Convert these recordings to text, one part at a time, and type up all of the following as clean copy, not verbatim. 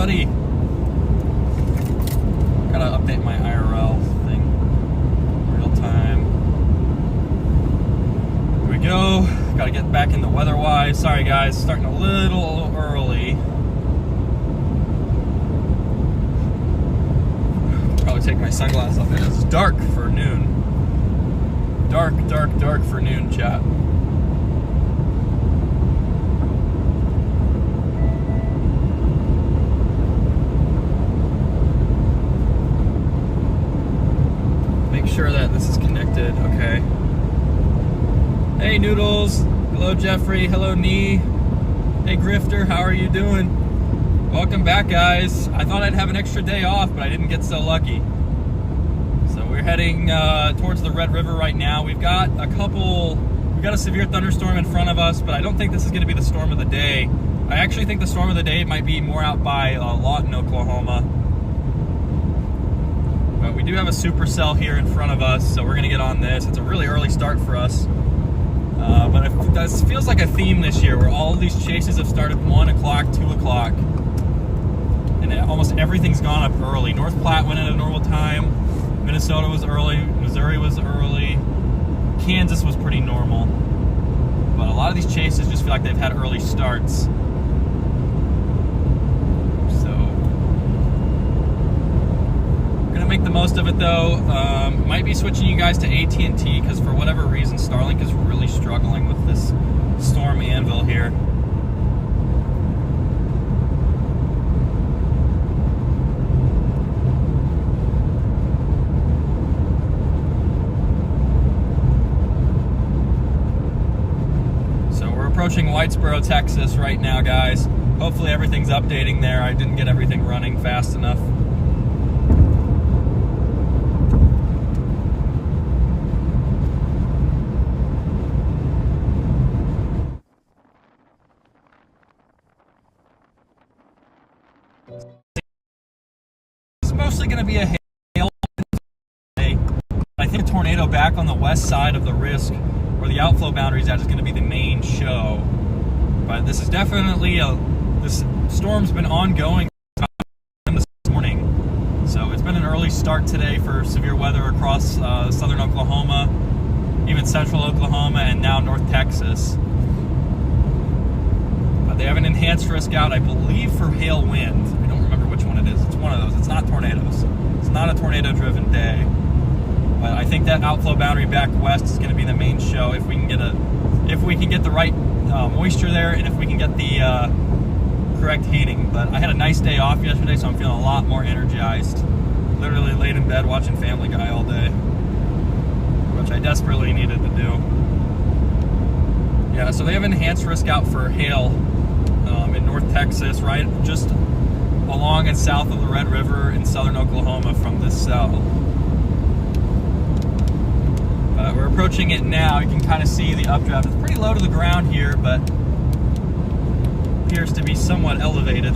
everybody. Gotta update my IRL thing. Real time. Here we go. Gotta get back in the weather-wise. Sorry guys, starting a little early. Probably take my sunglasses off. It's dark for noon. Dark for noon, chat. Sure that this is connected. Okay. Hey Noodles. Hello Jeffrey. Hello Nee. Hey Grifter, how are you doing? Welcome back guys. I thought I'd have an extra day off, but I didn't get so lucky. So we're heading towards the Red River right now. We've got a severe thunderstorm in front of us, but I don't think this is going to be the storm of the day. I actually think the storm of the day might be more out by Lawton, Oklahoma. But we do have a Supercell here in front of us, so we're going to get on this. It's a really early start for us. But this feels like a theme this year, where all of these chases have started 1 o'clock, 2 o'clock. And almost everything's gone up early. North Platte went at a normal time. Minnesota was early. Missouri was early. Kansas was pretty normal. But a lot of these chases just feel like they've had early starts. Make the most of it though. Might be switching you guys to AT&T because for whatever reason Starlink is really struggling with this storm anvil here. So we're approaching Whitesboro, Texas right now guys. Hopefully everything's updating there. I didn't get everything running fast enough. It's mostly going to be a hail day. I think a tornado back on the west side of the risk where the outflow boundary is at is going to be the main show. But this is definitely this storm's been ongoing this morning. So it's been an early start today for severe weather across southern Oklahoma, even central Oklahoma, and now North Texas. They have an enhanced risk out, I believe, for hail wind. I don't remember which one it is. It's one of those. It's not tornadoes. It's not a tornado-driven day. But I think that outflow boundary back west is going to be the main show if we can get the right moisture there, and if we can get the correct heating. But I had a nice day off yesterday, so I'm feeling a lot more energized. Literally laid in bed watching Family Guy all day, which I desperately needed to do. Yeah, so they have an enhanced risk out for hail in North Texas, right just along and south of the Red River in southern Oklahoma from this cell. We're approaching it now. You can kind of see the updraft. It's pretty low to the ground here, but appears to be somewhat elevated.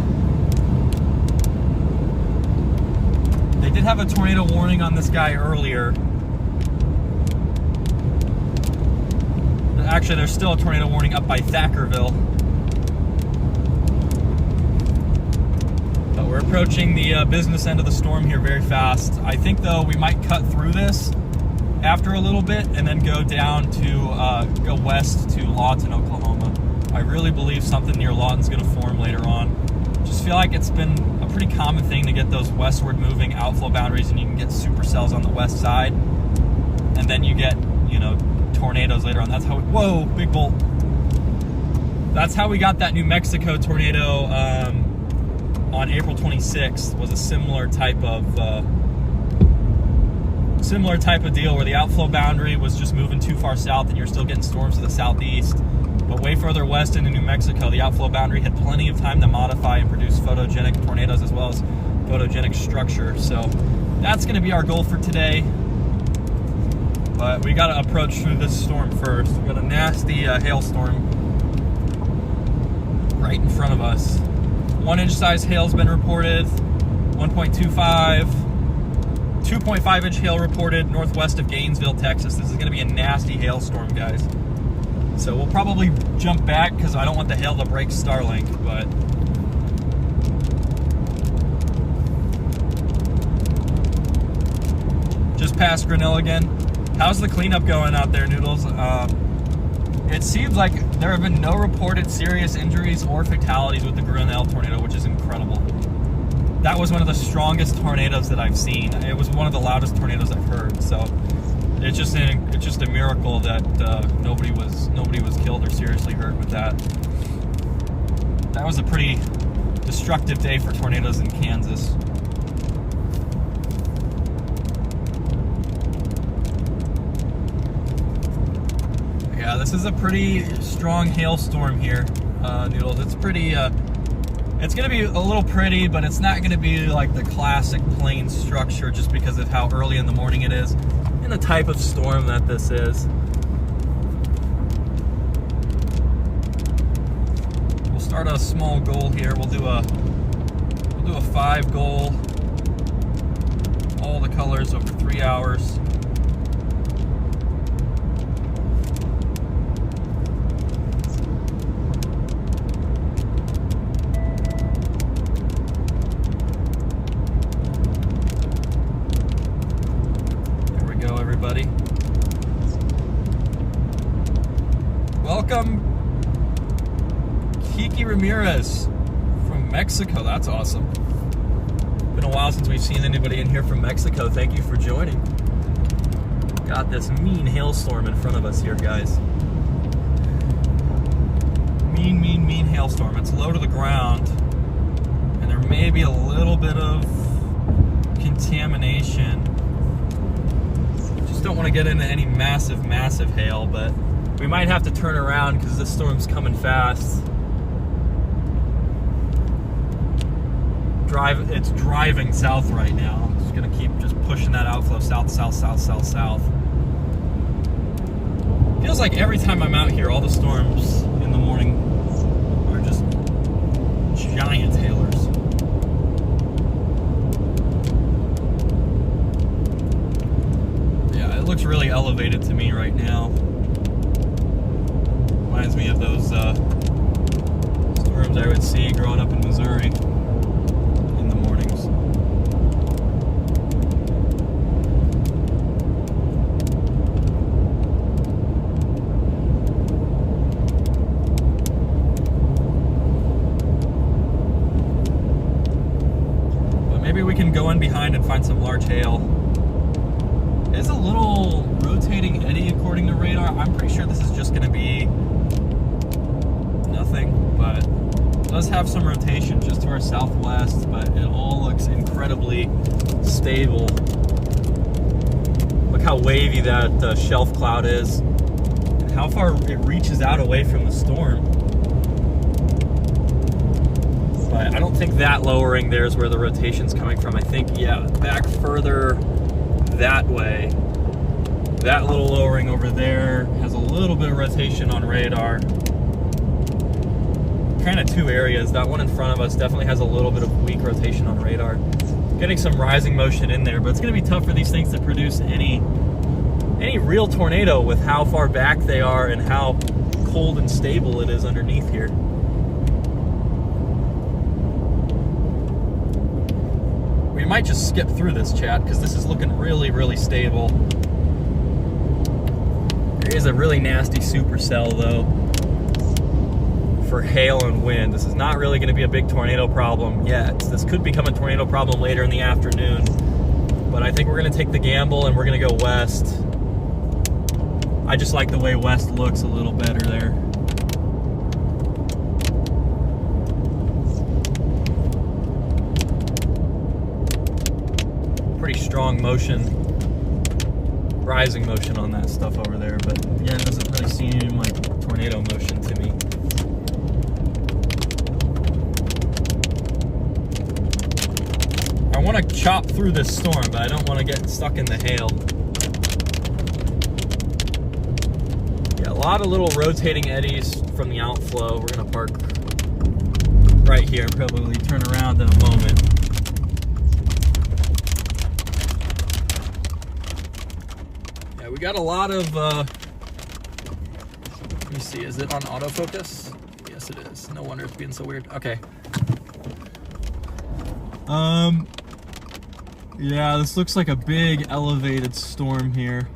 They did have a tornado warning on this guy earlier. Actually, there's still a tornado warning up by Thackerville. But we're approaching the business end of the storm here very fast. I think, though, we might cut through this after a little bit and then go down to, go west to Lawton, Oklahoma. I really believe something near Lawton's going to form later on. Just feel like it's been a pretty common thing to get those westward moving outflow boundaries, and you can get supercells on the west side. And then you get, you know, tornadoes later on. That's how, whoa, big bolt. That's how we got that New Mexico tornado on April 26th. Was a similar type of deal where the outflow boundary was just moving too far south and you're still getting storms to the southeast. But way further west into New Mexico, the outflow boundary had plenty of time to modify and produce photogenic tornadoes as well as photogenic structure. So that's going to be our goal for today. But we got to approach through this storm first. We've got a nasty hailstorm right in front of us. 1-inch size hail's been reported, 1.25, 2.5 inch hail reported northwest of Gainesville, Texas. This is going to be a nasty hailstorm, guys. So we'll probably jump back because I don't want the hail to break Starlink, but just passed Grinnell again. How's the cleanup going out there, Noodles? It seems like there have been no reported serious injuries or fatalities with the Grinnell tornado, which is incredible. That was one of the strongest tornadoes that I've seen. It was one of the loudest tornadoes I've heard. So it's just a miracle that nobody was killed or seriously hurt with that. That was a pretty destructive day for tornadoes in Kansas. Yeah, this is a pretty strong hailstorm here, Noodles. It's pretty, it's going to be a little pretty, but it's not going to be like the classic plain structure just because of how early in the morning it is and the type of storm that this is. We'll start a small goal here. We'll do a 5 goal, all the colors over 3 hours. Everybody, welcome Kiki Ramirez from Mexico. That's awesome. Been a while since we've seen anybody in here from Mexico. Thank you for joining. Got this mean hailstorm in front of us here, guys. Mean hailstorm. It's low to the ground, and there may be a little bit of contamination. Don't want to get into any massive hail, but we might have to turn around because this storm's coming fast. It's driving south right now. I'm just gonna keep just pushing that outflow south. Feels like every time I'm out here, all the storms in the morning are just giant hailers. It looks really elevated to me right now. Reminds me of those storms I would see growing up in Missouri in the mornings. But maybe we can go in behind and find some large hail. There's a little rotating eddy according to radar. I'm pretty sure this is just going to be nothing, but it does have some rotation just to our southwest, but it all looks incredibly stable. Look how wavy that shelf cloud is and how far it reaches out away from the storm. But I don't think that lowering there is where the rotation's coming from. I think, yeah, back further that way, that little lowering over there has a little bit of rotation on radar. Kind of two areas. That one in front of us definitely has a little bit of weak rotation on radar. Getting some rising motion in there, but it's going to be tough for these things to produce any real tornado with how far back they are and how cold and stable it is underneath here. We might just skip through this, chat, because this is looking really stable. There is a really nasty supercell, though, for hail and wind. This is not really going to be a big tornado problem yet. This could become a tornado problem later in the afternoon, but I think we're going to take the gamble and we're going to go west. I just like the way west looks a little better there. Pretty strong motion, rising motion on that stuff over there, but again, it doesn't really seem like tornado motion to me. I want to chop through this storm, but I don't want to get stuck in the hail. Yeah, a lot of little rotating eddies from the outflow. We're going to park right here and probably turn around in a moment. We got a lot of, let me see, is it on autofocus? Yes, it is. No wonder it's being so weird. Okay. Yeah, this looks like a big elevated storm here.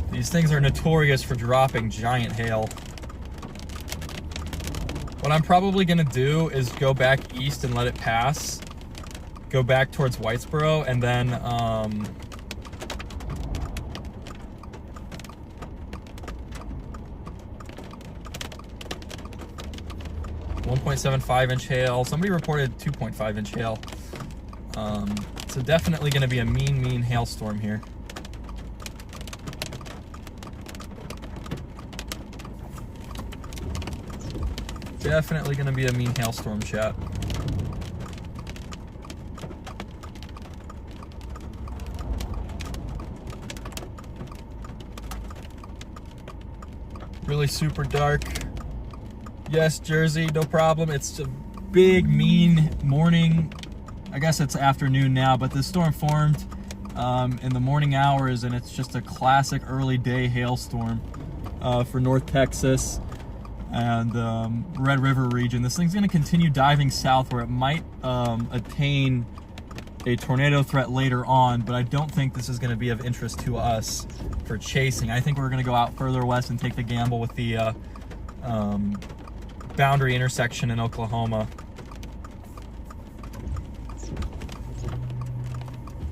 These things are notorious for dropping giant hail. What I'm probably gonna do is go back east and let it pass, go back towards Whitesboro, and then 1.75 inch hail. Somebody reported 2.5 inch hail. So definitely gonna be a mean hailstorm here. Definitely gonna be a mean hailstorm, chat. Really super dark. Yes, Jersey, no problem. It's a big, mean morning. I guess it's afternoon now, but this storm formed in the morning hours, and it's just a classic early day hailstorm for North Texas and Red River region. This thing's gonna continue diving south where it might attain a tornado threat later on, but I don't think this is gonna be of interest to us for chasing. I think we're gonna go out further west and take the gamble with the boundary intersection in Oklahoma.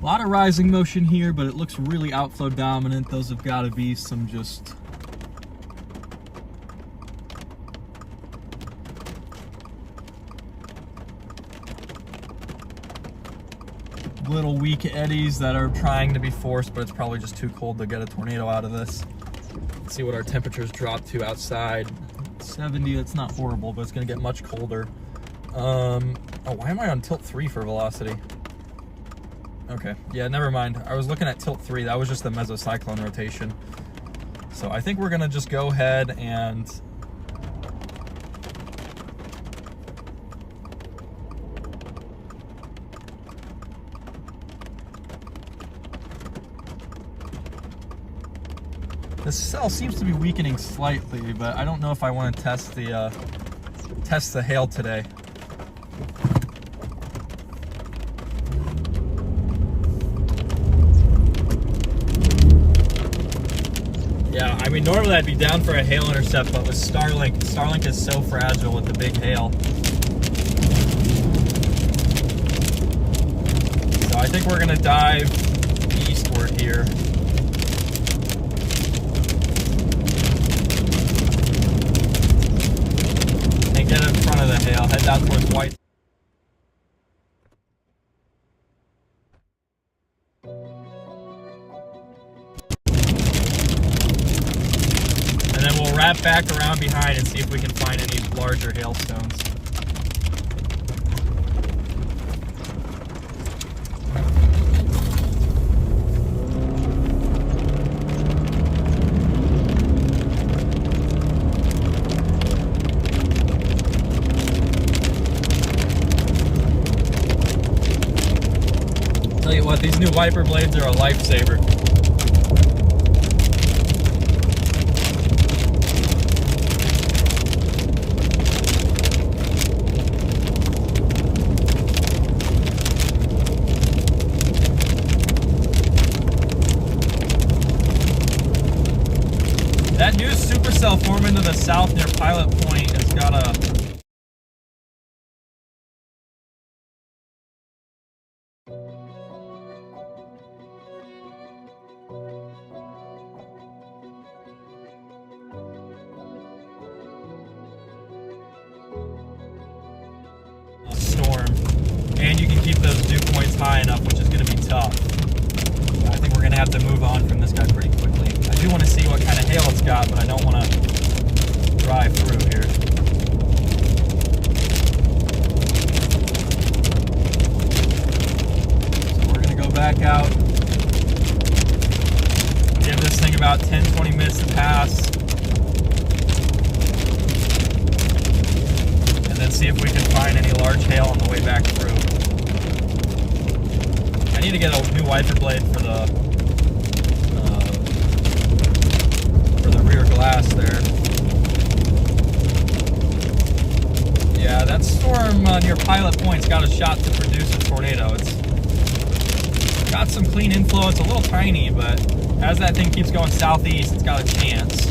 A lot of rising motion here, but it looks really outflow dominant. Those have got to be some just little weak eddies that are trying to be forced, but it's probably just too cold to get a tornado out of this. Let's see what our temperatures drop to outside. 70, that's not horrible, but it's gonna get much colder. Oh, why am I on tilt 3 for velocity? Okay, yeah, never mind. I was looking at tilt 3, that was just the mesocyclone rotation. So I think we're gonna just go ahead and this cell seems to be weakening slightly, but I don't know if I want to test the hail today. Yeah, I mean, normally I'd be down for a hail intercept, but with Starlink is so fragile with the big hail. So I think we're gonna dive eastward here. Get in front of the hail, head down towards White. And then we'll wrap back around behind and see if we can find any larger hailstones. Tell you what, these new wiper blades are a lifesaver. That new Supercell forming to the south near Pilot Point has got a storm, and you can keep those dew points high enough, which is going to be tough. I think we're going to have to move on from this guy pretty quickly. I do want to see what kind of hail it's got, but I don't want to drive through here. So we're going to go back out, give this thing about 10-20 minutes to pass, and then see if we can find any large hail on the way back through. I need to get a new wiper blade for the rear glass there. Yeah, that storm near Pilot Point's got a shot to produce a tornado. got some clean inflow. It's a little tiny, but as that thing keeps going southeast, it's got a chance.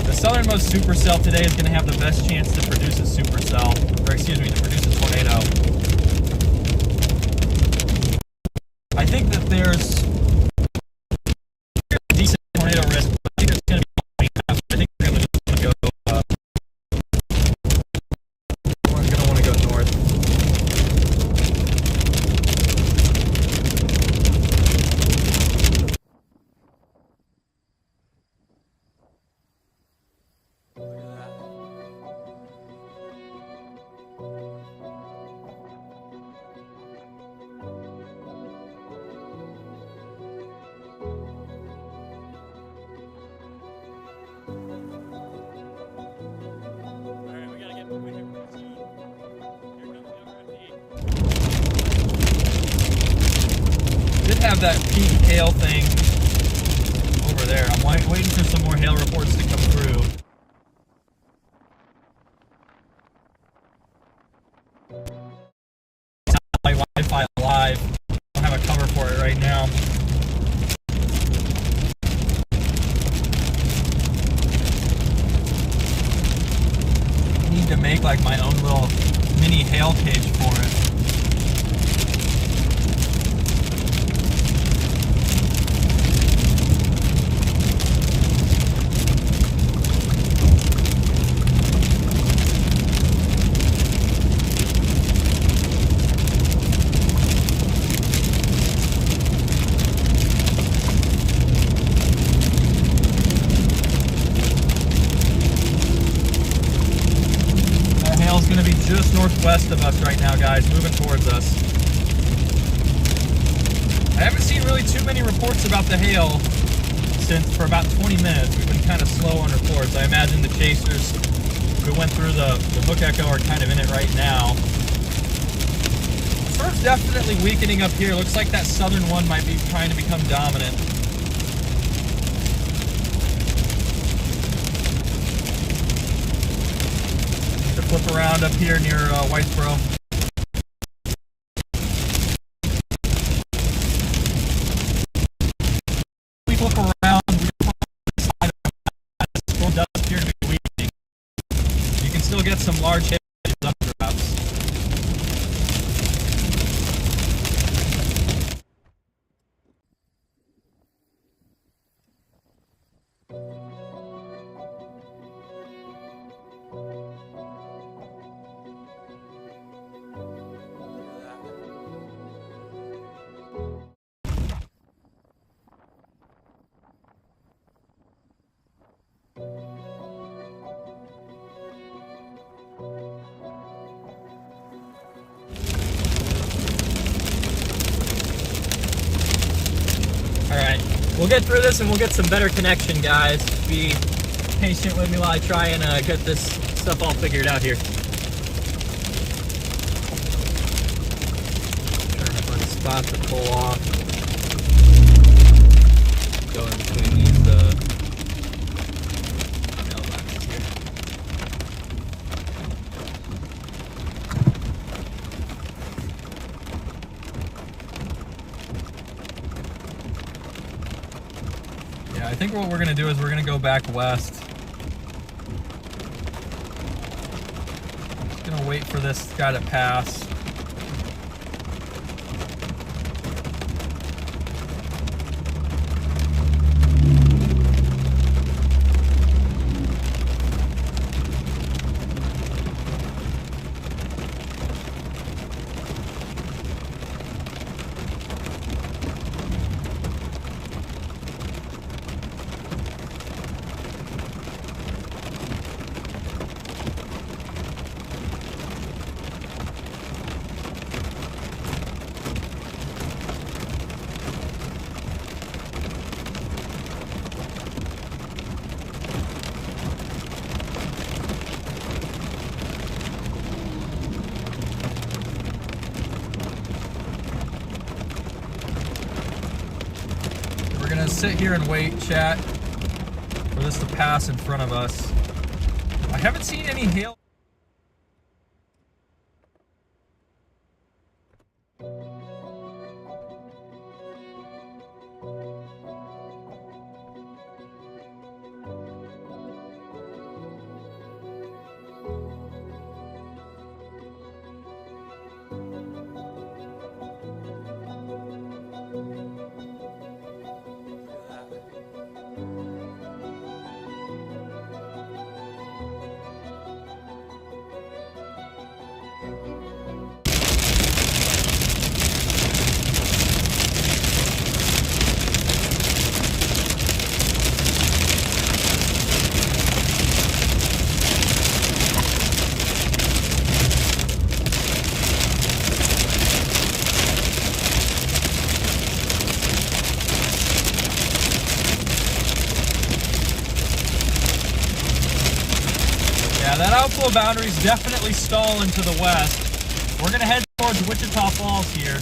The southernmost supercell today is going to have the best chance to produce a supercell, or excuse me, to produce a tornado. I think that there's a decent tornado risk, but I think it's going to be I think we're going to go. We're going to want to go north. Did have that peak hail thing over there. I'm waiting for some more hail reports to come through. My Wi-Fi live. I don't have a cover for it right now. I need to make like my own little mini hail cage for it. Going to be just northwest of us right now, guys, moving towards us. I haven't seen really too many reports about the hail for about 20 minutes. We've been kind of slow on reports. I imagine the chasers who went through the book echo are kind of in it right now. The storm's definitely weakening up here. Looks like that southern one might be trying to become dominant. Flip around up here near Whitesboro. We flip around. The storm does appear to be weakening. You can still get some large hail updrafts. Alright, we'll get through this and we'll get some better connection, guys. Be patient with me while I try and get this stuff all figured out here. Trying to find a spot to pull off. Go in between these mailboxes here. Yeah, I think what we're going to do is we're going to go back west. Just going to wait for this guy to pass. Gonna sit here and wait, chat, for this to pass in front of us. I haven't seen any hail. Yeah, that outflow boundary is definitely stalling to the west. We're going to head towards Wichita Falls here.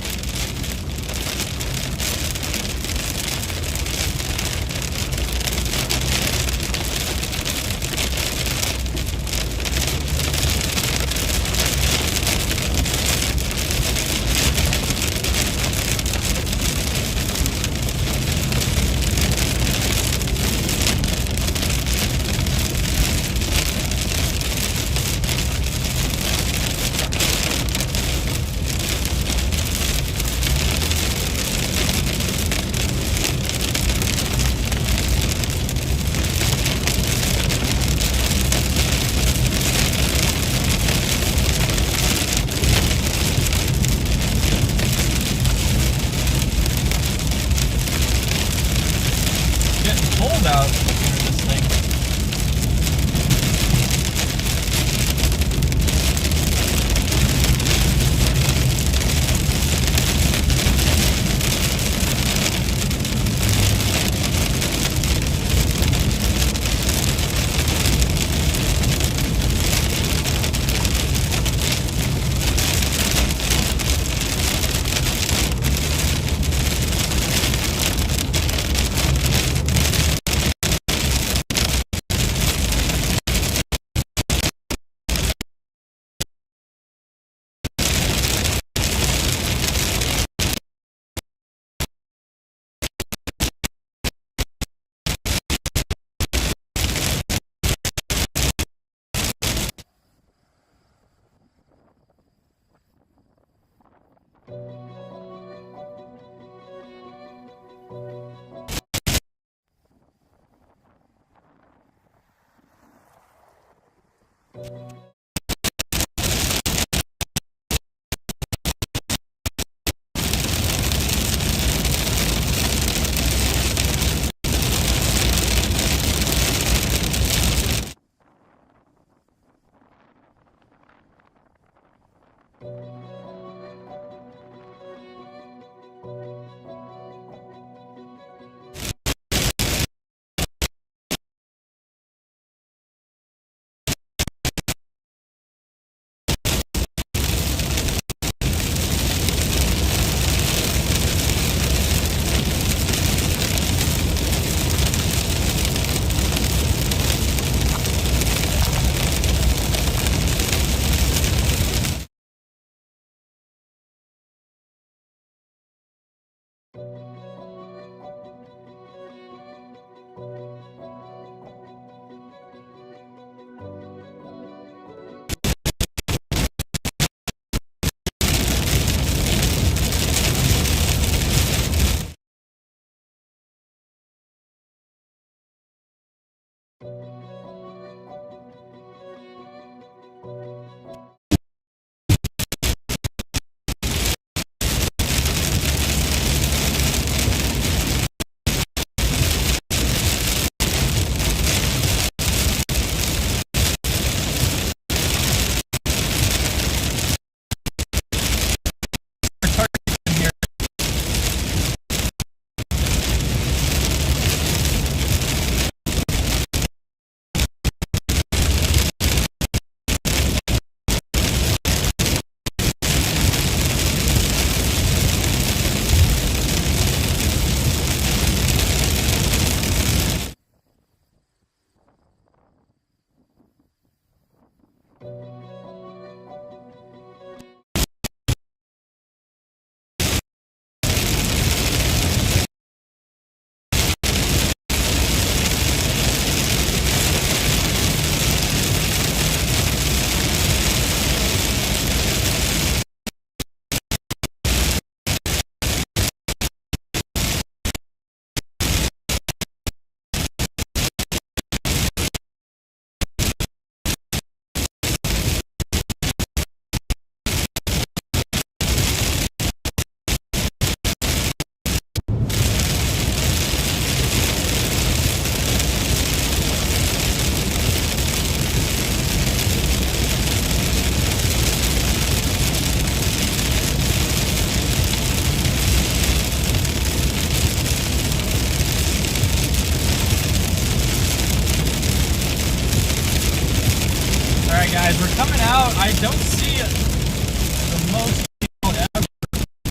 Alright guys, we're coming out. I don't see the most people ever.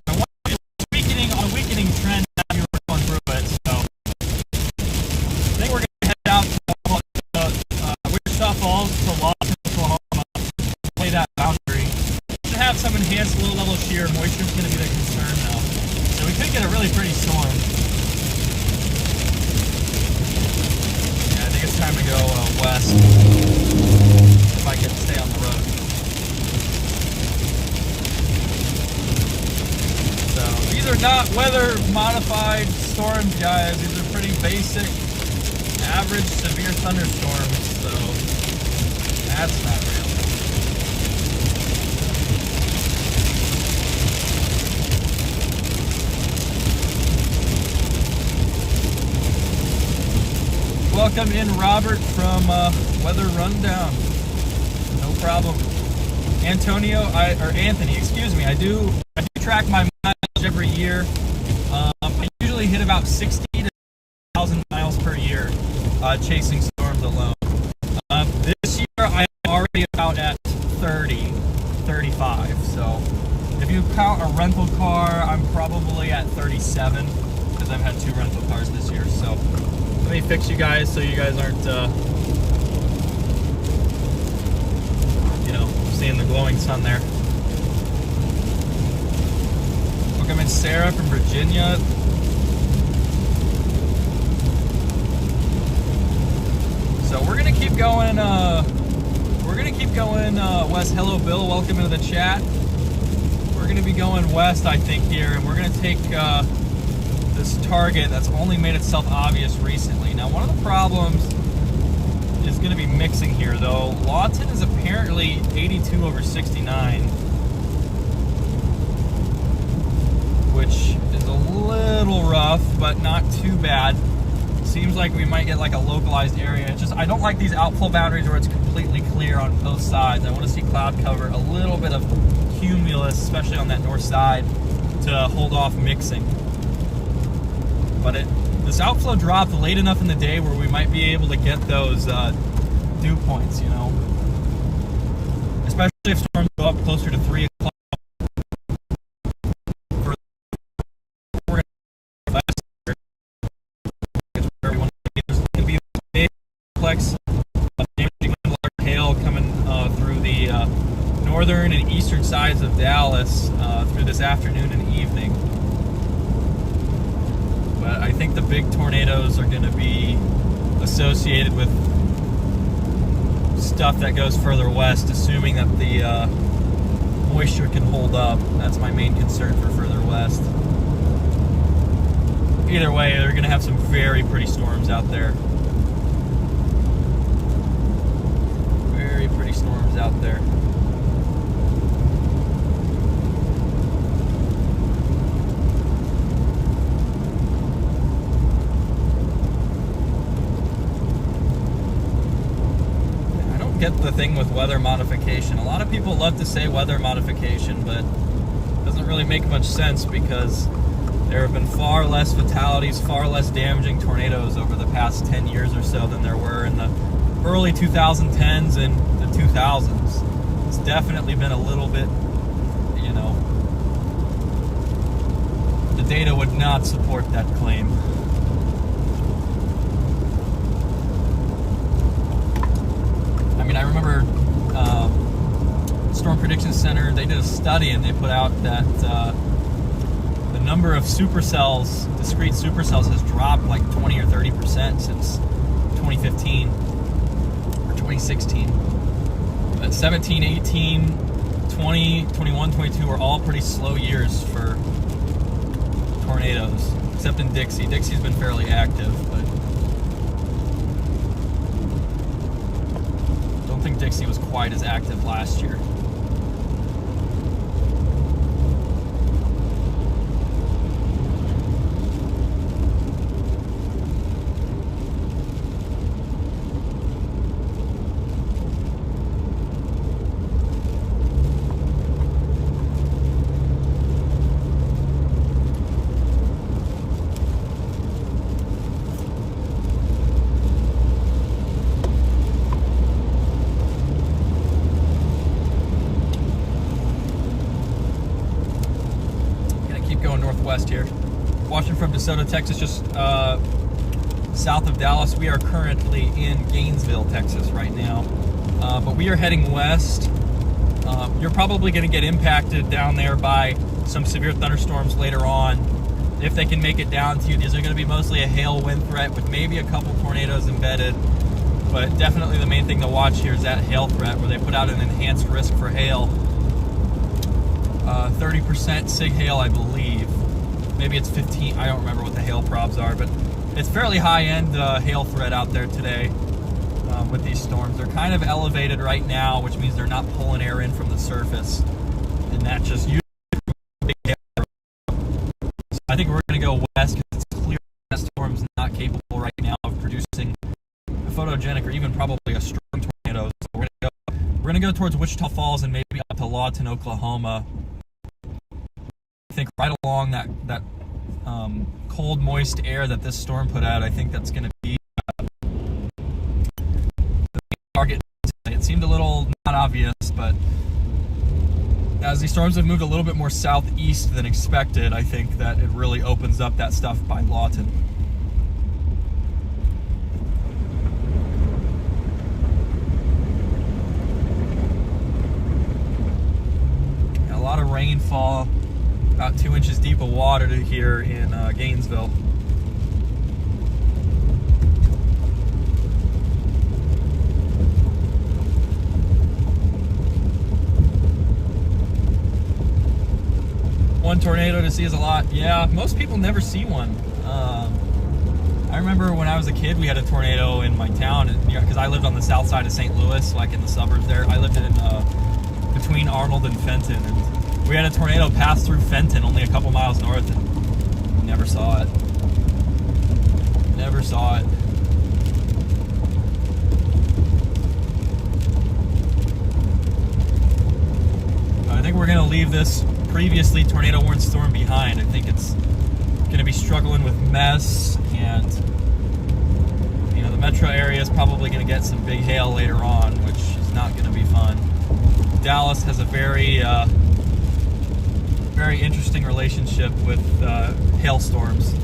I want to be on a weakening trend as we were going through it, so I think we're going to head out to Wichita Falls to Lawson, Oklahoma, play that boundary. To have some enhanced low-level shear, moisture is going to be the concern though. So we could get a really pretty storm. Yeah, I think it's time to go west. If I can stay on the road. So these are not weather modified storms, guys. These are pretty basic, average severe thunderstorms. So that's not real. Welcome in, Robert, from Weather Rundown. No problem. Anthony, excuse me. I do track my mileage every year. I usually hit about 60 to 1,000 miles per year chasing storms alone. This year I am already about at 30, 35. So if you count a rental car, I'm probably at 37 because I've had 2 rental cars this year. So let me fix you guys so you guys aren't seeing the glowing sun there. Welcome in, Sarah from Virginia. So we're gonna keep going. West. Hello, Bill. Welcome into the chat. We're gonna be going west, I think, here, and we're gonna take this target that's only made itself obvious recently. Now, one of the problems is going to be mixing here, though. Lawton is apparently 82 over 69, which is a little rough, but not too bad. Seems like we might get like a localized area. It's just, I don't like these outflow boundaries where it's completely clear on both sides. I want to see cloud cover, a little bit of cumulus, especially on that north side, to hold off mixing. But this outflow dropped late enough in the day where we might be able to get those dew points, especially if storms go up closer to 3 o'clock. There's going to be a big complex of damaging large hail coming through the northern and eastern sides of Dallas through this afternoon and evening. But I think the big tornadoes are going to be associated with stuff that goes further west, assuming that the moisture can hold up. That's my main concern for further west. Either way, they're going to have some very pretty storms out there. Very pretty storms out there. Get the thing with weather modification. A lot of people love to say weather modification, but it doesn't really make much sense because there have been far less fatalities, far less damaging tornadoes over the past 10 years or so than there were in the early 2010s and the 2000s. It's definitely been a little bit, the data would not support that claim. I remember Storm Prediction Center, they did a study and they put out that the number of supercells, discrete supercells, has dropped like 20 or 30% since 2015 or 2016. But 17, 18, 20, 21, 22 are all pretty slow years for tornadoes, except in Dixie. Dixie's been fairly active, but I don't think Dixie was quite as active last year. DeSoto, Texas, just south of Dallas. We are currently in Gainesville, Texas right now, but we are heading west. You're probably going to get impacted down there by some severe thunderstorms later on. If they can make it down to you, these are going to be mostly a hail wind threat with maybe a couple tornadoes embedded. But definitely the main thing to watch here is that hail threat, where they put out an enhanced risk for hail. 30% sig hail, I believe. Maybe it's 15. I don't remember what the hail probs are, but it's fairly high-end hail threat out there today with these storms. They're kind of elevated right now, which means they're not pulling air in from the surface, and that just usually big hail. So I think we're going to go west because it's clear that storm's not capable right now of producing a photogenic or even probably a strong tornado. So we're going to go towards Wichita Falls and maybe up to Lawton, Oklahoma. I think right along that cold, moist air that this storm put out, I think that's going to be the target. It seemed a little not obvious, but as these storms have moved a little bit more southeast than expected, I think that it really opens up that stuff by Lawton. A lot of rainfall, about 2 inches deep of water here in Gainesville. One tornado to see is a lot. Yeah, most people never see one. I remember when I was a kid, we had a tornado in my town, because I lived on the south side of St. Louis, like in the suburbs there. I lived in between Arnold and Fenton, and we had a tornado pass through Fenton, only a couple miles north, and never saw it. Never saw it. I think we're going to leave this previously tornado warned storm behind. I think it's going to be struggling with mess, and the metro area is probably going to get some big hail later on, which is not going to be fun. Dallas has a very very interesting relationship with hailstorms.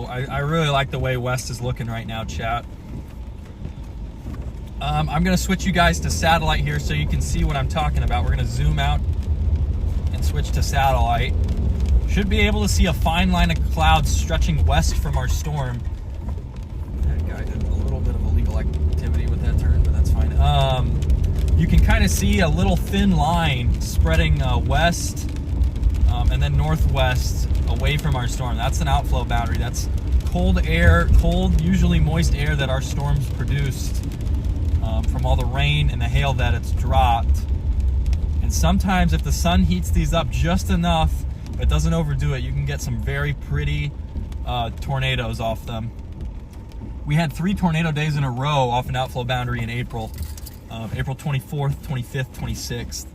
I really like the way west is looking right now, chat. I'm going to switch you guys to satellite here so you can see what I'm talking about. We're going to zoom out and switch to satellite. Should be able to see a fine line of clouds stretching west from our storm. That guy did a little bit of illegal activity with that turn, but that's fine. You can kind of see a little thin line spreading west and then northwest away from our storm. That's an outflow boundary. That's cold air, usually moist air that our storms produced from all the rain and the hail that it's dropped. And sometimes if the sun heats these up just enough, but doesn't overdo it, you can get some very pretty tornadoes off them. We had 3 tornado days in a row off an outflow boundary in April. April 24th, 25th, 26th.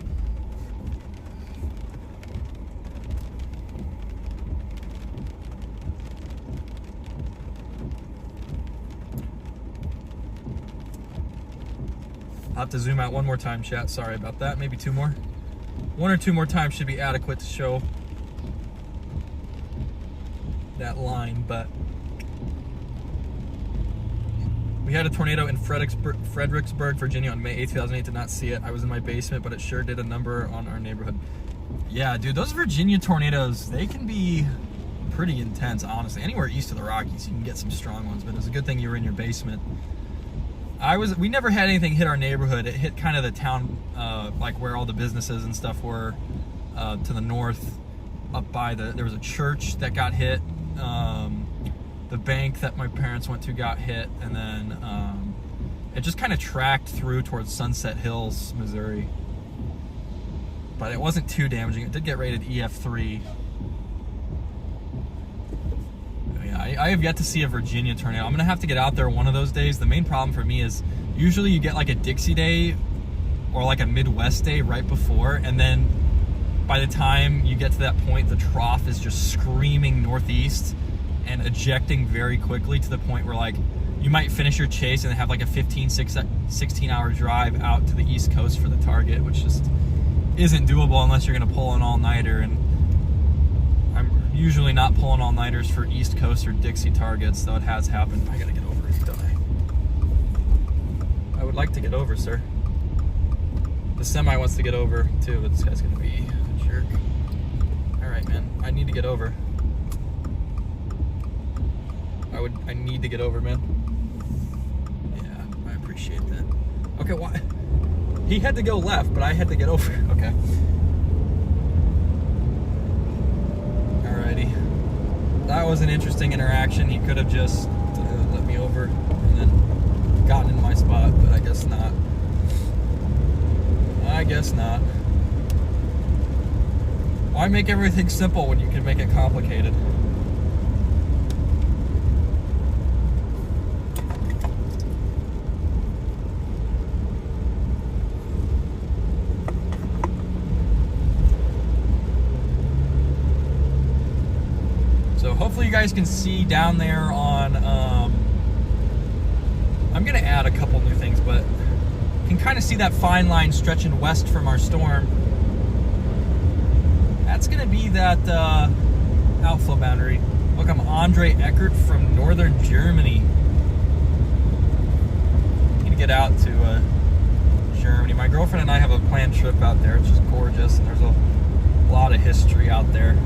I'll have to zoom out one more time, chat. Sorry about that. Maybe 2 more. 1 or 2 more times should be adequate to show that line, but we had a tornado in Fredericksburg, Virginia on May 8th, 2008. Did not see it. I was in my basement, but it sure did a number on our neighborhood. Yeah, dude, those Virginia tornadoes, they can be pretty intense, honestly. Anywhere east of the Rockies, you can get some strong ones, but it's a good thing you were in your basement. We never had anything hit our neighborhood. It hit kind of the town, like where all the businesses and stuff were to the north. up by there was a church that got hit. The bank that my parents went to got hit, and then it just kind of tracked through towards Sunset Hills, Missouri. But it wasn't too damaging. It did get rated EF3. Yeah, I have yet to see a Virginia tornado. I'm gonna have to get out there one of those days. The main problem for me is usually you get like a Dixie day or like a Midwest day right before, and then by the time you get to that point, the trough is just screaming northeast and ejecting very quickly to the point where like you might finish your chase and have like a 16-hour drive out to the East Coast for the target, which just isn't doable unless you're gonna pull an all-nighter, and I'm usually not pulling all-nighters for East Coast or Dixie targets, though it has happened. I gotta get over it, don't I? I would like to get over, sir. The semi wants to get over too, but this guy's gonna be a jerk. All right, man, I need to get over. I need to get over, man. Yeah, I appreciate that. Okay, why? He had to go left, but I had to get over. Okay. Alrighty. That was an interesting interaction. He could have just let me over and then gotten in my spot, but I guess not. I guess not. Why make everything simple when you can make it complicated? So hopefully you guys can see down there on, I'm gonna add a couple new things, but you can kind of see that fine line stretching west from our storm. That's gonna be that outflow boundary. Look, I'm Andre Eckert from northern Germany. Need to get out to Germany. My girlfriend and I have a planned trip out there. It's just gorgeous, and there's a lot of history out there.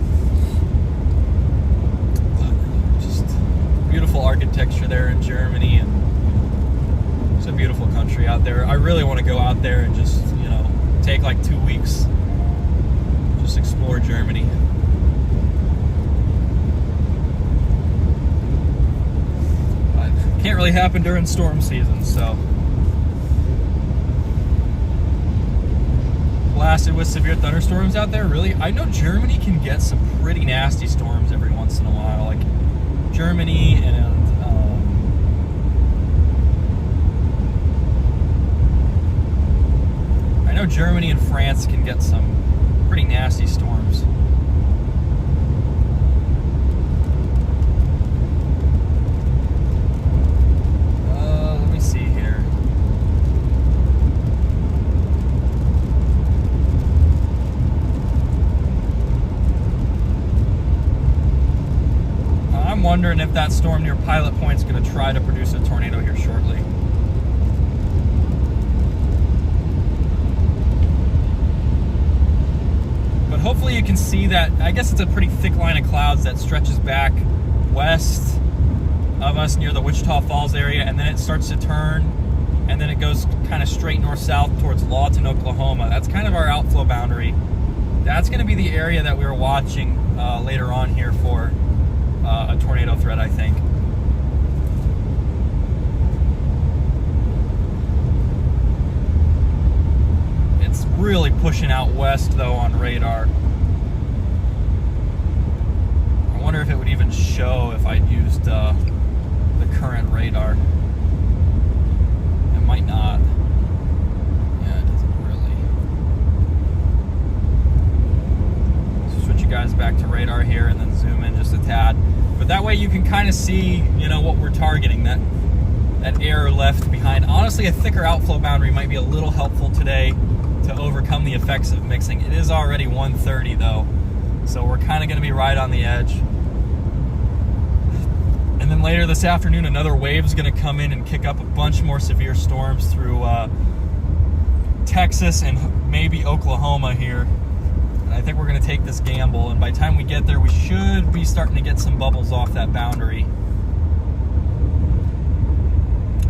Beautiful architecture there in Germany, and it's a beautiful country out there. I really want to go out there and just, you know, take like 2 weeks, just explore Germany. But it can't really happen during storm season, so. Blasted with severe thunderstorms out there, really? I know Germany can get some pretty nasty storms every once in a while, like Germany and I know Germany and France can get some pretty nasty storms. Let me see here. I'm wondering if that storm near Pilot Point is going to try to produce a tornado here shortly. But hopefully you can see that, I guess it's a pretty thick line of clouds that stretches back west of us near the Wichita Falls area, and then it starts to turn, and then it goes kind of straight north-south towards Lawton, Oklahoma. That's kind of our outflow boundary. That's going to be the area that we were watching later on here for a tornado threat, I think. It's really pushing out west, though, on radar. I wonder if it would even show if I'd used the current radar. It might not. Yeah, it doesn't really. So switch you guys back to radar here and then zoom in just a tad. But that way you can kind of see, you know, what we're targeting, that error left behind. Honestly, a thicker outflow boundary might be a little helpful today to overcome the effects of mixing. It is already 1:30 though, so we're kind of going to be right on the edge. And then later this afternoon, another wave's going to come in and kick up a bunch more severe storms through Texas and maybe Oklahoma here. I think we're going to take this gamble, and by the time we get there, we should be starting to get some bubbles off that boundary.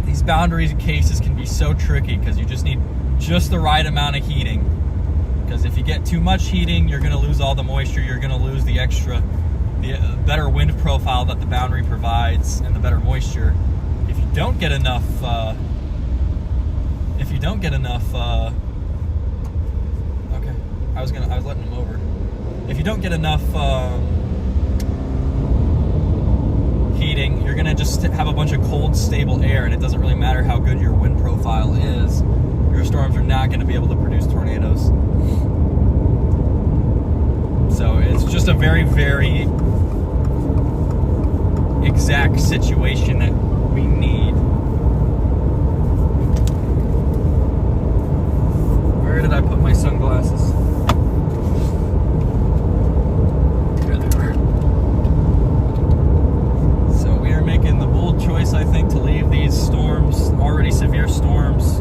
These boundary cases can be so tricky because you just need just the right amount of heating. Because if you get too much heating, you're going to lose all the moisture. You're going to lose the better wind profile that the boundary provides, and the better moisture. If you don't get enough, okay, I was letting him over. If you don't get enough heating, you're gonna just have a bunch of cold, stable air, and it doesn't really matter how good your wind profile is. Your storms are not going to be able to produce tornadoes. So it's just a very, very exact situation that we need. Where did I put my sunglasses? Here they are. So we are making the bold choice, I think, to leave these storms, already severe storms.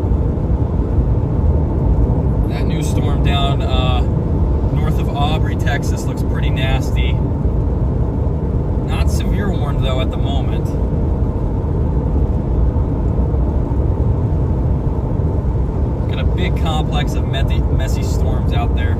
That new storm down north of Aubrey, Texas looks pretty nasty. Not severe warned though at the moment. Got a big complex of messy storms out there.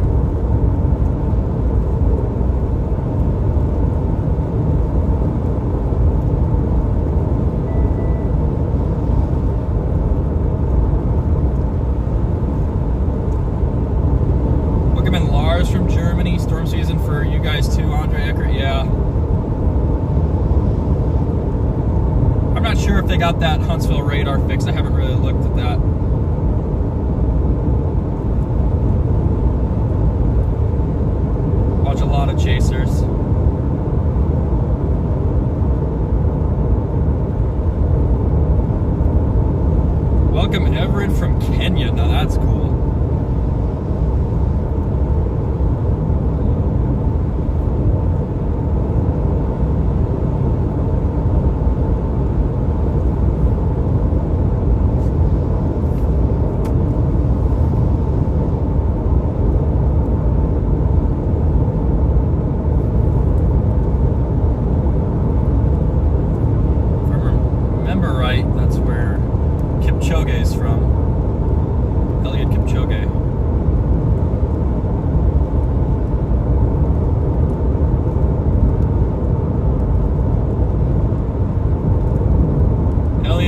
From Germany, storm season for you guys too, Andre Eckert. Yeah, I'm not sure if they got that Huntsville radar fixed. I haven't really looked at that. Watch a lot of chasers. Welcome Everett from Kenya. Now that's cool.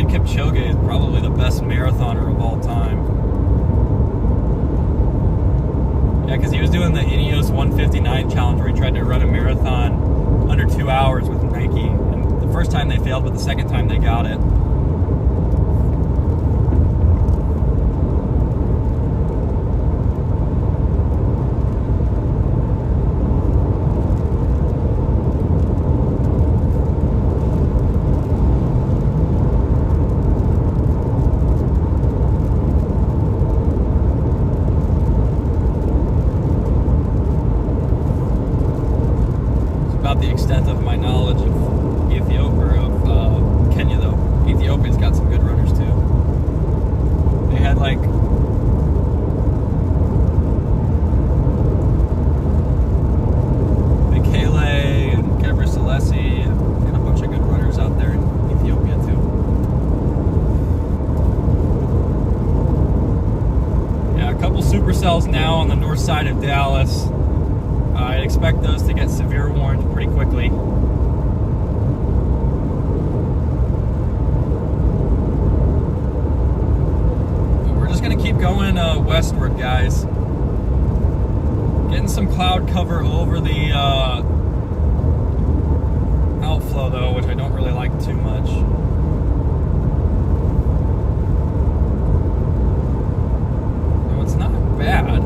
Kipchoge is probably the best marathoner of all time. Yeah, because he was doing the Ineos 159 challenge where he tried to run a marathon under 2 hours with Nike. And the first time they failed, but the second time they got it. The extent of my knowledge of Kenya, though. Ethiopia's got some good runners too. They had like Bekele and Gebre Selassie and a bunch of good runners out there in Ethiopia too. Yeah, a couple supercells now on the north side of Dallas. I expect those to get severe warned pretty quickly. But we're just going to keep going westward, guys. Getting some cloud cover over the outflow, though, which I don't really like too much. No, it's not bad.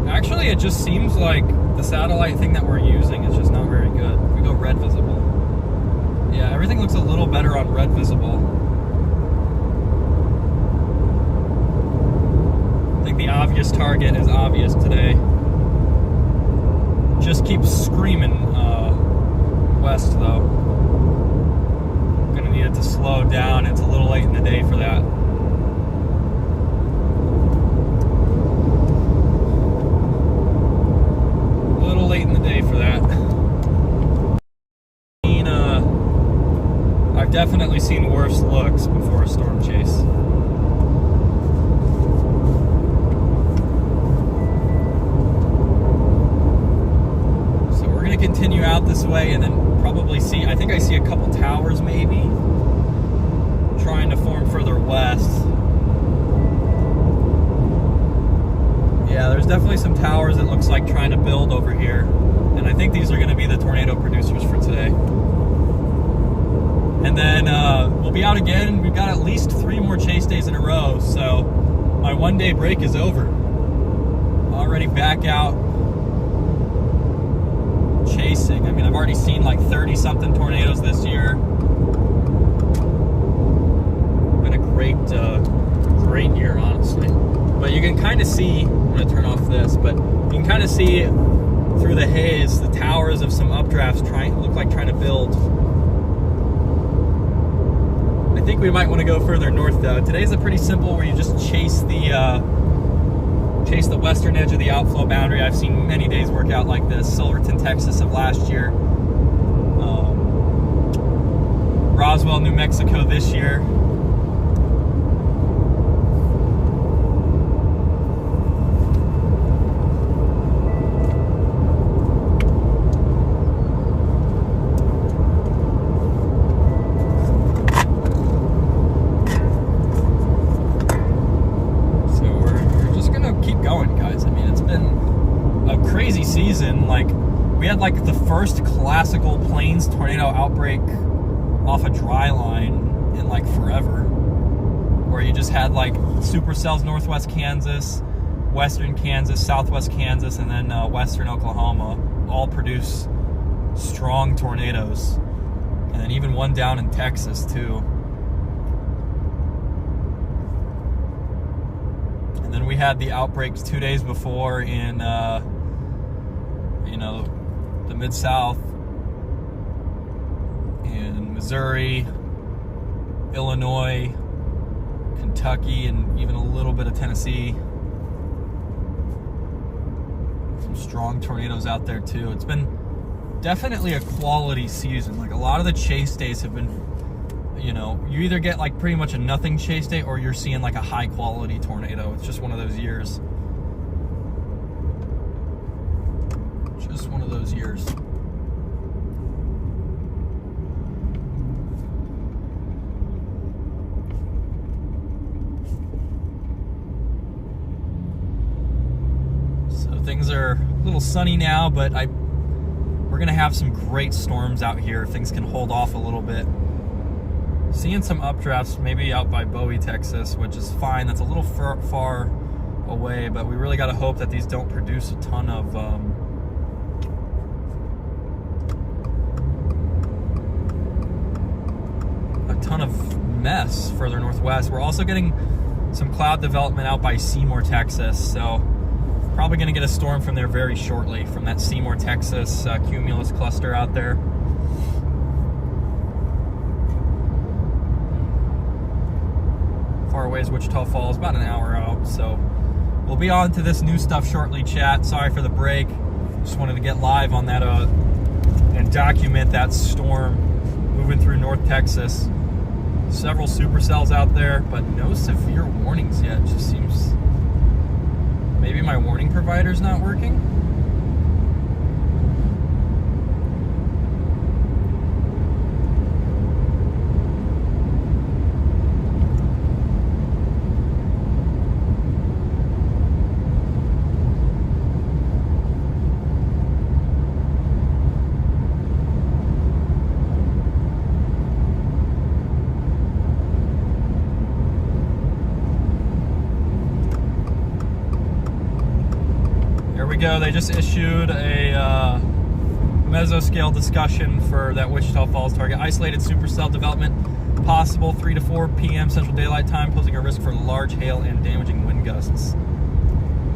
Actually, it just seems like the satellite thing that we're using is just not very good. We go red visible. Yeah, everything looks a little better on red visible. I think the obvious target is obvious today. Just keep screaming west, though. Gonna need it to slow down. It's a little late in the day for that. Late in the day for that. I've definitely seen worse looks before a storm chase. continue out this way and then probably see, I think I see a couple towers maybe trying to form further west. Yeah, there's definitely some towers it looks like trying to build over here. And I think these are going to be the tornado producers for today. And then we'll be out again. We've got at least 3 more chase days in a row. So my 1-day break is over. Already back out chasing. I mean, I've already seen like 30-something tornadoes this year. Been a great year, honestly. But you can kind of see, I'm going to turn off this, but you can kind of see through the haze the towers of some updrafts look like trying to build. I think we might want to go further north though. Today's a pretty simple where you just chase the western edge of the outflow boundary. I've seen many days work out like this. Silverton, Texas of last year. Roswell, New Mexico this year. Season, like we had like the first classical plains tornado outbreak off a dry line in like forever, where you just had like supercells northwest Kansas, western Kansas, southwest Kansas, and then western Oklahoma all produce strong tornadoes, and then even one down in Texas too. And then we had the outbreaks 2 days before in the Mid-South, in Missouri, Illinois, Kentucky, and even a little bit of Tennessee. Some strong tornadoes out there too. It's been definitely a quality season. Like a lot of the chase days have been, you either get like pretty much a nothing chase day or you're seeing like a high quality tornado. It's just one of those years. Just one of those years. So things are a little sunny now, but we're gonna have some great storms out here. Things can hold off a little bit. Seeing some updrafts, maybe out by Bowie, Texas, which is fine. That's a little far away, but we really got to hope that these don't produce a ton of mess further northwest. We're also getting some cloud development out by Seymour, Texas, so probably going to get a storm from there very shortly, from that Seymour, Texas cumulus cluster out there. Far away is Wichita Falls, about an hour out, so we'll be on to this new stuff shortly, chat. Sorry for the break. Just wanted to get live on that and document that storm moving through North Texas. Several supercells out there, but no severe warnings yet. It just seems maybe my warning provider's not working. Go. They just issued a mesoscale discussion for that Wichita Falls target. Isolated supercell development possible 3 to 4 p.m. Central Daylight Time, posing a risk for large hail and damaging wind gusts.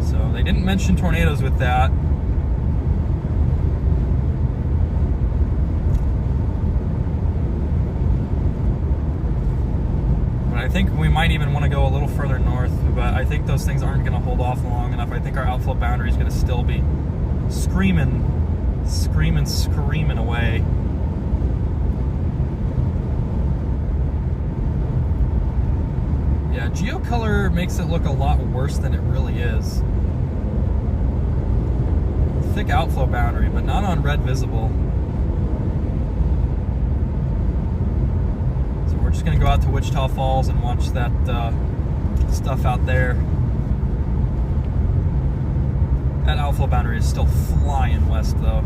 So they didn't mention tornadoes with that. I think we might even want to go a little further north, but I think those things aren't going to hold off long enough. I think our outflow boundary is going to still be screaming away. Yeah, geocolor makes it look a lot worse than it really is. thick outflow boundary, but not on red visible. So we're just gonna go out to Wichita Falls and watch that stuff out there. That outflow boundary is still flying west though.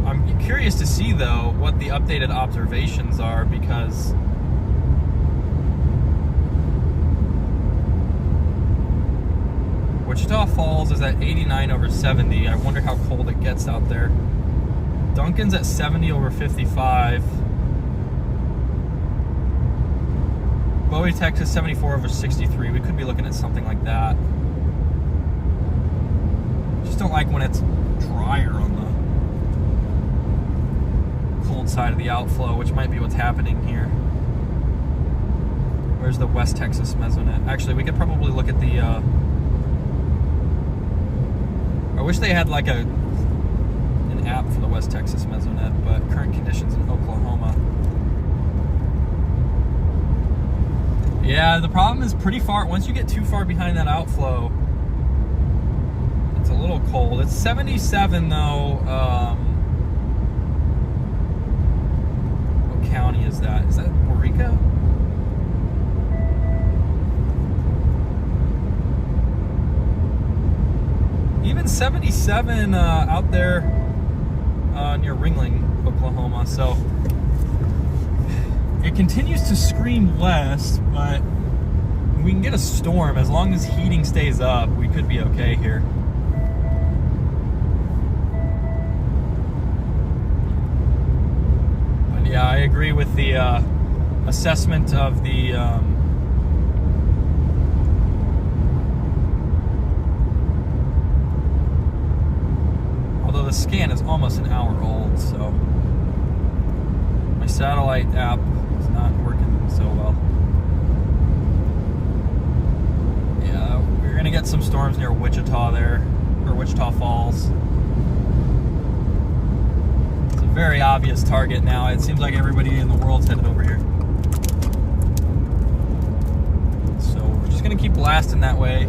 I'm curious to see though what the updated observations are, because Wichita Falls is at 89 over 70. I wonder how cold it gets out there. Duncan's at 70 over 55. Bowie, Texas, 74 over 63. We could be looking at something like that. Just don't like when it's drier on the cold side of the outflow, which might be what's happening here. Where's the West Texas mesonet? Actually, we could probably look at the I wish they had like an app for the West Texas mesonet, but current conditions in Oklahoma. Yeah, the problem is pretty far. Once you get too far behind that outflow, it's a little cold. It's 77 though. What county is that? Is that Eureka? Even 77 out there near Ringling, Oklahoma. So it continues to scream west, but we can get a storm. As long as heating stays up, we could be okay here. But yeah, I agree with the assessment of the although the scan is almost an hour old, so my satellite app is not working so well. Yeah, we're gonna get some storms near Wichita there, or Wichita Falls. It's a very obvious target now. It seems like everybody in the world's headed over here. So we're just gonna keep blasting that way.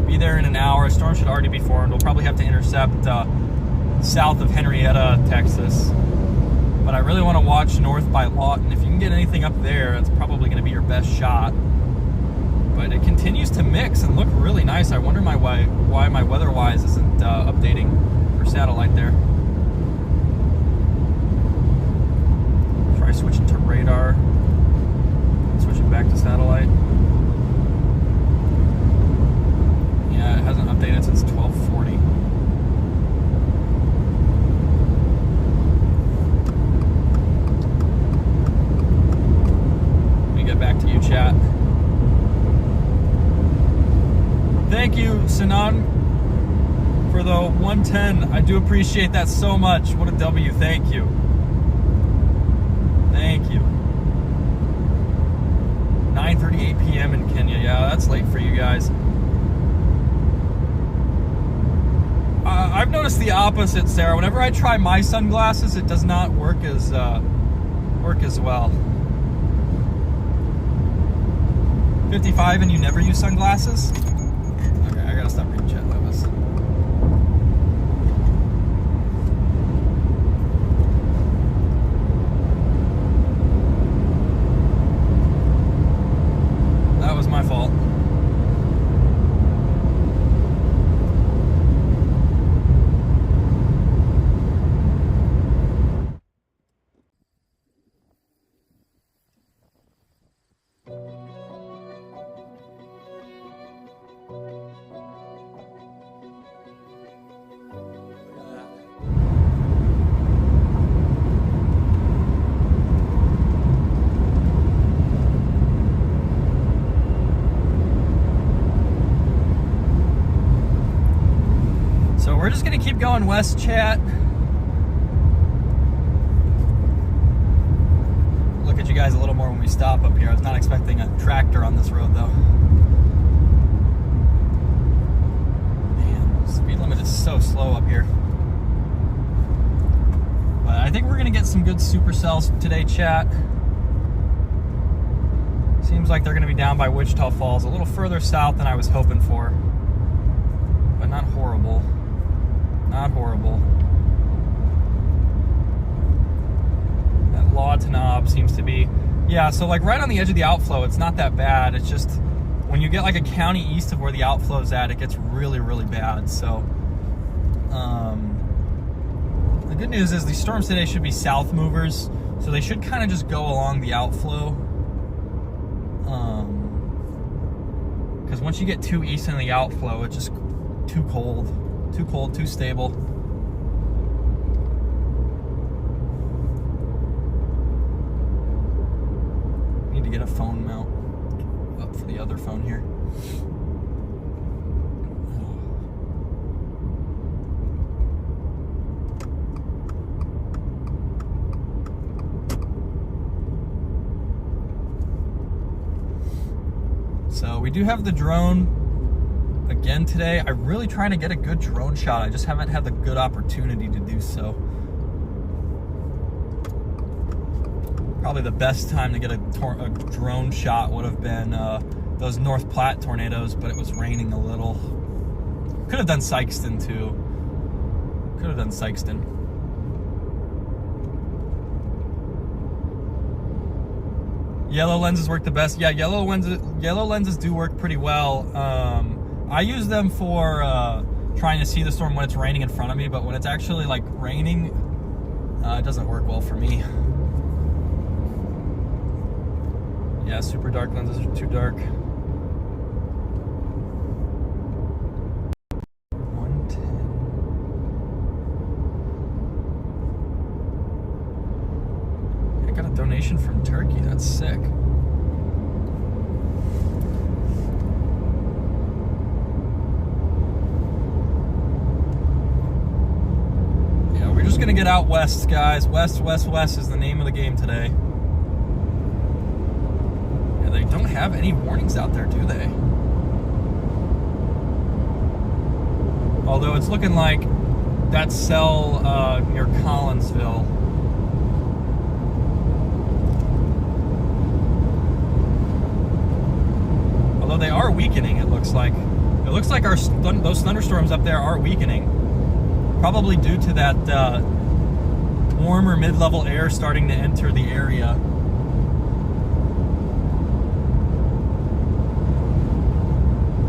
Be there in an hour. Storm should already be formed. We'll probably have to intercept south of Henrietta, Texas. But I really want to watch north by Lawton. If you can get anything up there, that's probably going to be your best shot. But it continues to mix and look really nice. I wonder why my WeatherWise isn't updating for satellite there. Try switching to radar. Switching back to satellite. Yeah, it hasn't updated since 1240. Let me get back to you, chat. Thank you, Sinan, for the 110. I do appreciate that so much. What a W. Thank you. Thank you. 9:38 p.m. in Kenya. Yeah, that's late for you guys. I've noticed the opposite, Sarah. Whenever I try my sunglasses, it does not work as well. 55 and you never use sunglasses? Okay, I gotta stop reading chat. That was my fault. We're just gonna keep going west, chat. Look at you guys a little more when we stop up here. I was not expecting a tractor on this road though. Man, speed limit is so slow up here. But I think we're gonna get some good supercells today, chat. Seems like they're gonna be down by Wichita Falls, a little further south than I was hoping for. but not horrible. Not horrible. That Lawton knob seems to be, yeah, so like right on the edge of the outflow, it's not that bad. It's just when you get like a county east of where the outflow's at, it gets really, really bad. So the good news is these storms today should be south movers, so they should kind of just go along the outflow. Because once you get too east in the outflow, it's just too cold, too stable. Need to get a phone mount up for the other phone here. So we do have the drone again today. I'm really trying to get a good drone shot. I just haven't had the good opportunity to do so. Probably the best time to get a drone shot would have been those North Platte tornadoes, but it was raining a little. Could have done Sykeston too. Could have done Sykeston. Yellow lenses work the best. Yeah, yellow lenses do work pretty well. I use them for trying to see the storm when it's raining in front of me, but when it's actually like raining, it doesn't work well for me. Yeah, super dark lenses are too dark. 110. I got a donation from Turkey. That's sick. Yeah, we're just gonna get out west, guys. West is the name of the game today. Yeah, they don't have any warnings out there, do they? Although it's looking like that cell near Collinsville. Although they are weakening, it looks like. It looks like those thunderstorms up there are weakening. Probably due to that warmer mid-level air starting to enter the area.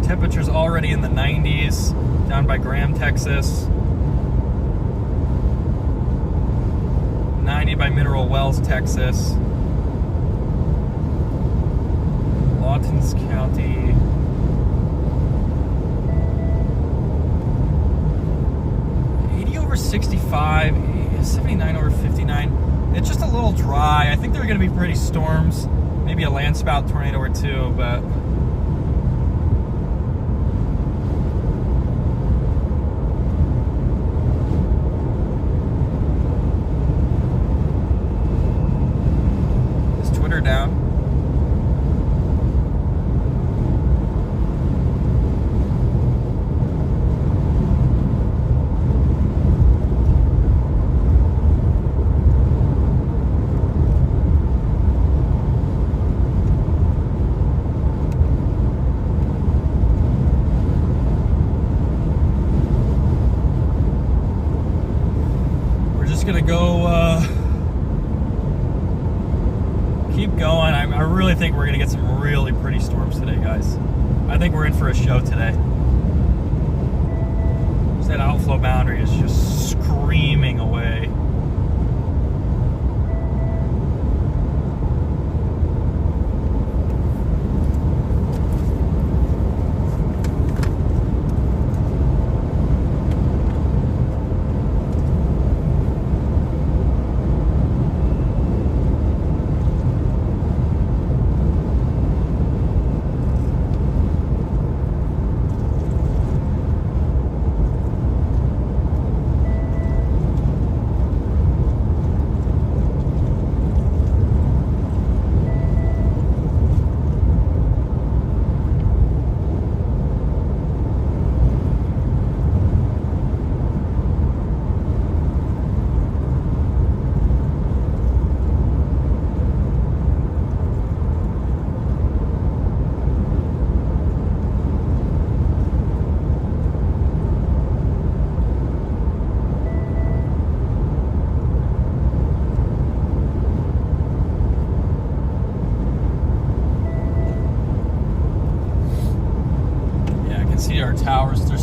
Temperatures already in the 90s down by Graham, Texas. 90 by Mineral Wells, Texas. Lawton's County. 80 over 65, 79 over 59. It's just a little dry. I think there are going to be pretty storms. Maybe a landspout tornado or two, but is Twitter down? Gonna go keep going. I really think we're gonna get some really pretty storms today, guys. I think we're in for a show today. That outflow boundary is just screaming away.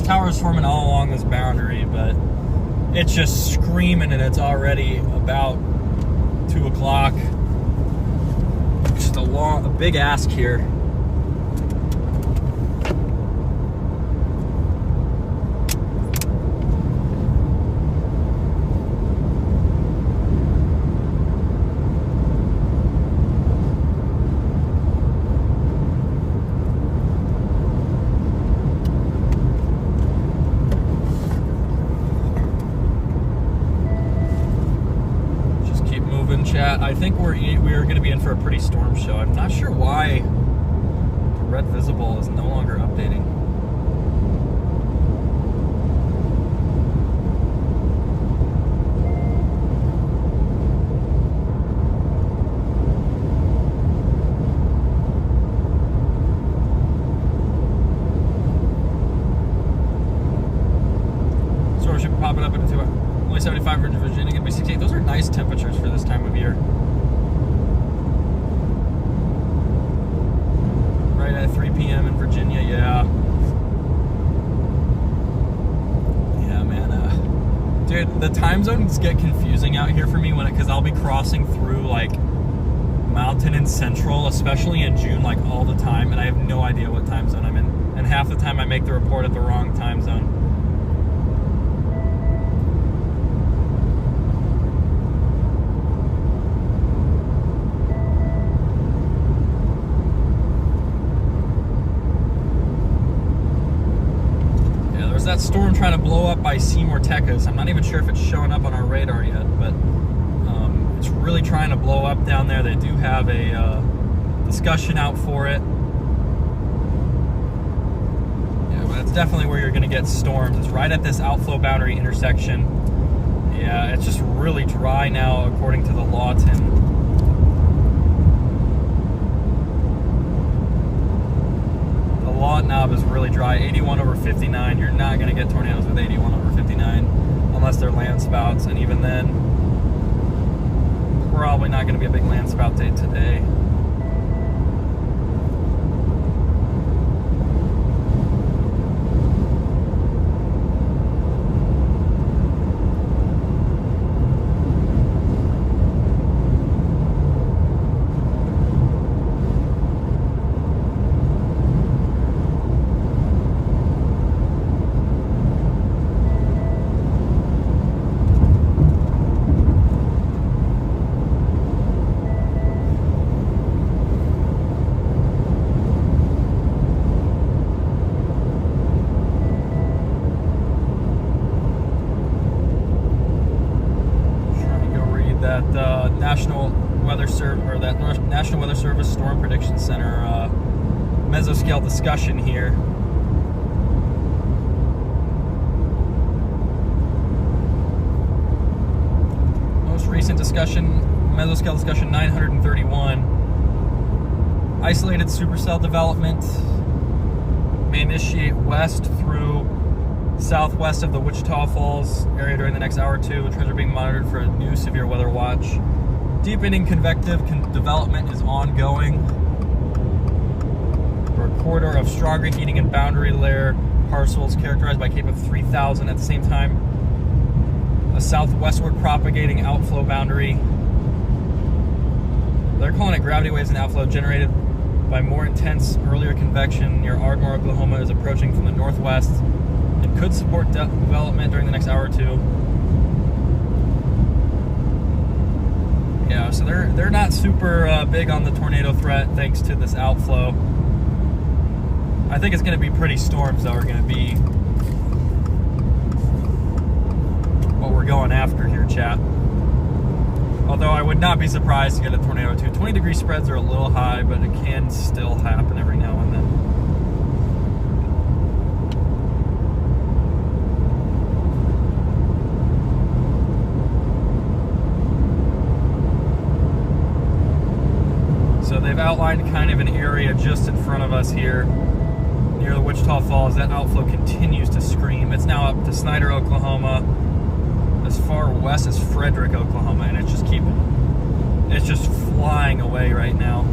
towers forming all along this boundary, but it's just screaming, and it's already about 2 o'clock. Just a big ask here. Chat. I think we are going to be in for a pretty storm show. I'm not sure why the red visible is no longer updating. Storm should be popping up into only 75 for Virginia, going to be 68. Those are nice temperatures for this time of year. Right at 3 p.m. in Virginia, yeah. Yeah, man. Dude, the time zones get confusing out here for me because I'll be crossing through like Mountain and Central, especially in June, like all the time, and I have no idea what time zone I'm in. And half the time I make the report at the wrong time zone. That storm trying to blow up by Seymour, Texas. I'm not even sure if it's showing up on our radar yet, but it's really trying to blow up down there. They do have a discussion out for it. Yeah, but that's definitely where you're going to get storms. It's right at this outflow boundary intersection. Yeah, it's just really dry now, according to the Lawton. Lot knob is really dry. 81 over 59. You're not going to get tornadoes with 81 over 59 unless they're land spouts, and even then, probably not going to be a big land spout day today. National Weather Service Storm Prediction Center mesoscale discussion here. Most recent discussion, mesoscale discussion 931. Isolated supercell development may initiate west through southwest of the Wichita Falls area during the next hour or two. Trends are being monitored for a new severe weather watch. Deepening convective development is ongoing. A corridor of stronger heating and boundary layer parcels characterized by Cape of 3000 at the same time. A southwestward propagating outflow boundary. They're calling it gravity waves and outflow generated by more intense earlier convection near Ardmore, Oklahoma is approaching from the northwest and could support development during the next hour or two. Yeah, so they're not super big on the tornado threat thanks to this outflow. I think it's going to be pretty storms though are going to be what we're going after here, chat. Although I would not be surprised to get a tornado too. 20-degree spreads are a little high, but it can still happen every now and then. So they've outlined kind of an area just in front of us here near the Wichita Falls. That outflow continues to scream. It's now up to Snyder, Oklahoma, as far west as Frederick, Oklahoma, and it's just flying away right now.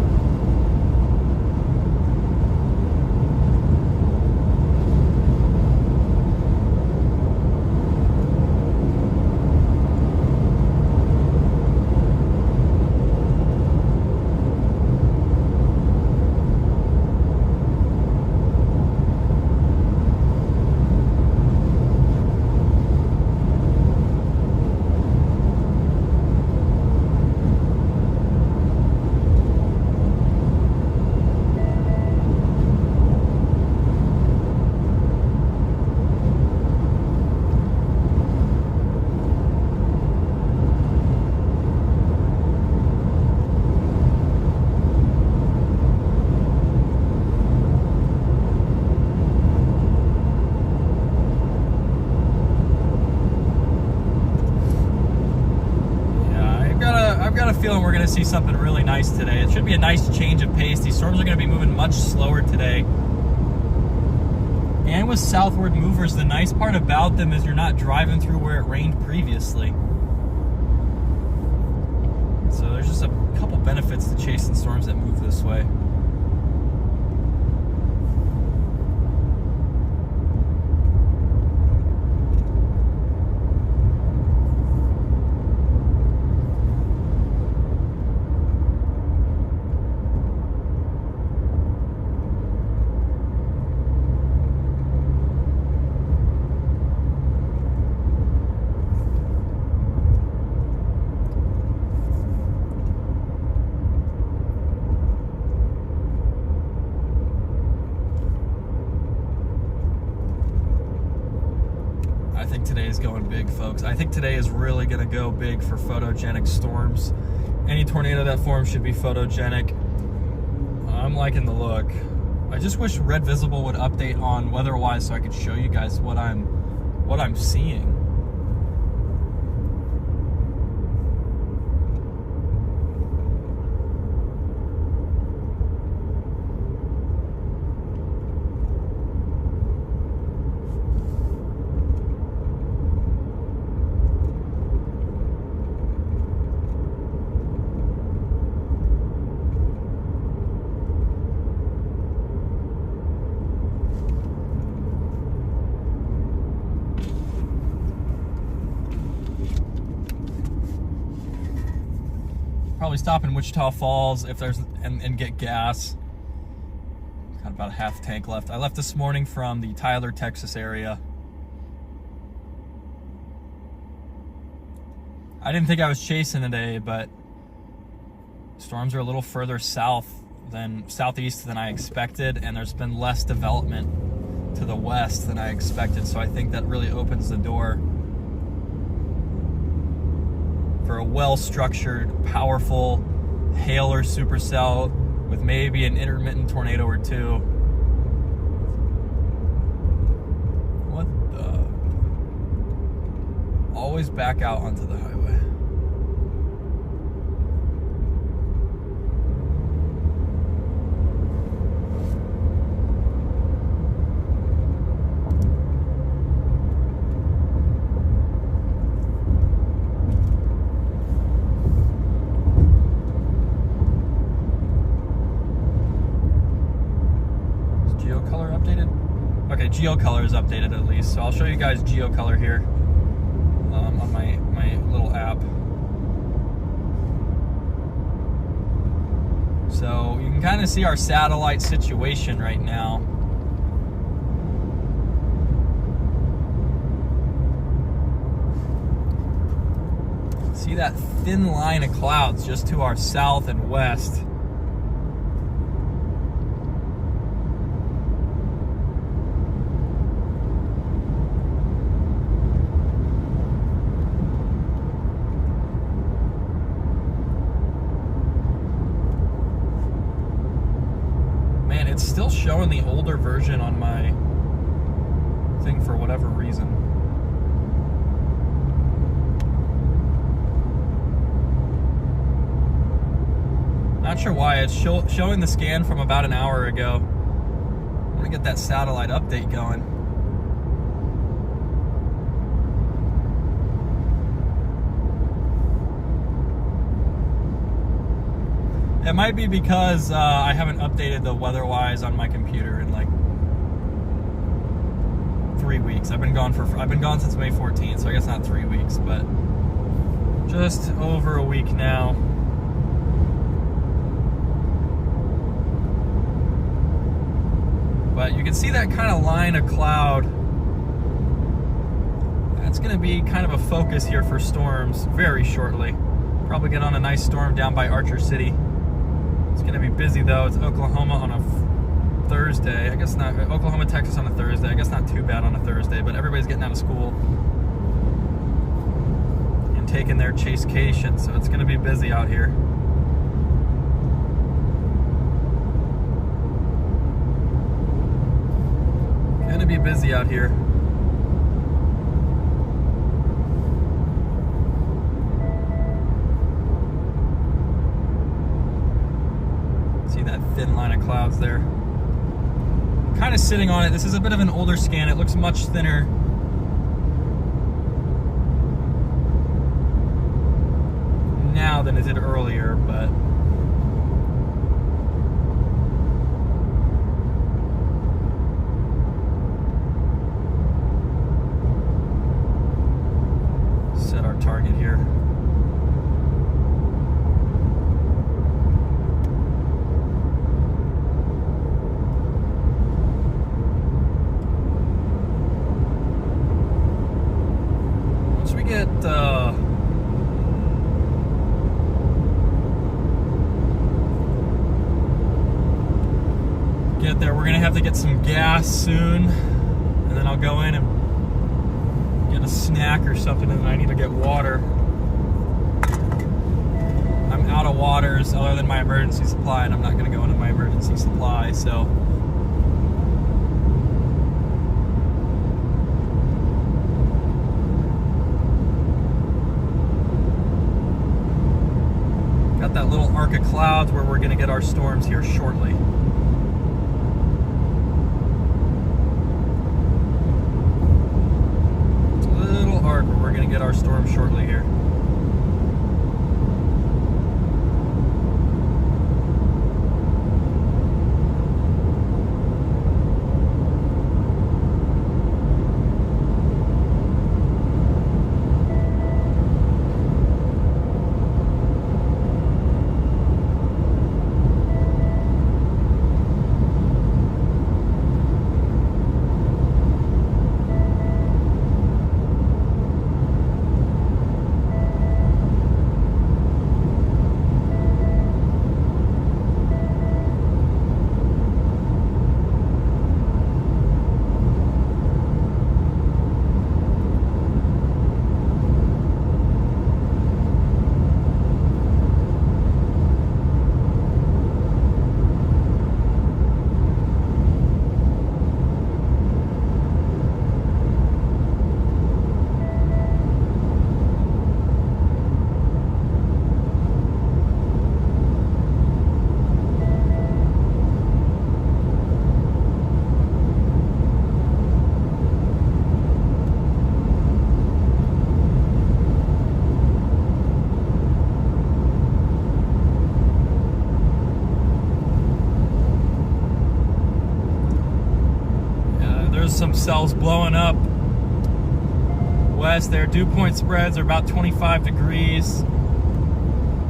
got a feeling we're going to see something really nice today. It should be a nice change of pace. These storms are going to be moving much slower today. And with southward movers, the nice part about them is you're not driving through where it rained previously. So there's just a couple benefits to chasing storms that move this way. I think today is going big, folks. I think today is really going to go big for photogenic storms. Any tornado that forms should be photogenic. I'm liking the look. I just wish Red Visible would update on weather-wise so I could show you guys what I'm seeing. Probably stop in Wichita Falls if there's and get gas. Got about a half tank left. I left this morning from the Tyler, Texas area. I didn't think I was chasing today, but storms are a little further southeast than I expected, and there's been less development to the west than I expected, so I think that really opens the door for a well-structured, powerful hail or supercell with maybe an intermittent tornado or two. What the? Always back out onto the highway. Okay, GeoColor is updated at least, so I'll show you guys GeoColor here on my little app. So you can kind of see our satellite situation right now. See that thin line of clouds just to our south and west. It's still showing the older version on my thing for whatever reason. Not sure why. It's showing the scan from about an hour ago. I want to get that satellite update going. It might be because I haven't updated the weather-wise on my computer in like 3 weeks. I've been gone since May 14th, so I guess not 3 weeks, but just over a week now. But you can see that kind of line of cloud. That's going to be kind of a focus here for storms very shortly. Probably get on a nice storm down by Archer City. It's going to be busy though. It's Oklahoma on a Thursday. I guess not. Oklahoma, Texas on a Thursday. I guess not too bad on a Thursday, but everybody's getting out of school and taking their chasecation, so it's going to be busy out here. Going to be busy out here. thin line of clouds there. Kind of sitting on it. This is a bit of an older scan. It looks much thinner. Now than it did earlier, but set our target here. Once we get there, we're gonna have to get some gas soon, and then I'll go in and get a snack or something, and then I need to get water. I'm out of waters other than my emergency supply, and I'm not gonna go into my emergency supply, so got that little arc of clouds where we're gonna get our storms here shortly. We're going to get our storm shortly here. Some cells blowing up west there. Dew point spreads are about 25 degrees.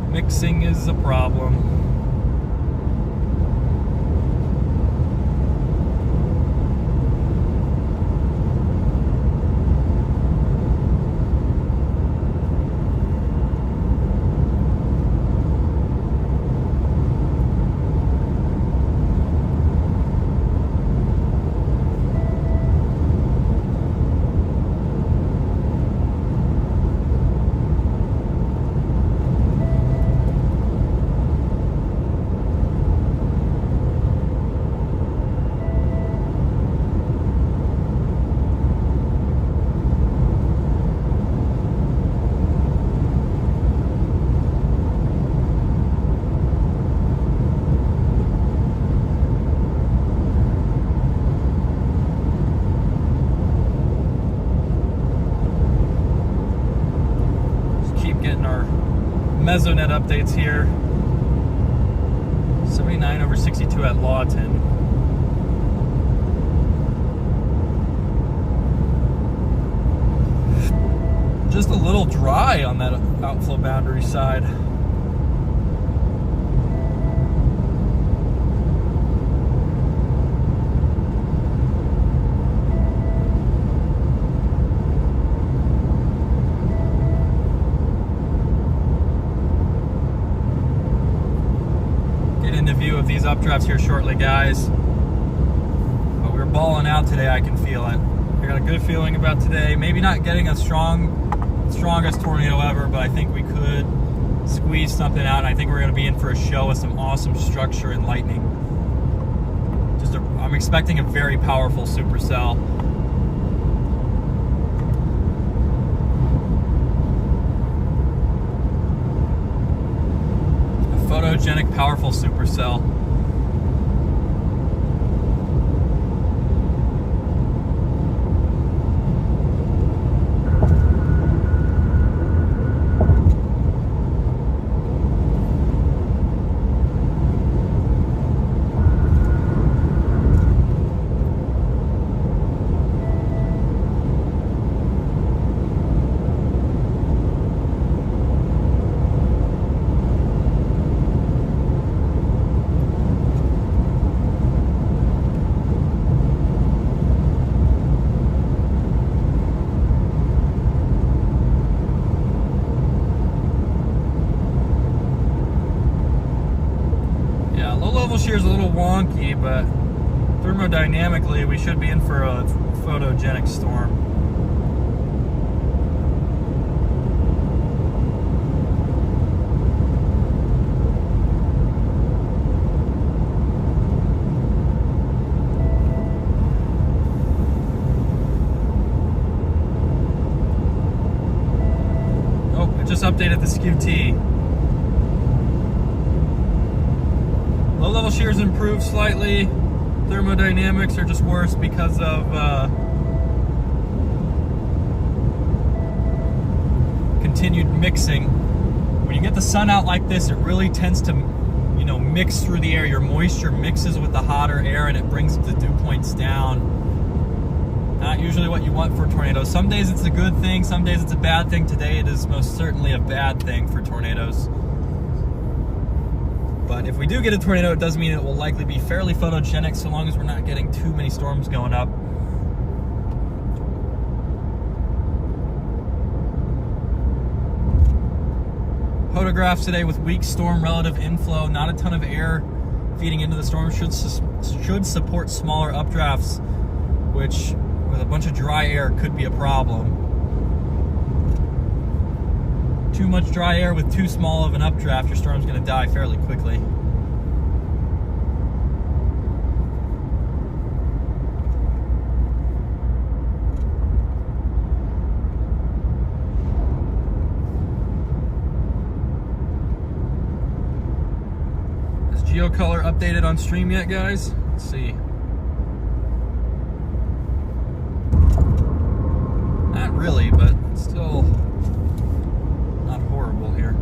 Mixing is a problem. Mesonet updates here. 79/62 at Lawton. Just a little dry on that outflow boundary side. View of these updrafts here shortly, guys. But we're balling out today. I can feel it. I got a good feeling about today. Maybe not getting a strongest tornado ever, but I think we could squeeze something out. And I think we're going to be in for a show with some awesome structure and lightning. I'm expecting a very powerful supercell. Photogenic, powerful supercell. level shear is a little wonky, but thermodynamically we should be in for a photogenic storm. Just updated the SKU-T. Low level shears improved slightly. Thermodynamics are just worse because of continued mixing. When you get the sun out like this, it really tends to, you know, mix through the air. Your moisture mixes with the hotter air and it brings the dew points down. Not usually what you want for tornadoes. Some days it's a good thing, some days it's a bad thing. Today it is most certainly a bad thing for tornadoes. But if we do get a tornado, it does mean it will likely be fairly photogenic so long as we're not getting too many storms going up. Photographs today with weak storm relative inflow, not a ton of air feeding into the storm, should support smaller updrafts, which with a bunch of dry air could be a problem. Too much dry air with too small of an updraft, your storm's going to die fairly quickly. Is GeoColor updated on stream yet, guys? Let's see. Not really, but still not horrible here.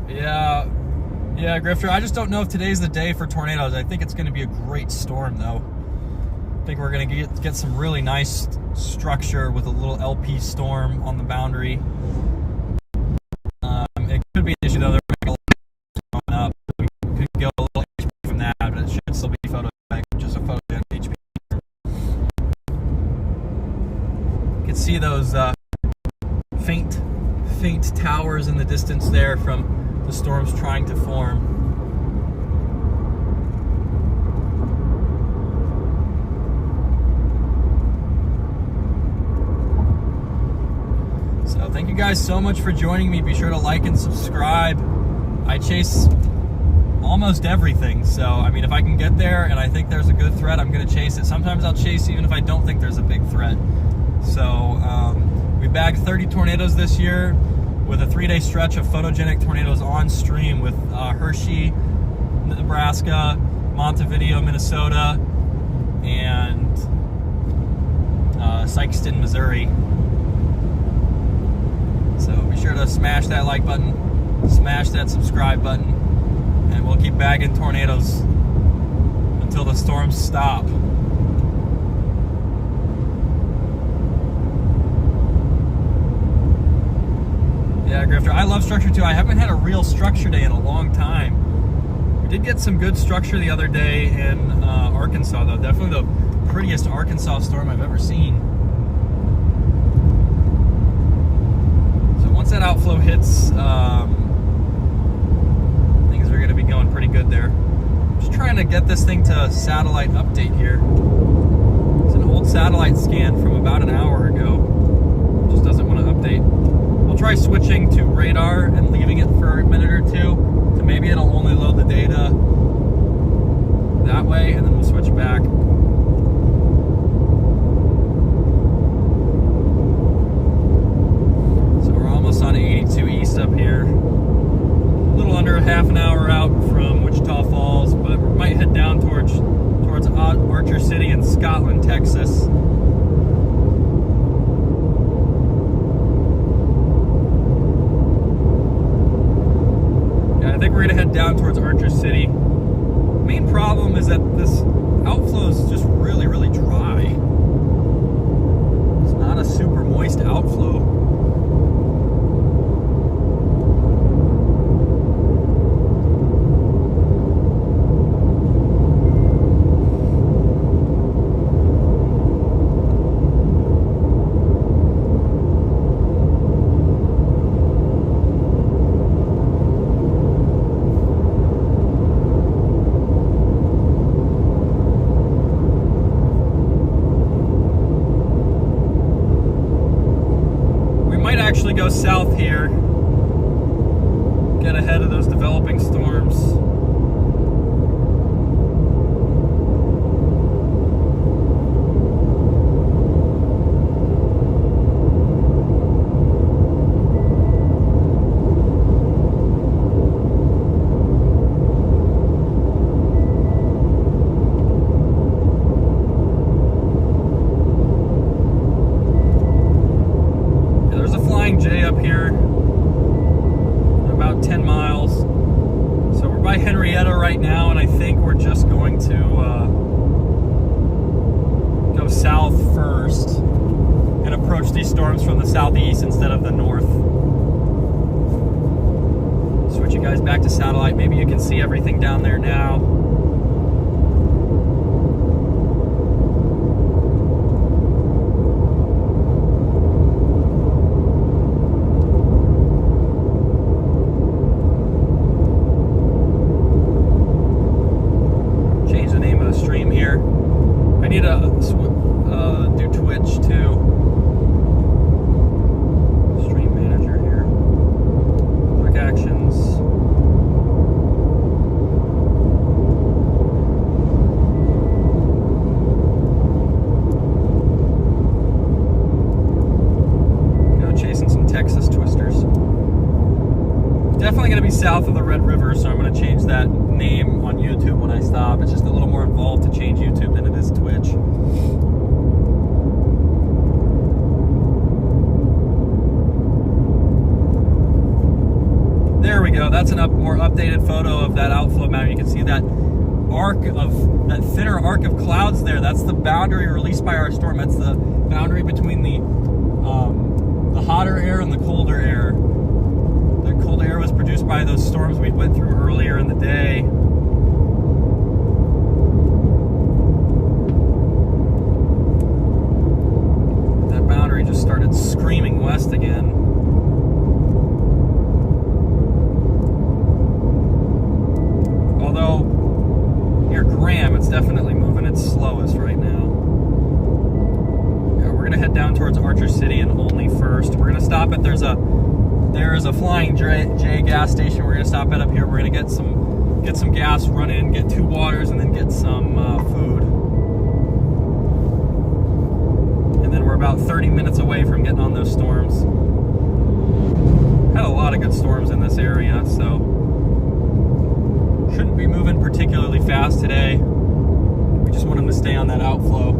Yeah, Grifter, I just don't know if today's the day for tornadoes. I think it's going to be a great storm, though. I think we're going to get some really nice structure with a little LP storm on the boundary. It could be an issue, though. Go a little HP from that, but it should still be photogenic, just a photogenic HP. You can see those faint towers in the distance there from the storms trying to form. So thank you guys so much for joining me. Be sure to like and subscribe. I chase almost everything, so I mean, if I can get there and I think there's a good threat, I'm going to chase it. Sometimes I'll chase even if I don't think there's a big threat. So we bagged 30 tornadoes this year with a 3-day stretch of photogenic tornadoes on stream with Hershey, Nebraska, Montevideo, Minnesota, and Sikeston, Missouri. So be sure to smash that like button, smash that subscribe button, and we'll keep bagging tornadoes until the storms stop. Yeah, Grifter, I love structure too. I haven't had a real structure day in a long time. We did get some good structure the other day in Arkansas, though. Definitely the prettiest Arkansas storm I've ever seen. So once that outflow hits, things are going to be going pretty good there. Just trying to get this thing to satellite update here. It's an old satellite scan from about an hour ago. It just doesn't want to update. We'll try switching to radar and leaving it for a minute or two, so maybe it'll only load the data that way, and then we'll switch back. So we're almost on 82 East up here. A little under a half an hour out from Wichita Falls, but we might head down towards Archer City in Scotland, Texas. I think we're going to head down towards Archer City. Main problem is that this outflow is just really, really dry. It's not a super moist outflow. go south here, get ahead of those developing storms. J up here, about 10 miles. So we're by Henrietta right now, and I think we're just going to go south first and approach these storms from the southeast instead of the north. Switch you guys back to satellite. Maybe you can see everything down there now. I need to do Twitch too. Stream manager here. Quick actions. Go chasing some Texas twisters. Definitely going to be south of the Red River, so I'm going to change that name on YouTube when I stop. It's just a little more involved to change YouTube than it is Twitch. There we go. That's a more updated photo of that outflow mountain. You can see that thinner arc of clouds there. That's the boundary released by our storm. That's the boundary between the hotter air and the colder air. The cold air was produced by those storms we went through earlier in the day. That boundary just started screaming west again. Although, near Graham, it's definitely moving its slowest right now. Yeah, we're going to head down towards Archer City and Olney first. We're going to stop at, there is a Flying J gas station we're going to stop at up here. We're going to get some gas, run in, get 2 waters, and then get some food. And then we're about 30 minutes away from getting on those storms. Had a lot of good storms in this area, so shouldn't be moving particularly fast today. We just want them to stay on that outflow.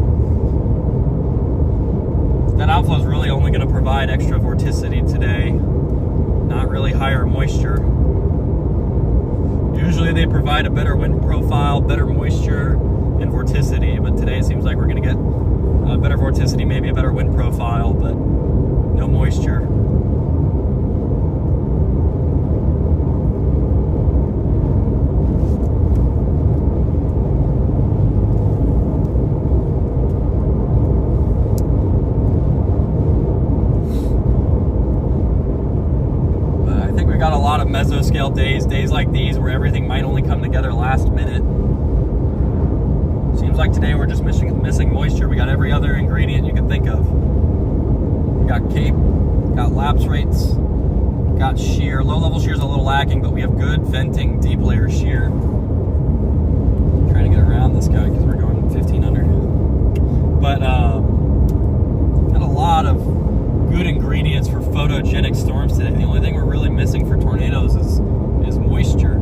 That outflow is really only going to provide extra vorticity today, not really higher moisture. Usually they provide a better wind profile, better moisture, and vorticity, but today it seems like we're going to get better vorticity, maybe a better wind profile, but no moisture. Got a lot of mesoscale days like these where everything might only come together last minute. Seems like today we're just missing moisture. We got every other ingredient you can think of. We got cape, got lapse rates, got shear. Low level shear is a little lacking, but we have good venting deep layer shear. I'm trying to get around this guy because we're going 1500. But got a lot of good ingredients for photogenic storms today. The only thing we're really missing for tornadoes is moisture.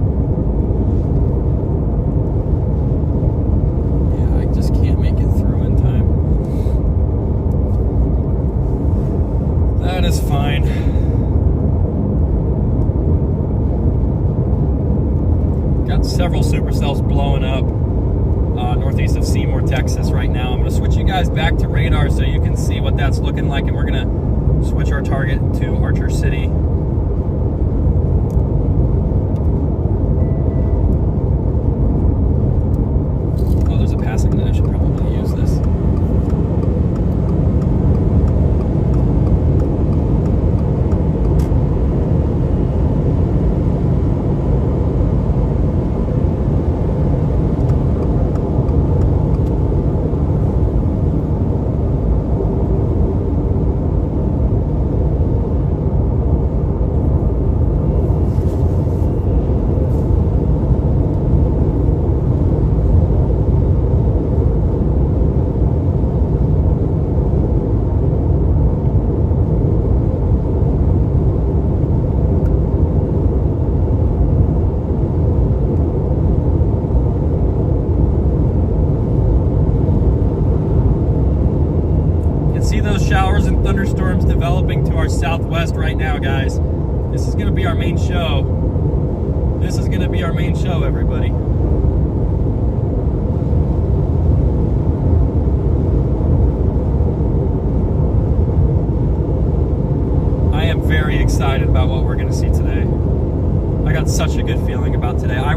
Yeah, I just can't make it through in time. That is fine. Got several supercells blowing up northeast of Seymour, Texas right now. I'm going to switch you guys back to radar so you can see what that's looking like, and we're going to switch our target to Archer City. Oh, there's a passing that I should probably use this. those showers and thunderstorms developing to our southwest right now, guys. This is going to be our main show. This is going to be our main show, everybody. I am very excited about what we're going to see today. I got such a good feeling about today. I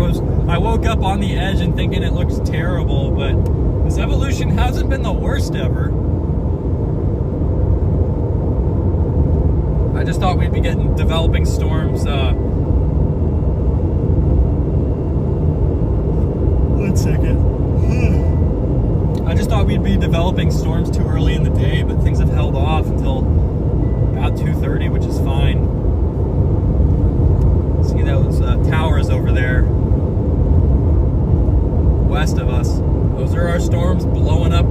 woke up on the edge and thinking it looks terrible, but this evolution hasn't been the worst ever. I just thought we'd be getting developing storms. One second. I just thought we'd be developing storms too early in the day, but things have held off until about 2:30, which is fine. See those towers over there west of us. Those are our storms blowing up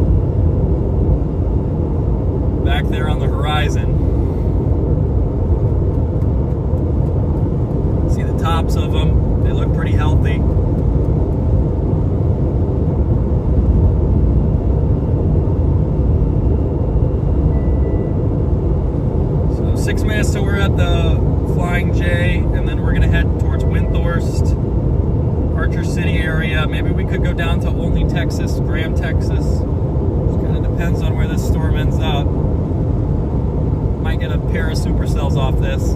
back there on the horizon. See the tops of them. They look pretty healthy. So 6 minutes till we're at the Flying J, and then we're gonna head towards Windthorst, Archer City area. Maybe we could go down to Olney, Texas, Graham, Texas. Just kind of depends on where this storm ends up. Might get a pair of supercells off this.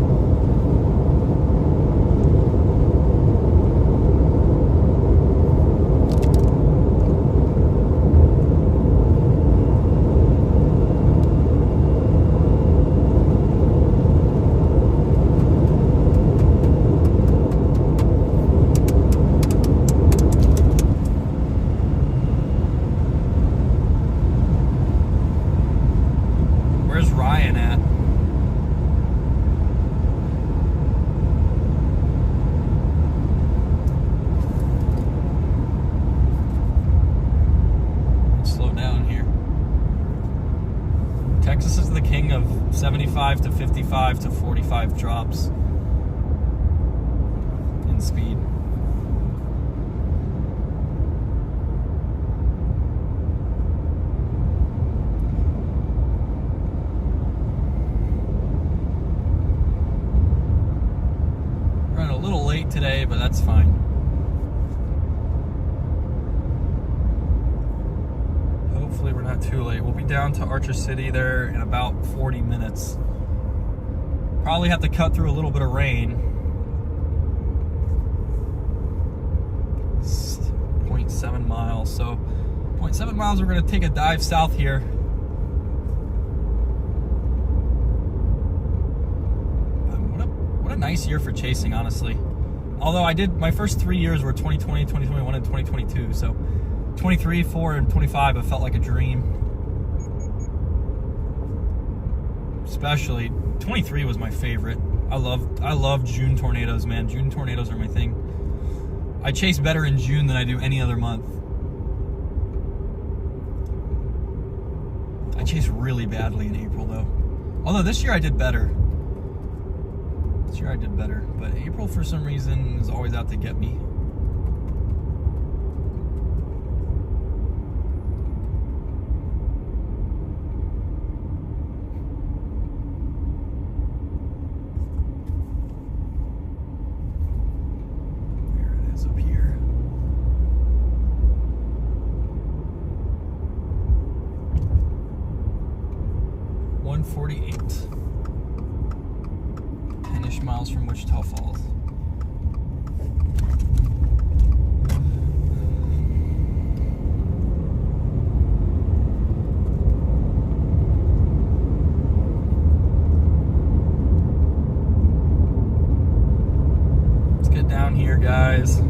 Texas is the king of 75 to 55 to 45 drops in speed. Running a little late today, but that's fine. Hopefully we're not too late. We'll be down to Archer City there in about 40 minutes. Probably have to cut through a little bit of rain. It's 0.7 miles. So 0.7 miles, we're going to take a dive south here. What a nice year for chasing, honestly. Although my first 3 years were 2020, 2021, and 2022. So 23, 4, and 25 have felt like a dream. Especially 23 was my favorite. I love June tornadoes, man. June tornadoes are my thing. I chase better in June than I do any other month. I chase really badly in April though. Although this year I did better. But April for some reason is always out to get me. Up here. .148. 10-ish miles from Wichita Falls. Let's get down here, guys.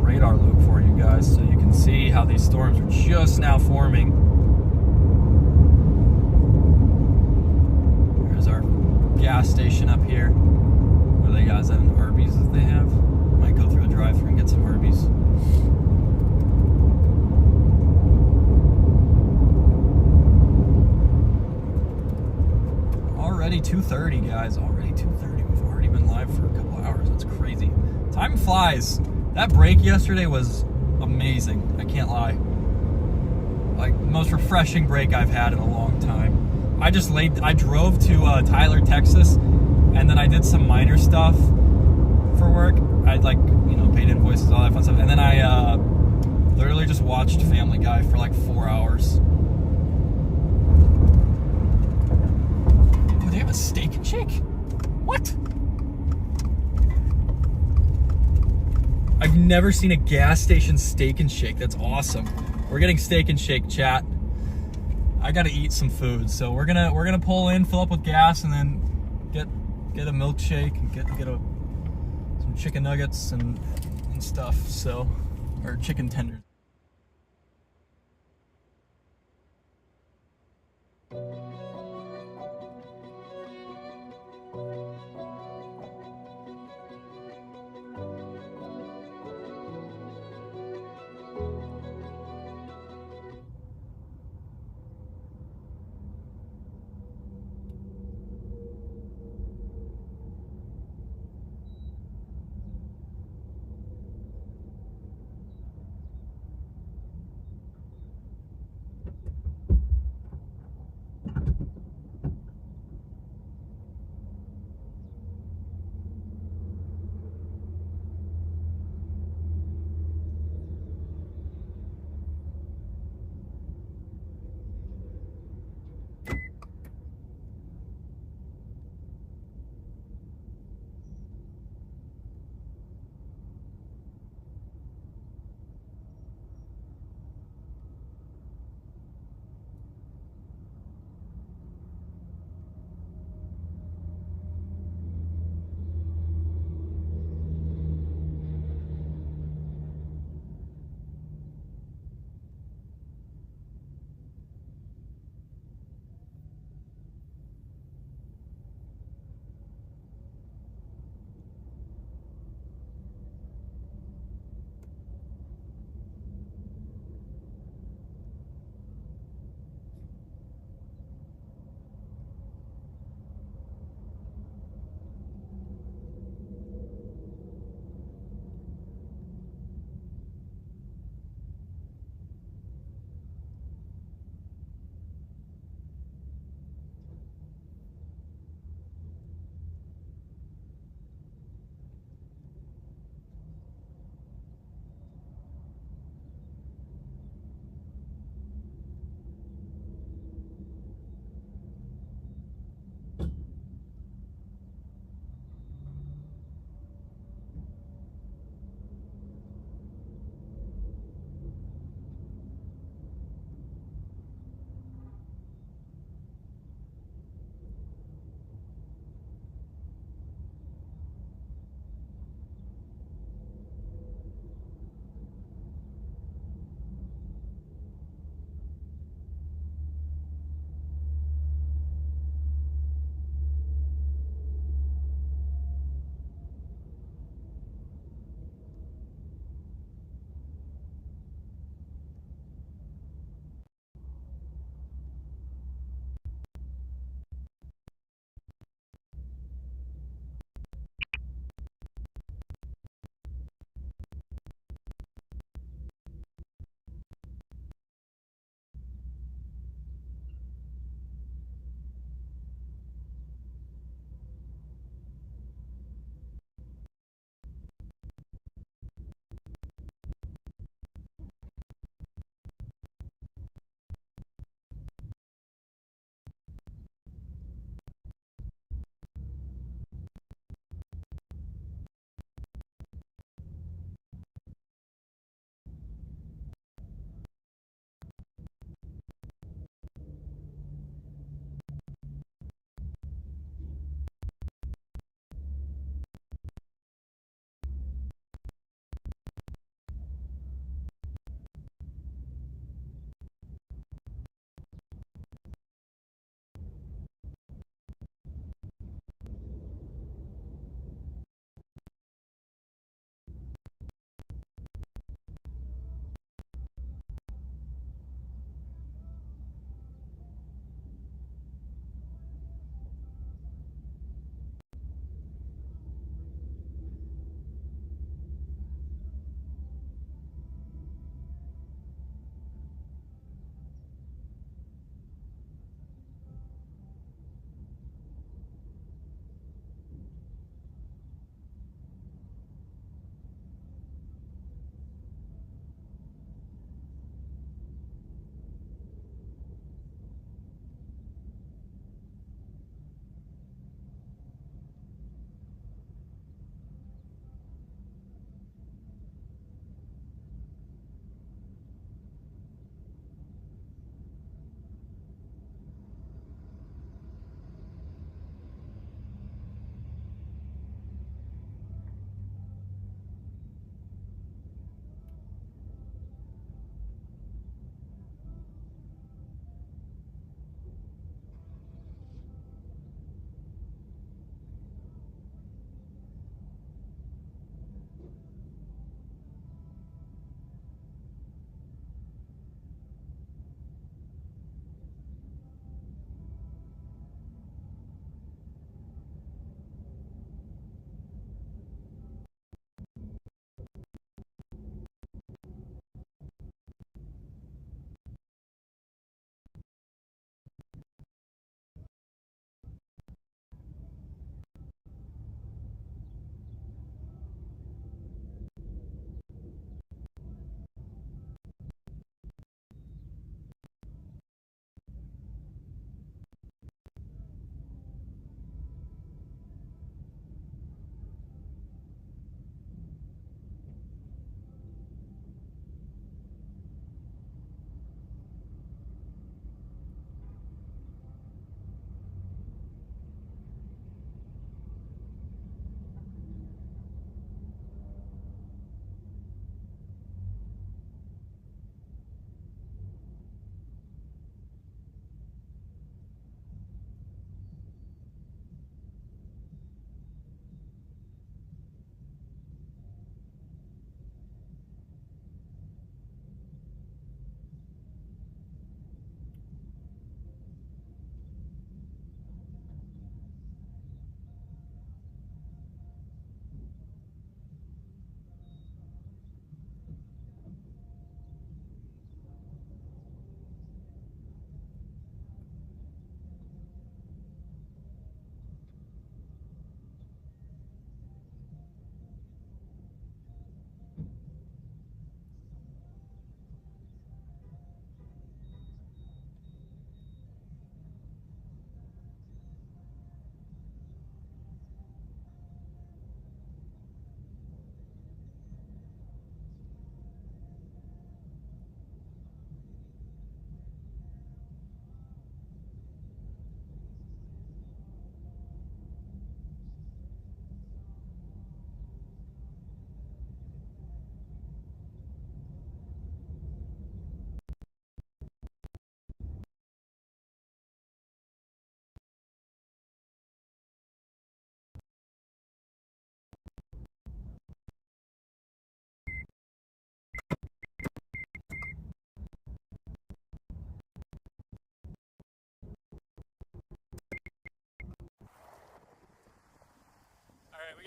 Radar loop for you guys so you can see how these storms are just now forming. There's our gas station up here. What do they got? Is that an Arby's that they have? Might go through a drive-thru and get some Arby's. Already 2:30, guys. Already 2:30. We've already been live for a couple hours. That's crazy. Time flies. That break yesterday was a amazing. I can't lie. Like, most refreshing break I've had in a long time. I drove to Tyler, Texas, and then I did some minor stuff for work. I paid invoices, all that fun stuff. And then I literally just watched Family Guy for like 4 hours. Oh, they have a steak and shake? What? I've never seen a gas station steak and shake. That's awesome. We're getting steak and shake, chat. I gotta eat some food, so we're gonna pull in, fill up with gas, and then get a milkshake and get some chicken nuggets and stuff. So, or chicken tenders.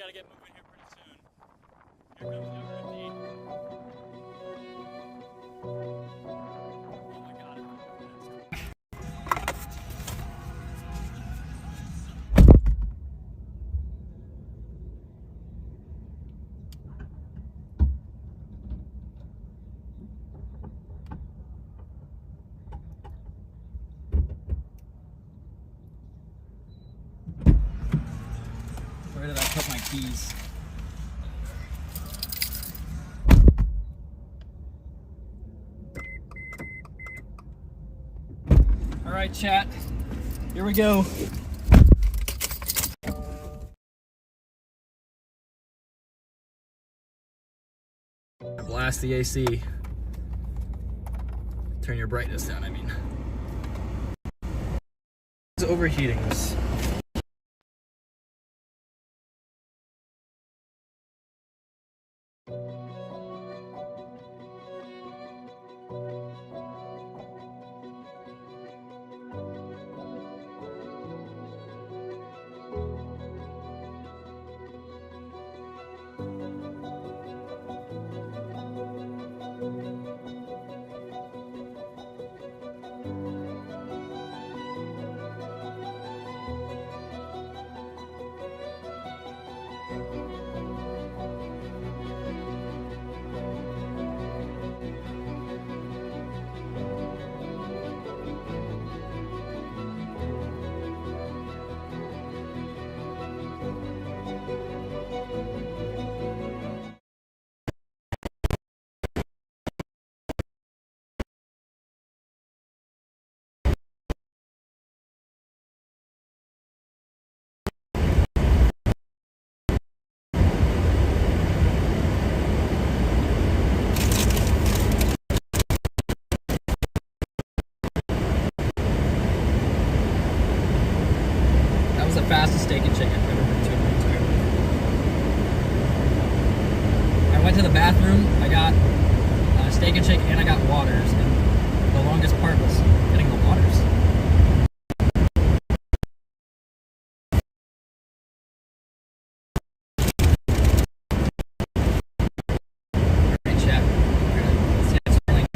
gotta get moving here pretty soon. Here comes number 50. Oh my god, it's Where did I put my keys? All right, chat. Here we go. Blast the AC. Turn your brightness down, I mean. It's overheating this. The fastest steak and shake I've ever been to in my entire life. I went to the bathroom, I got steak and shake, and I got waters, and the longest part was getting the waters. Alright, chat. Let's get some links.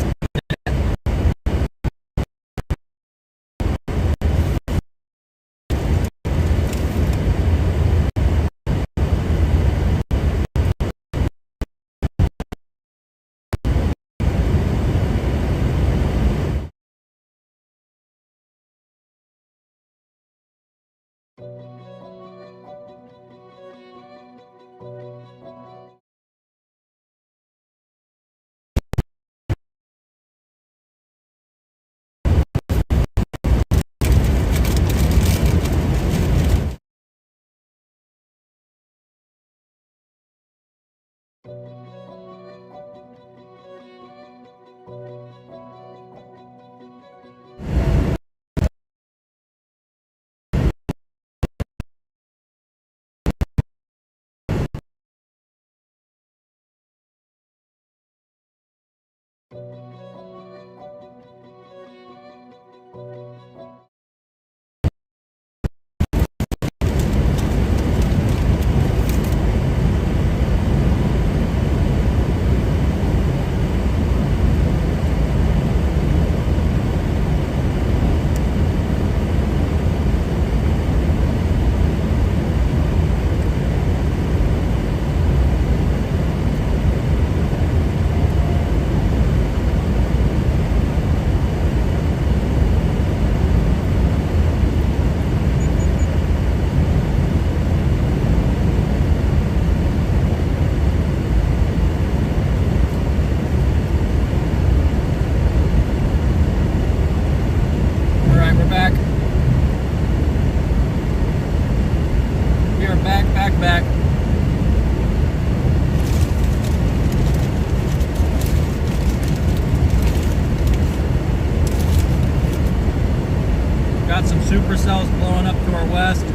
Back. Got some supercells blowing up to our west.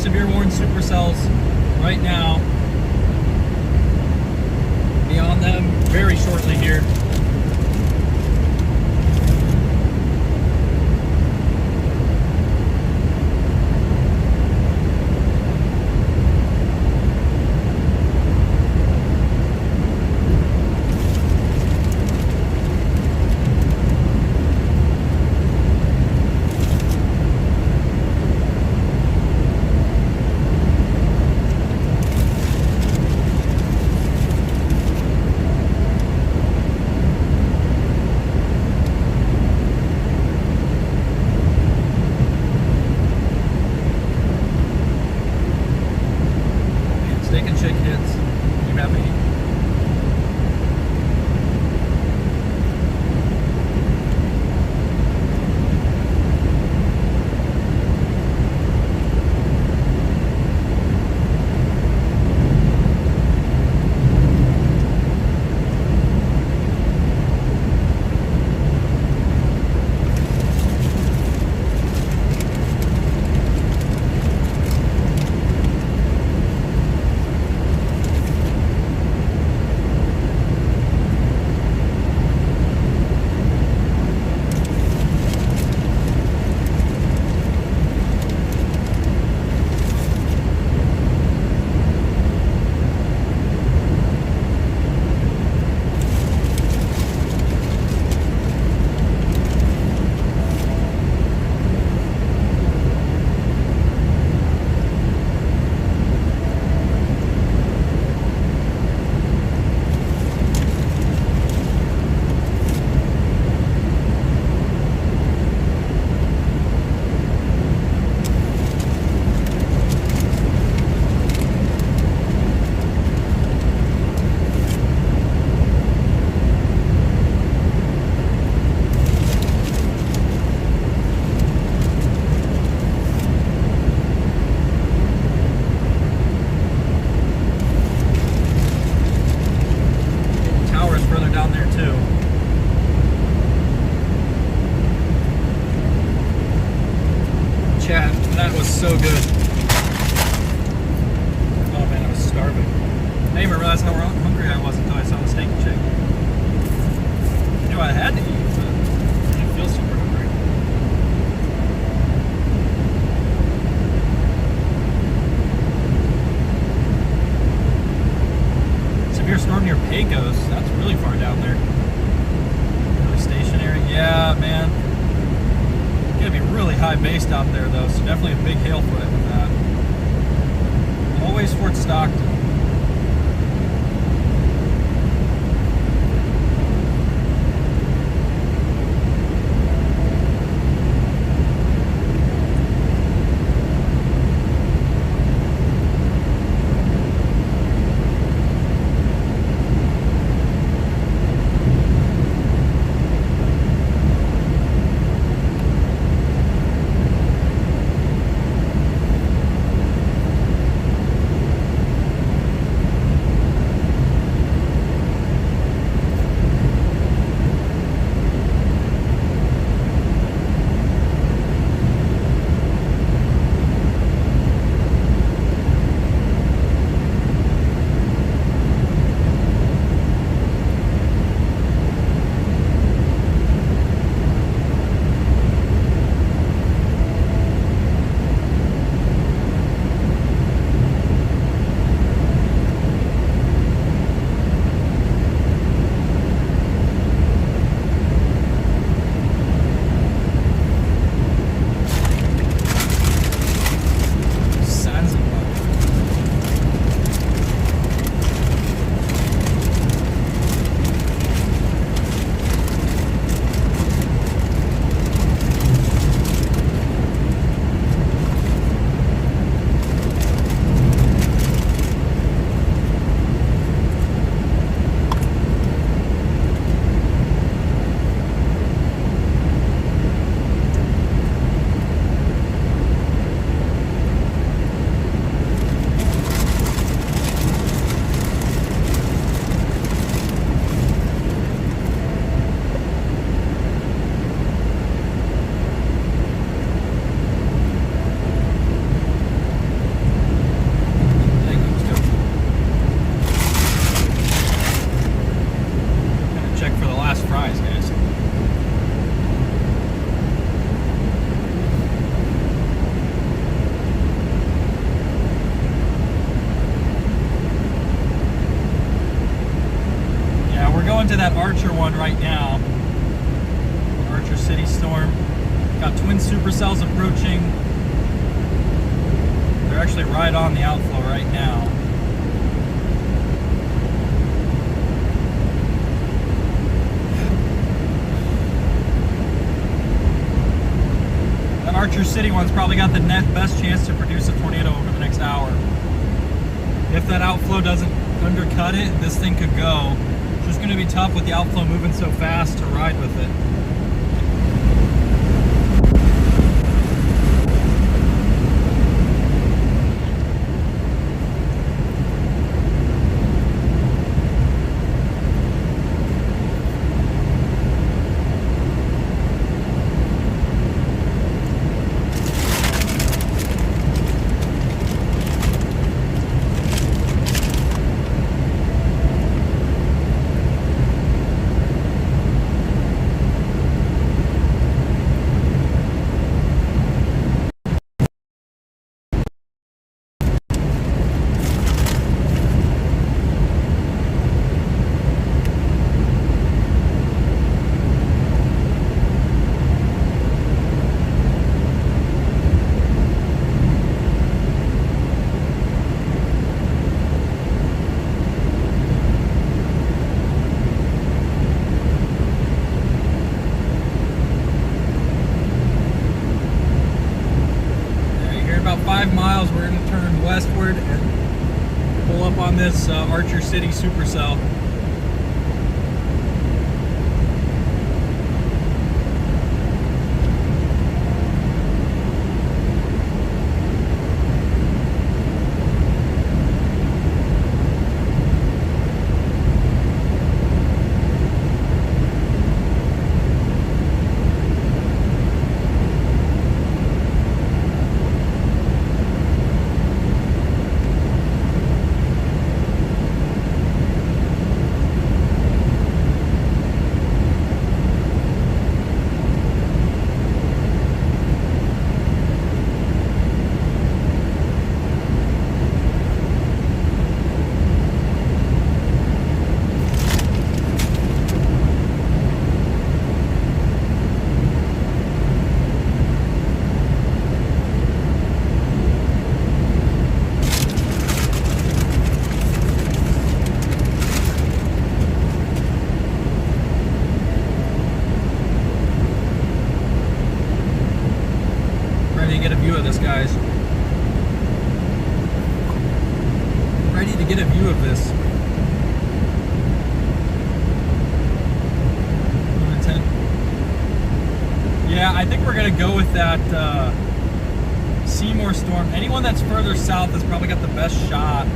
severe warning supercells right now. Beyond them very shortly here. Steak and shake hits. You happy? Chat, that was so good. Oh man, I was starving. I didn't even realize how hungry I was until I saw the steak and shake. I knew I had to eat, but I didn't feel super hungry. Severe storm near Pecos. That's really far down there. Really stationary. Yeah, man. It's gonna be really high base down there though, so definitely a big hail foot with that. Always Fort Stockton. Supercell's approaching. They're actually right on the outflow right now. That Archer City one's probably got the best chance to produce a tornado over the next hour. If that outflow doesn't undercut it, this thing could go. It's just going to be tough with the outflow moving so fast to ride with it. About 5 miles, we're going to turn westward and pull up on this Archer City Supercell. Get a view of this, guys. Ready to get a view of this. Yeah, I think we're gonna go with that Seymour storm. Anyone that's further south has probably got the best shot.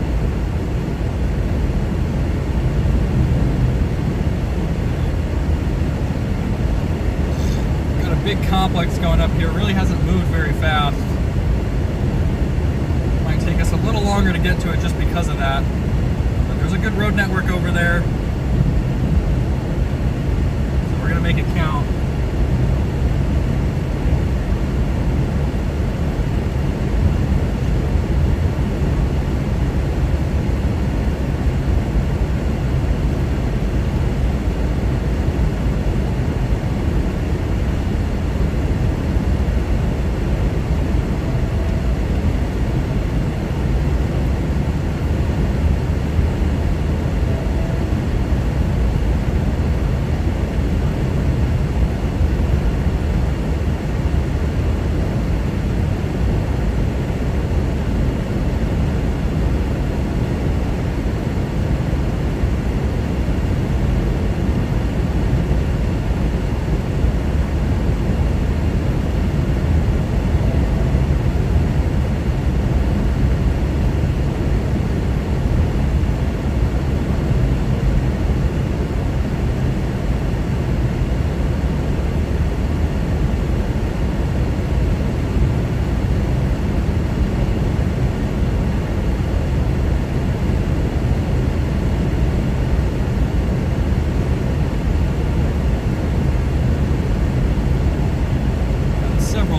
Big complex going up here. Really hasn't moved very fast. Might take us a little longer to get to it just because of that. But there's a good road network over there. So we're gonna make it count.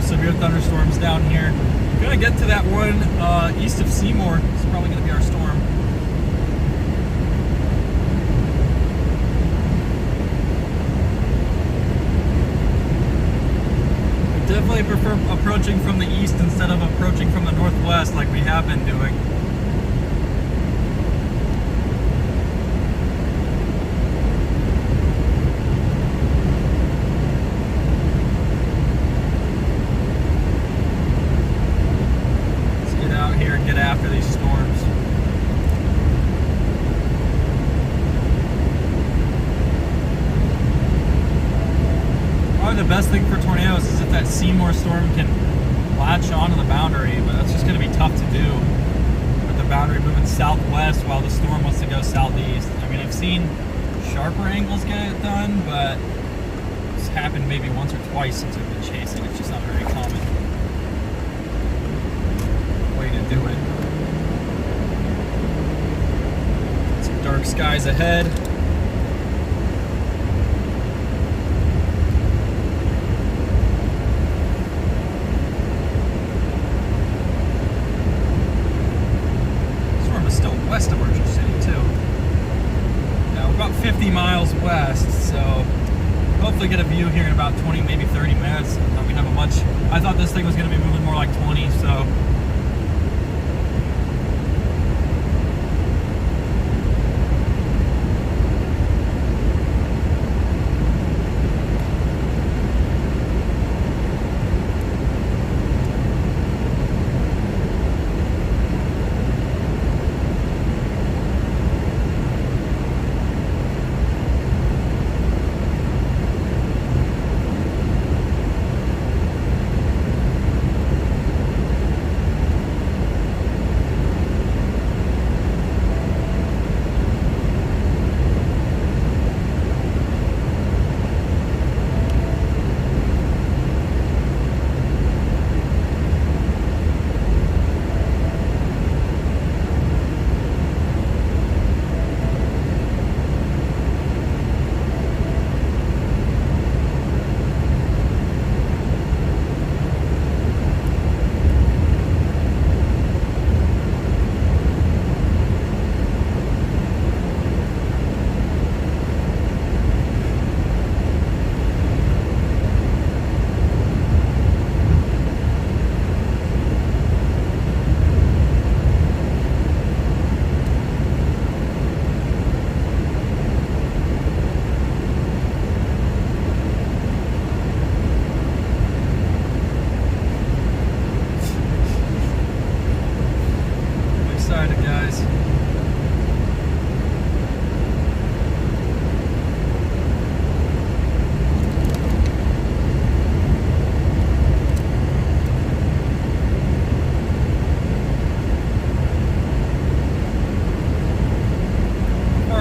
Severe thunderstorms down here. Gonna get to that one east of Seymour. It's probably gonna be our storm. definitely prefer approaching from the east instead of approaching from the northwest like we have been doing. Let's get out here and get after these storms. Probably the best thing for tornadoes is if that Seymour storm can latch onto the boundary, but that's just going to be tough to do with the boundary moving southwest while the storm wants to go southeast. I mean, I've seen sharper angles get it done, but it's happened maybe once or twice since I've been chasing. It's just not very common way to do it. Some dark skies ahead. West of Orchard City too. Now we're about 50 miles west, so hopefully get a view here in about 20, maybe 30 minutes. Not gonna have a much. I thought this thing was gonna be moving more like 20, so.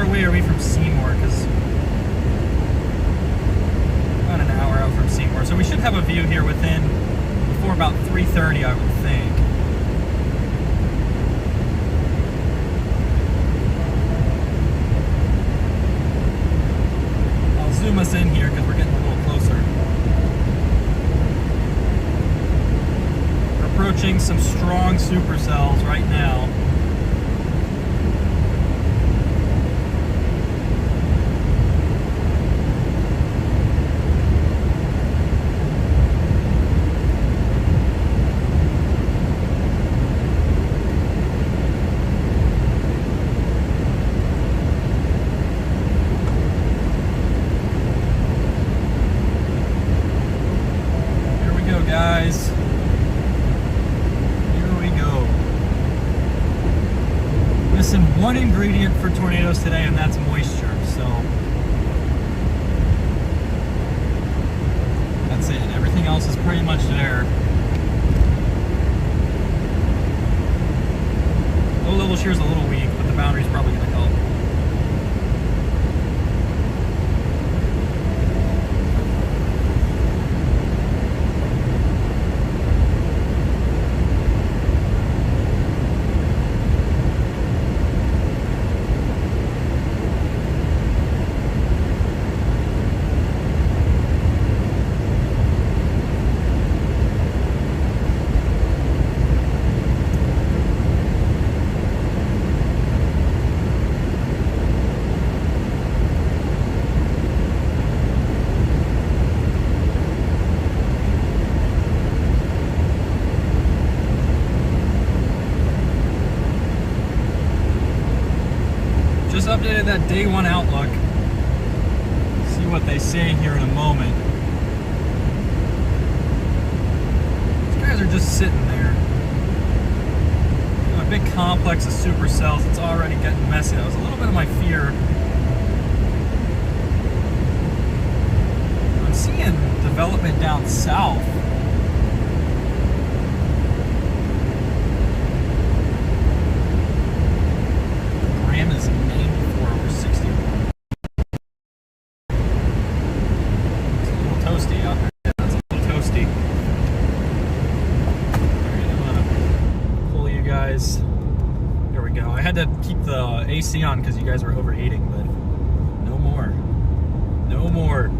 Away are we from Seymour? Because about an hour out from Seymour, so we should have a view here before about 3:30, I would think. I'll zoom us in here because we're getting a little closer. We're approaching some strong supercells right now. Guys, here we go. Missing one ingredient for tornadoes today, and that's moisture. So that's it. Everything else is pretty much there. Low level shear is a little weak, but the boundary is probably going to help. updated that day one outlook. See what they say here in a moment. These guys are just sitting there. A big complex of supercells. It's already getting messy. That was a little bit of my fear. I'm seeing development down south. Graham is 94 over 61. It's a little toasty out there. Yeah, it's a little toasty. Alright, I'm gonna pull you guys. There we go. I had to keep the AC on because you guys were overheating, but no more. No more.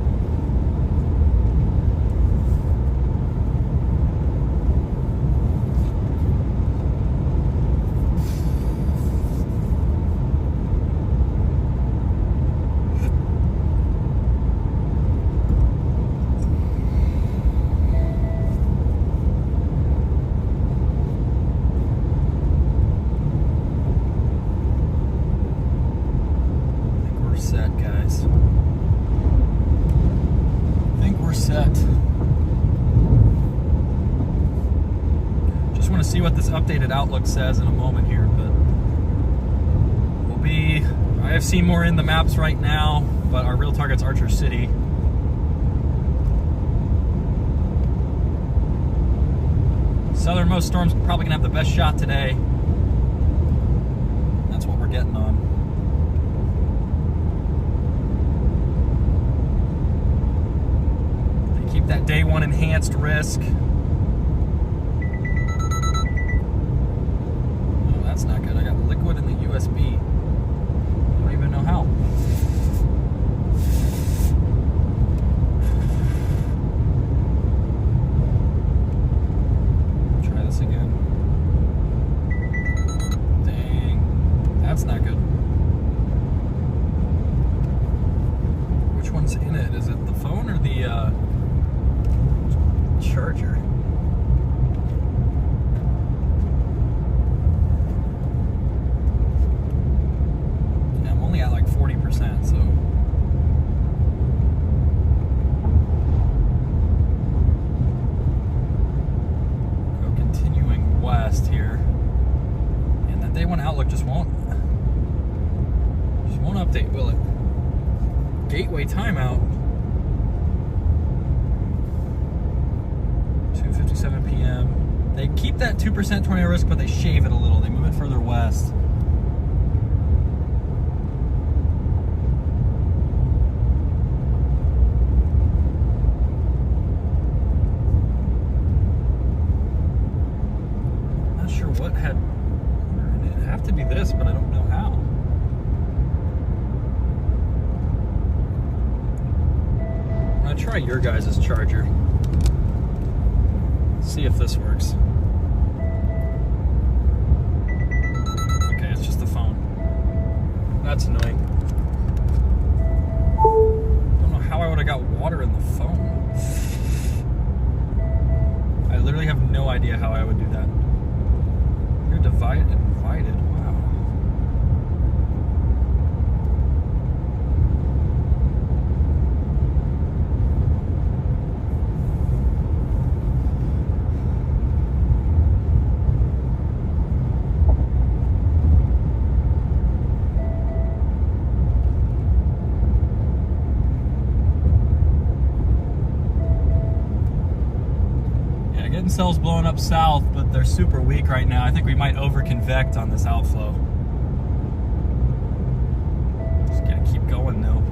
Set, guys. I think we're set. Just want to see what this updated outlook says in a moment here, but I have seen more in the maps right now, but our real target's Archer City. Southernmost storm's probably gonna have the best shot today. That's what we're getting on. Keep that day one enhanced risk. Oh, that's not good. I got liquid in the USB. I don't even know how. Try this again. Dang. That's not good. Which one's in it? Is it the phone or the charger? Yeah, I'm only at like 40%, so go continuing west here, and that day one outlook just won't update, will it? Gateway timeout. 2:57 p.m. They keep that 2% tornado risk, but they shave it a little. They move it further west. I'm not sure what had... It'd have to be this, but I don't know how. I'm gonna try your guys' charger. See if this works. Okay, it's just the phone. That's annoying. Don't know how I would have got water in the phone. I literally have no idea how I would do that. You're invited. Wow. Getting cells blowing up south, but they're super weak right now. I think we might over-convect on this outflow. Just gotta keep going though.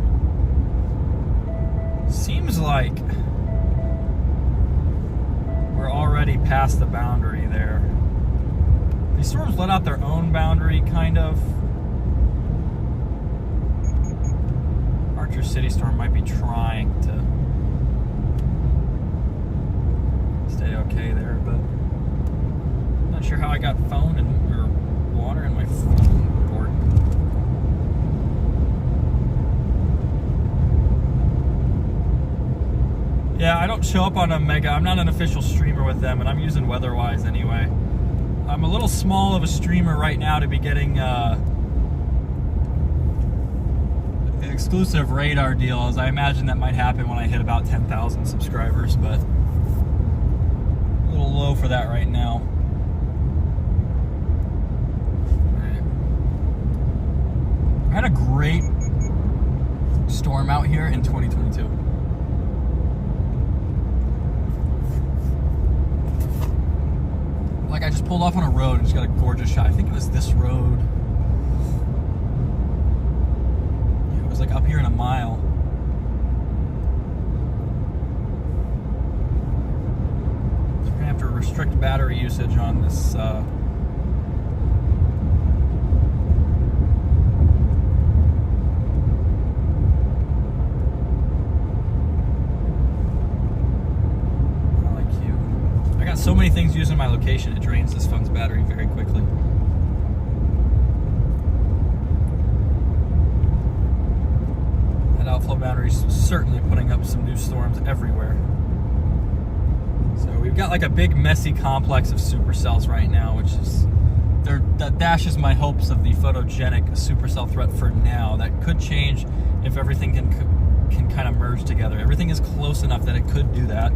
Seems like we're already past the boundary there. These storms let out their own boundary, kind of. Archer City storm might be trying to stay okay there, but I'm not sure how I got phone or water in my phone board. Yeah, I don't show up on Omega. I'm not an official streamer with them, and I'm using WeatherWise anyway. I'm a little small of a streamer right now to be getting exclusive radar deals. I imagine that might happen when I hit about 10,000 subscribers, but a little low for that right now. I had a great storm out here in 2022. Like, I just pulled off on a road and just got a gorgeous shot. I think it was this road. Yeah, it was like up here in a mile. So we're gonna have to restrict battery usage on this so many things using my location, it drains this phone's battery very quickly. That outflow battery is certainly putting up some new storms everywhere. So we've got like a big messy complex of supercells right now, which is that dashes my hopes of the photogenic supercell threat for now. That could change if everything can kind of merge together. Everything is close enough that it could do that.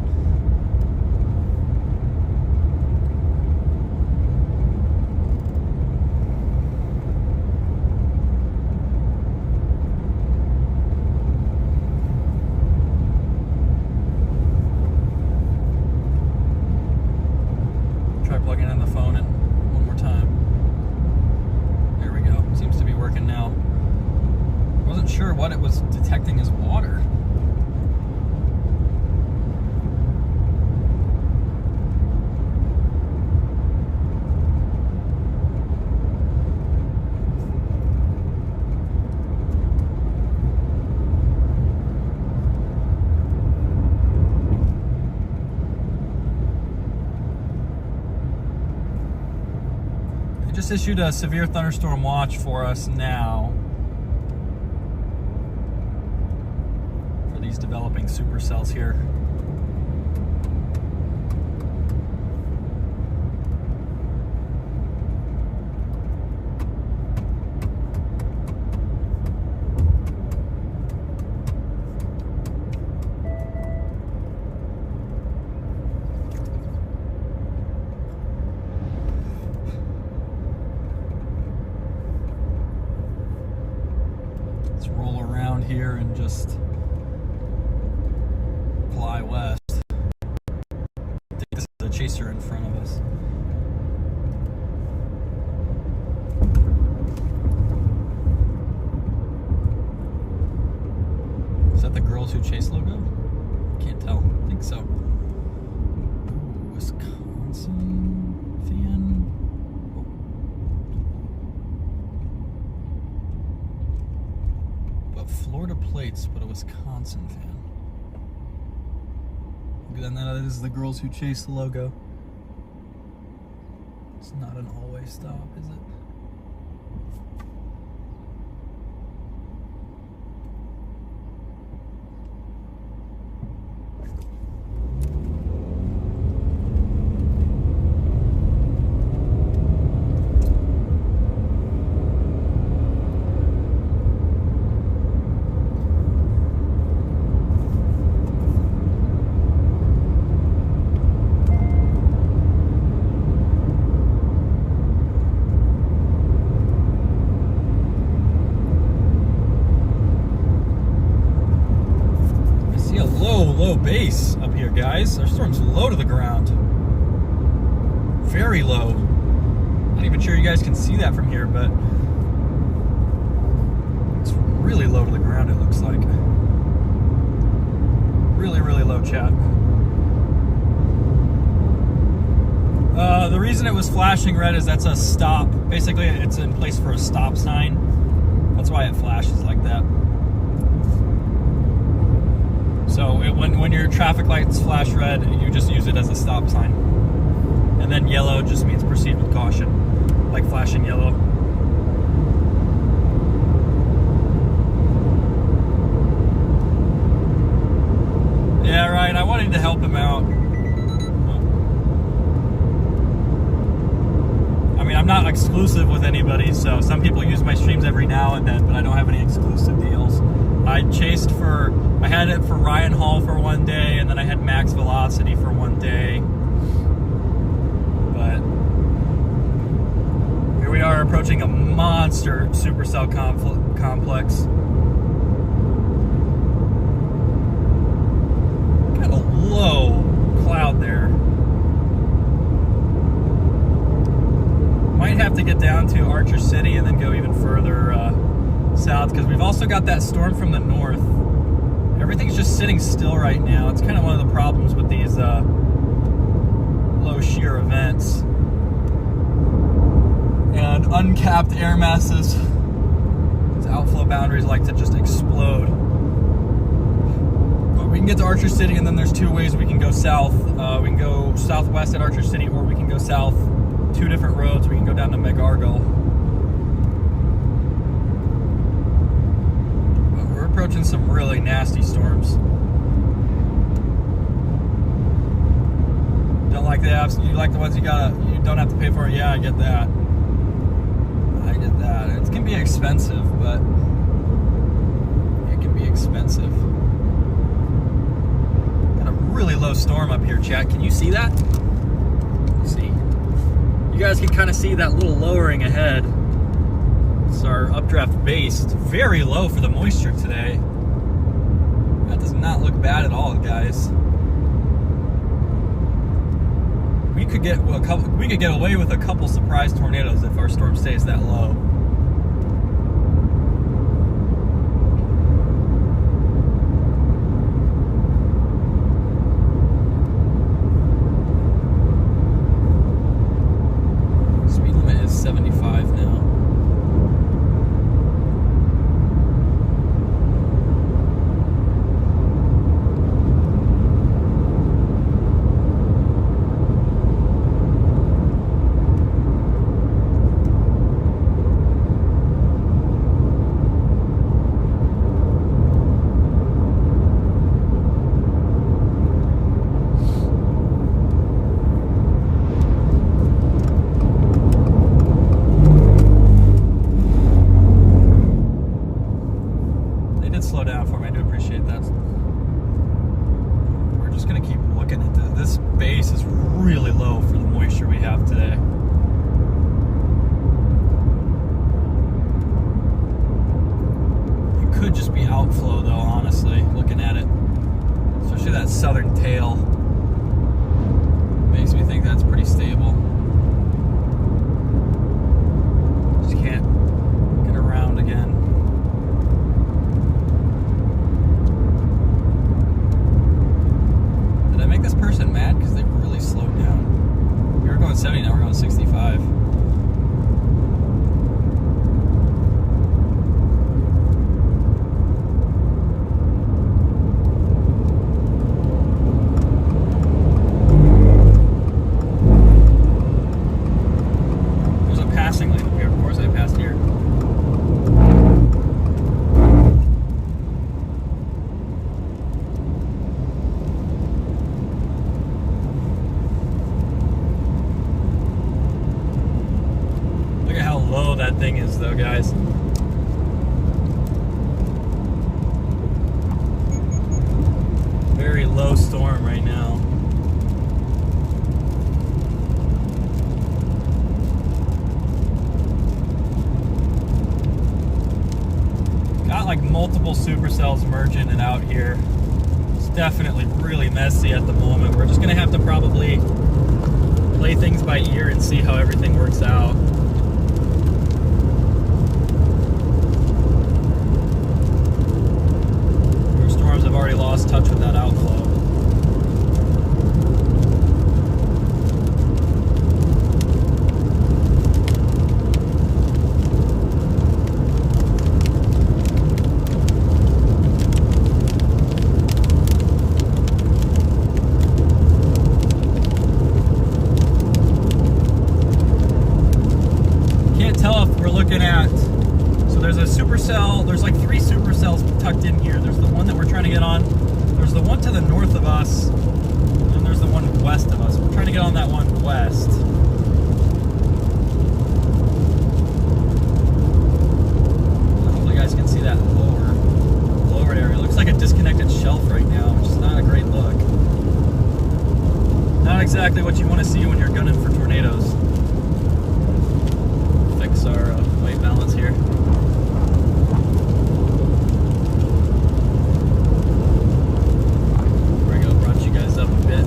Plugging in the phone in one more time. There we go. Seems to be working now. Wasn't sure what it was detecting as water. Just issued a severe thunderstorm watch for us now for these developing supercells here. Roll around here and just fly west. I think this is a chaser in front of us. Is that the Girls Who Chase logo? Can't tell. I think so. Ooh, Wisconsin fan. Florida plates, but a Wisconsin fan. And that is the Girls Who Chase logo. It's not an always stop, is it? Low base up here, guys. Our storm's low to the ground. Very low. Not even sure you guys can see that from here, but it's really low to the ground, it looks like. Really, really low, chat. The reason it was flashing red is that's a stop. Basically, it's in place for a stop sign. That's why it flashes like that. So when your traffic lights flash red, you just use it as a stop sign. And then yellow just means proceed with caution, like flashing yellow. Yeah, right, I wanted to help him out. I mean, I'm not exclusive with anybody, so some people use my streams every now and then, but I don't have any exclusive deals. I had it for Ryan Hall for one day, and then I had max velocity for one day. But here we are approaching a monster supercell complex. Got a low cloud there. Might have to get down to Archer City and then go even further south, because we've also got that storm from the north. Everything's just sitting still right now. It's kind of one of the problems with these low shear events. And uncapped air masses, these outflow boundaries like to just explode. But we can get to Archer City, and then there's two ways we can go south. We can go southwest at Archer City, or we can go south. Two different roads. We can go down to McGargle. But we're approaching some really nasty storms. Don't like the apps. You like the ones you don't have to pay for it. Yeah, I get that. I get that. It can be expensive, but it can be expensive. Got a really low storm up here, chat. Can you see that? See. You guys can kind of see that little lowering ahead. It's our updraft base. It's very low for the moisture today. That does not look bad at all, guys. We could get away with a couple surprise tornadoes if our storm stays that low. Speed limit is 75 now. Slow down for me. I do appreciate that. We're just going to keep looking at this. This base is really low for the moisture we have today. It could just be outflow, though, honestly, looking at it. Especially that southern tail. Makes me think that's pretty stable. Just can't get around again. This person mad because they really slowed down. We were going 70, now we're going 65. There's a passing lane up here. Of course I passed here. Low that thing is, though, guys. Very low storm right now. Got like multiple supercells merging and out here. It's definitely really messy at the moment. We're just gonna have to probably play things by ear and see how everything works out. I've already lost touch with that outflow. Can't tell if we're looking at, so there's a supercell, there's like 3 supercells tucked in here. There's the one that we're trying to get on. There's the one to the north of us, and there's the one west of us. We're trying to get on that one west. Hopefully you guys can see that lower exactly what you want to see when you're gunning for tornadoes. Fix our weight balance here. There we go, brought you guys up a bit.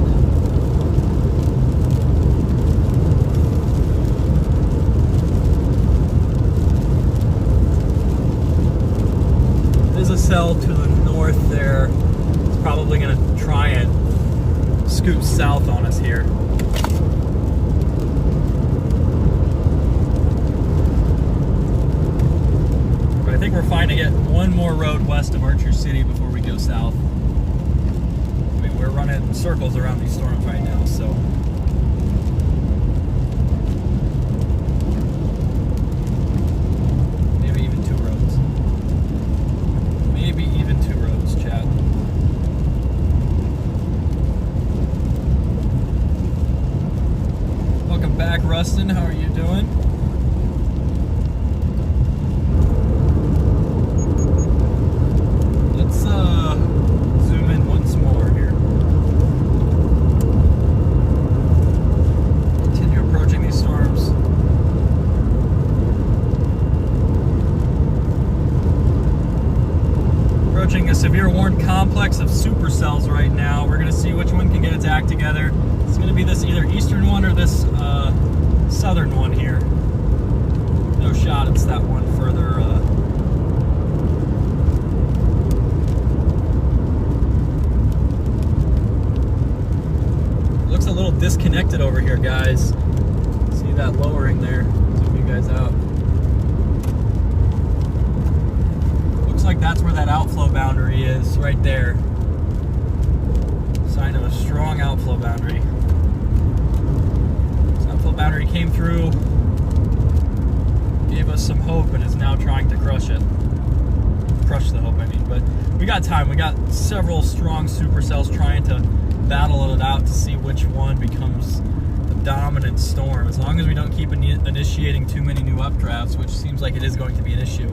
There's a cell to the north there. It's probably going to try and scoot south on us here. But I think we're fine to get one more road west of Archer City before we go south. I mean, we're running circles around these storms right now, so. Maybe even two roads. Maybe even two roads, chat. Welcome back, Rustin. How are you doing? Let's zoom in once more here. Continue approaching these storms. Approaching a severe warned complex of supercells right now. We're going to see which one can get its act together. It's going to be this either eastern one or this southern one here. No shot it's that one further. Looks a little disconnected over here, guys. See that lowering there? Zoom you guys out. Looks like that's where that outflow boundary is, right there. Sign of a strong outflow boundary. This outflow boundary came through, gave us some hope, and is now trying to crush it. Crush the hope, I mean. But we got time. We got several strong supercells trying to battle it out to see which one becomes the dominant storm. As long as we don't keep initiating too many new updrafts, which seems like it is going to be an issue,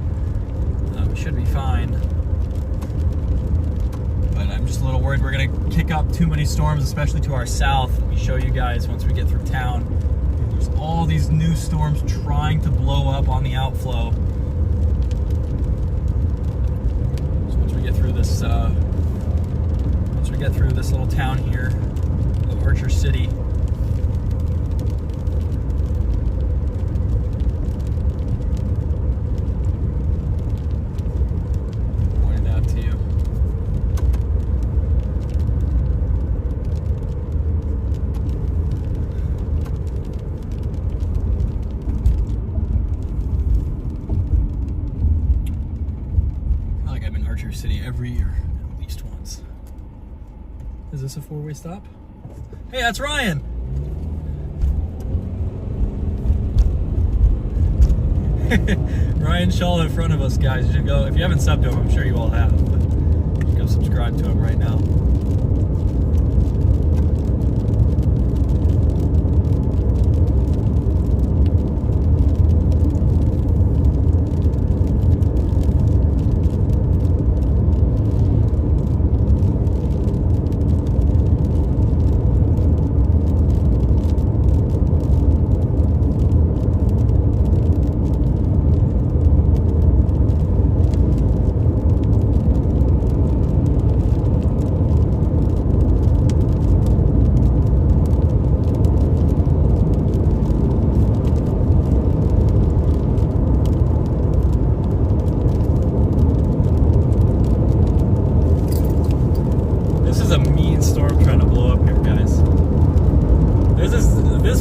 we should be fine. But I'm just a little worried we're going to kick up too many storms, especially to our south. Let me show you guys once we get through town. There's all these new storms trying to blow up on the outflow. So once we get through this, little town here of Archer City, pointing out to you. I feel like I'm in Archer City every year, at least once. Is this a four-way stop? Hey, that's Ryan! Ryan Shaw in front of us, guys. You should go, if you haven't subbed to him, I'm sure you all have, but you should go subscribe to him right now.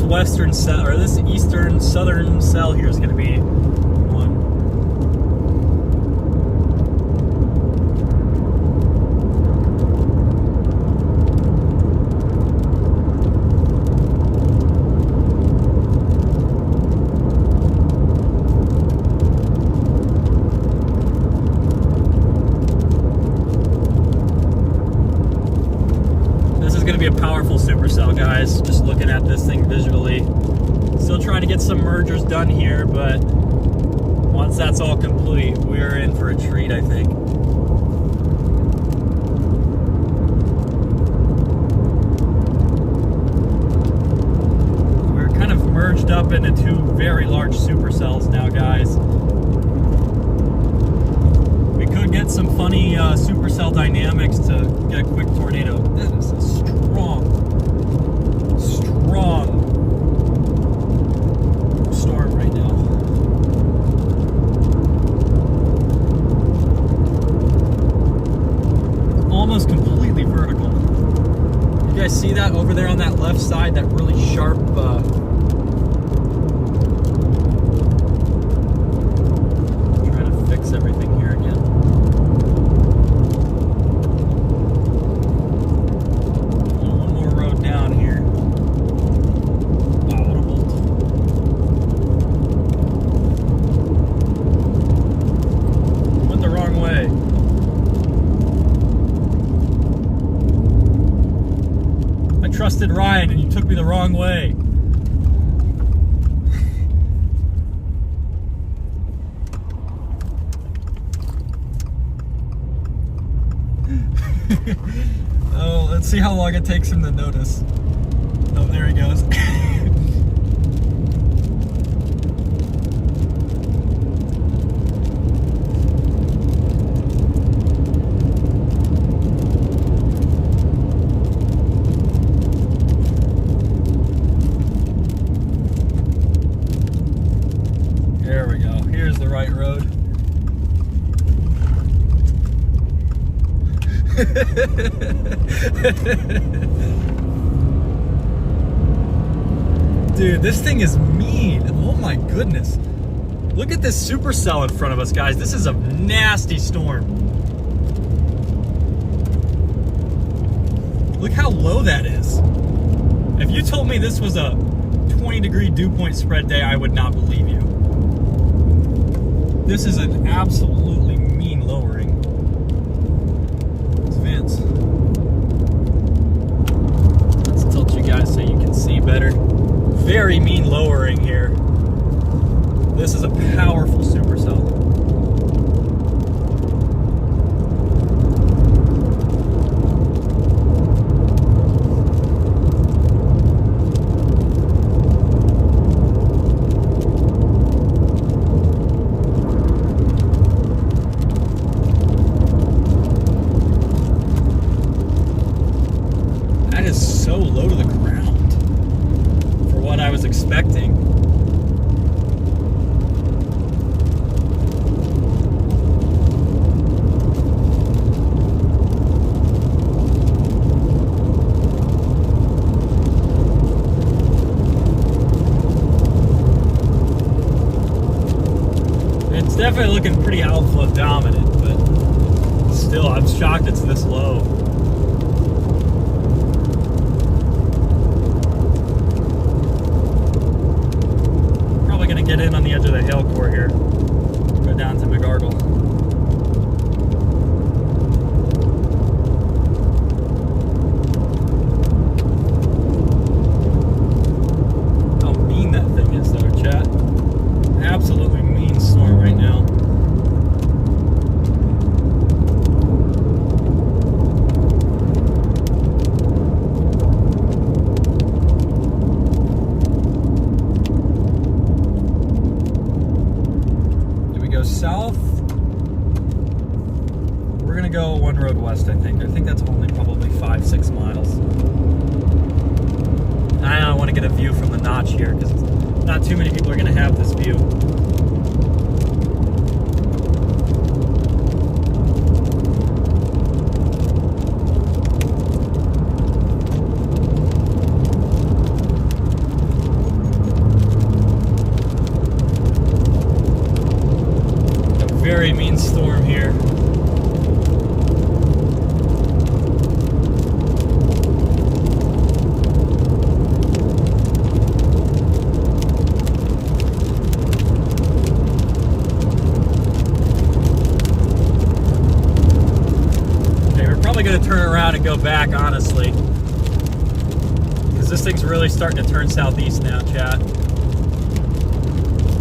Western cell, or this eastern southern cell here is going to be one. This is going to be a powerful supercell, guys. Just looking at this thing visually. Still trying to get some mergers done here, but once that's all complete, we're in for a treat, I think. into two very large supercells now, guys. We could get some funny supercell dynamics to get a quick tornado. This is a strong storm right now. Almost completely vertical. You guys see that over there on that left side, that really sharp trying to fix everything here again. One more road down here. Wow, what a bolt. Went the wrong way. I trusted Ryan and you took me the wrong way. Oh, let's see how long it takes him to notice. Oh, there he goes. There we go. Here's the right road. Dude, this thing is mean. Oh my goodness. Look at this supercell in front of us, guys. This is a nasty storm. Look how low that is. If you told me this was a 20-degree dew point spread day, I would not believe you. This is an absolutely mean lowering. It's Vince. Let's tilt you guys so you can see better. Very mean lowering here. This is a powerful supercell. That is so low to the ground for what I was expecting. It's definitely looking pretty outflow dominant, but still, I'm shocked it's this low. Probably gonna get in on the edge of the hail core here. Go down to McGargle. How mean that thing is though, chat. Absolutely mean storm right now. Do we go south? We're gonna go one road west, I think. I think that's only probably 5-6 miles. I want to get a view from the notch here because not too many people are going to have this view. A very mean storm here. Going to turn around and go back, honestly, because this thing's really starting to turn southeast now, chat.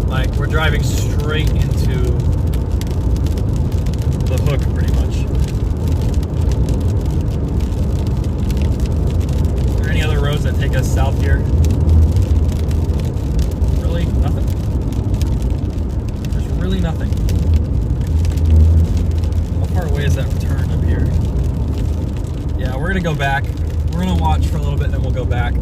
Like, we're driving straight into the hook, pretty much. Are there any other roads that take us south here? nothing. How far away is that turn up here? Yeah, we're gonna go back. We're gonna watch for a little bit, then we'll go back.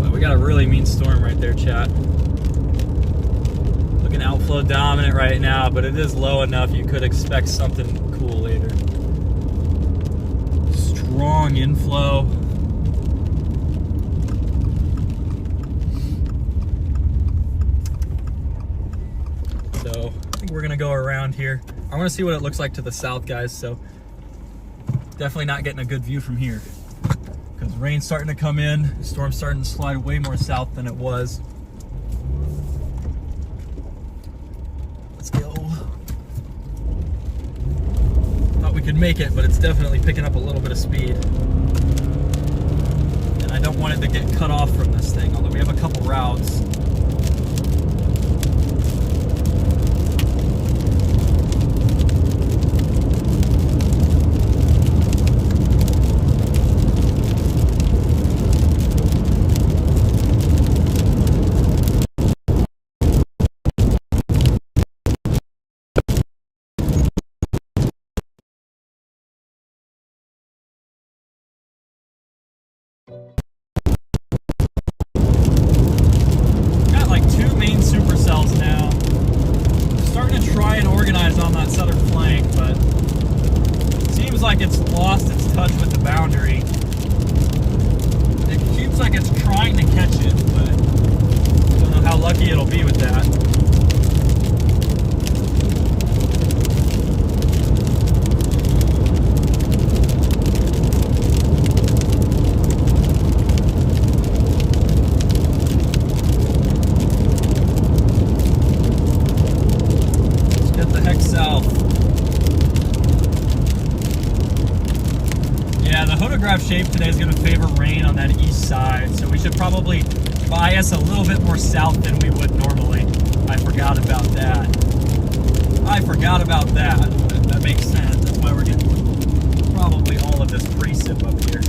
But we got a really mean storm right there, chat. Looking outflow dominant right now, but it is low enough you could expect something cool later. Strong inflow. So I think we're gonna go around here. I want to see what it looks like to the south, guys, so definitely not getting a good view from here because rain's starting to come in. The storm's starting to slide way more south than it was. Let's go. Thought we could make it, but it's definitely picking up a little bit of speed. And I don't want it to get cut off from this thing, although we have a couple routes. Got like 2 main supercells now. Starting to try and organize on that southern flank, but it seems like it's lost its touch with the boundary. It seems like it's trying to catch it, but I don't know how lucky it'll be with that. Shape today is going to favor rain on that east side, so we should probably bias a little bit more south than we would normally. I forgot about that. That makes sense. That's why we're getting probably all of this precip up here.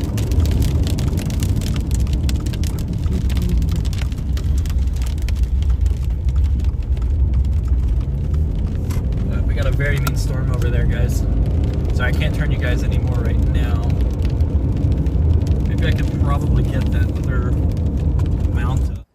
But we got a very mean storm over there, guys. So I can't turn you guys anymore right now. Maybe I could probably get that other mount up.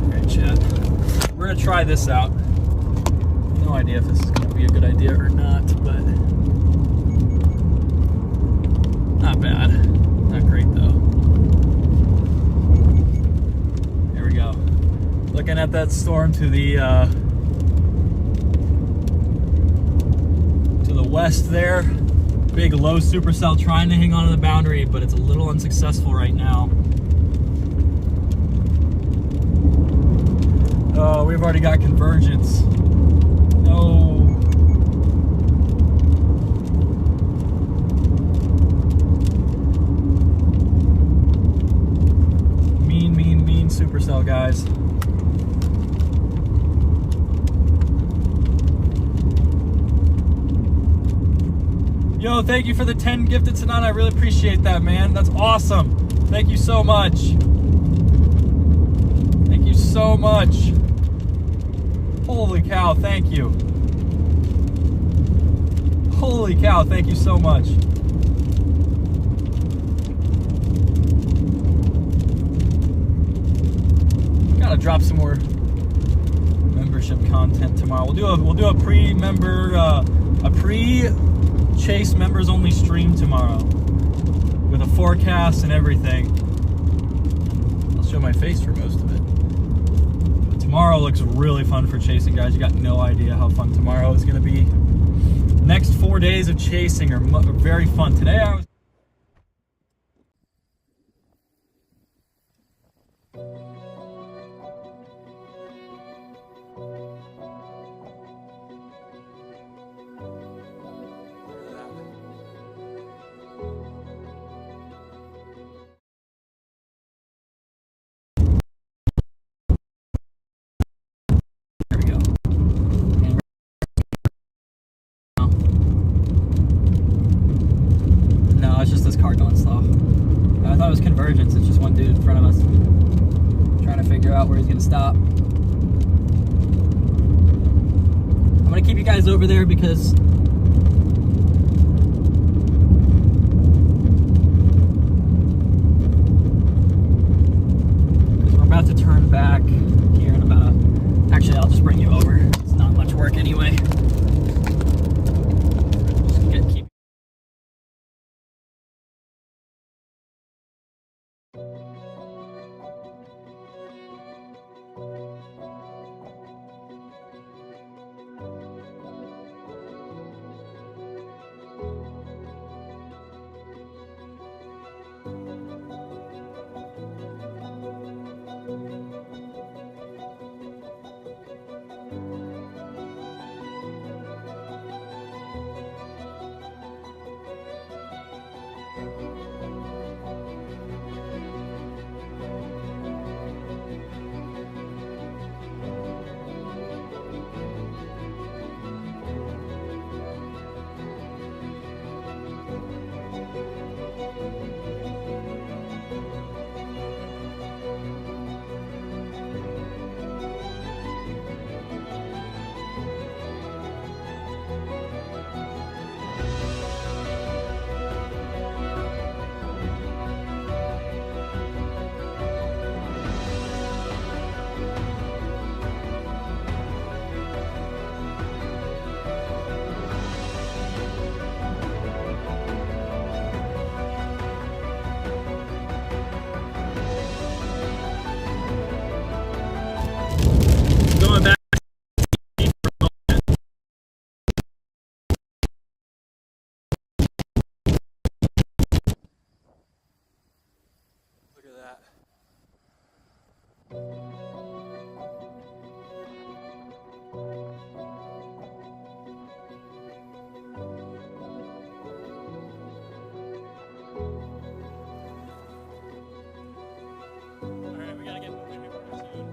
Okay, chat. We're gonna try this out. No idea if this is gonna be a good idea or not, but not bad. Not great though. There we go. Looking at that storm to the west there. Big low supercell trying to hang on to the boundary, but it's a little unsuccessful right now. Oh, we've already got convergence. No. Mean supercell, guys. Yo, thank you for the 10 gifted tonight. I really appreciate that, man. That's awesome. Thank you so much. Thank you so much. Holy cow, thank you. Holy cow, thank you so much. Gotta drop some more membership content tomorrow. We'll do a pre-member pre-Chase members only stream tomorrow with a forecast and everything. I'll show my face for most of it. But tomorrow looks really fun for chasing, guys. You got no idea how fun tomorrow is going to be. Next 4 days of chasing are very fun. Today I was car going slow. I thought it was convergence. It's just one dude in front of us trying to figure out where he's gonna stop. I'm gonna keep you guys over there because we're about to turn back here in about actually, I'll just bring you over. It's not much work anyway. Keep going back. Look at that. Alright, we gotta get moving here pretty soon.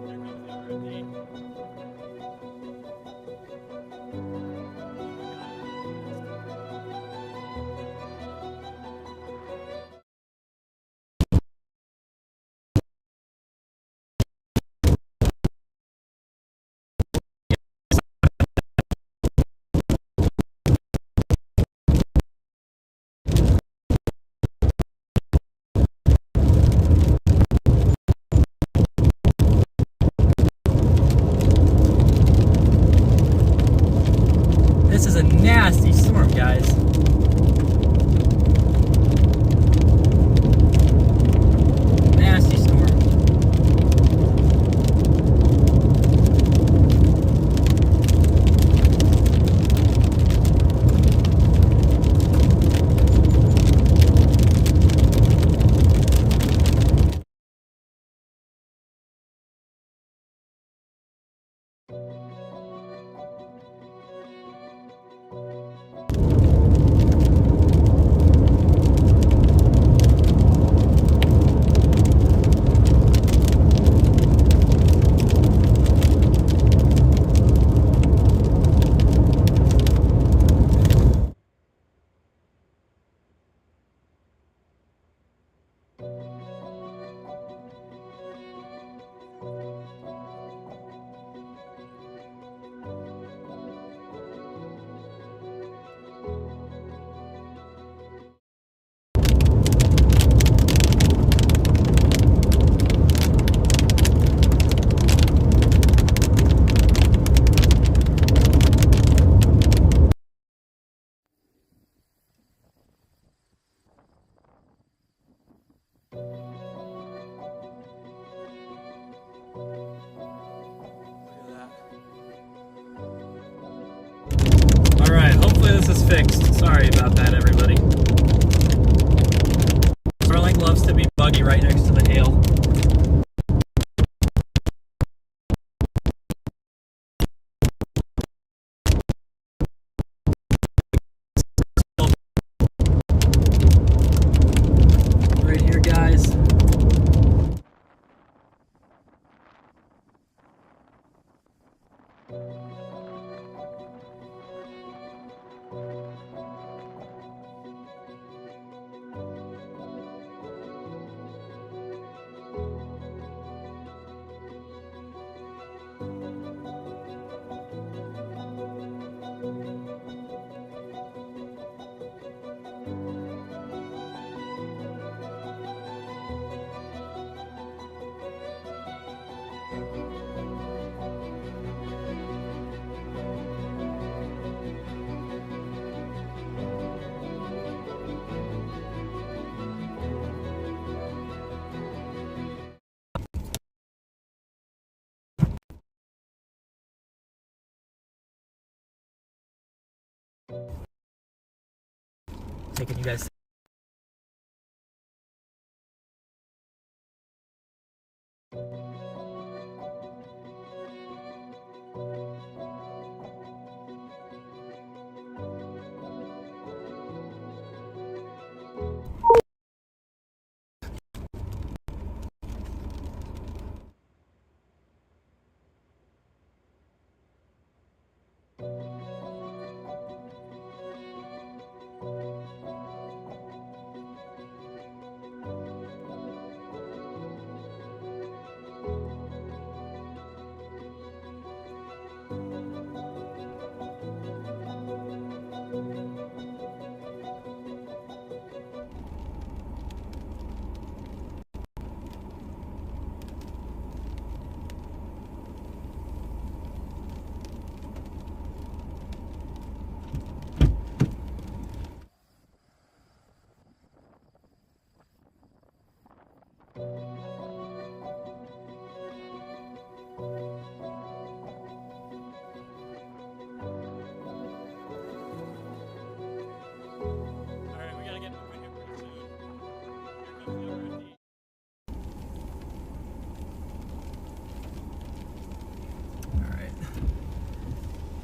Here comes the RFD. This is a nasty storm, guys. Nasty storm. Alright, hopefully this is fixed. Sorry about that, everybody. Starlink loves to be buggy right next to the hail. Right here, guys. Taking you guys.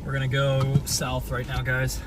We're gonna go south right now, guys.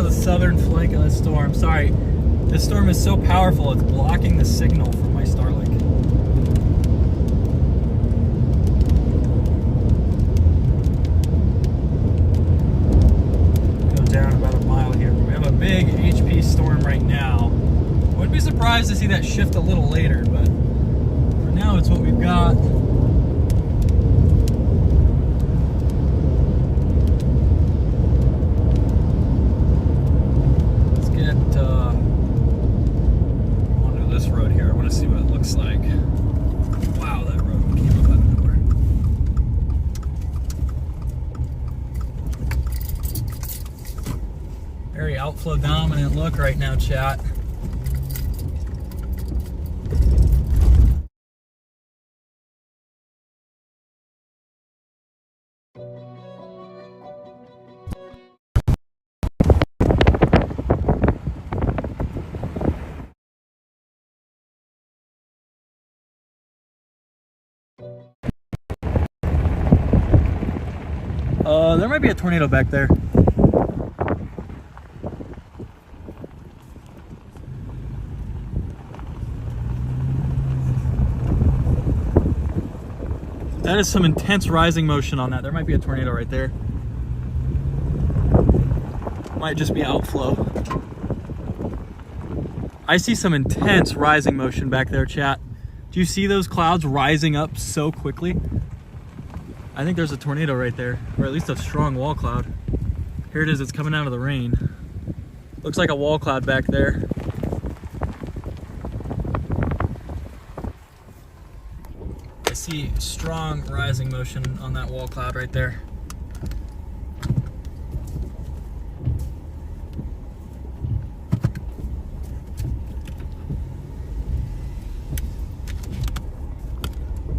Southern flank of the storm. Sorry, this storm is so powerful it's blocking the signal from my Starlink. Go down about a mile here. We have a big HP storm right now. Wouldn't be surprised to see that shift a little later, but for now it's what we've got. See what it looks like. Wow, that road came up out of nowhere. Very outflow dominant look right now, chat. There might be a tornado back there. That is some intense rising motion on that. There might be a tornado right there. Might just be outflow. I see some intense rising motion back there, chat. Do you see those clouds rising up so quickly? I think there's a tornado right there, or at least a strong wall cloud. Here it is, it's coming out of the rain. Looks like a wall cloud back there. I see strong rising motion on that wall cloud right there.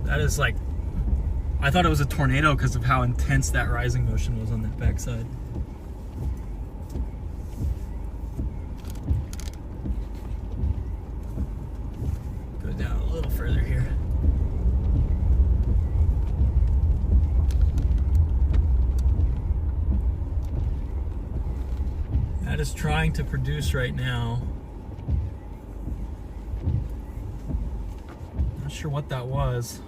That is like, I thought it was a tornado because of how intense that rising motion was on that backside. Go down a little further here. That is trying to produce right now. Not sure what that was.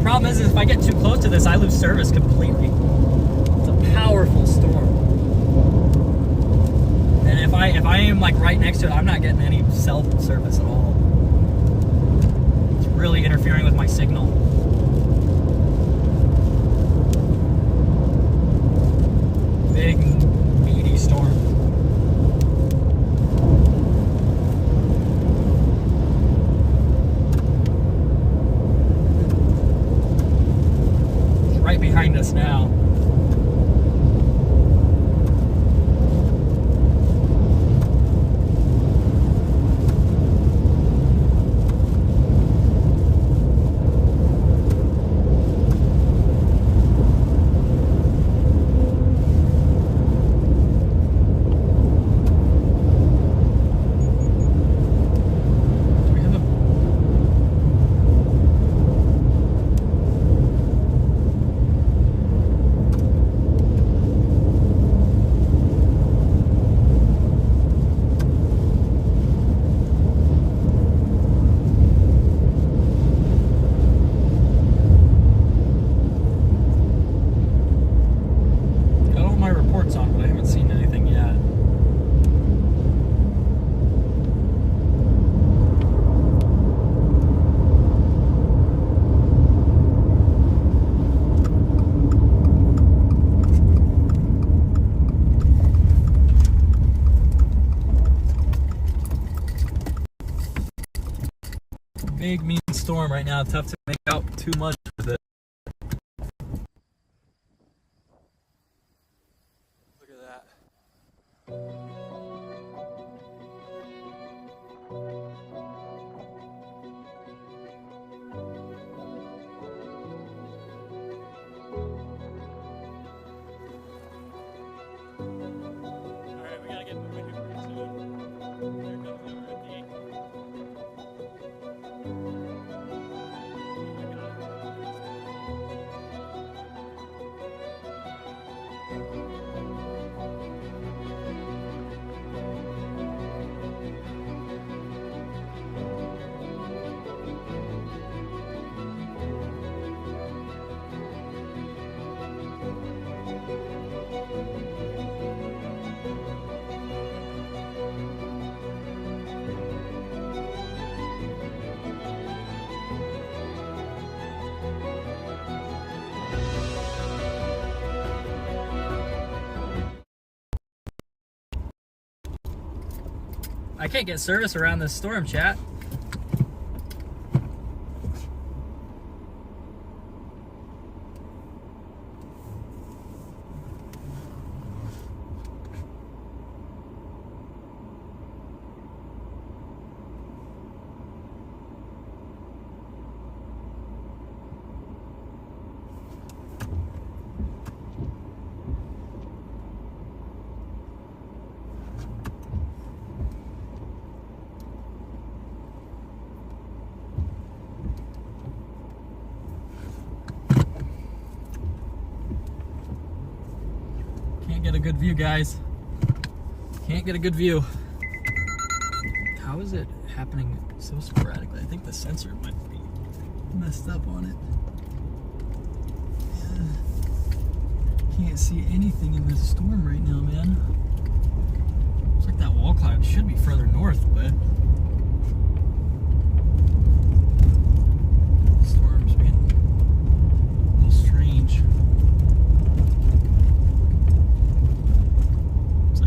Problem is if I get too close to this, I lose service completely. It's a powerful storm. And if I am like right next to it, I'm not getting any cell service at all. It's really interfering with my signal. Big, meaty storm. Right behind us now. now. Tough to make out too much with it. Look at that. Alright, we gotta get moving here pretty soon. Here comes the rookie. I can't get service around this storm, chat. Can't get a good view, guys. Can't get a good view. How is it happening so sporadically? I think the sensor might be messed up on it. Yeah. Can't see anything in this storm right now, man. Looks like that wall cloud should be further north, but the storm's being a little strange.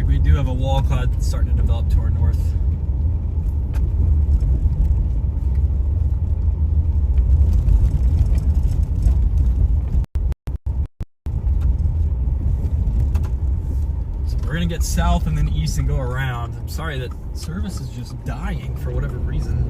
We do have a wall cloud starting to develop to our north. So we're gonna get south and then east and go around. I'm sorry that service is just dying for whatever reason.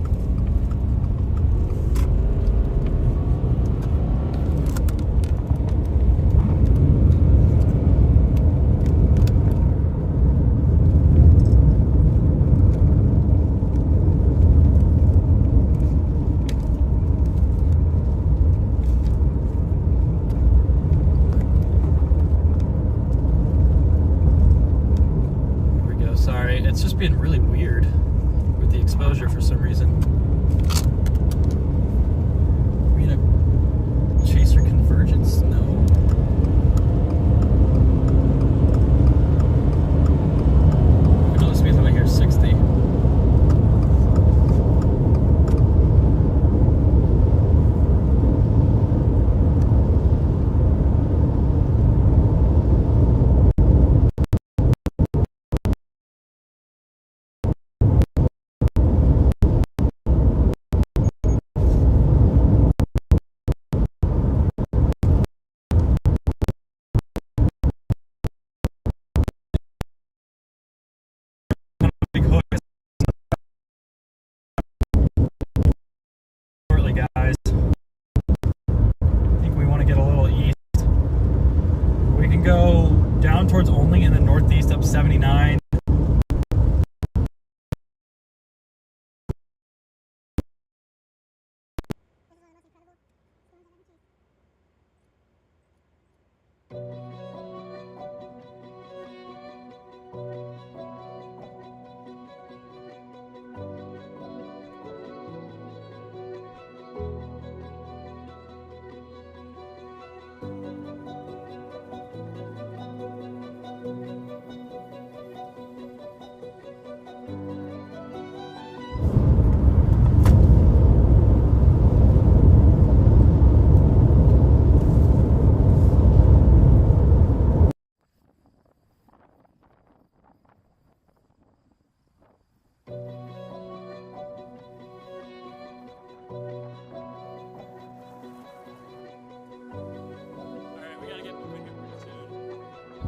It's just been really weird with the exposure for some reason. Are we in a chaser convergence? No. I know the speed limit here is 60.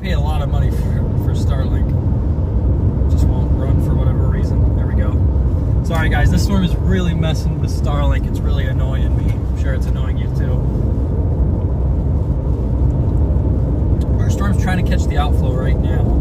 paid a lot of money for Starlink. Just won't run for whatever reason. There we go. Sorry guys, this storm is really messing with Starlink. It's really annoying me. I'm sure it's annoying you too. Our storm's trying to catch the outflow right now.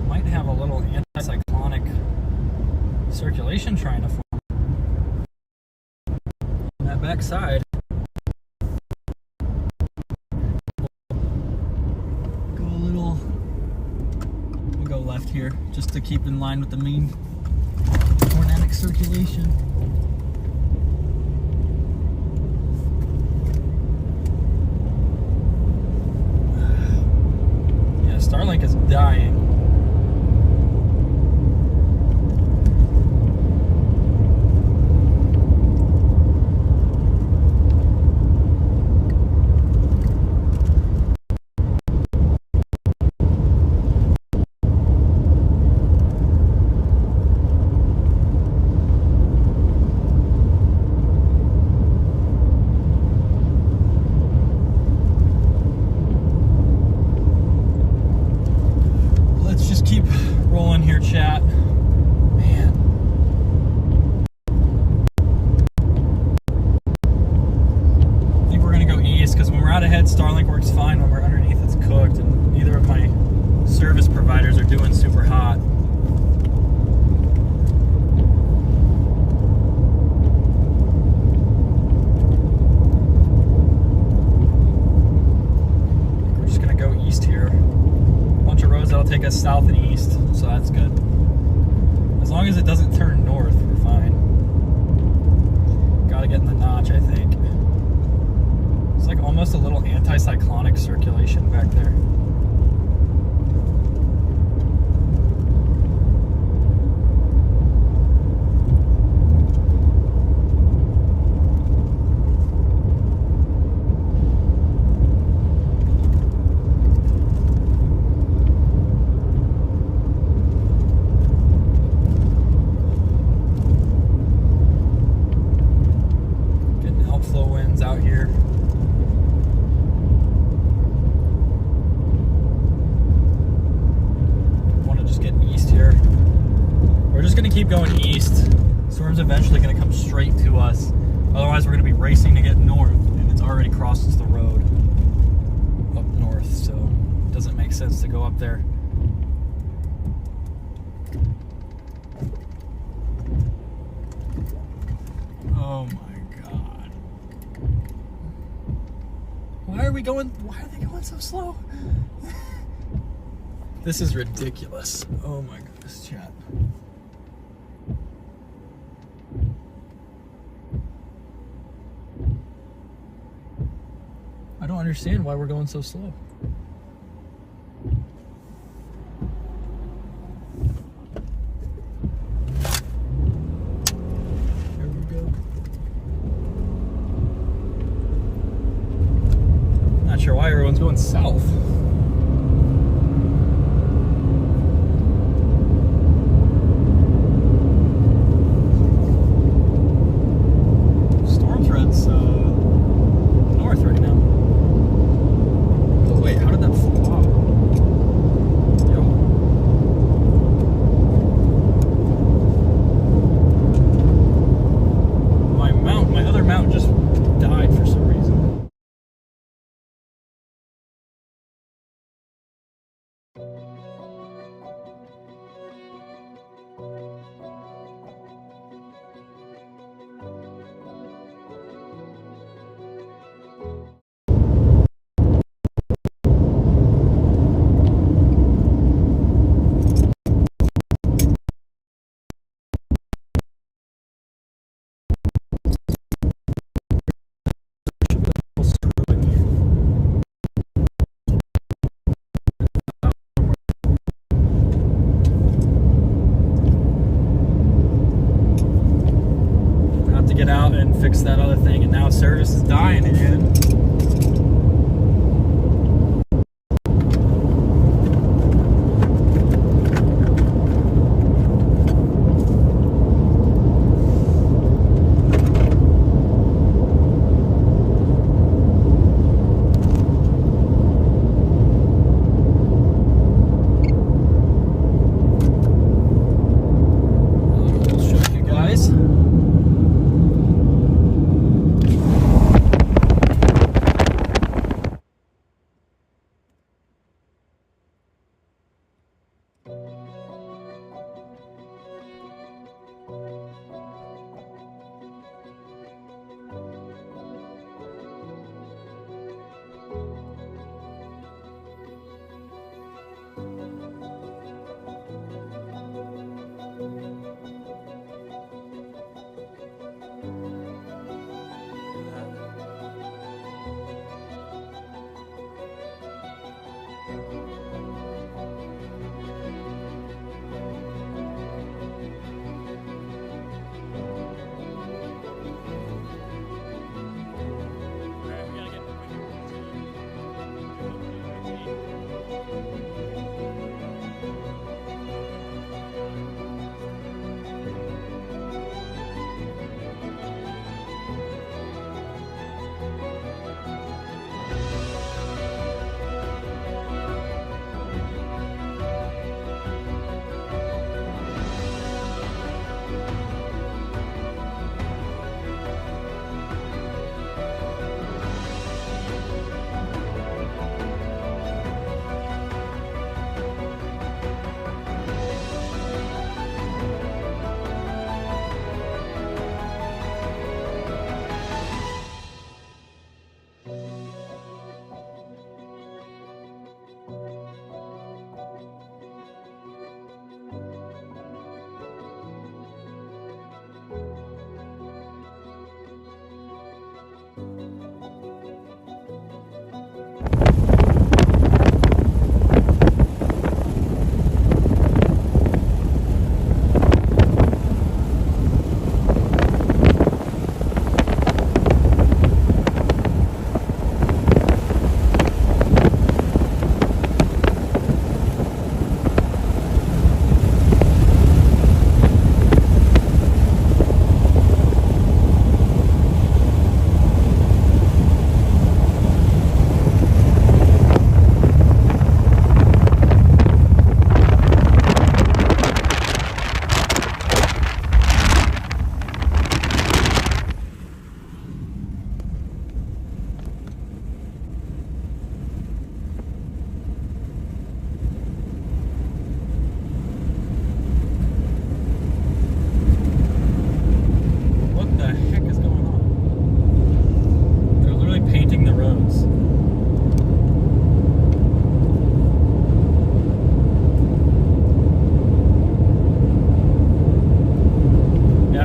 Might have a little anticyclonic circulation trying to form on that back side. We'll go left here just to keep in line with the mean tornadic circulation. Starlink is dying. Keep rolling here, chat. Man. I think we're gonna go east because when we're out ahead, Starlink works fine. When we're underneath, it's cooked, and neither of my service providers are doing super hot. We're just gonna go east here. Roads that'll take us south and east, so that's good. As long as it doesn't turn north, we're fine. Gotta get in the notch, I think. It's like almost a little anticyclonic circulation back there. Out here. Want to just get east here. We're just going to keep going east. Storm's eventually going to come straight to us. Otherwise, we're going to be racing to get north, and it's already crossed the road up north, so it doesn't make sense to go up there. Oh my. Why are they going so slow? This is ridiculous. Oh my goodness, chat. I don't understand why we're going so slow. There we go. Not sure why everyone's going south. get out and fix that other thing, and now service is dying again.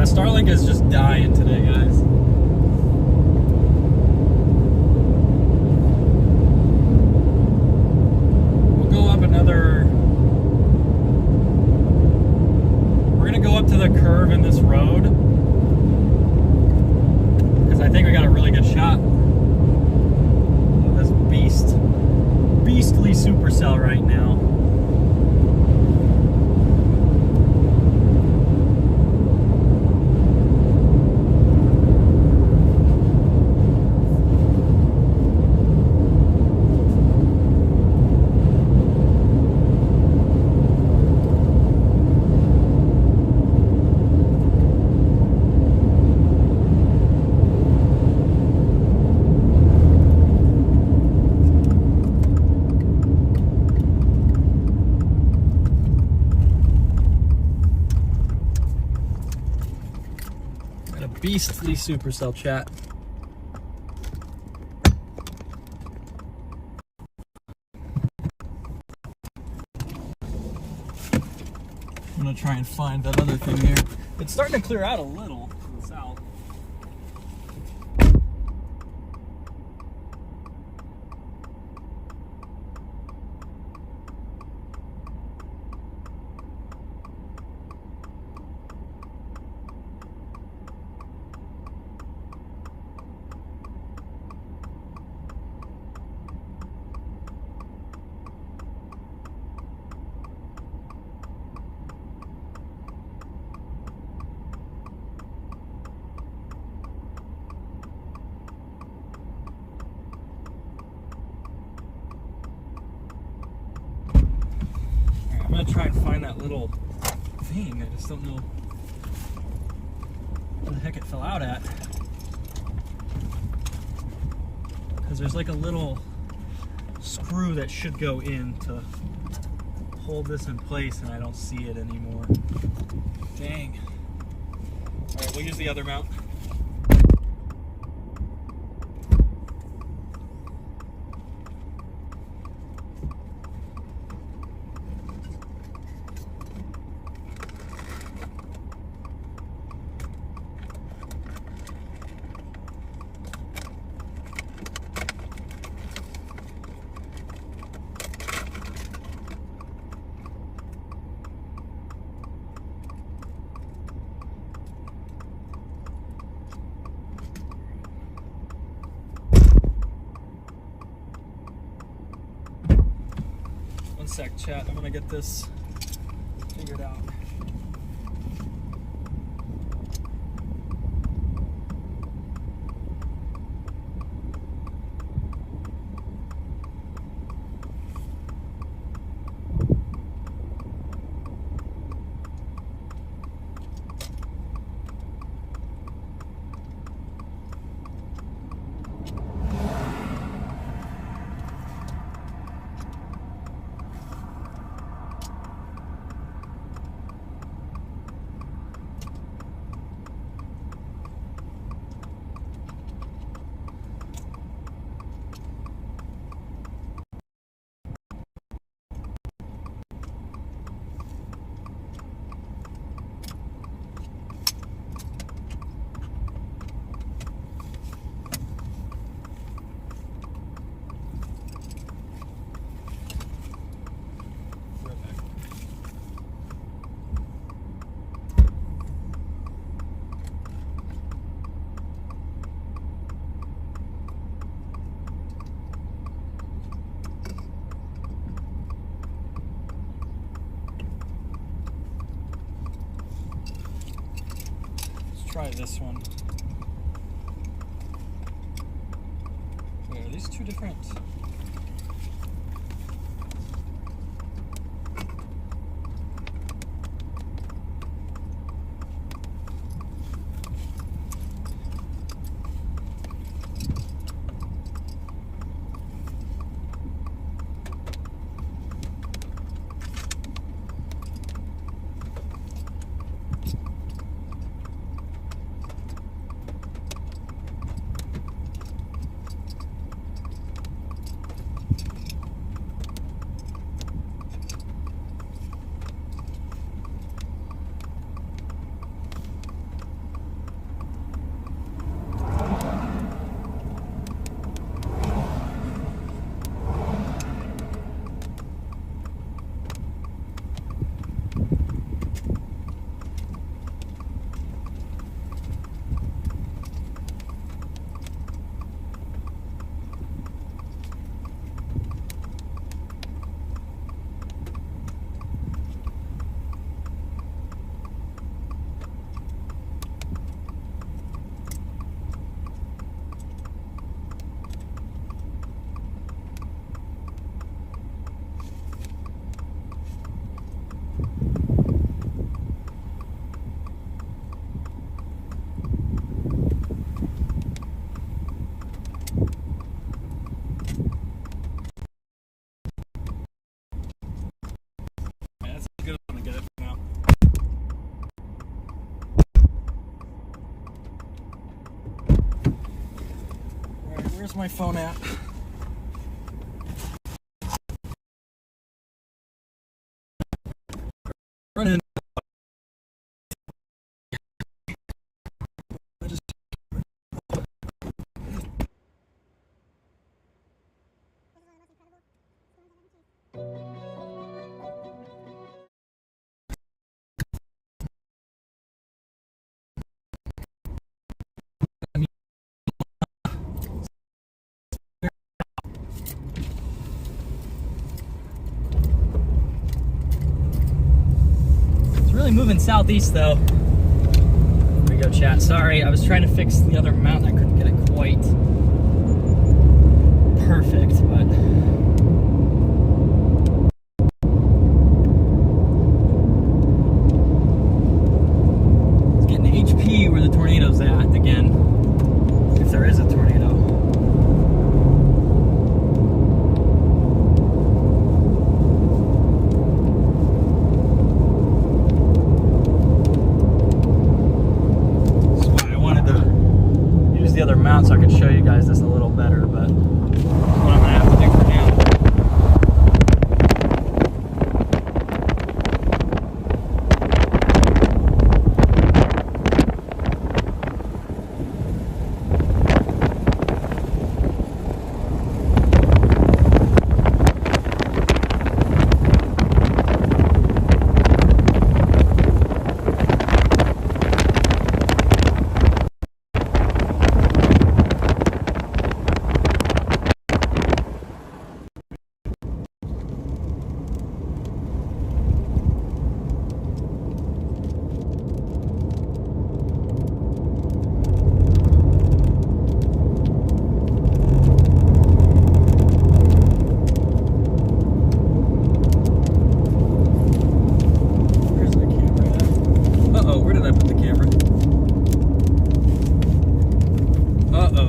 Starlink is just dying today, guys. We'll go up another... We're going to go up to the curve in this road, because I think we got a really good shot of this beastly supercell right now. Beastly supercell, chat. I'm gonna try and find that other thing here. It's starting to clear out a little to the south. little thing. I just don't know where the heck it fell out at. Because there's like a little screw that should go in to hold this in place, and I don't see it anymore. Dang. All right, we'll use the other mount. One sec, chat. I'm gonna get this figured out. Try this one. Wait, are these two different? Where's my phone at? Run in. Moving southeast though. There we go, chat. Sorry, I was trying to fix the other mount. I couldn't get it quite perfect, but the other mount so I could show you guys this a little better, but what I'm gonna have to do for now.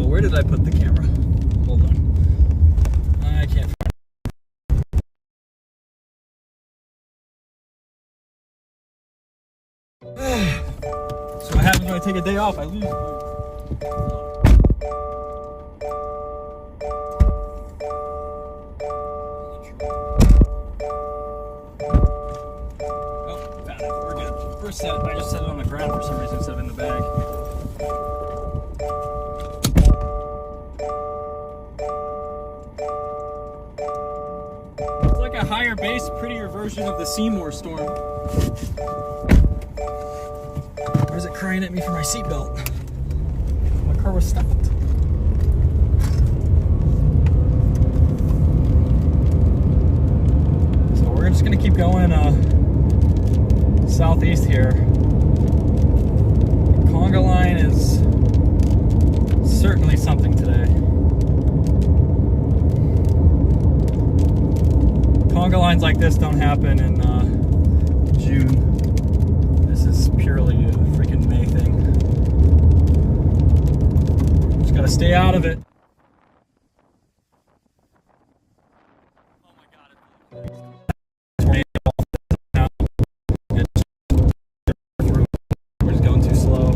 Where did I put the camera? Hold on. I can't find it. So what happens when I take a day off? I lose. Oh, found it. We're good. We're set. I just set it on the ground for some reason instead of in the bag. A higher base, prettier version of the Seymour storm. Why is it crying at me for my seatbelt? My car was stopped. So we're just gonna keep going southeast here. The conga line is certainly something today. Conga lines like this don't happen in June. This is purely a freaking May thing. Just gotta stay out of it. Oh my god, we're just going too slow.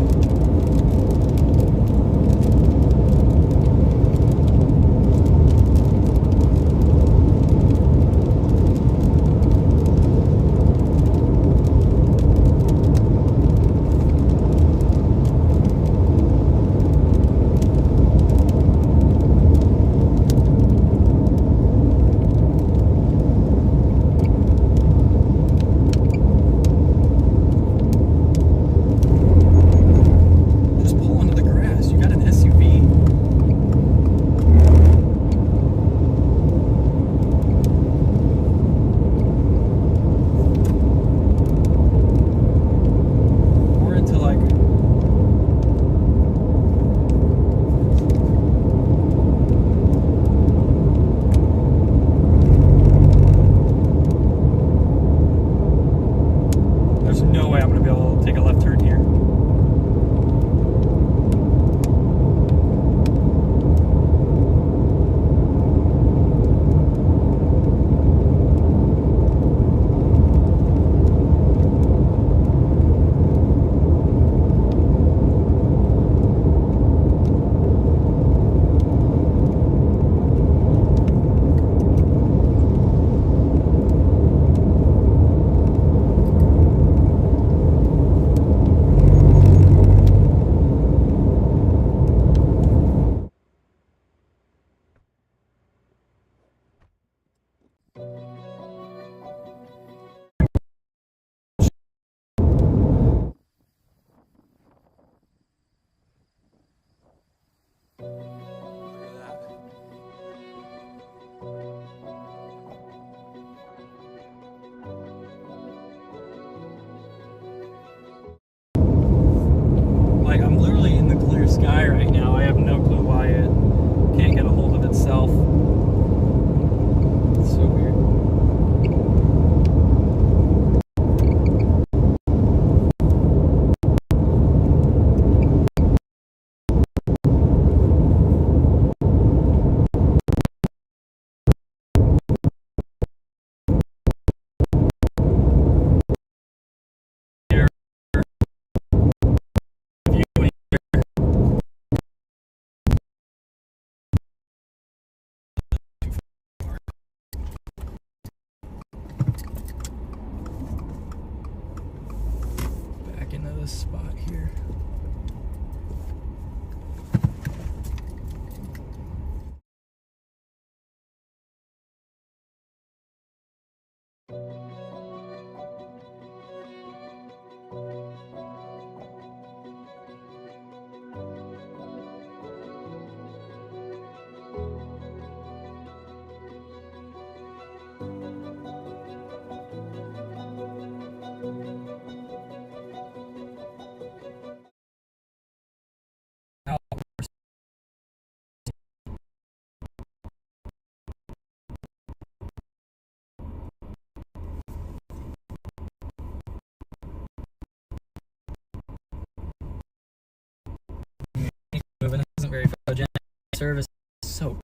wasn't very photogenic. Service is so.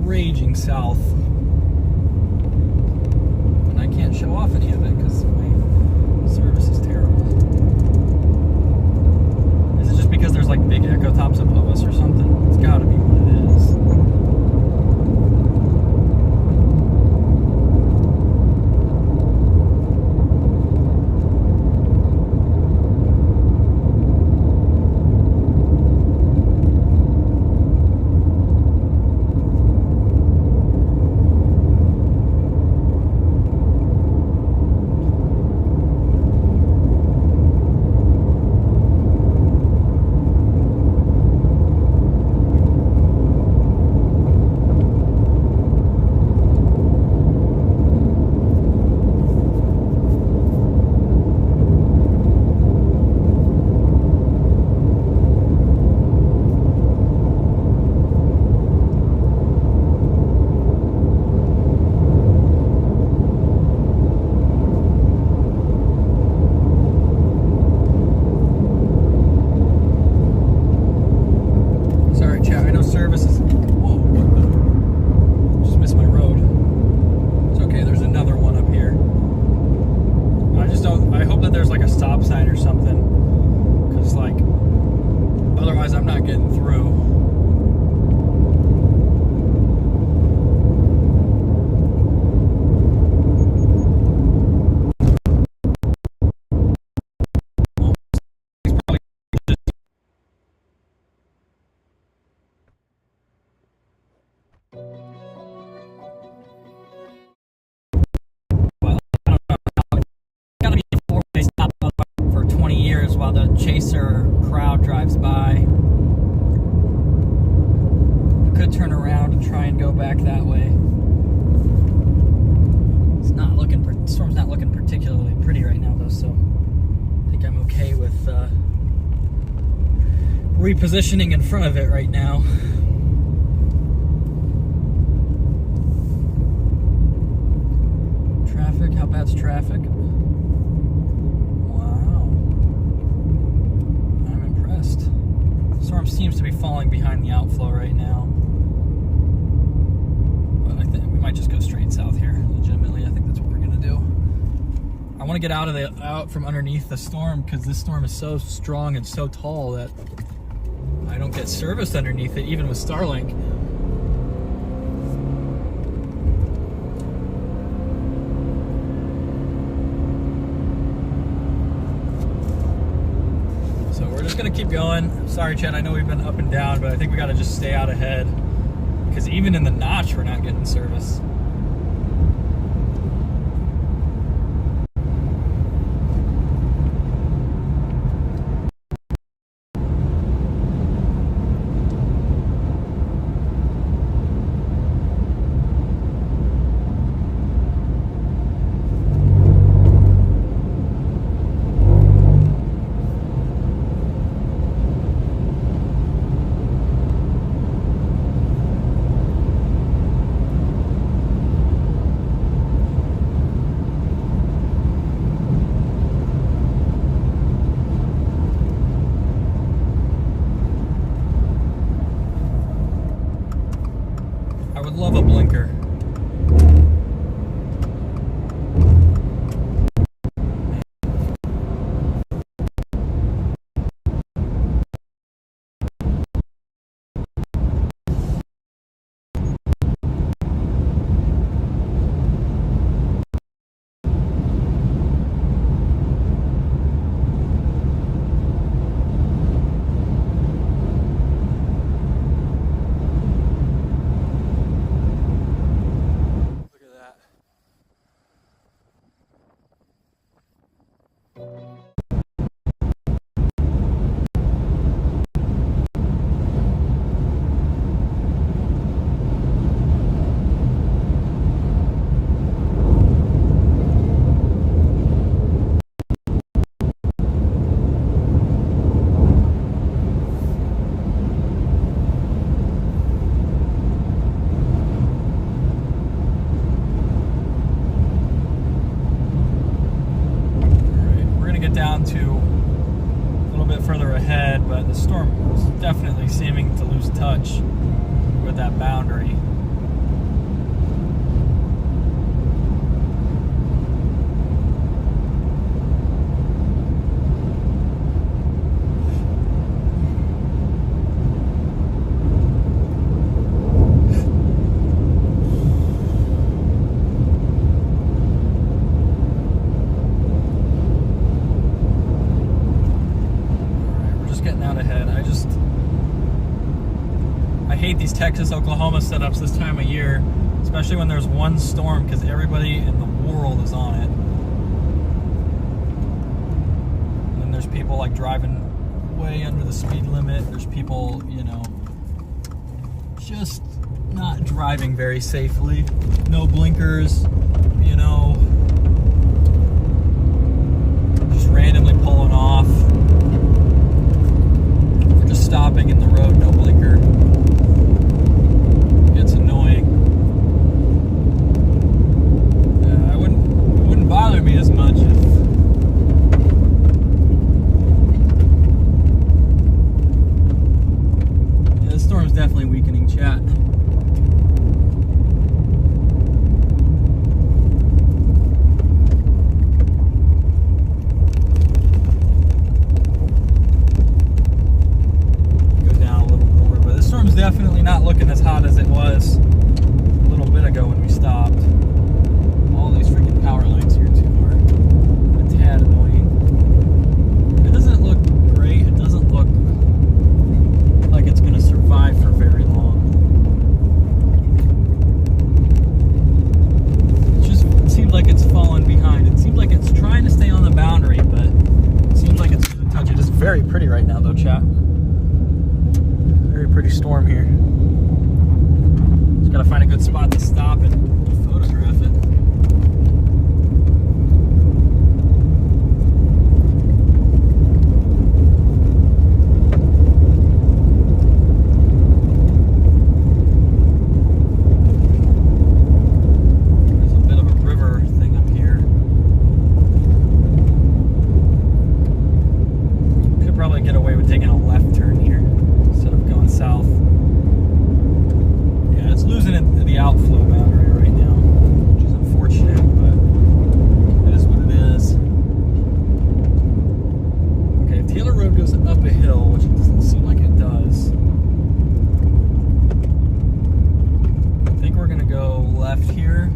Raging south, and I can't show off any of it because my service is terrible. Is it just because there's like big echo tops above us or something? It's gotta be what it is. Chaser crowd drives by. Could turn around and try and go back that way. It's not looking, storm's not looking particularly pretty right now though, so I think I'm okay with repositioning in front of it right now. Traffic, how bad's traffic? Storm seems to be falling behind the outflow right now, but I think we might just go straight south here. Legitimately, I think that's what we're gonna do. I want to get out from underneath the storm because this storm is so strong and so tall that I don't get service underneath it, even with Starlink. Gonna keep going. Sorry, Chad, I know we've been up and down, but I think we gotta just stay out ahead because even in the notch, we're not getting service. Love a blinker. at that boundary. I hate these Texas, Oklahoma setups this time of year, especially when there's one storm, because everybody in the world is on it. And then there's people like driving way under the speed limit. There's people, you know, just not driving very safely. No blinkers, you know, just randomly pulling off. Or just stopping in the road, no blinker. It's annoying. It wouldn't bother me as much if this storm's definitely weakening, chat. Definitely not looking as hot as it was a little bit ago when we stopped. All these freaking power lines here too are a tad annoying. It doesn't look great. It doesn't look like it's going to survive for very long. It just seems like it's falling behind. It seems like it's trying to stay on the boundary, but it seems like it's going to touch it. It's very pretty right now though, chat. Very pretty storm here. Just gotta find a good spot to stop and photograph it. There's a bit of a river thing up here. Could probably get away with taking a left turn here instead of going south. Yeah, it's losing the outflow boundary right now, which is unfortunate, but it is what it is. Okay, if Taylor Road goes up a hill, which it doesn't seem like it does, I think we're gonna go left here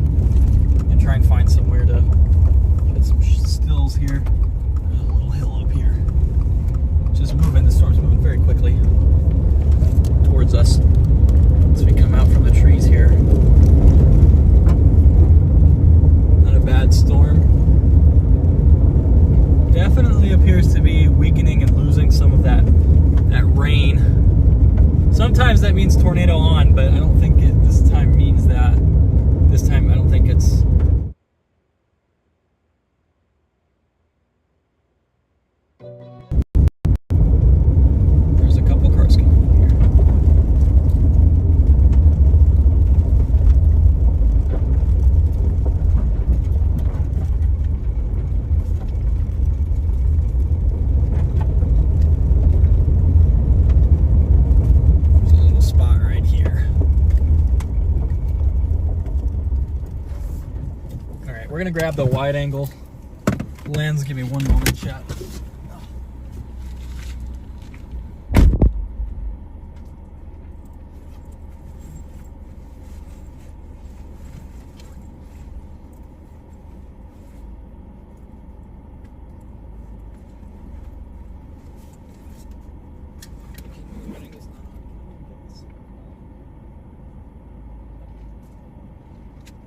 and try and find somewhere to get some stills here. There's a little hill up here. Just moving, the storm's moving very quickly towards us as we come out from the trees here. Not a bad storm. Definitely appears to be weakening and losing some of that rain. Sometimes that means tornado on, but I don't think it this time means that. This time I don't think it's. There's a couple cars coming here. There's a little spot right here. All right, we're gonna grab the wide angle lens. Give me one moment, chat.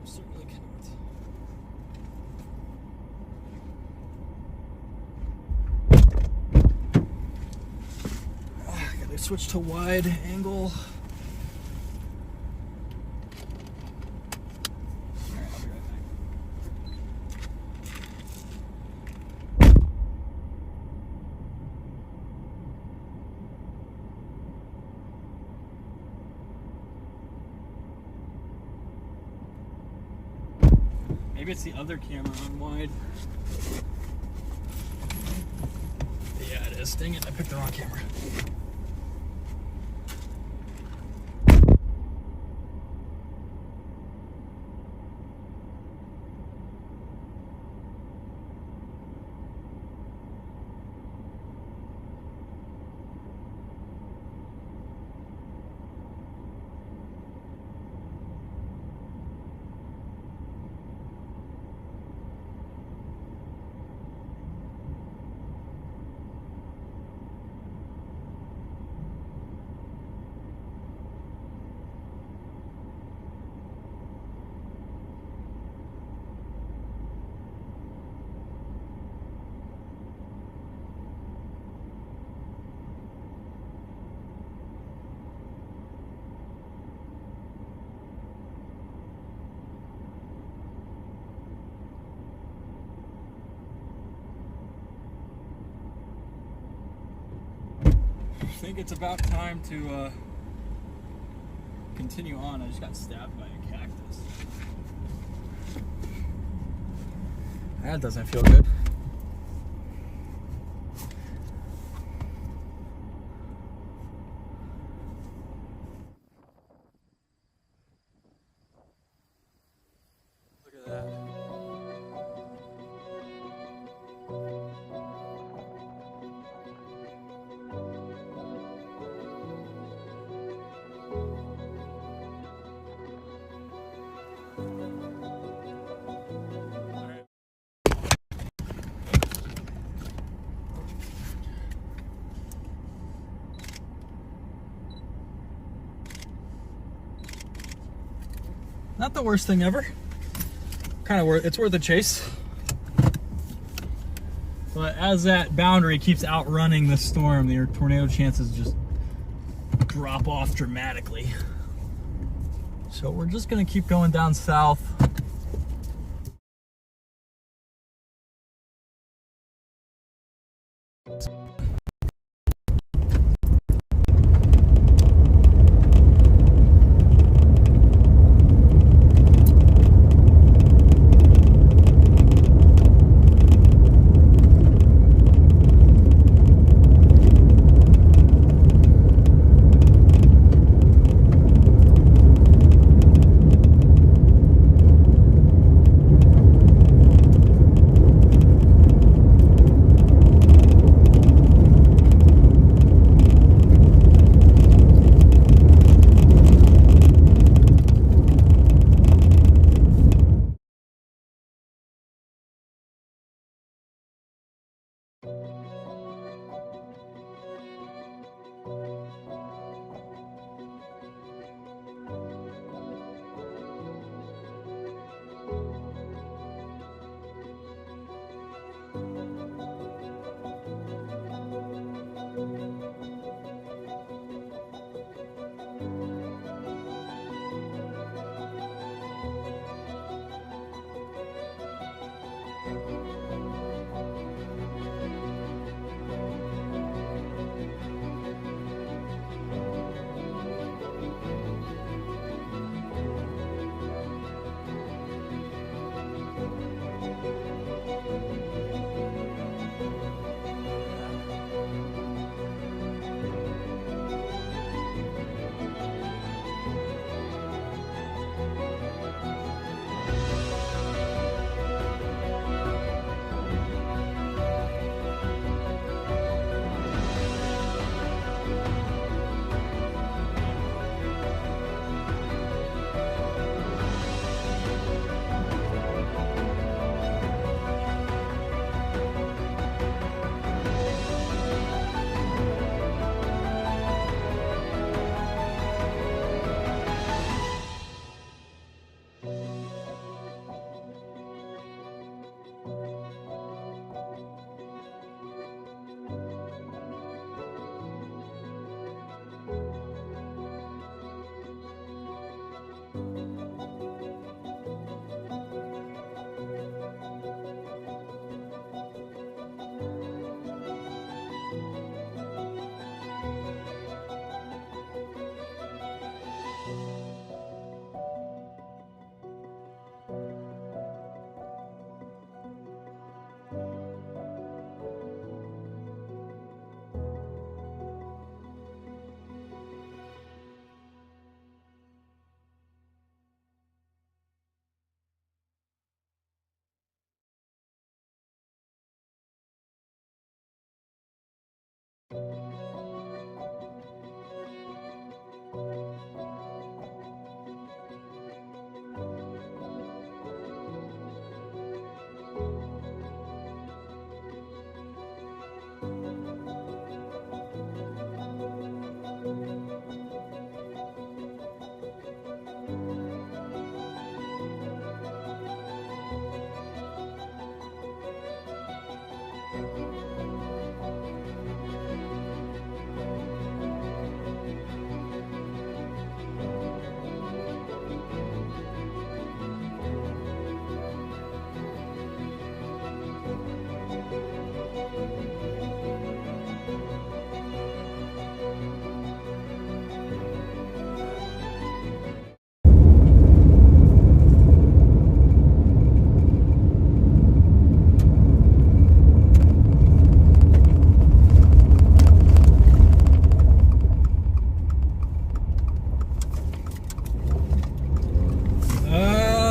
Certainly cannot. Gotta switch to wide angle. Alright, I'll be right back. Maybe it's the other camera on wide. Yeah, it is. Dang it, I picked the wrong camera. think it's about time to continue on. I just got stabbed by a cactus. That doesn't feel good. Look at that. Not the worst thing ever. Kind of worth, it's worth a chase. But as that boundary keeps outrunning the storm, your tornado chances just drop off dramatically. So we're just gonna keep going down south.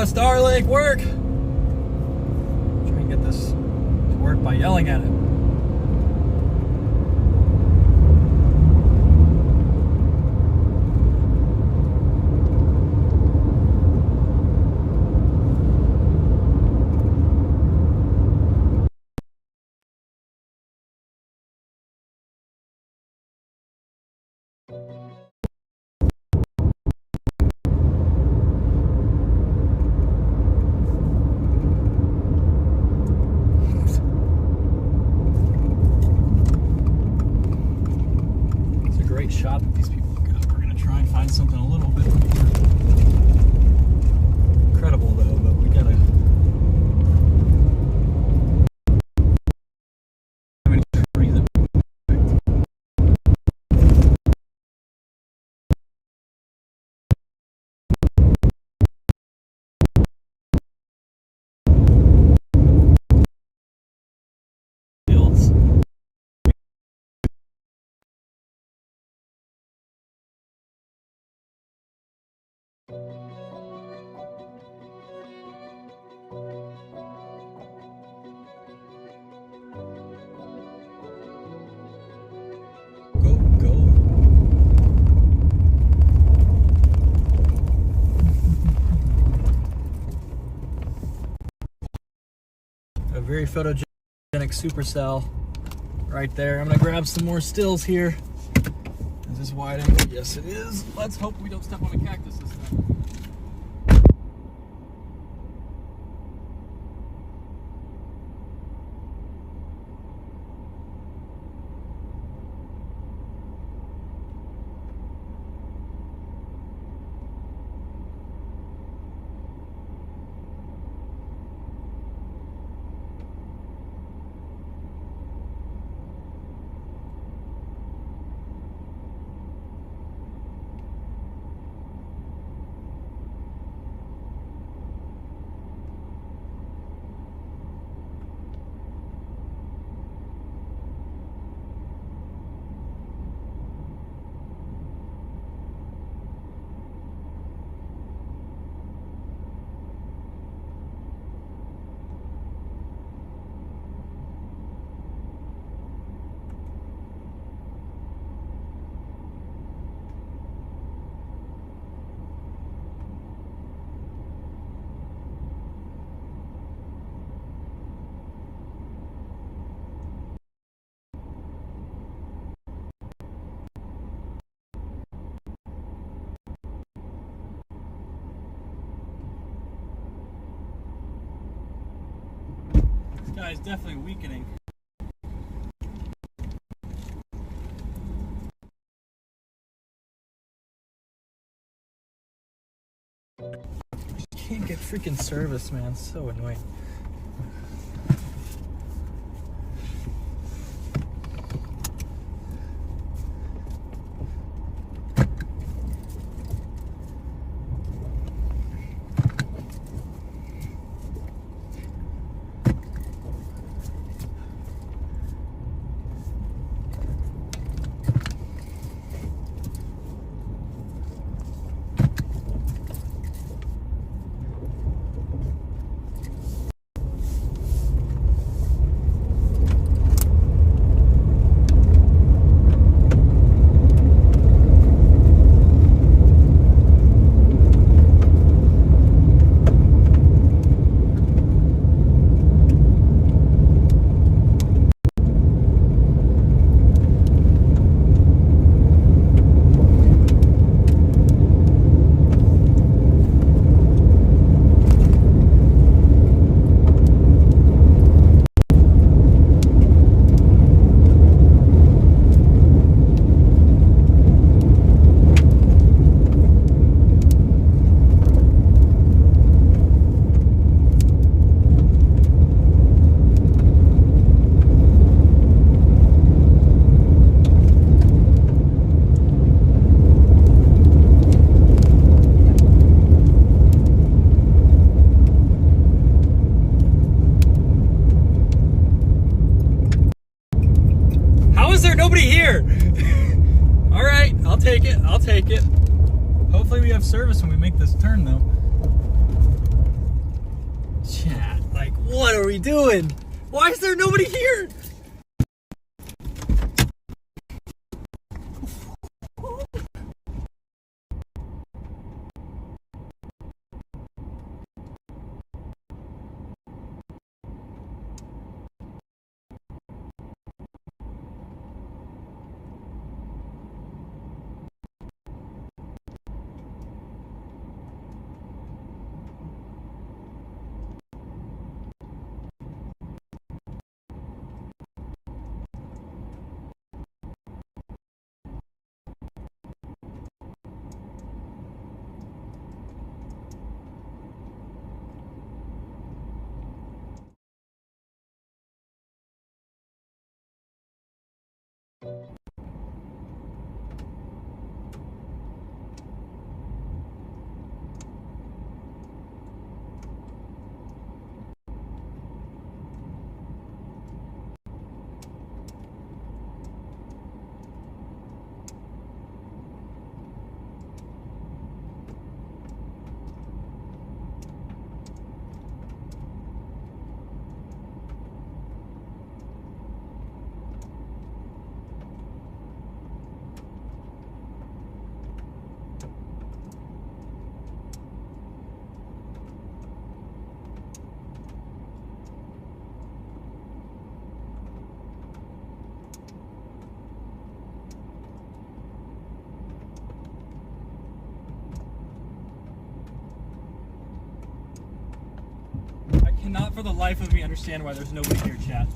Starlink, work! Try and get this to work by yelling at it. Shot that these people got. We're gonna try and find something a little bit more credible though, but we gotta fields. Go. A very photogenic Supercell right there. I'm gonna grab some more stills here. Is this wide angle? Yes, it is. Let's hope we don't step on a cactus this time. This guy is definitely weakening. Can't get freaking service, man. It's so annoying. I'll take it. Hopefully we have service when we make this turn though. Chat, like, what are we doing? Why is there nobody here? I cannot for the life of me understand why there's nobody here, chat.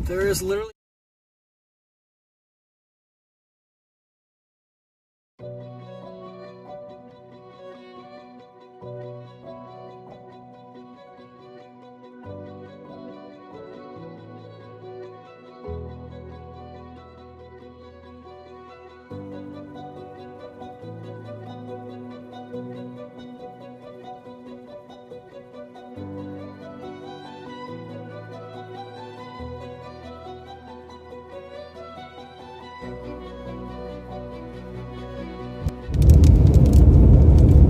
There is literally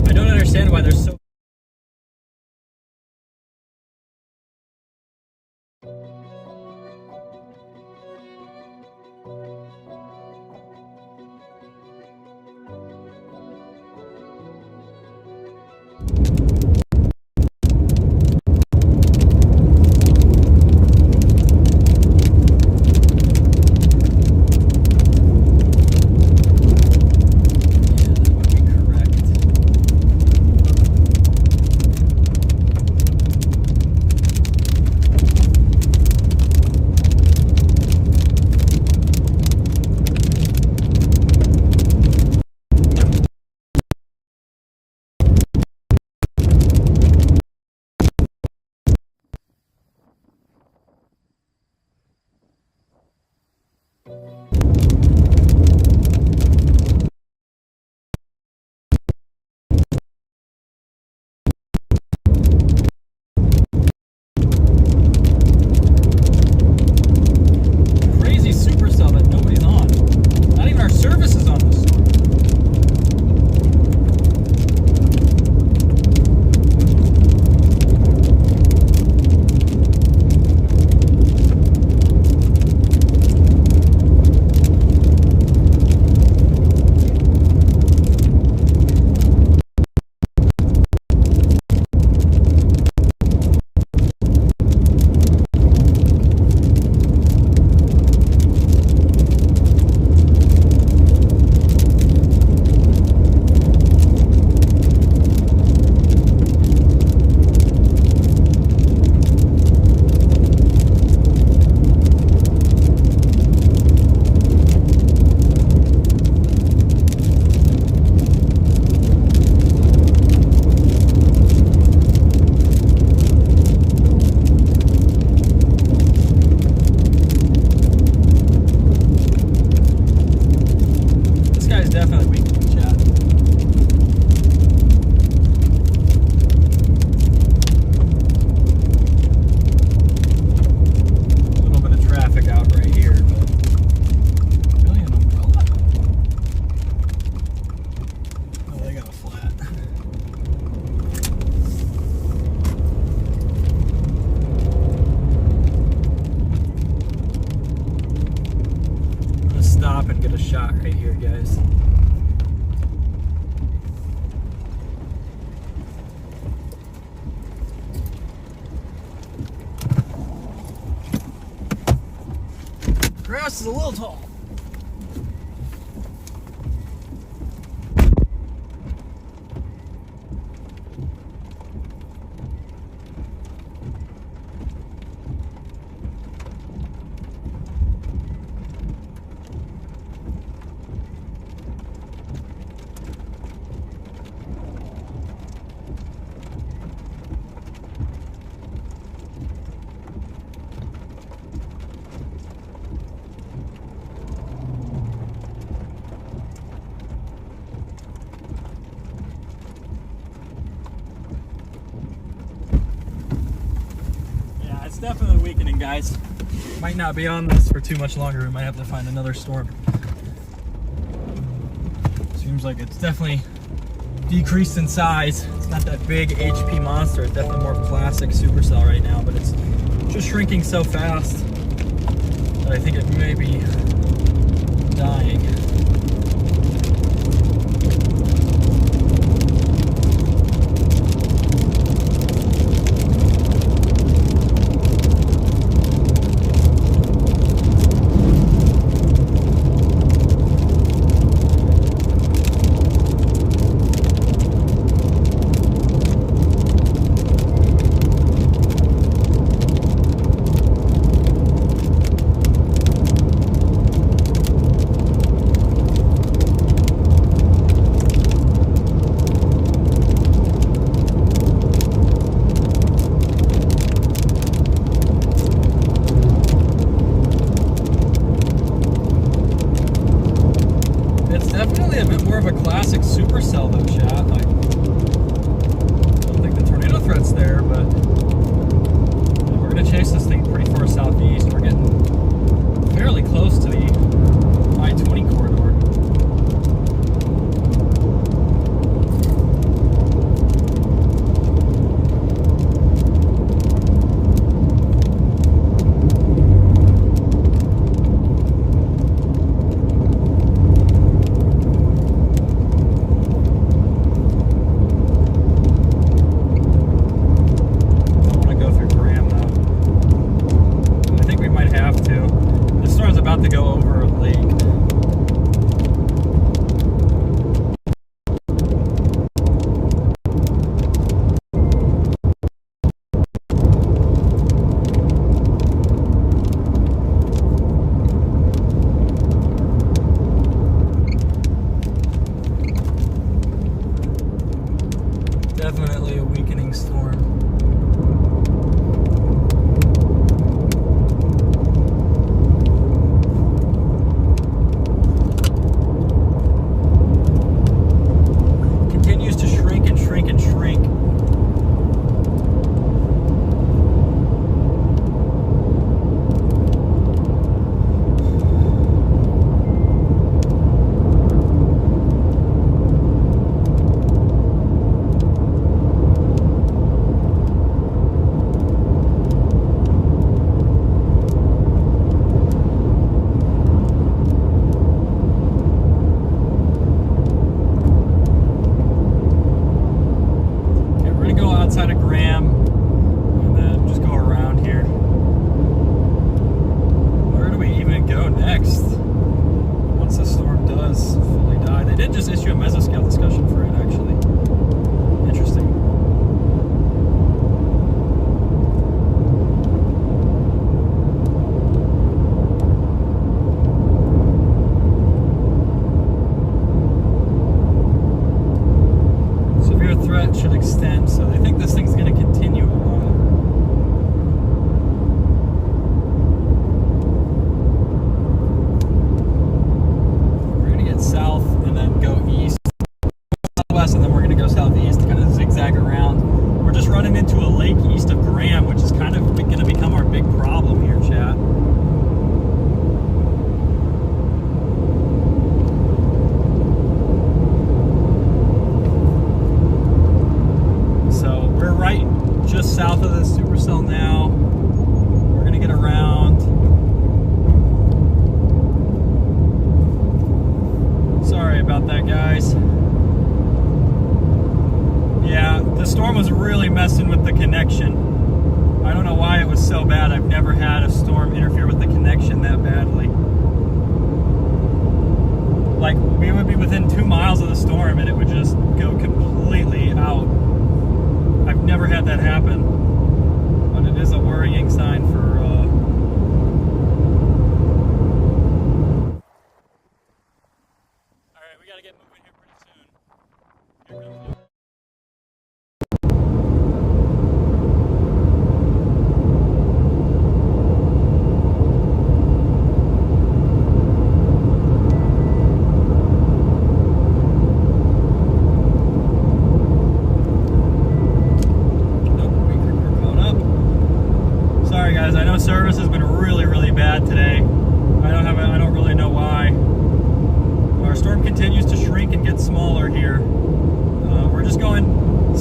I don't understand why there's so grass is a little tall. It's definitely weakening, guys. Might not be on this for too much longer. We might have to find another storm. Seems like it's definitely decreased in size. It's not that big HP monster. It's definitely more classic Supercell right now, but it's just shrinking so fast that I think it may be dying. Definitely a bit more of a classic Supercell though, chat. Like, I don't think the tornado threat's there, but we're gonna chase this thing pretty far southeast. We're getting fairly close to the I-20 corridor. To go over a lake. Definitely a weakening storm.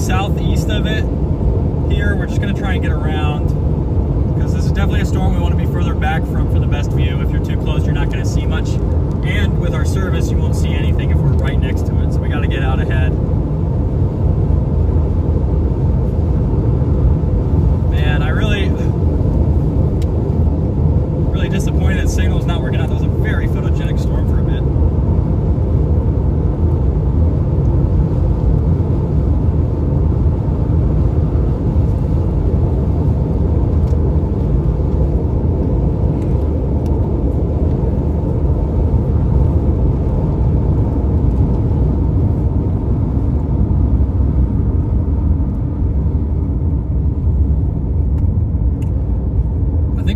southeast of it here. We're just going to try and get around because this is definitely a storm we want to be further back from for the best view. If you're too close, you're not going to see much. And with our service, you won't see anything if we're right next to it. So we got to get out ahead. Man, I really disappointed that signal's not working out. That was a very photogenic storm for a bit.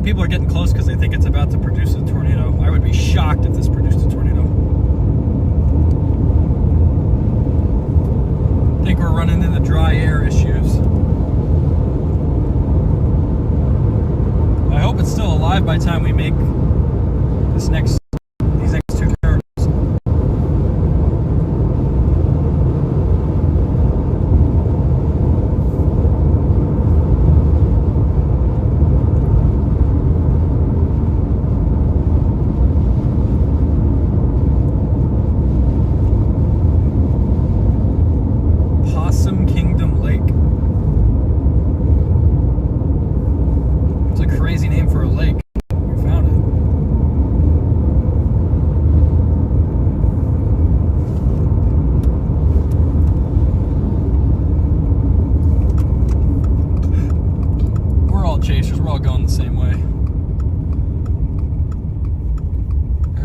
People are getting close because they think it's about to produce a tornado. I would be shocked if this produced a tornado. I think we're running into dry air issues. I hope it's still alive by the time we make these next two turns.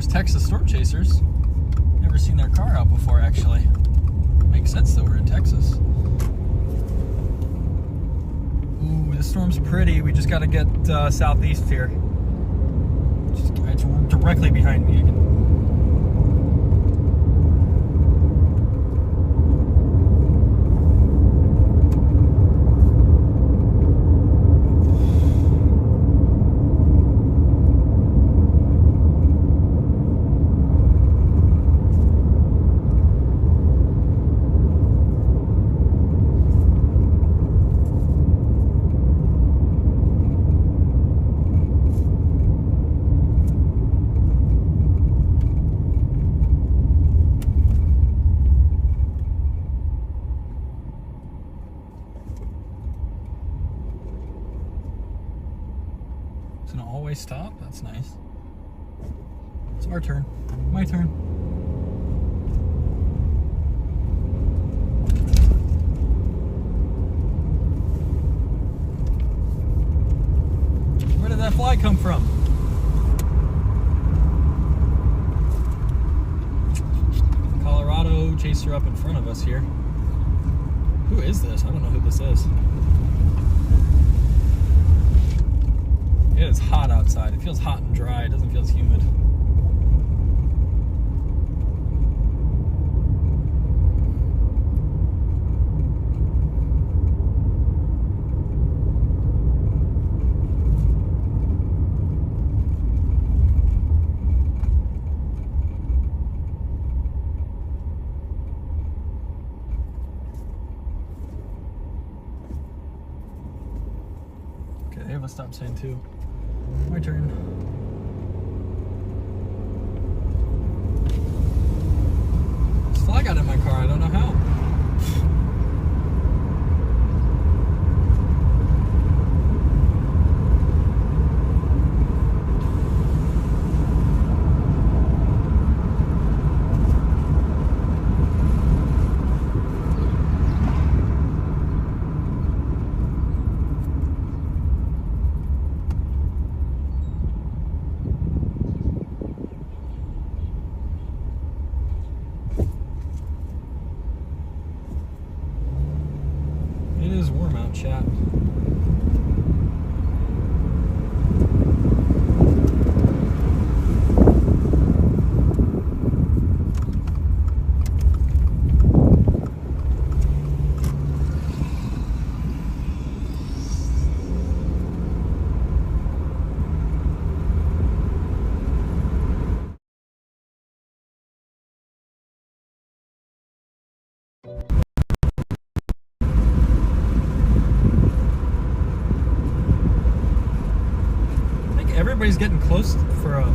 Texas storm chasers. Never seen their car out before, actually. Makes sense that we're in Texas. Ooh, this storm's pretty. We just got to get southeast here. It's directly behind me again. It's an all-way stop. That's nice. It's our turn. My turn. Where did that fly come from? Colorado chaser up in front of us here. Who is this? I don't know who this is. It is hot outside. It feels hot and dry. It doesn't feel as humid. Okay, they have a stop sign too. My turn. This fly got in my car. I don't know how. everybody's getting close for a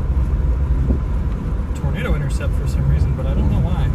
tornado intercept for some reason, but I don't know why.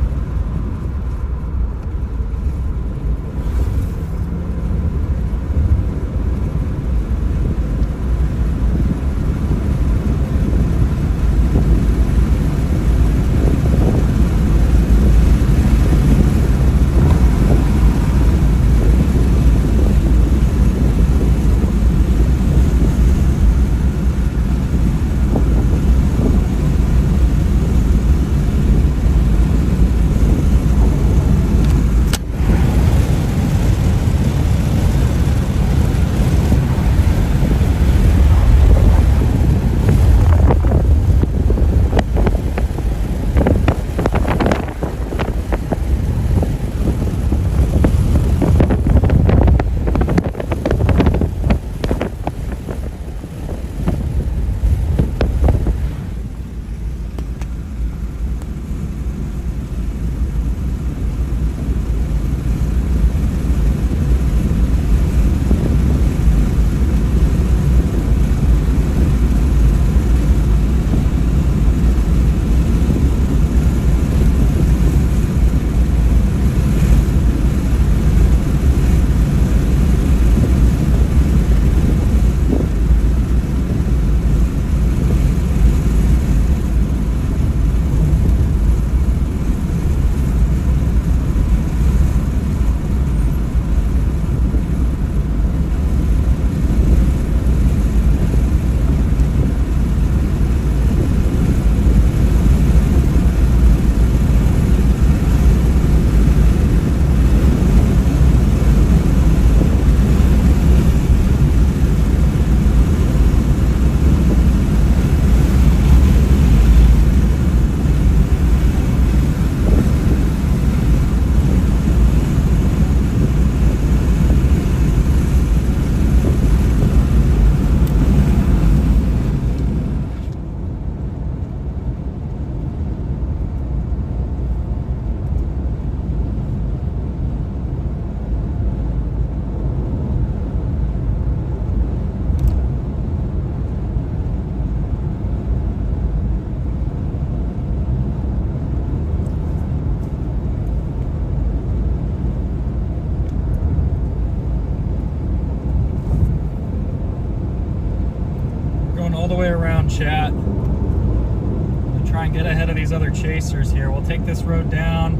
Chat and try and get ahead of these other chasers here. We'll take this road down.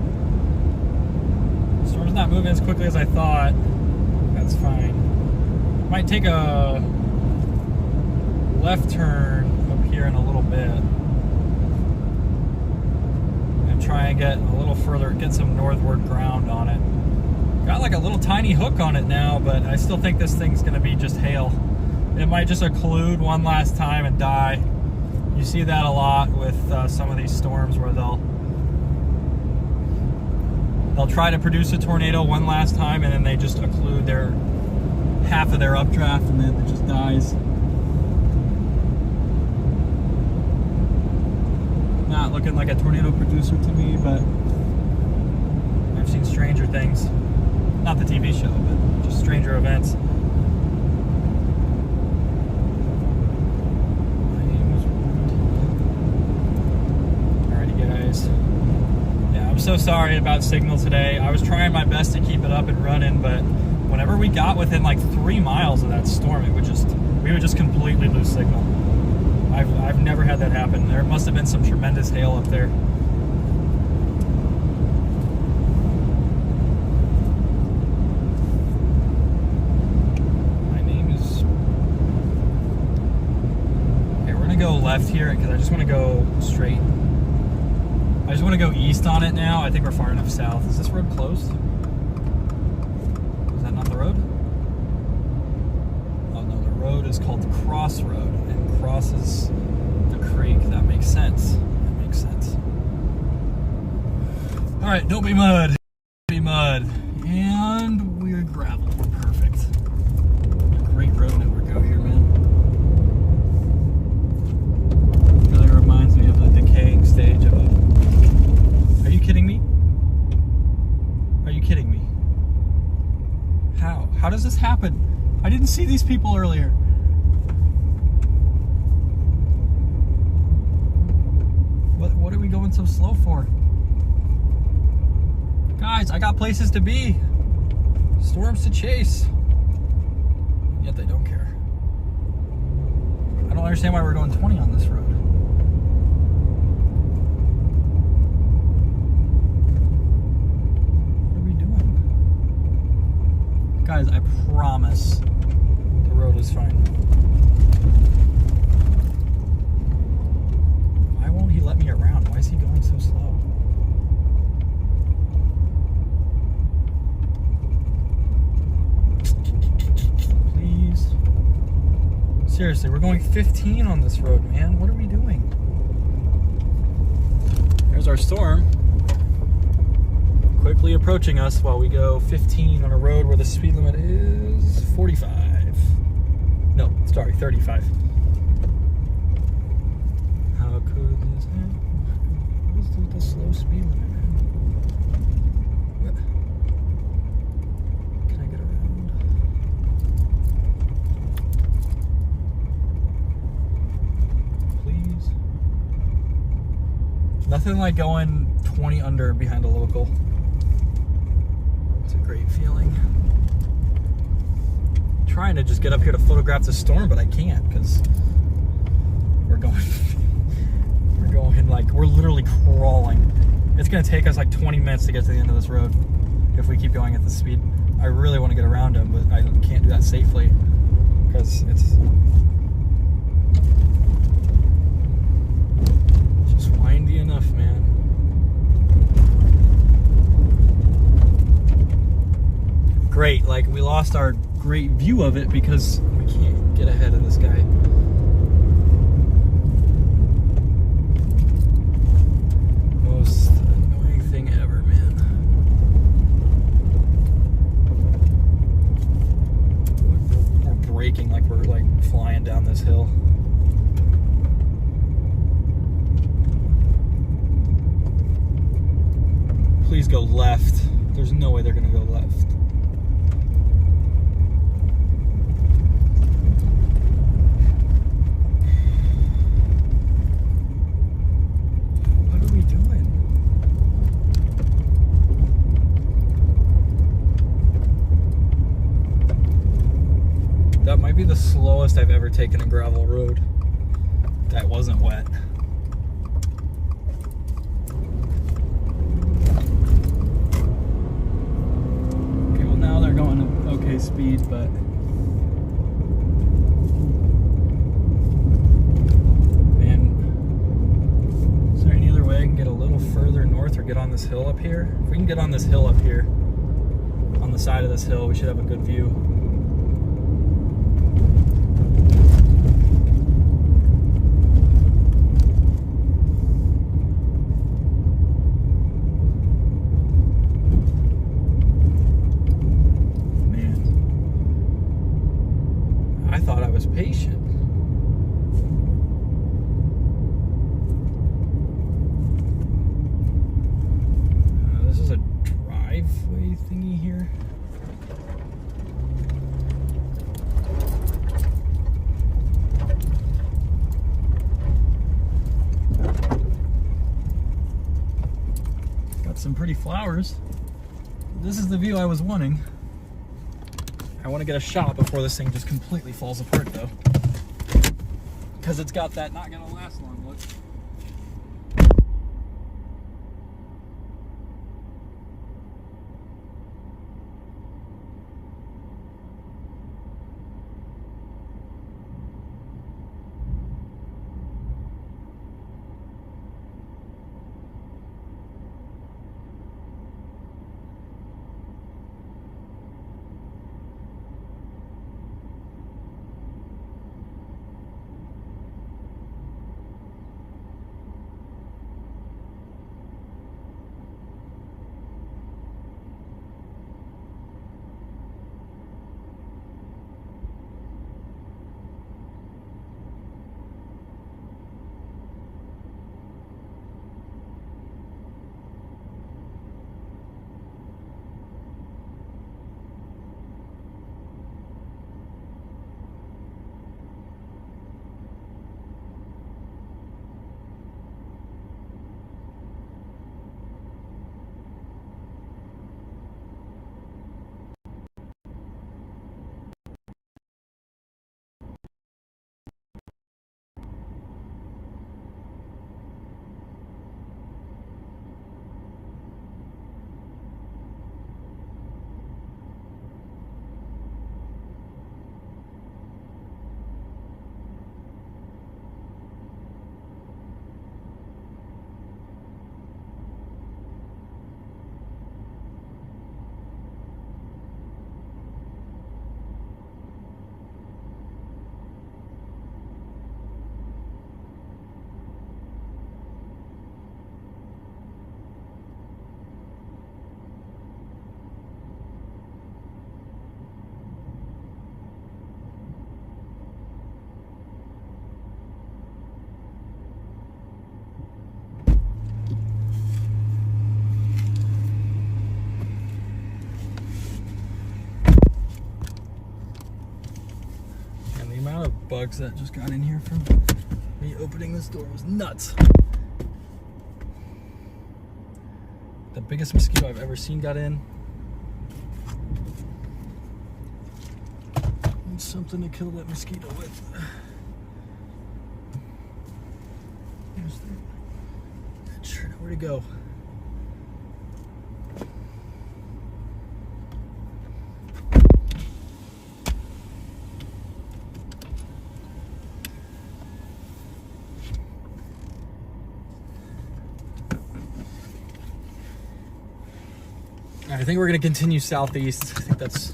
Storm's not moving as quickly as I thought. That's fine. Might take a left turn up here in a little bit and try and get a little further, get some northward ground on it. Got like a little tiny hook on it now, but I still think this thing's gonna be just hail. It might just occlude one last time and die. You see that a lot with some of these storms where they'll try to produce a tornado one last time and then they just occlude their half of their updraft and then it just dies. Not looking like a tornado producer to me, but I've seen stranger things. Not the TV show, but just stranger events. So sorry about signal today. I was trying my best to keep it up and running, but whenever we got within like 3 miles of that storm, we would just completely lose signal. I've never had that happen. There must have been some tremendous hail up there. My name is... Okay, we're gonna go left here because I just want to go straight. I just want to go east on it now. I think we're far enough south. Is this road closed? Is that not the road? Oh no, the road is called Cross Road and crosses the creek. That makes sense. That makes sense. All right, don't be mud. Don't be mud. And we're gravel. We're perfect. A great road network out here, man. Really reminds me of the decaying stage of a... Are you kidding me? Are you kidding me? How? How does this happen? I didn't see these people earlier. going so slow for? Guys, I got places to be. Storms to chase. Yet they don't care. I don't understand why we're going 20 on this road. What are we doing? Guys, I promise the road is fine. Why won't he let me around? Why is he going so slow? Please. Seriously, we're going 15 on this road, man. What are we doing? There's our storm. Quickly approaching us while we go 15 on a road where the speed limit is 45. No, sorry, 35. How could this happen? What is the slow speed limit, man? What? Can I get around? Please? Nothing like going 20 under behind a local. It's a great feeling. I'm trying to just get up here to photograph the storm, but I can't because we're going like, we're literally crawling. It's gonna take us like 20 minutes to get to the end of this road if we keep going at this speed. I really want to get around him, but I can't do that safely because it's just windy enough, man. Great, like we lost our great view of it because we can't get ahead of this guy. Most annoying thing ever, man. We're braking like we're like flying down this hill. Please go left. There's no way they're gonna go left. That might be the slowest I've ever taken a gravel road that wasn't wet. Okay, well now they're going at okay speed, but man, is there any other way I can get a little further north or get on this hill up here? If we can get on this hill up here, on the side of this hill, we should have a good view. Patient. This is a driveway thingy here. Got some pretty flowers. This is the view I was wanting. I want to get a shot before this thing just completely falls apart though. Because it's got that not gonna last long look. bugs that just got in here from me opening this door. It was nuts. The biggest mosquito I've ever seen got in. And something to kill that mosquito with. Where'd it go? I think we're going to continue southeast. I think that's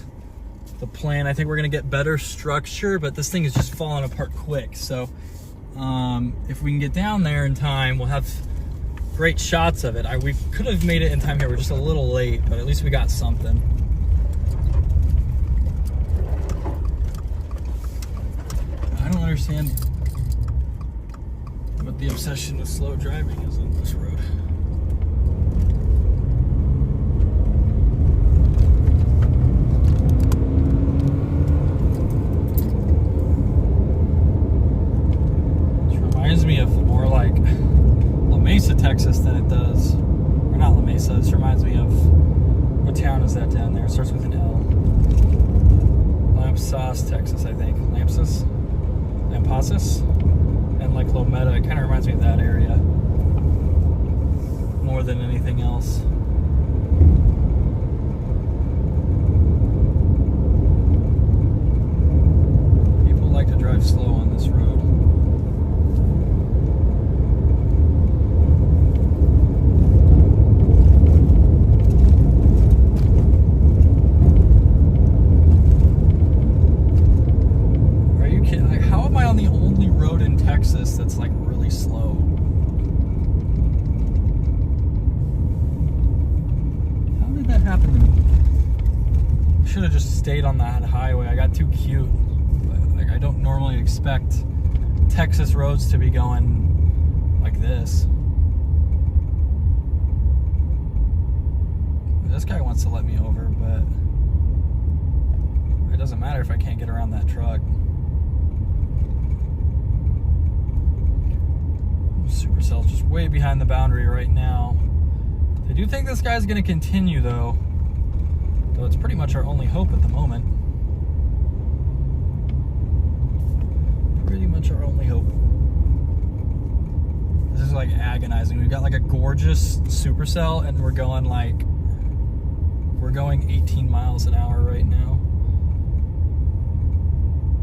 the plan. I think we're going to get better structure, but this thing is just falling apart quick. So if we can get down there in time, we'll have great shots of it. We could have made it in time here. We're just a little late, but at least we got something. I don't understand what the obsession with slow driving is on this road. Reminds me of more like La Mesa, Texas than it does, or not La Mesa. This reminds me of, what town is that down there? It starts with an L. Lampasas, Texas, I think. Lampasas? And like Lometa. It kind of reminds me of that area more than anything else. People like to drive slow on this road. That's like really slow. How did that happen to me? I should have just stayed on that highway. I got too cute. Like, I don't normally expect Texas roads to be going like this. This guy wants to let me over, but it doesn't matter if I can't get around that truck. Supercell's just way behind the boundary right now. I do think this guy's going to continue though it's pretty much our only hope at the moment. Pretty much our only hope. This is like agonizing. We've got like a gorgeous Supercell and we're going 18 miles an hour right now.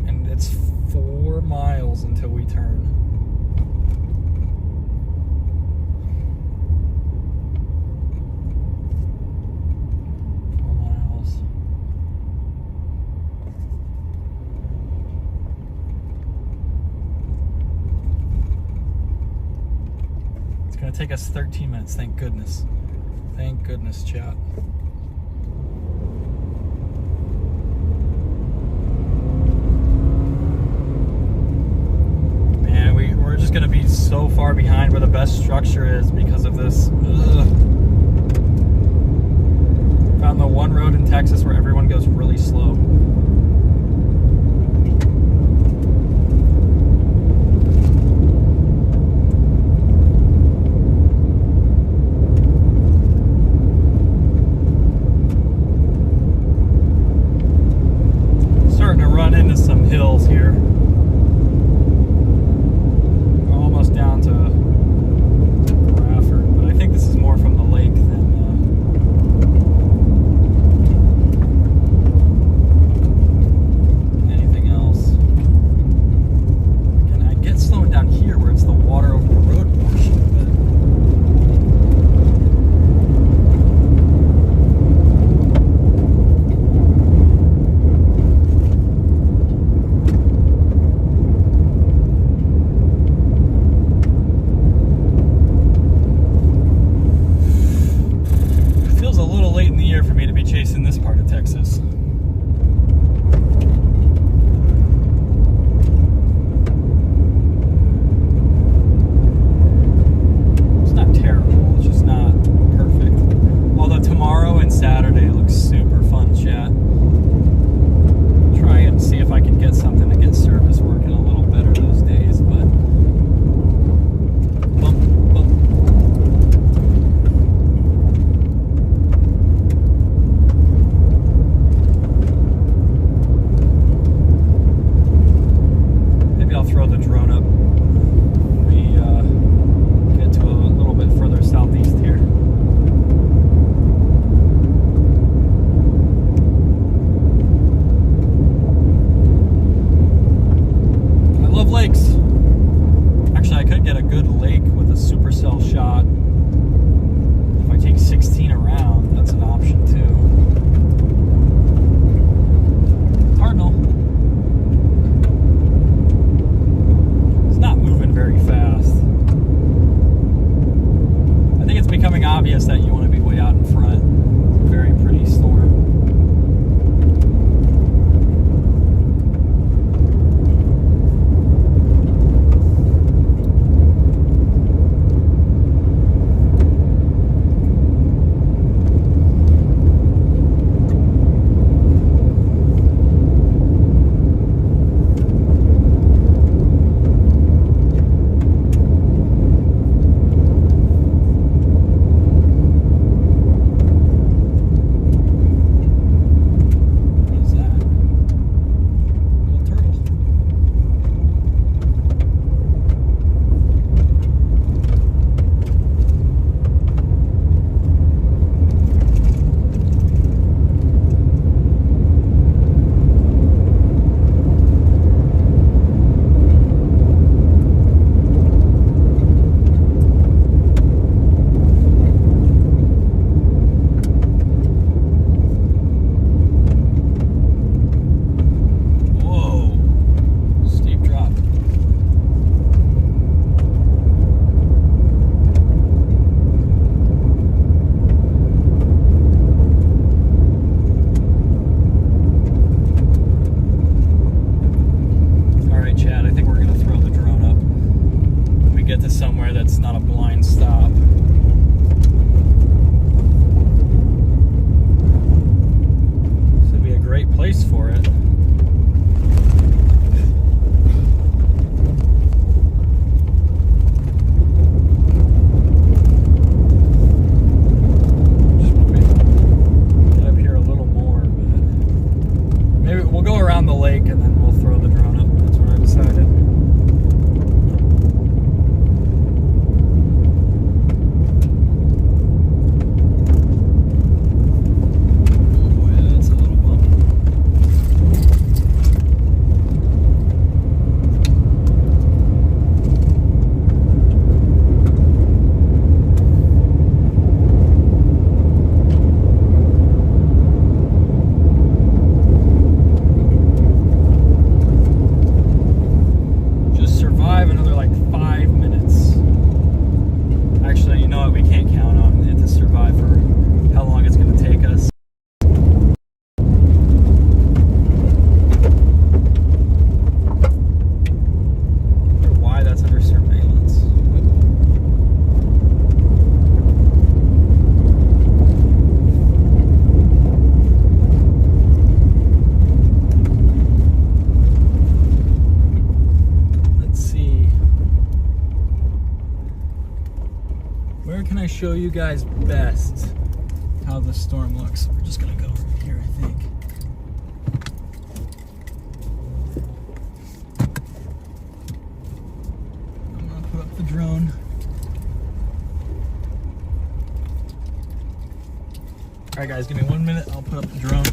And it's 4 miles until we turn. It's gonna take us 13 minutes, thank goodness. Thank goodness, chat. Man, we're just gonna be so far behind where the best structure is because of this. Ugh. Found the one road in Texas where everyone goes really slow. Hills here. We're almost down to Rafford, but I think this is more from the lake than get a good lake with a supercell shot. If I take 16 around, that's an option too. Cardinal. It's not moving very fast. I think it's becoming obvious that you want to be way out in front. Very pretty storm. That's not a blind stop. This would be a great place for it. Just want to get up here a little more, but maybe we'll go around the lake and then we'll throw the drone up. That's what I decided. Where can I show you guys best how the storm looks? We're just gonna go over here, I think. I'm gonna put up the drone. All right, guys, give me 1 minute. I'll put up the drone.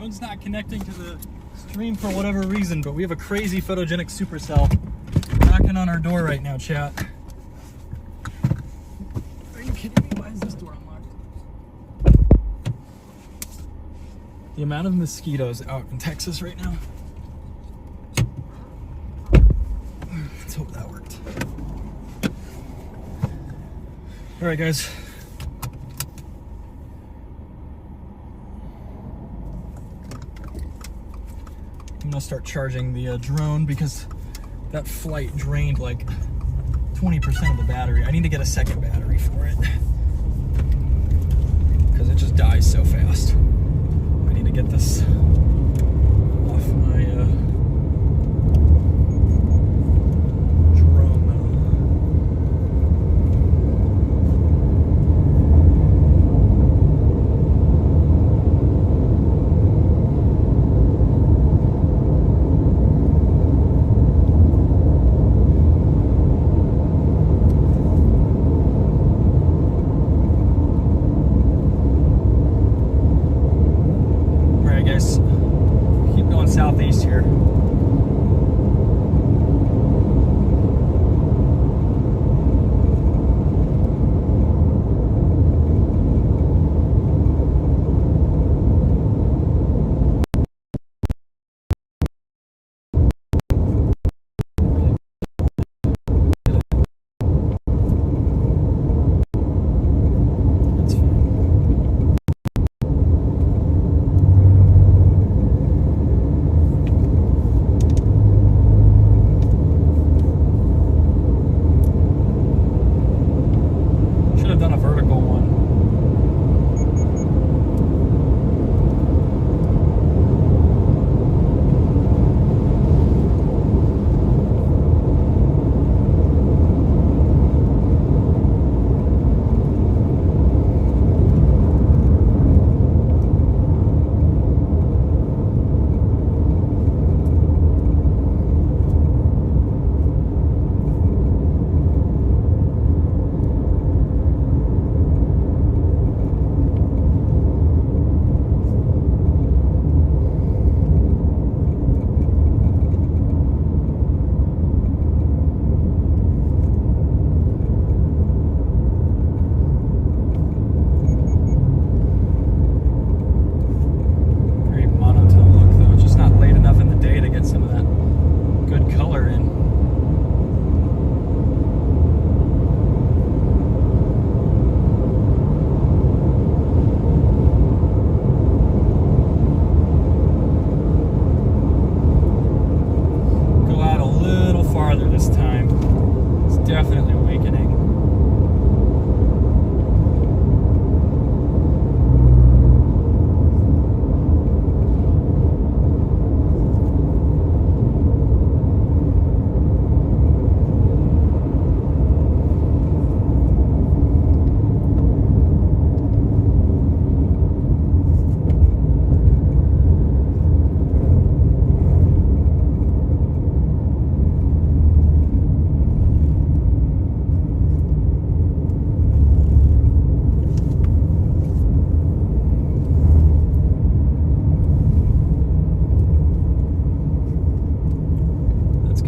Drone's not connecting to the stream for whatever reason, but we have a crazy photogenic supercell knocking on our door right now, chat. Are you kidding me? Why is this door unlocked? The amount of mosquitoes out in Texas right now. Let's hope that worked. All right, guys. I'm gonna start charging the drone because that flight drained like 20% of the battery. I need to get a second battery for it because it just dies so fast. I need to get this off my drone mode. Keep going southeast here.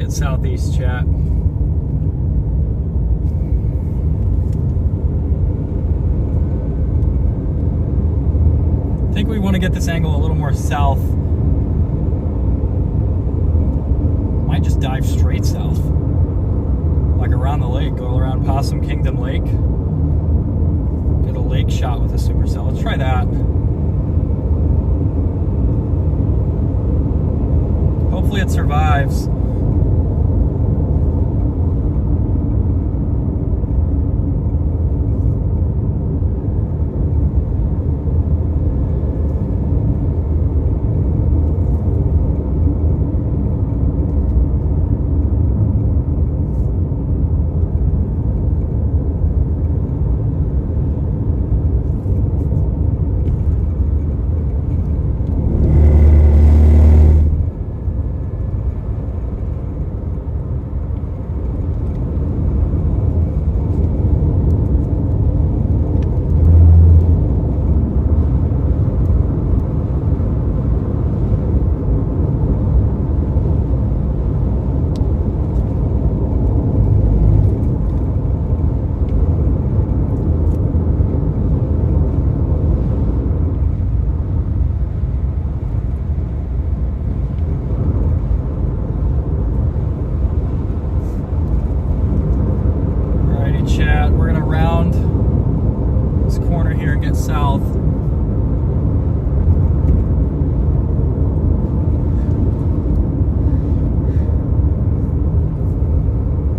Southeast, chat. I think we want to get this angle a little more south. Might just dive straight south, like around the lake, go around Possum Kingdom Lake, get a lake shot with a supercell. Let's try that. Hopefully it survives. south.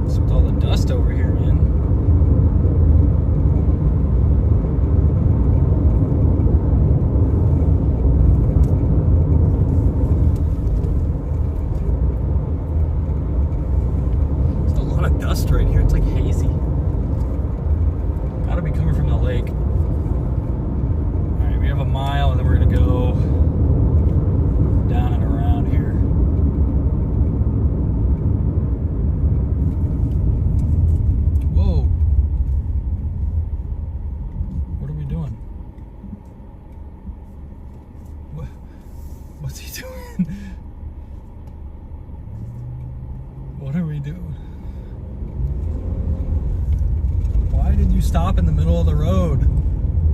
What's with all the dust over here, man? There's a lot of dust right here. It's like hazy. Gotta be coming from the lake. Alright, we have a mile and then we're gonna go down and around here. Whoa. What are we doing? What's he doing? What are we doing? Why did you stop in the middle of the road?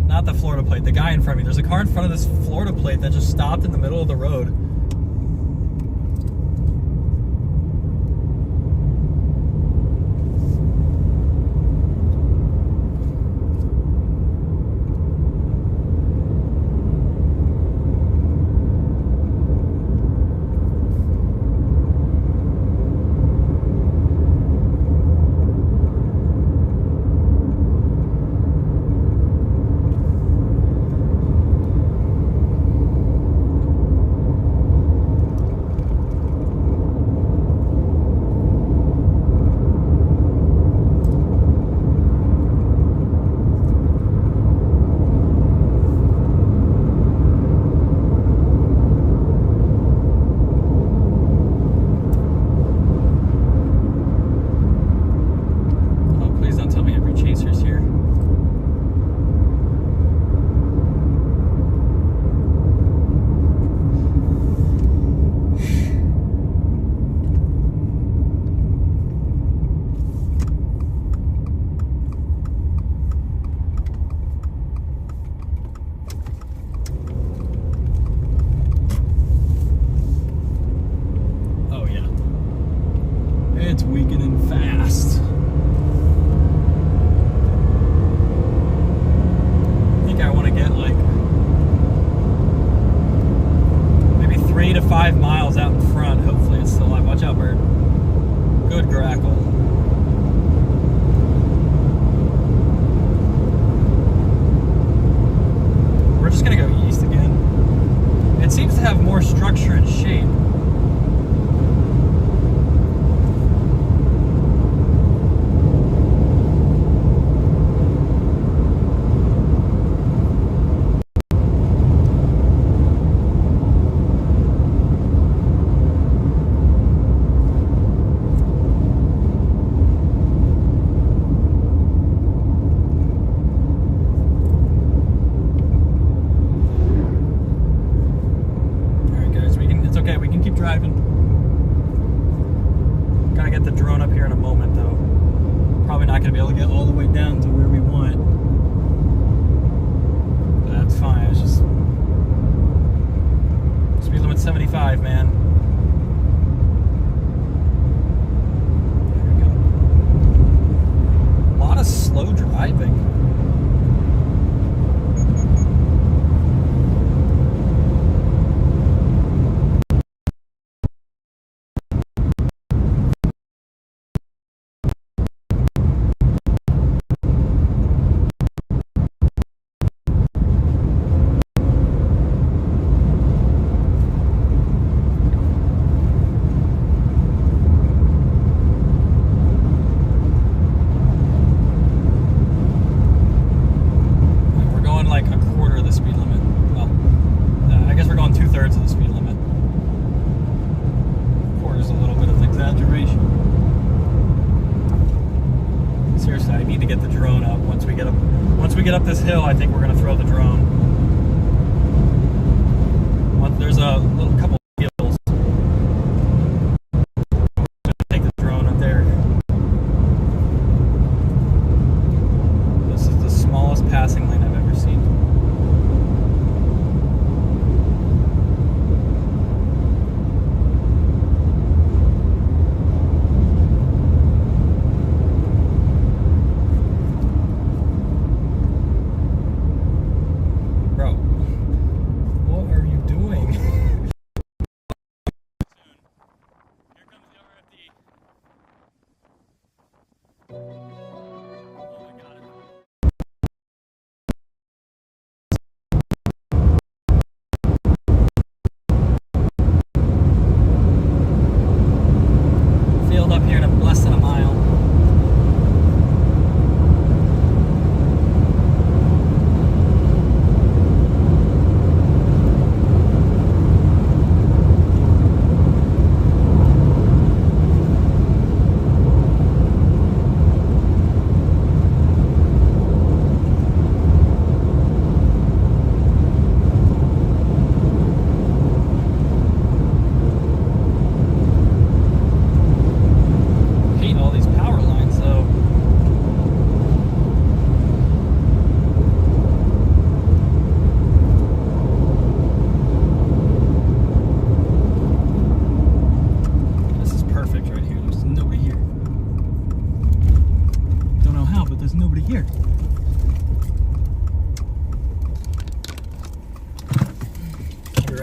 Not the Florida plate, the guy in front of me. There's a car in front of this Florida plate that just stopped in the middle of the road. It's weakening fast. I think I want to get like maybe 3 to 5 miles out in front. Hopefully it's still alive. Watch out, bird. Good grackle. We're just gonna go east again. It seems to have more structure and shape. Driving. Gotta get the drone up here in a moment though. Probably not gonna be able to get all the way down to where we want. But that's fine. It's just speed limit 75, man. There we go. A lot of slow driving. Seriously, I need to get the drone up. Once we get up this hill, I think we're gonna throw the drone. There's a little couple hills. Take the drone up there. This is the smallest passing lane I've ever seen.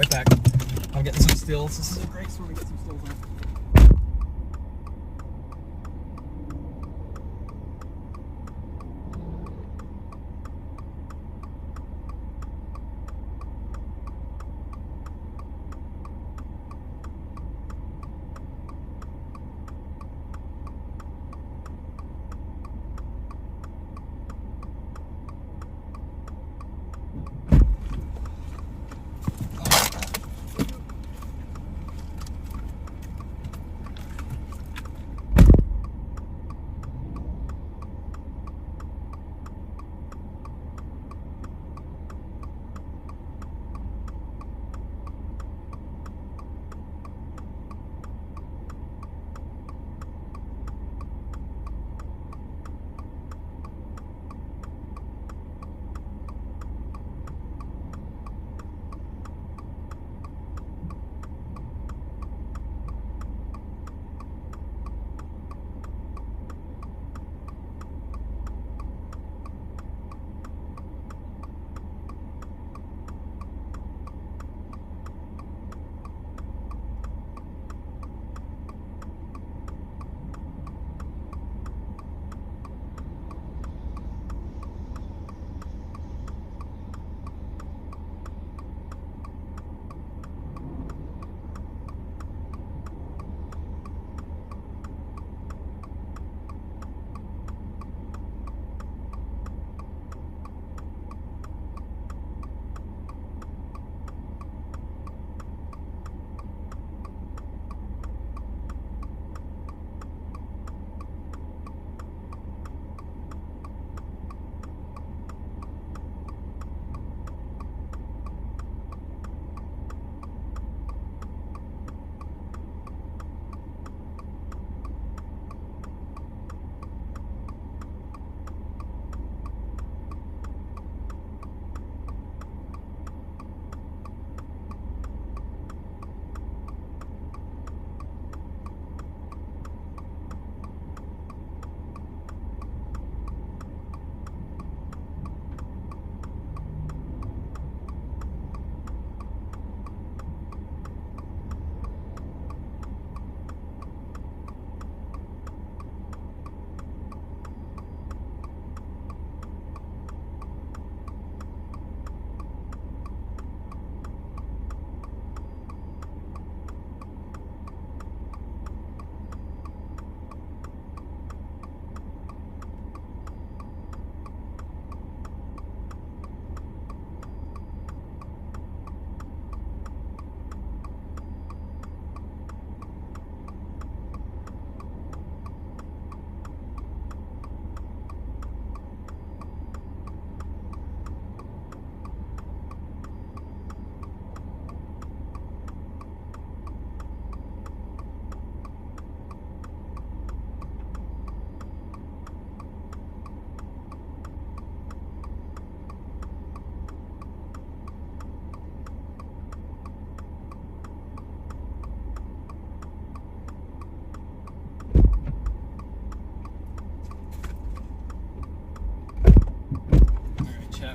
right back. I'm getting some stills. This is a great store to get some stills on.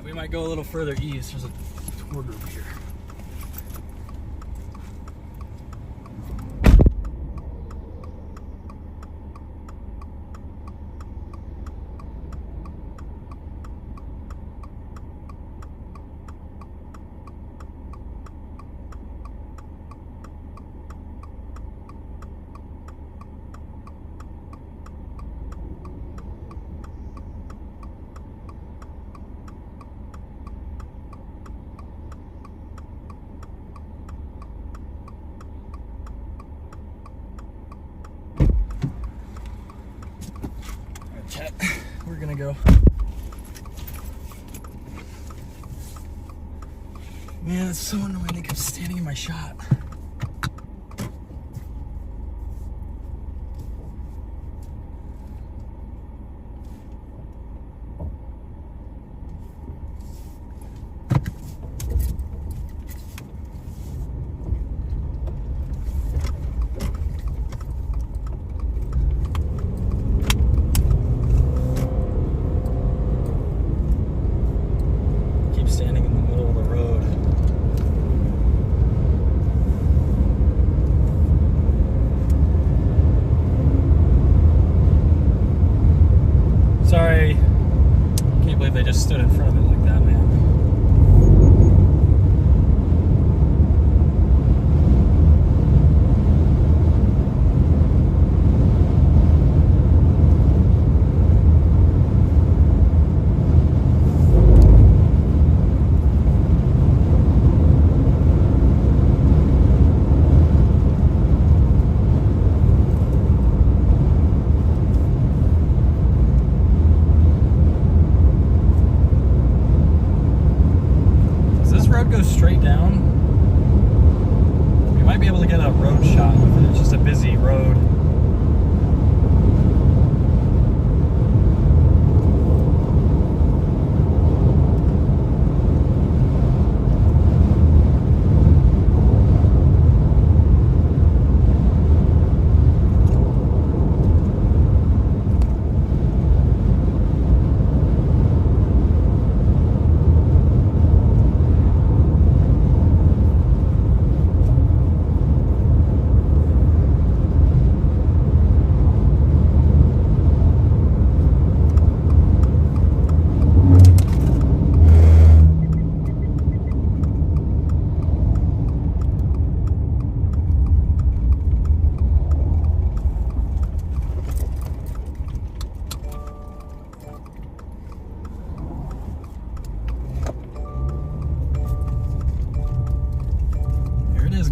We might go a little further east. There's a tour group here. We're gonna go. Man, it's so annoying. They kept standing in my shot. Standing in the middle of the road. they just stood in front of it like that, man. Goes straight down. We might be able to get a road shot with it. It's just a busy road.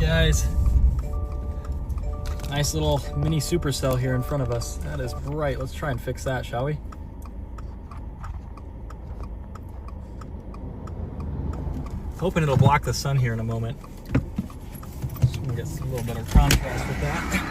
Guys, nice little mini supercell here in front of us. That is bright. Let's try and fix that, shall we? Hoping it'll block the sun here in a moment. Just want to get a little better contrast with that.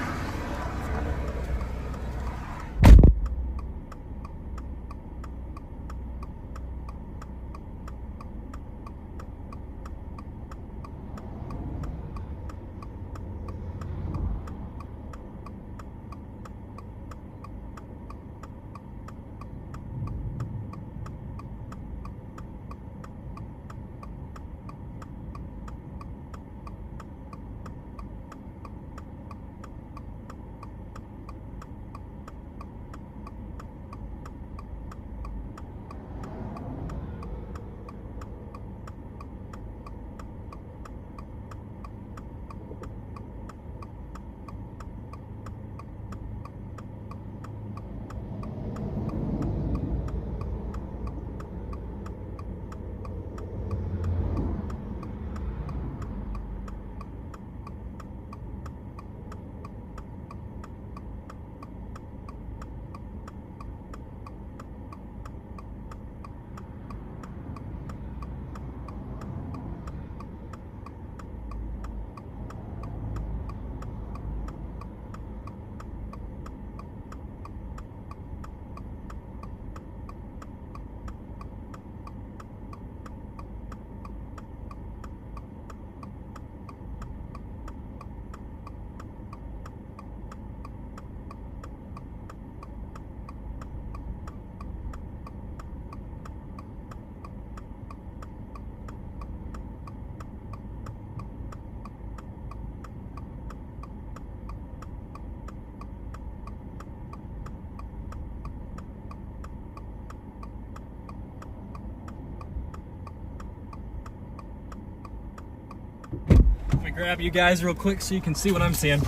Let me grab you guys real quick so you can see what I'm seeing. Big,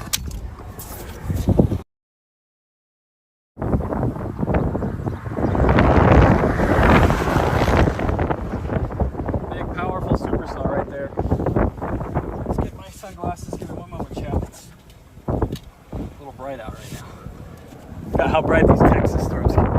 powerful supercell right there. Let's get my sunglasses. Give me one moment, chat. It's a little bright out right now. Look at how bright these Texas storms can be.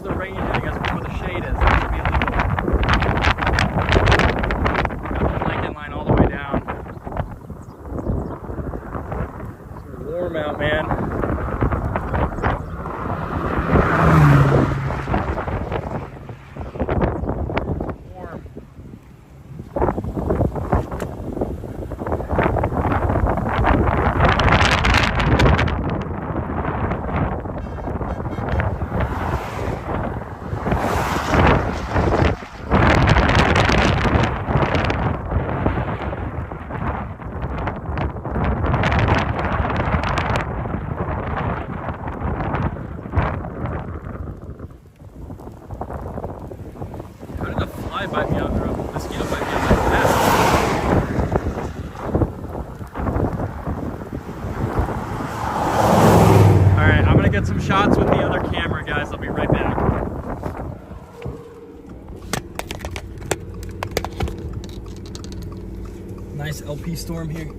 the rain hitting us where the shade is. That should be illegal. Got the blanket line all the way down. It's warm out, man. Warm. How did a fly bite me out or a mosquito bite me out like that? Alright, I'm gonna get some shots with the other camera, guys. I'll be right back. Nice LP storm here.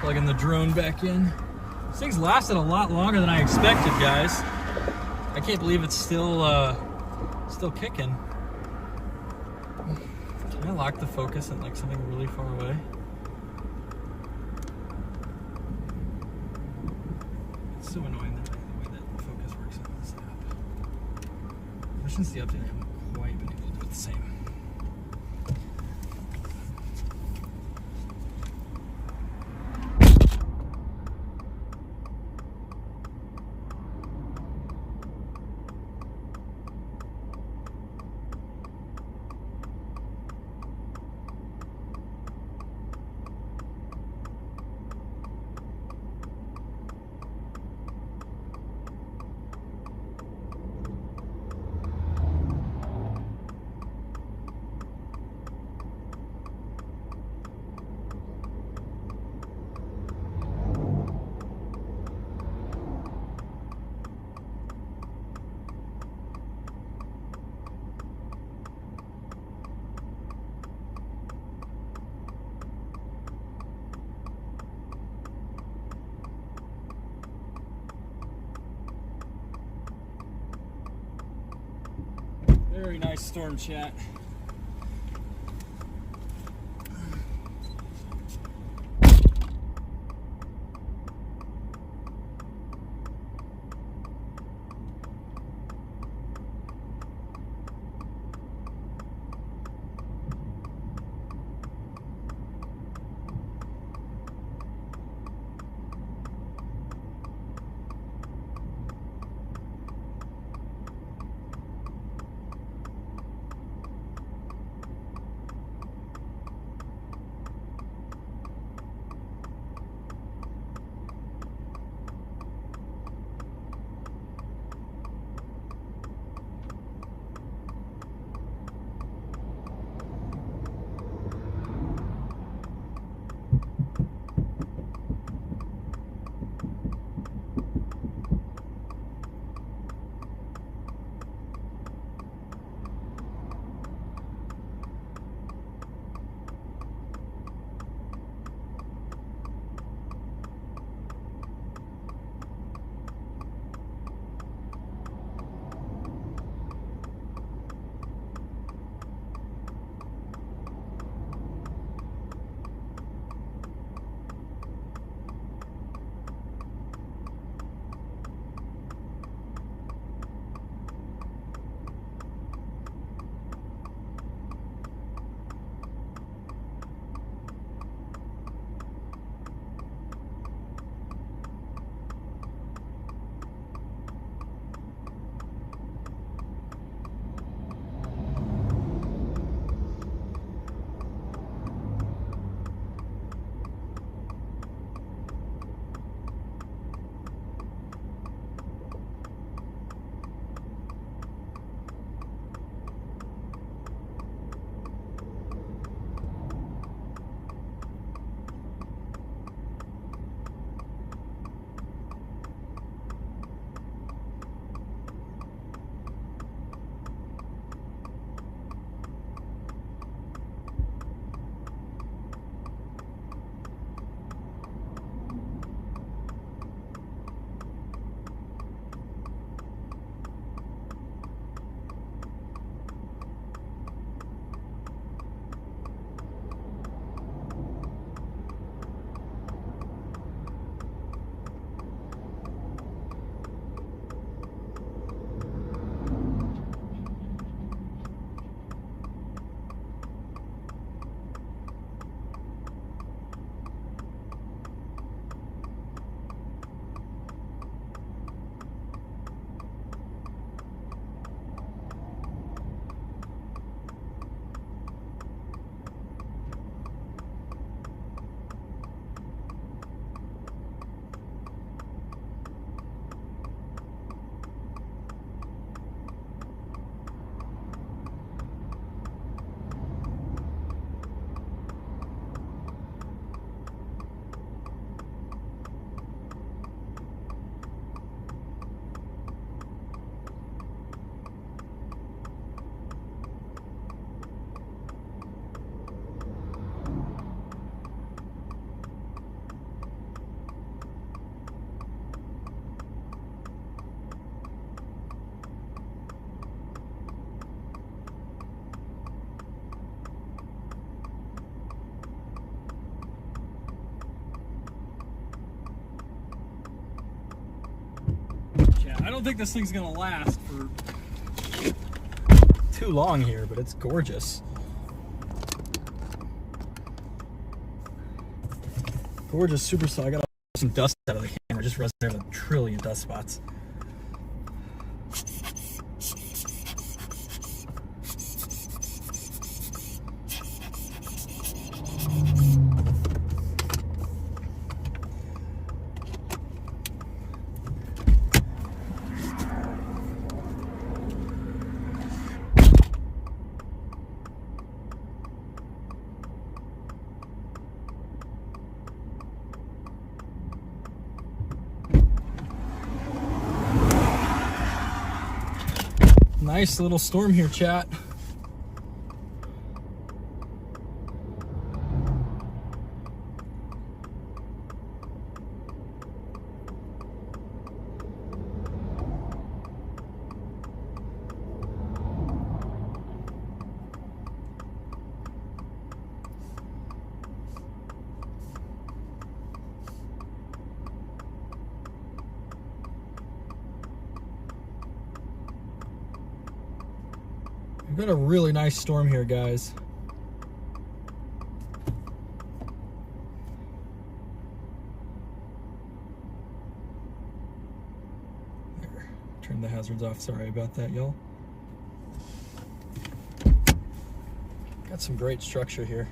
Plugging the drone back in. This thing's lasted a lot longer than I expected, guys. I can't believe it's still kicking. Can I lock the focus at like something really far away? It's so annoying the way that focus works on this app. Ever since the update, I haven't quite been able to do it the same. Very nice storm chat. don't think this thing's gonna last for too long here, but it's gorgeous. Gorgeous Supercell. I got some dust out of the camera. Just resonated with a trillion dust spots. Nice little storm here, chat. We've got a really nice storm here, guys. There, turn the hazards off. Sorry about that, y'all. Got some great structure here.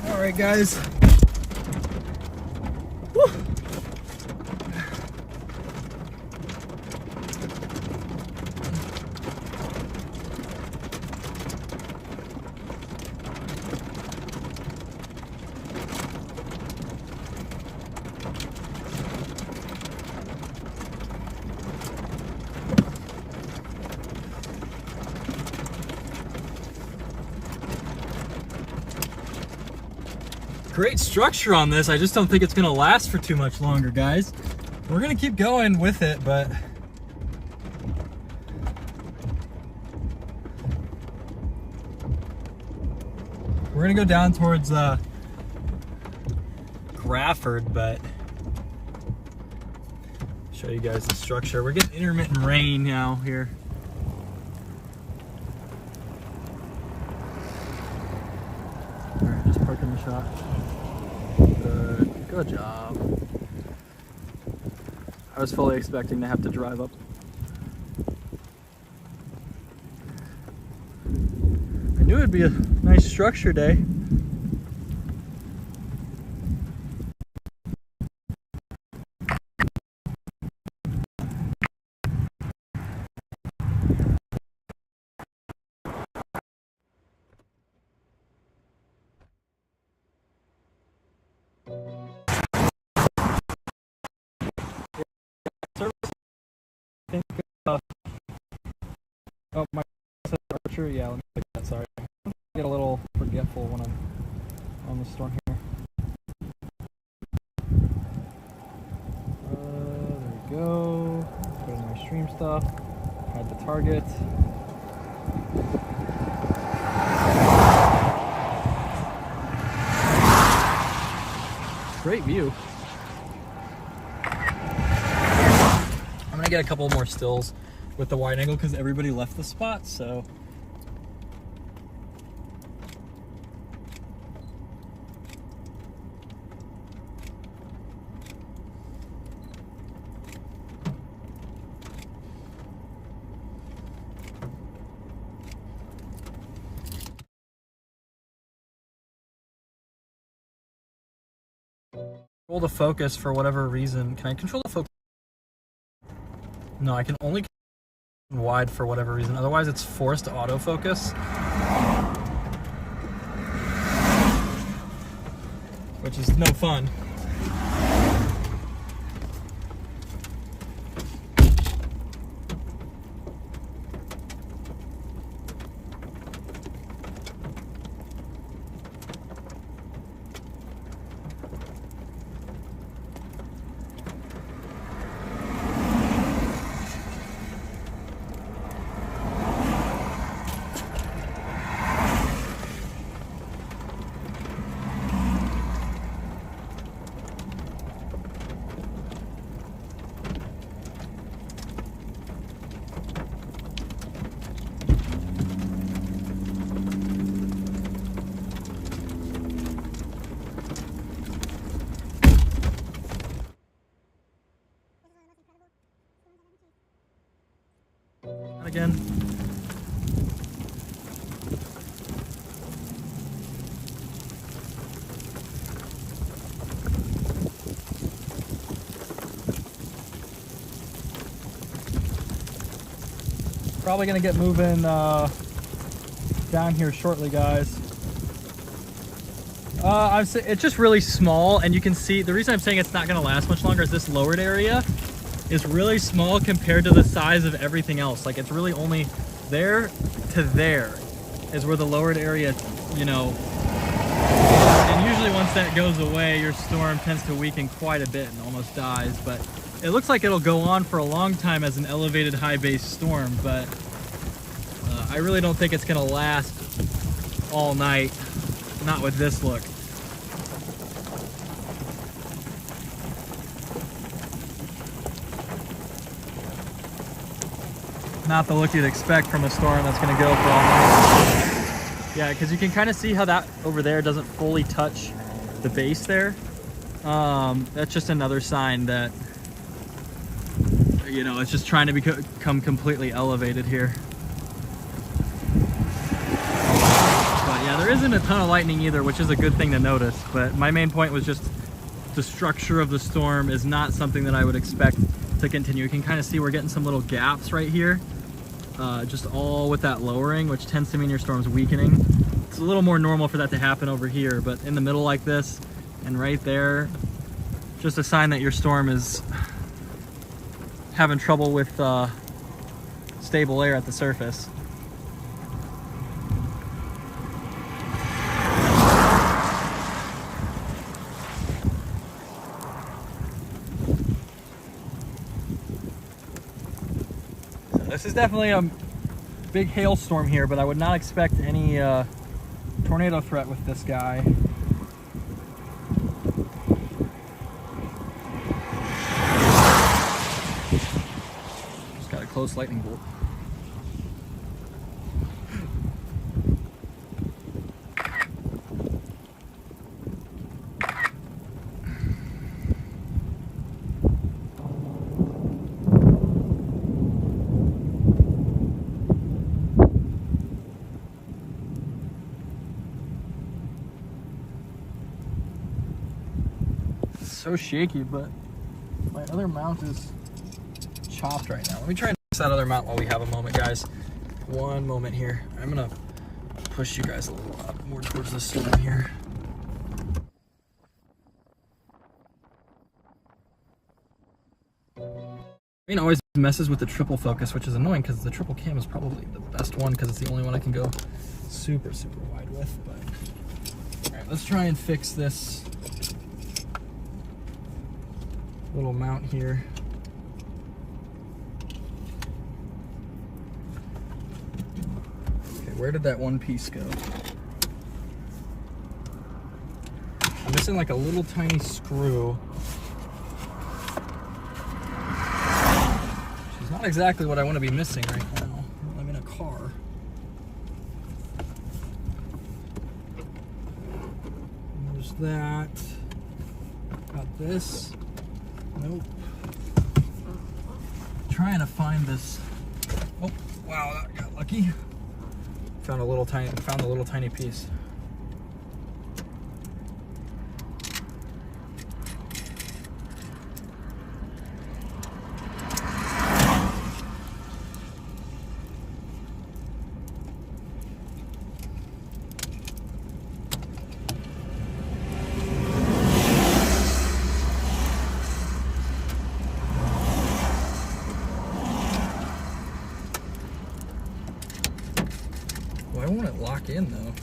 All right, guys. Woo. Great structure on this. I just don't think it's gonna last for too much longer, guys. We're gonna keep going with it, but we're gonna go down towards Grafford, but show you guys the structure. We're getting intermittent rain now here. All right, just parking the shop. Good job. I was fully expecting to have to drive up. I knew it'd be a nice structure day. Oh, my Archer, yeah, let me click that, sorry. I get a little forgetful when I'm on the storm here. There we go. Put in my stream stuff. Hide the target. Great view. I'm gonna get a couple more stills with the wide angle because everybody left the spot, so. Control the focus for whatever reason. Can I control the focus? No, I can only wide for whatever reason. Otherwise, it's forced autofocus, which is no fun. Again. Probably gonna get moving down here shortly, guys. It's just really small, and you can see the reason I'm saying it's not gonna last much longer is this lowered area is really small compared to the size of everything else. Like, it's really only there to there is where the lowered area, you know, and usually once that goes away, your storm tends to weaken quite a bit and almost dies. But it looks like it'll go on for a long time as an elevated high base storm, but I really don't think it's gonna last all night, not with this look. Not the look you'd expect from a storm that's going to go for all night. Yeah, because you can kind of see how that over there doesn't fully touch the base there. That's just another sign that, you know, it's just trying to become completely elevated here. But yeah, there isn't a ton of lightning either, which is a good thing to notice. But my main point was just the structure of the storm is not something that I would expect to continue. You can kind of see we're getting some little gaps right here. Just all with that lowering, which tends to mean your storm's weakening. It's a little more normal for that to happen over here, but in the middle like this and right there, just a sign that your storm is having trouble with stable air at the surface. This is definitely a big hailstorm here, but I would not expect any tornado threat with this guy. Just got a close lightning bolt. So shaky, but my other mount is chopped right now. Let me try and fix that other mount while we have a moment, guys. One moment here. I'm gonna push you guys a little up more towards the storm here. It always messes with the triple focus, which is annoying because the triple cam is probably the best one because it's the only one I can go super wide with. But all right, let's try and fix this little mount here. Okay, where did that one piece go? I'm missing like a little tiny screw. Which is not exactly what I want to be missing right now. I'm in a car. There's that. Got this. Nope. Trying to find this. Oh, wow, that got lucky. Found a little tiny piece. Why won't it lock in though?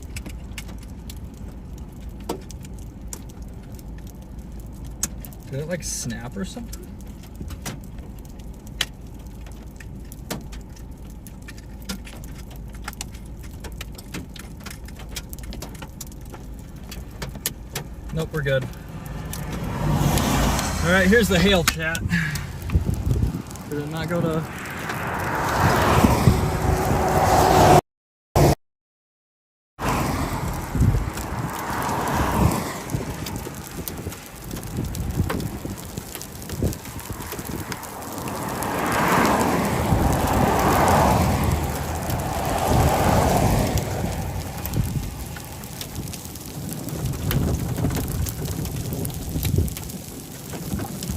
Did it like snap or something? Nope, we're good. All right, here's the hail chat. Did it not go to...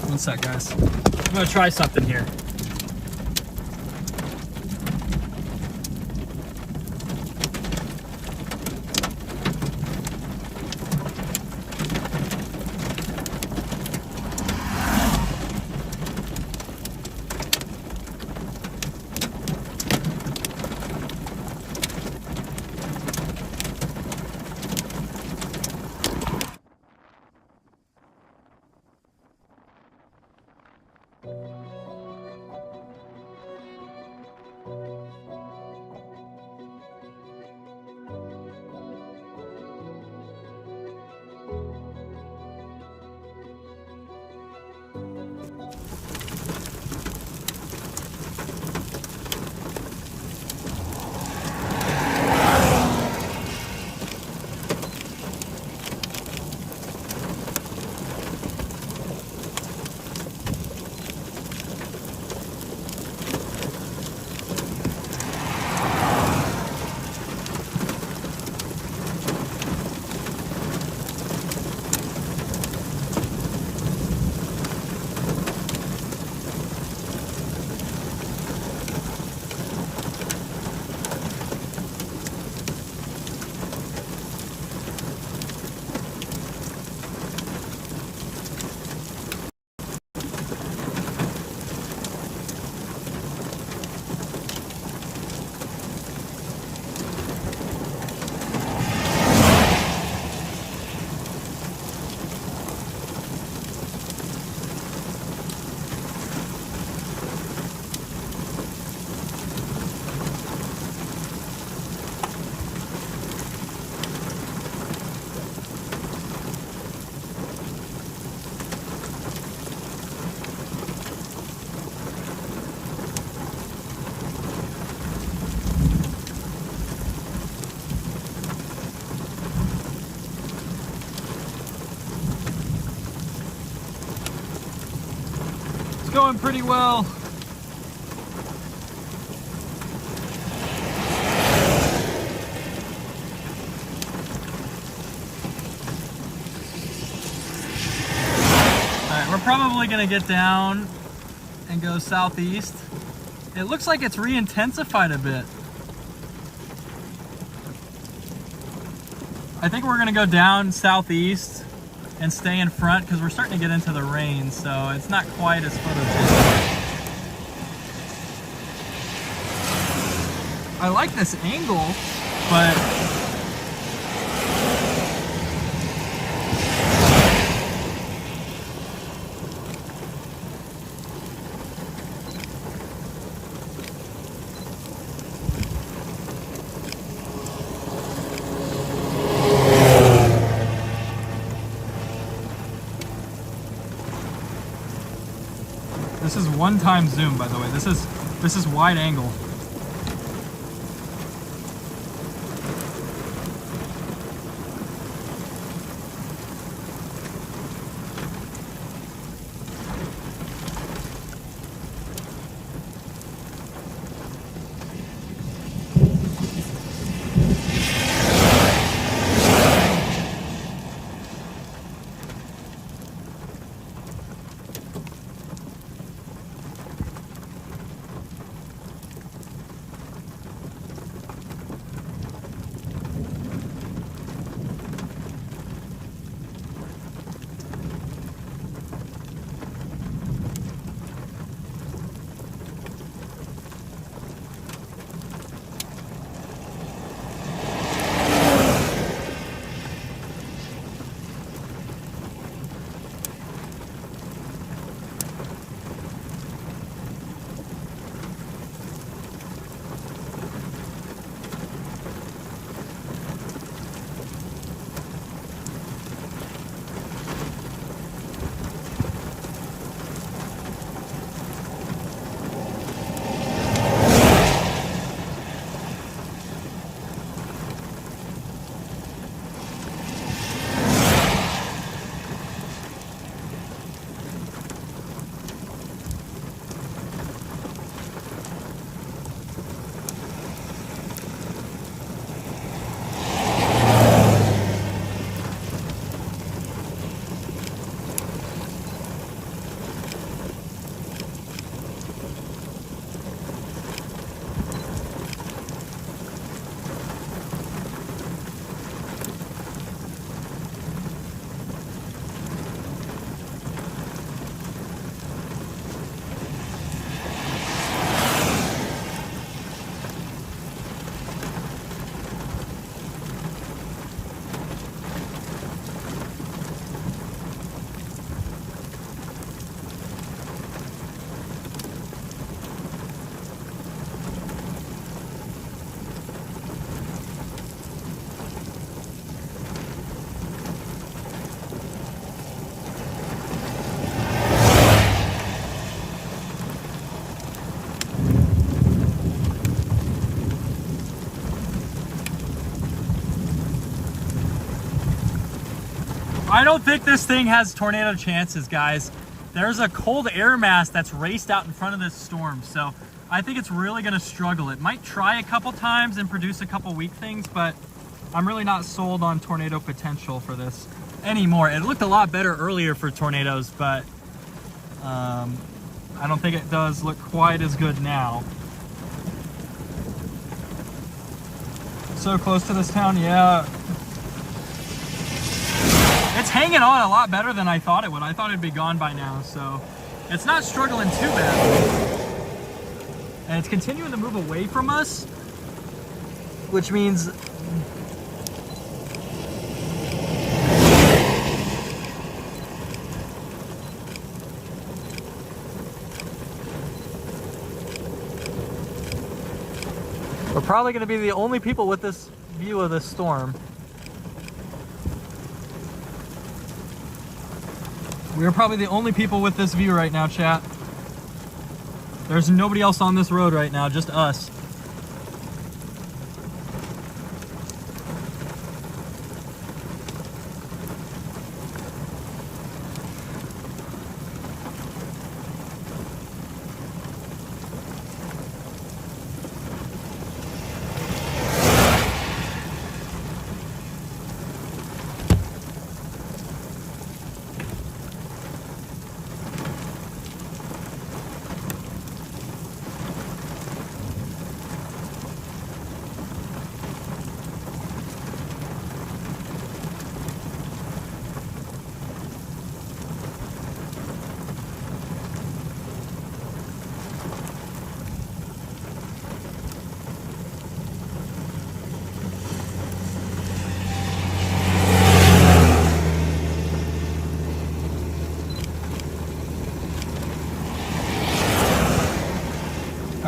One sec, guys. I'm gonna try something here. going pretty well. Alright, we're probably gonna get down and go southeast. It looks like it's re-intensified a bit. I think we're gonna go down southeast and stay in front because we're starting to get into the rain, so it's not quite as photogenic. I like this angle, but this is one-time zoom, by the way. This is wide angle. I don't think this thing has tornado chances, guys. There's a cold air mass that's raced out in front of this storm, so I think it's really gonna struggle. It might try a couple times and produce a couple weak things, but I'm really not sold on tornado potential for this anymore. It looked a lot better earlier for tornadoes, but I don't think it does look quite as good now. So close to this town, yeah. It's hanging on a lot better than I thought it would. I thought it'd be gone by now, so it's not struggling too bad. And it's continuing to move away from us, which means we're probably going to be the only people with this view of this storm. We're probably the only people with this view right now, chat. There's nobody else on this road right now, just us.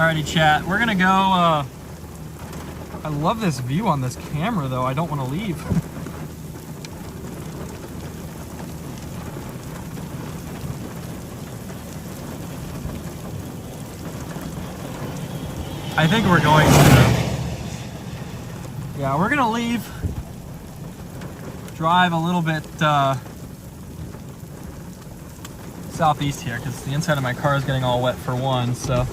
Alrighty, chat. We're gonna go. I love this view on this camera, though. I don't want to leave. I think we're going to. Yeah, we're gonna leave. Drive a little bit southeast here because the inside of my car is getting all wet for one. So.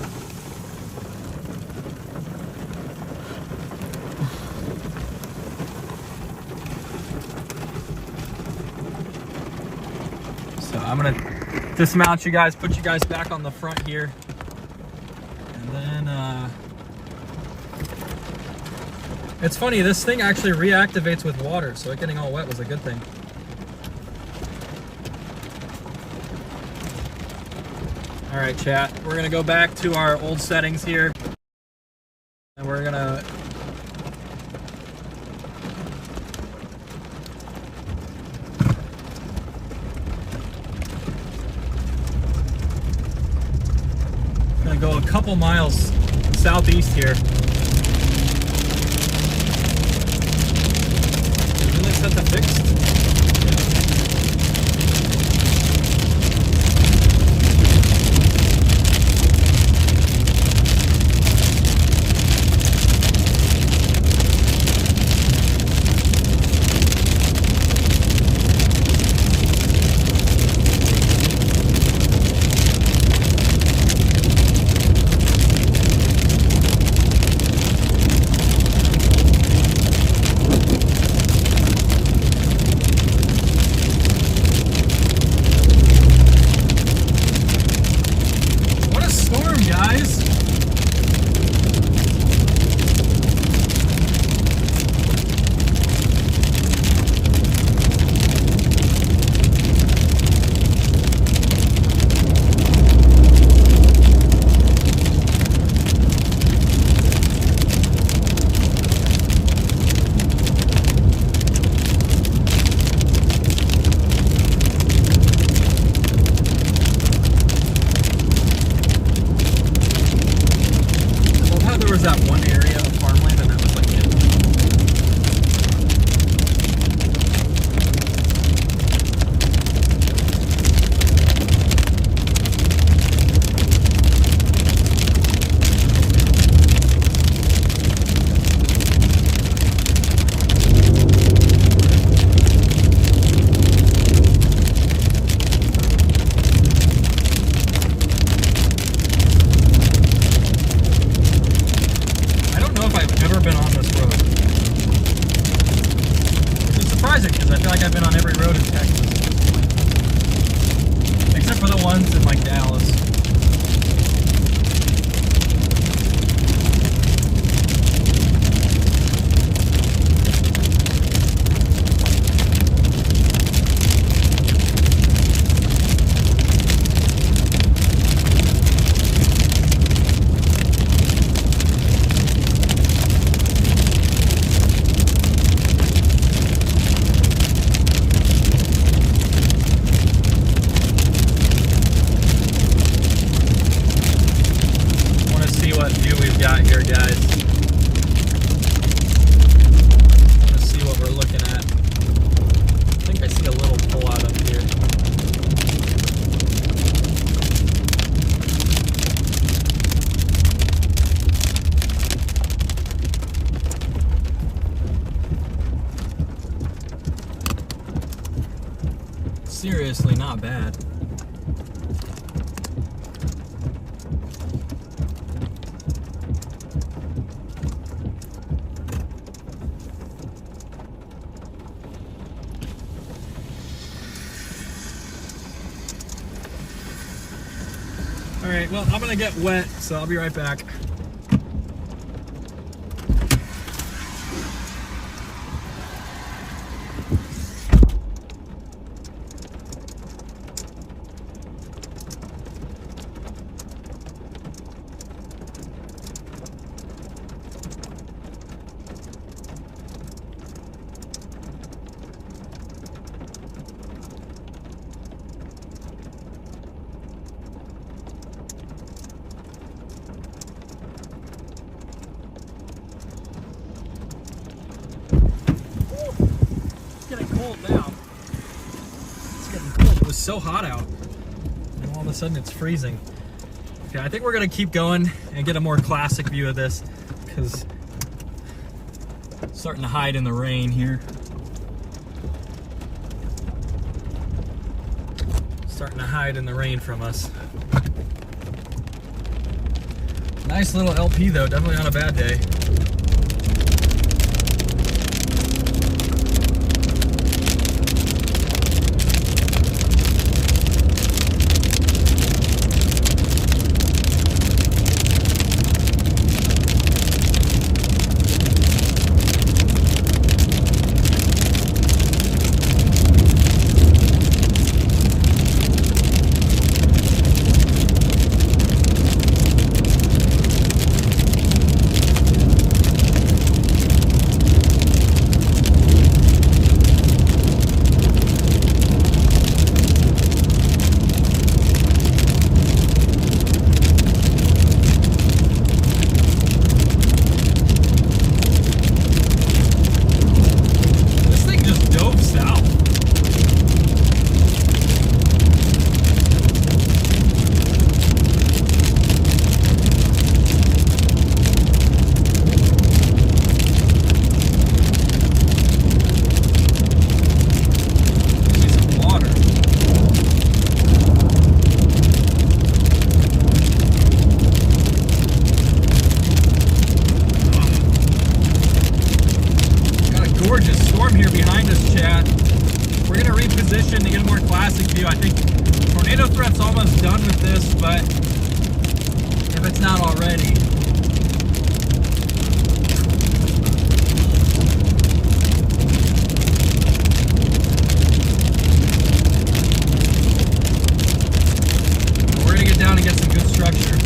I'm gonna dismount you guys, put you guys back on the front here, and then it's funny, this thing actually reactivates with water, so it getting all wet was a good thing. All right, chat, we're gonna go back to our old settings here, and we're gonna go a couple miles southeast here. Really set the fixed? Because I feel like I've been on every road in Texas, except for the ones in like Dallas. Here, guys. Let's see what we're looking at. I think I see a little pull out up here. Seriously, not bad. All right, well, I'm gonna get wet, so I'll be right back. cold now. It's getting cold. It was so hot out. And all of a sudden it's freezing. Okay, I think we're gonna keep going and get a more classic view of this because it's starting to hide in the rain here. Starting to hide in the rain from us. Nice little LP though, definitely on a bad day. Gorgeous storm here behind us, chat. We're gonna reposition to get a more classic view. I think tornado threat's almost done with this, but if it's not already. We're gonna get down and get some good structure.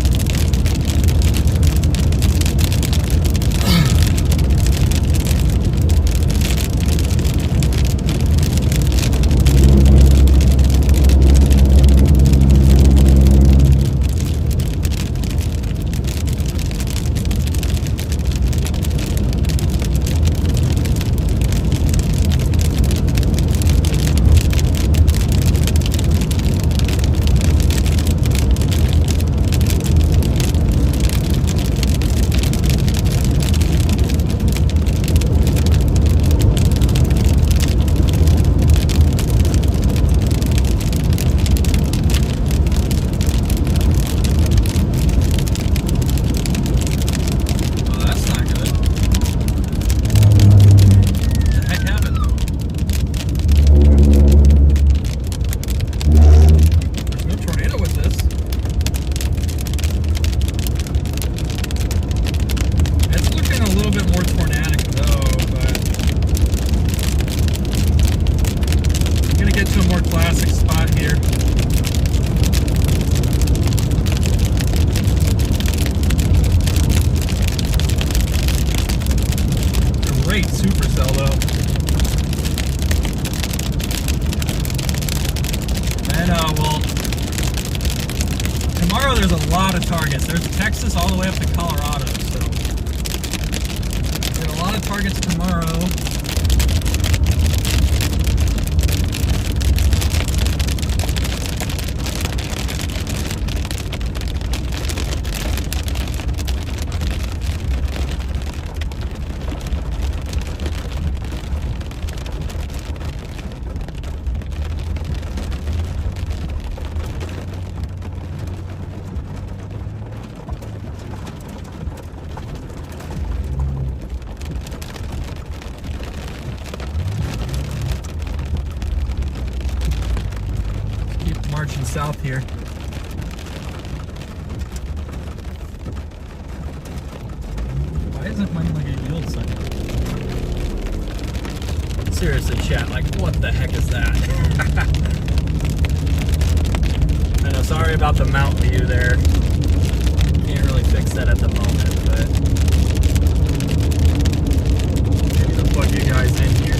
Great Supercell though. And well, tomorrow there's a lot of targets. There's Texas all the way up to Colorado, so there's a lot of targets tomorrow. Marching south here. Why isn't mine like a yield sign? Seriously, chat, like what the heck is that? I know, sorry about the mount view there. Can't really fix that at the moment, but maybe to plug you guys in here.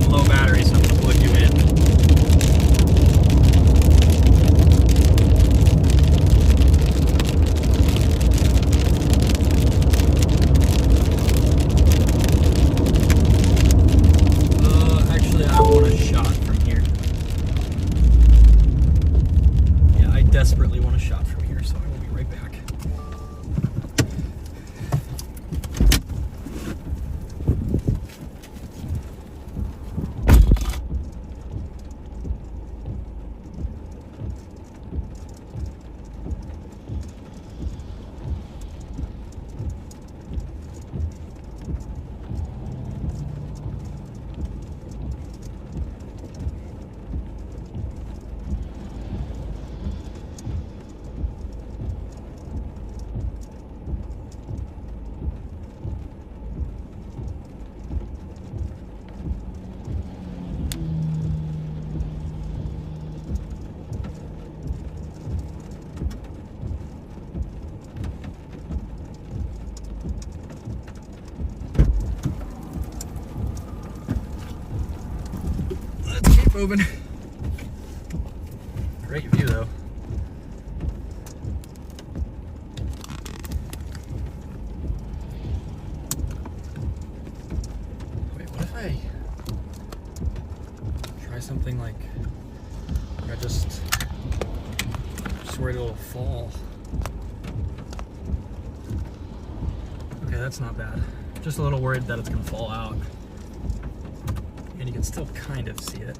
Low battery, so I'm gonna plug you in. desperately want a shot from here, so I will be right back. Moving. Great view though. Wait, what if I try something like I just worried it'll fall? Okay, that's not bad. Just a little worried that it's gonna fall out. And you can still kind of see it.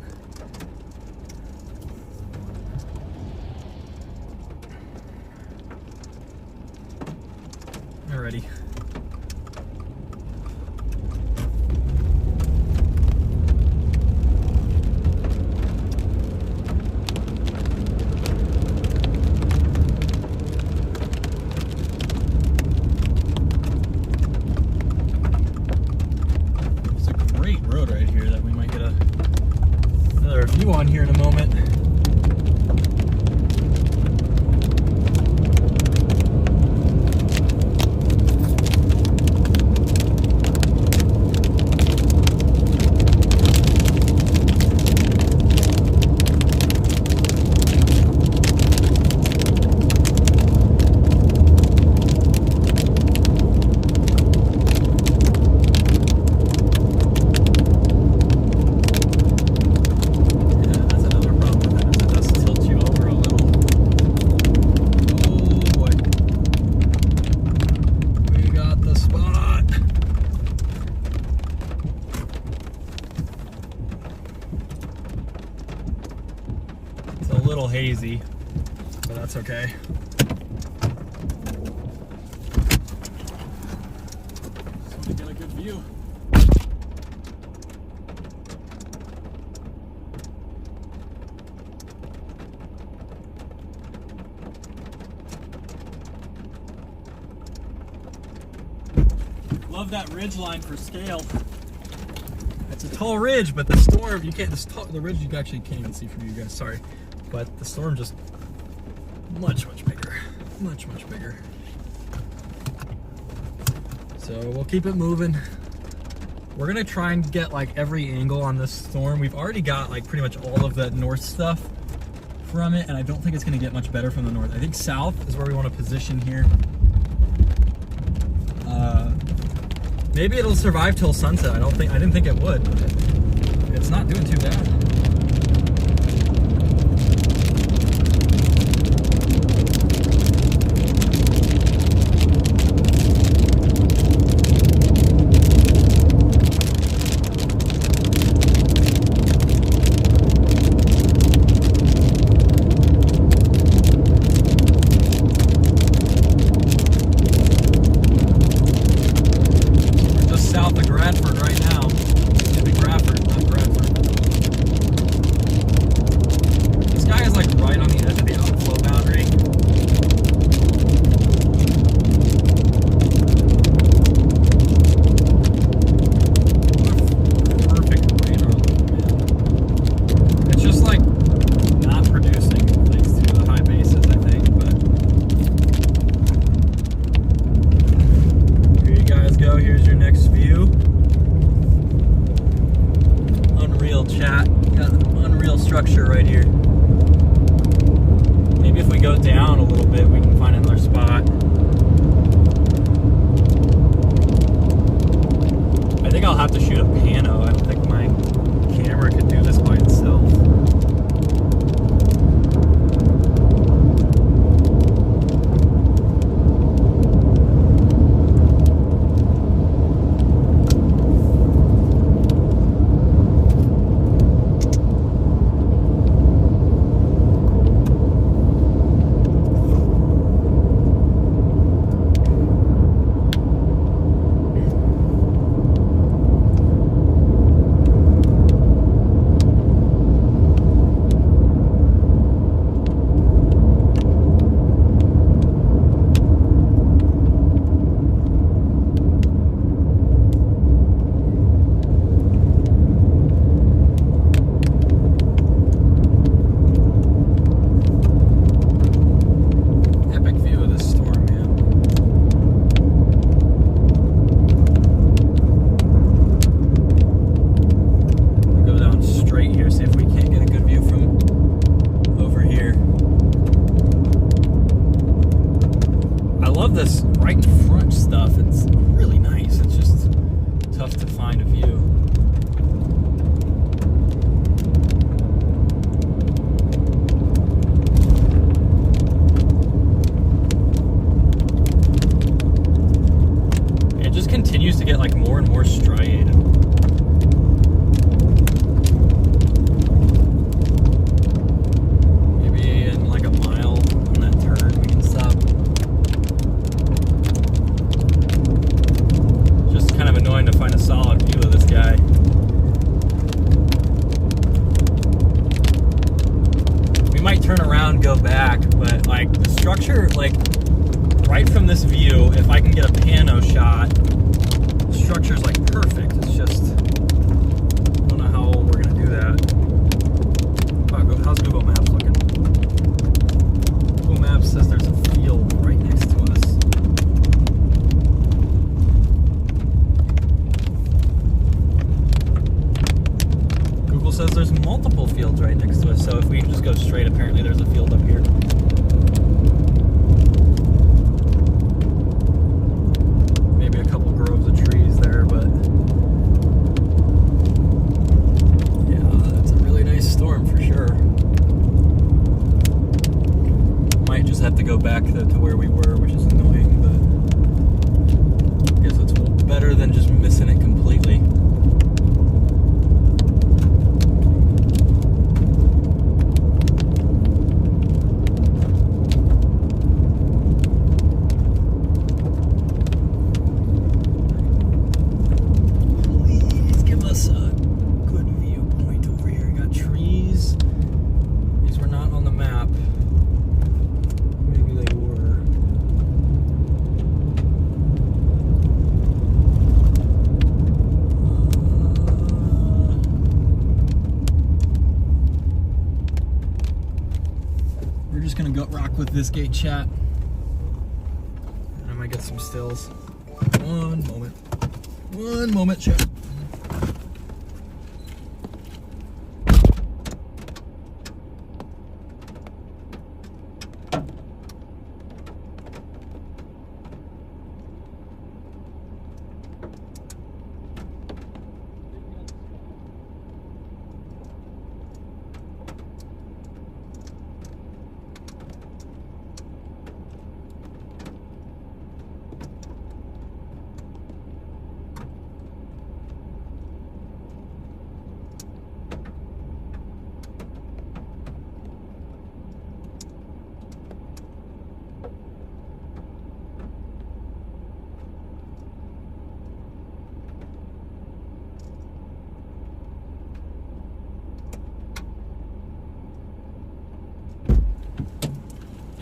Alrighty. It's a great road right here that we might get another view on here in a moment. Hazy, but that's okay. So we get a good view. Love that ridge line for scale. It's a tall ridge, but the storm, you can't, the ridge you actually can't even see from you guys, sorry. But the storm just much bigger, much bigger. So we'll keep it moving. We're gonna try and get like every angle on this storm. We've already got like pretty much all of the north stuff from it, and I don't think it's gonna get much better from the north. I think south is where we want to position here. Maybe it'll survive till sunset. I didn't think it would. It's not doing too bad. South of Bradford right now. Maybe Bradford, not Bradford. around, go back, but like the structure, like right from this view, if I can get a pano shot, the structure's like perfect. It's just, I don't know how we're gonna do that. Wow, how's Google Maps looking? Google Maps says there's a field right next to us. Google says there's multiple fields right next to us, so if we just go straight, apparently there's a field up here. Maybe a couple groves of trees there, but yeah, it's a really nice storm for sure. Might just have to go back to where we were, which is annoying, but I guess it's better than just missing it completely. Gonna go rock with this gate chat, and I might get some stills. One moment, chat.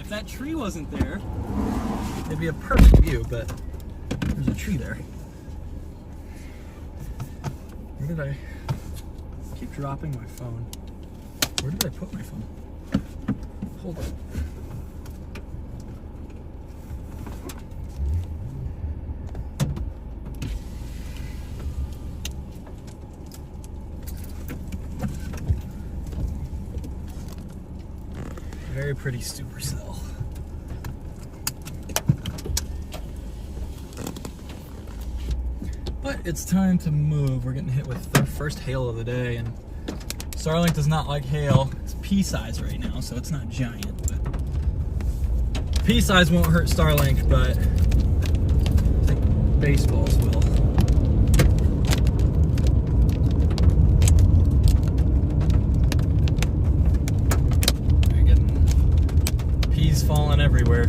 If that tree wasn't there, it'd be a perfect view, but there's a tree there. Where did I keep dropping my phone? Where did I put my phone? Hold on. Very pretty Supercell. But it's time to move. We're getting hit with the first hail of the day, and Starlink does not like hail. It's pea-size right now, so it's not giant. But pea-size won't hurt Starlink, but I think baseballs will. Falling everywhere.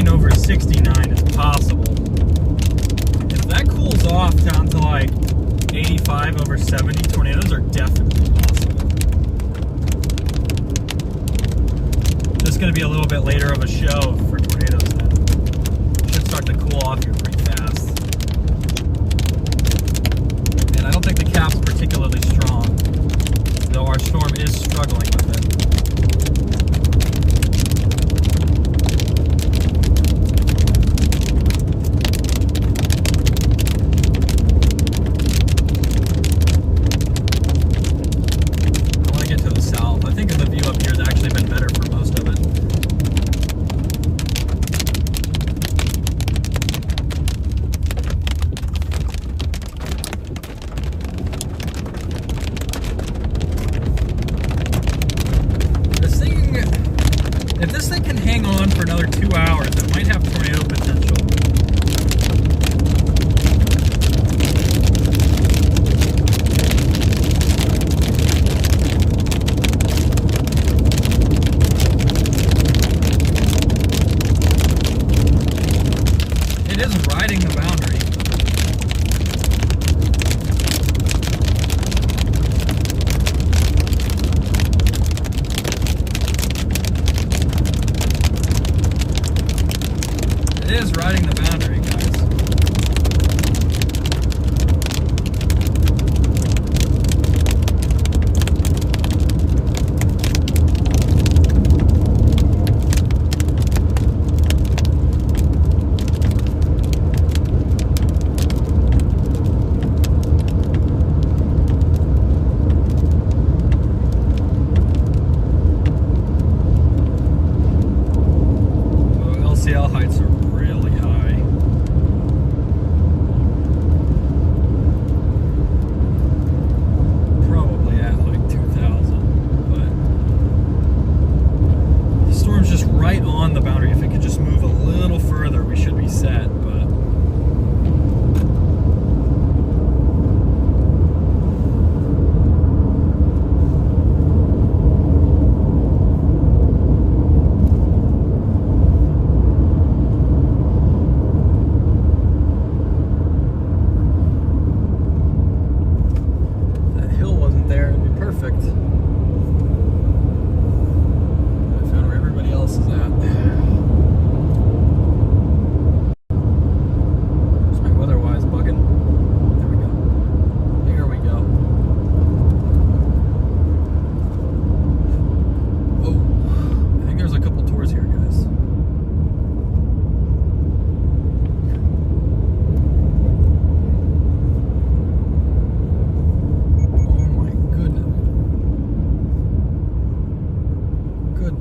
Over 69 is possible. If that cools off down to like 85 over 70, tornadoes are definitely possible. This is going to be a little bit later of a show for tornadoes then. Should start to cool off here pretty fast. And I don't think the cap's particularly strong, though our storm is struggling with it. South.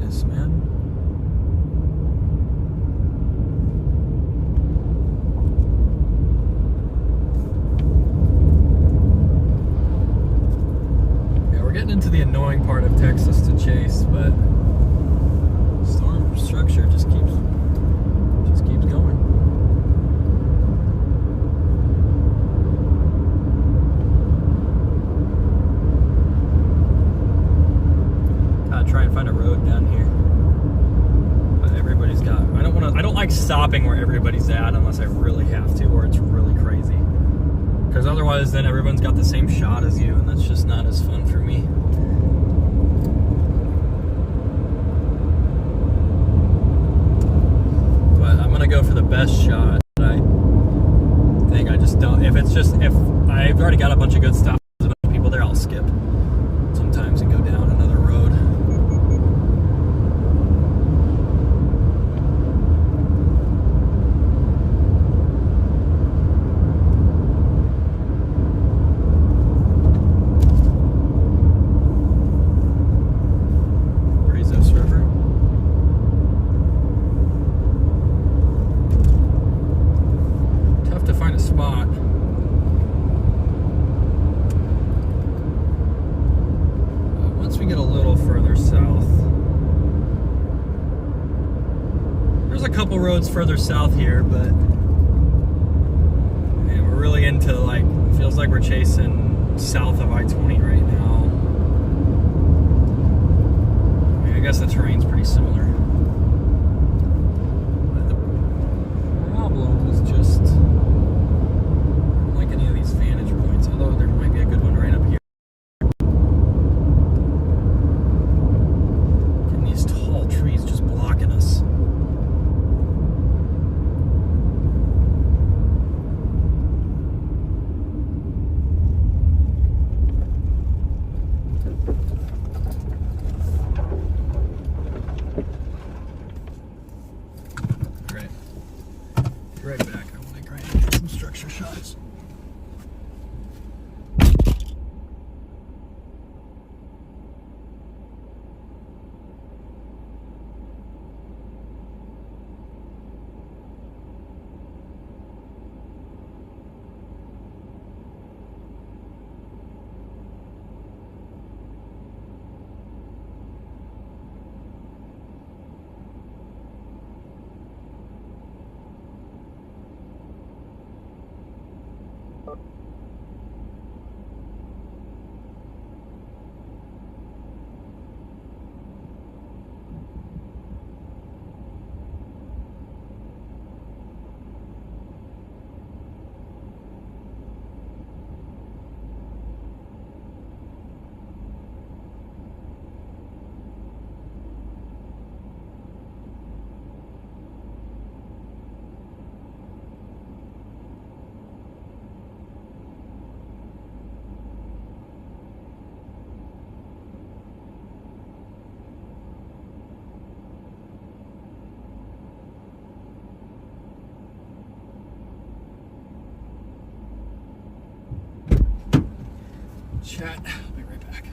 goodness, man. Yeah, we're getting into the annoying part of Texas to chase, but storm structure just keeps going. Try and find a road down here, but everybody's got. I don't like stopping where everybody's at unless I really have to, or it's really crazy. Because otherwise, then everyone's got the same shot as you, and that's just not as fun for me. But I'm gonna go for the best shot. I think I just don't. If I've already got a bunch of good stops, there's enough people there, I'll skip sometimes and go down another road. Roads further south here, but man, we're really into feels like we're chasing south of I-20 right now. I mean, I guess the terrain's pretty similar. But the problem is just I don't like any of these vantage points, although there might be a good one right up here. Getting these tall trees just blocking us. Right back. I want to try and get some structure shots. Chat. I'll be right back.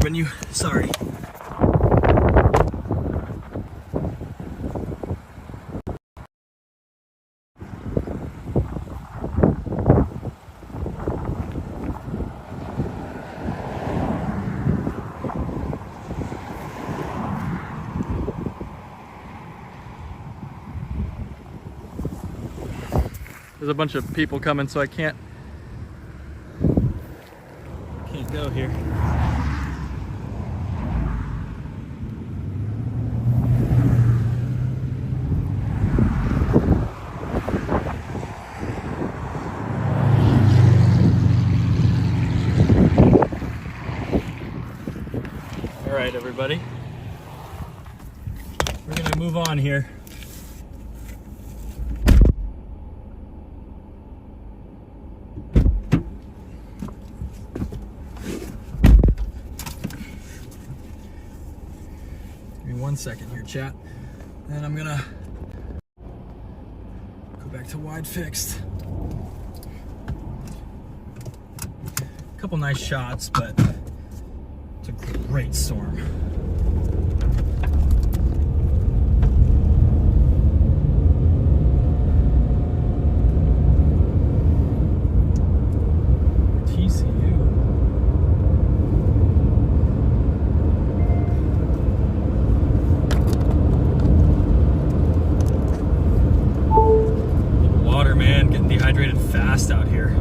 grabbing you. Sorry. There's a bunch of people coming, so I can't go here. All right, everybody. We're gonna move on here. Give me 1 second here, chat. And I'm gonna go back to wide fixed. A couple nice shots, but it's a great storm. Dehydrated fast out here.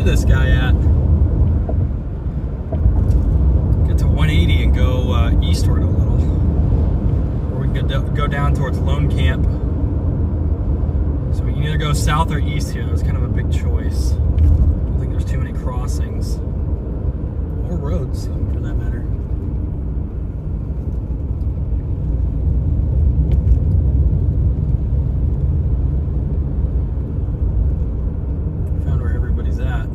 This guy at. Get to 180 and go eastward a little, or we can go down towards Lone Camp. So we can either go south or east here. There's kind of a big choice. I don't think there's too many crossings or roads for that matter. Found where everybody's at.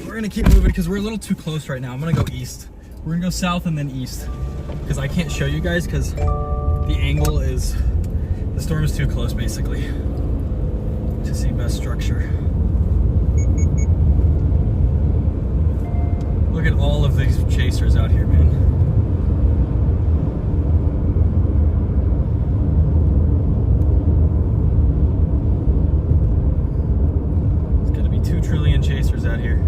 We're gonna keep moving because we're a little too close right now. I'm gonna go east. We're gonna go south and then east because I can't show you guys because the angle is, the storm is too close basically to see best structure. Look at all of these chasers out here, man. It's gonna be 2 trillion chasers out here.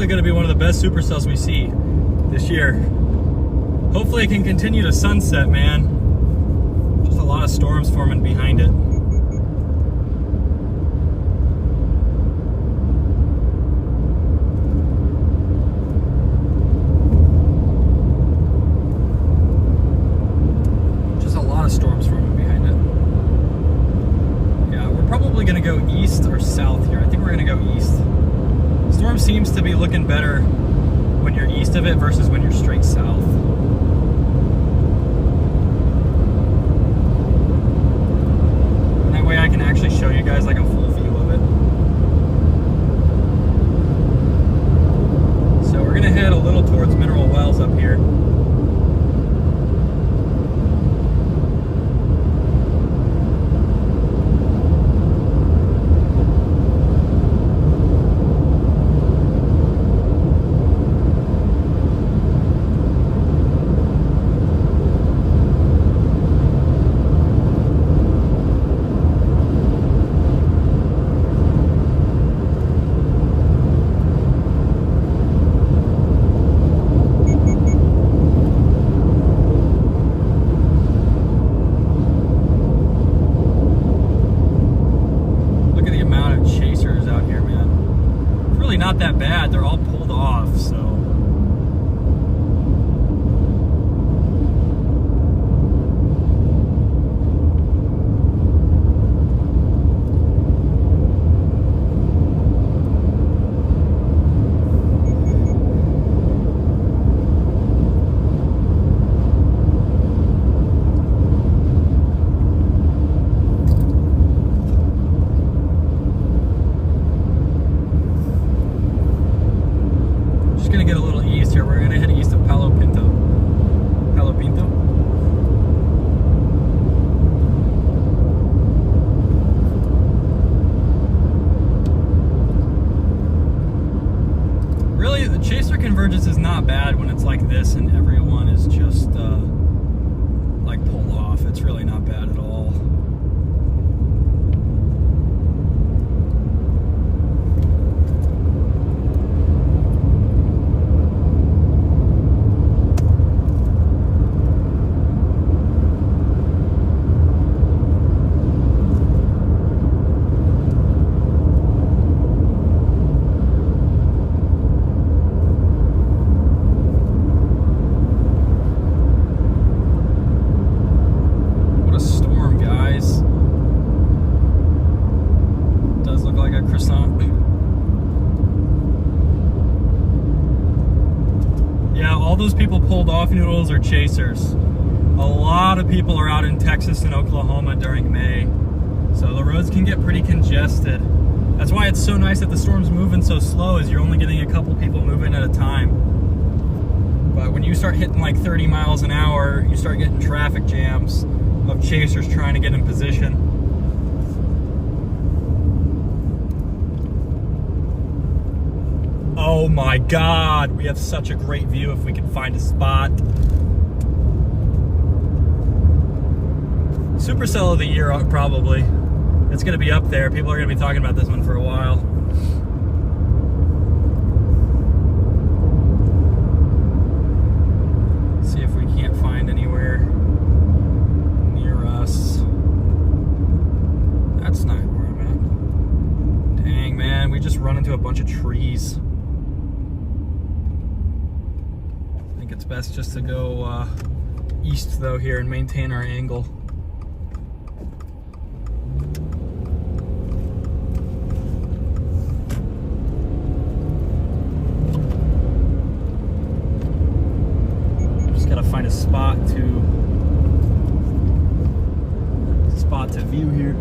probably going to be one of the best supercells we see this year. Hopefully it can continue to sunset, man. Just a lot of storms forming behind it. Just a lot of storms forming behind it. Yeah, we're probably going to go east or south here. I think we're going to go east. Storm seems to be looking better when you're east of it versus when you're straight south. And that way I can actually show you guys like a full view of it. So we're gonna head a little towards Mineral Wells up here. Not that bad. They're all pulled off, so get a little east here. We're gonna head east of Palo Pinto. Palo Pinto. Really, the chaser convergence is not bad when it's like this and everyone is just like pulled off. It's really not bad at all. Those people pulled off noodles or chasers. A lot of people are out in Texas and Oklahoma during May, so the roads can get pretty congested. That's why it's so nice that the storm's moving so slow, is you're only getting a couple people moving at a time. But when you start hitting like 30 miles an hour, you start getting traffic jams of chasers trying to get in position. Oh my God, we have such a great view if we can find a spot. Supercell of the year, probably. It's gonna be up there. People are gonna be talking about this one for a while. See if we can't find anywhere near us. That's not where I'm at. Dang, man, we just run into a bunch of trees. It's best just to go east though here and maintain our angle. Just gotta find a spot to view here.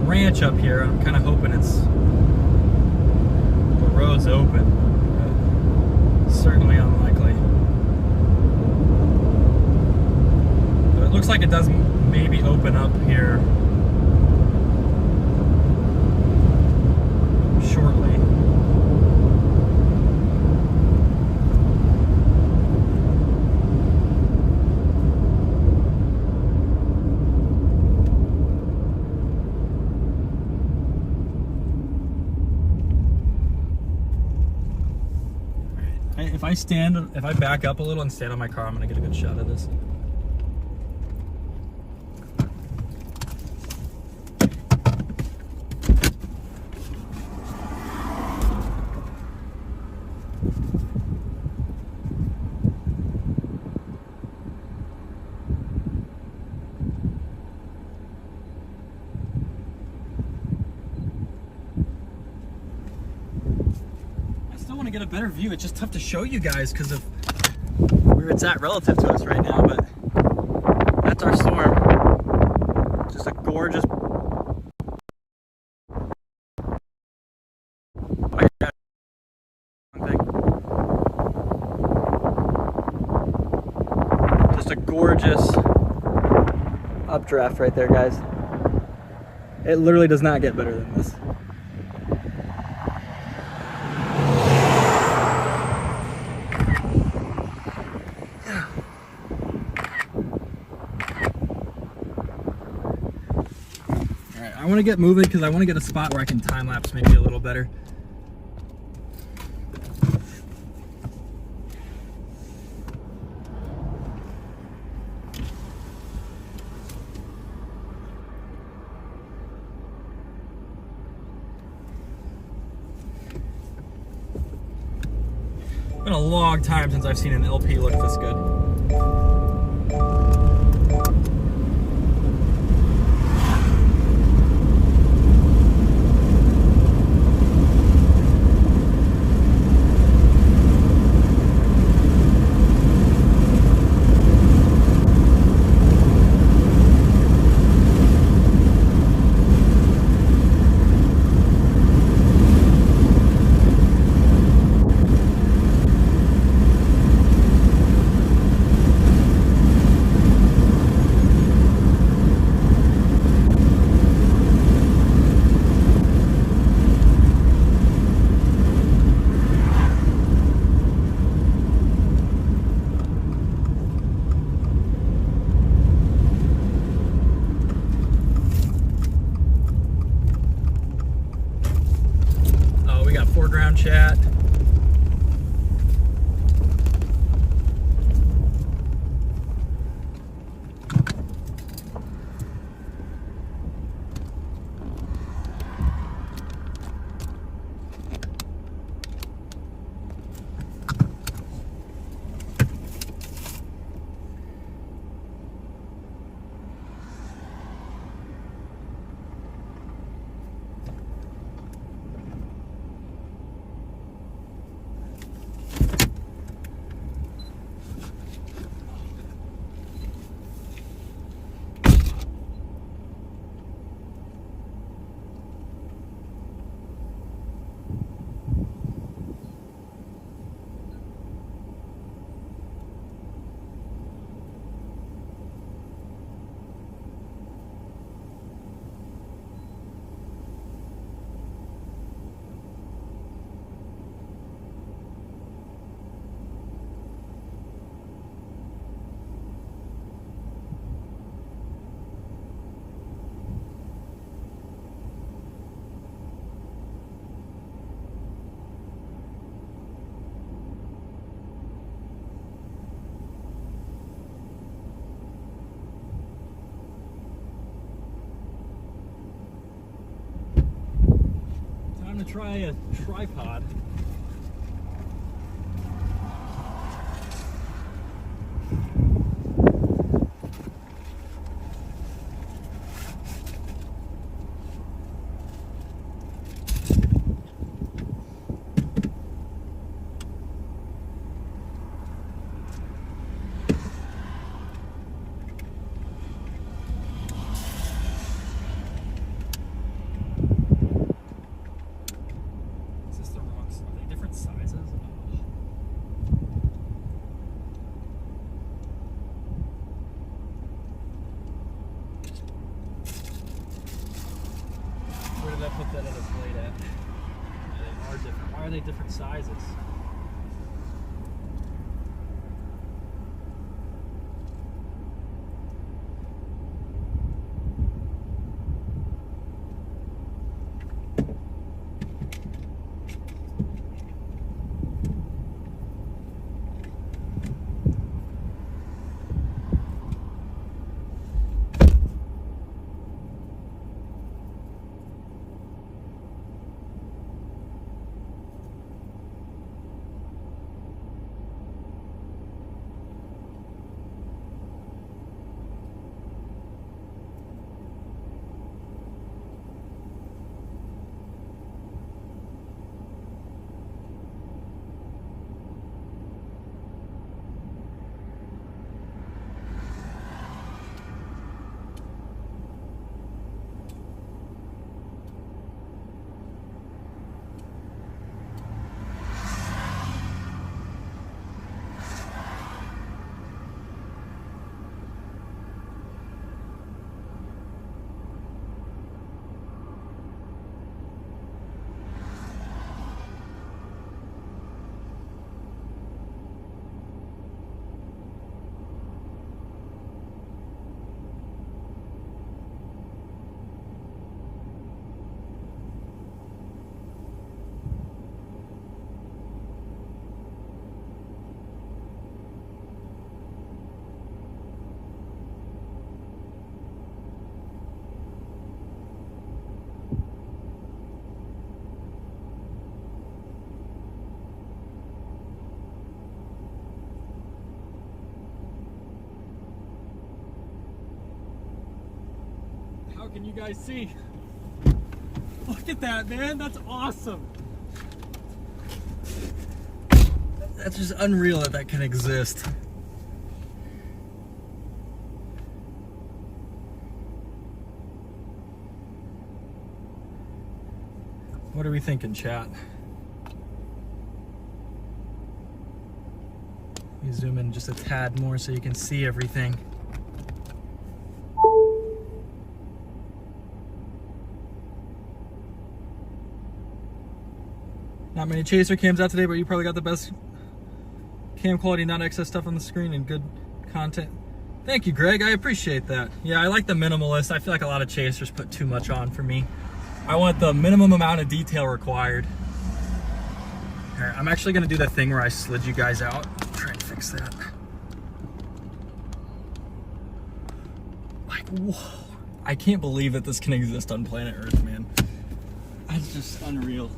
Ranch up here. I'm kind of hoping the road's open, but certainly unlikely. But it looks like it does maybe open up here shortly. If I back up a little and stand on my car, I'm gonna get a good shot of this. Get a better view. It's just tough to show you guys because of where it's at relative to us right now, but that's our storm. Just a gorgeous just a gorgeous updraft right there, guys. It literally does not get better than this. I want to get moving because I want to get a spot where I can time lapse maybe a little better. It's been a long time since I've seen an LP look this good. Foreground chat. To try a tripod. Put that other plate at. They are different. Why are they different sizes? can you guys see? Look at that, man. That's awesome. That's just unreal that that can exist. What are we thinking, chat? Let me zoom in just a tad more so you can see everything. Not many chaser cams out today, but you probably got the best cam quality, not excess stuff on the screen, and good content. Thank you, Greg. I appreciate that. Yeah, I like the minimalist. I feel like a lot of chasers put too much on for me. I want the minimum amount of detail required. All right, I'm actually gonna do the thing where I slid you guys out. Try and fix that. Like, whoa. I can't believe that this can exist on planet Earth, man. That's just unreal.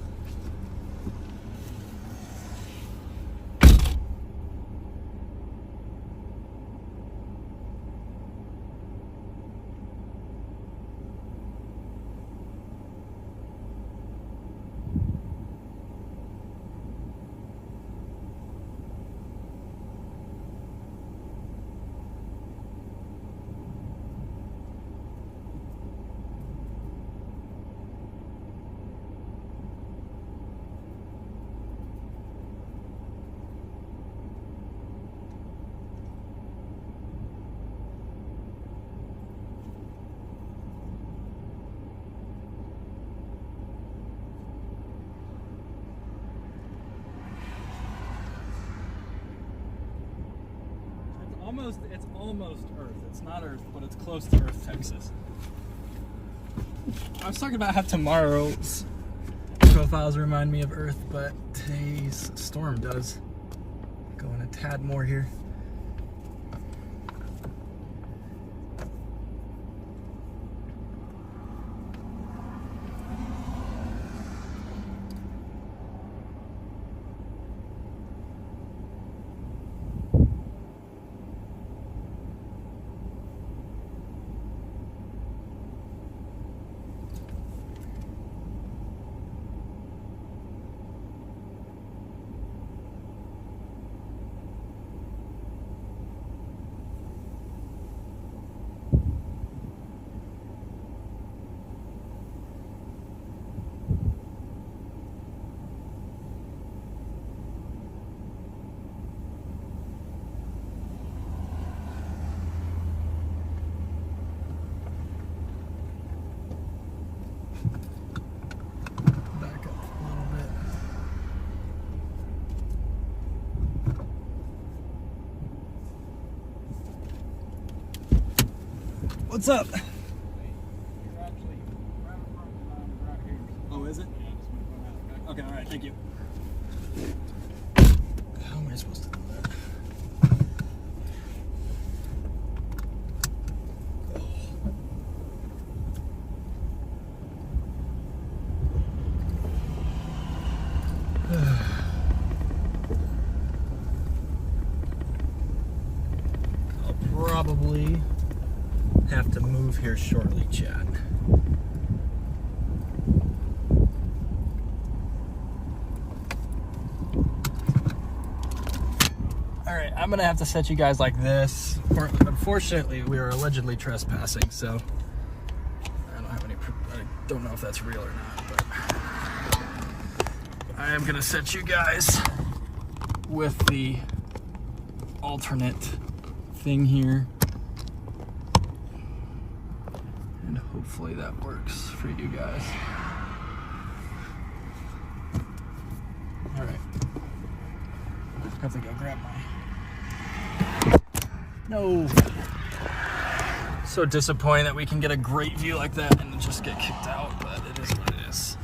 It's almost Earth. It's not Earth, but it's close to Earth, Texas. I was talking about how tomorrow's profiles remind me of Earth, but today's storm does. Going a tad more here. What's up? You're actually right in front of right here. Oh, is it? Yeah, just move on out. Okay, all right, thank you. How am I supposed to do that? I'll probably have to move here shortly, Chad. All right, I'm gonna have to set you guys like this. Unfortunately, we are allegedly trespassing, so I don't have any. I don't know if that's real or not, but I am gonna set you guys with the alternate thing here. And hopefully that works for you guys. All right. I have to go grab my... No. So disappointing that we can get a great view like that and just get kicked out, but it is what it is.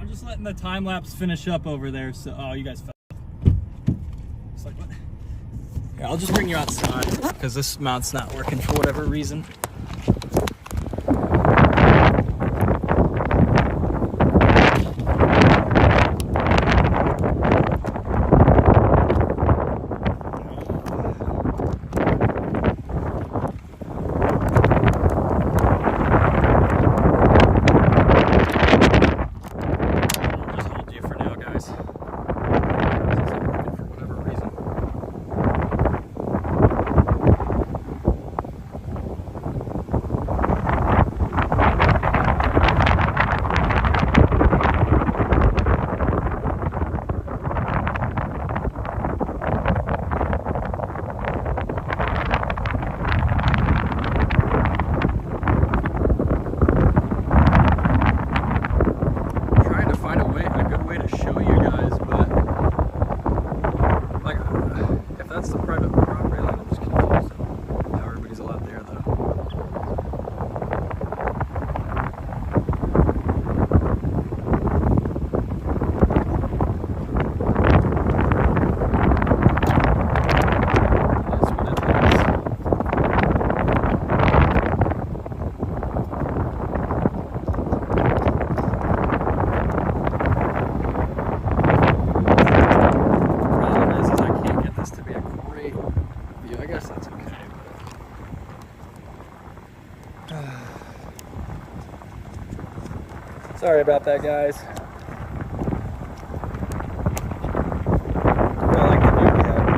I'm just letting the time lapse finish up over there. So, oh, you guys fell. It's like what? Yeah, I'll just bring you outside because this mount's not working for whatever reason. Sorry about that, guys. I like the view we have.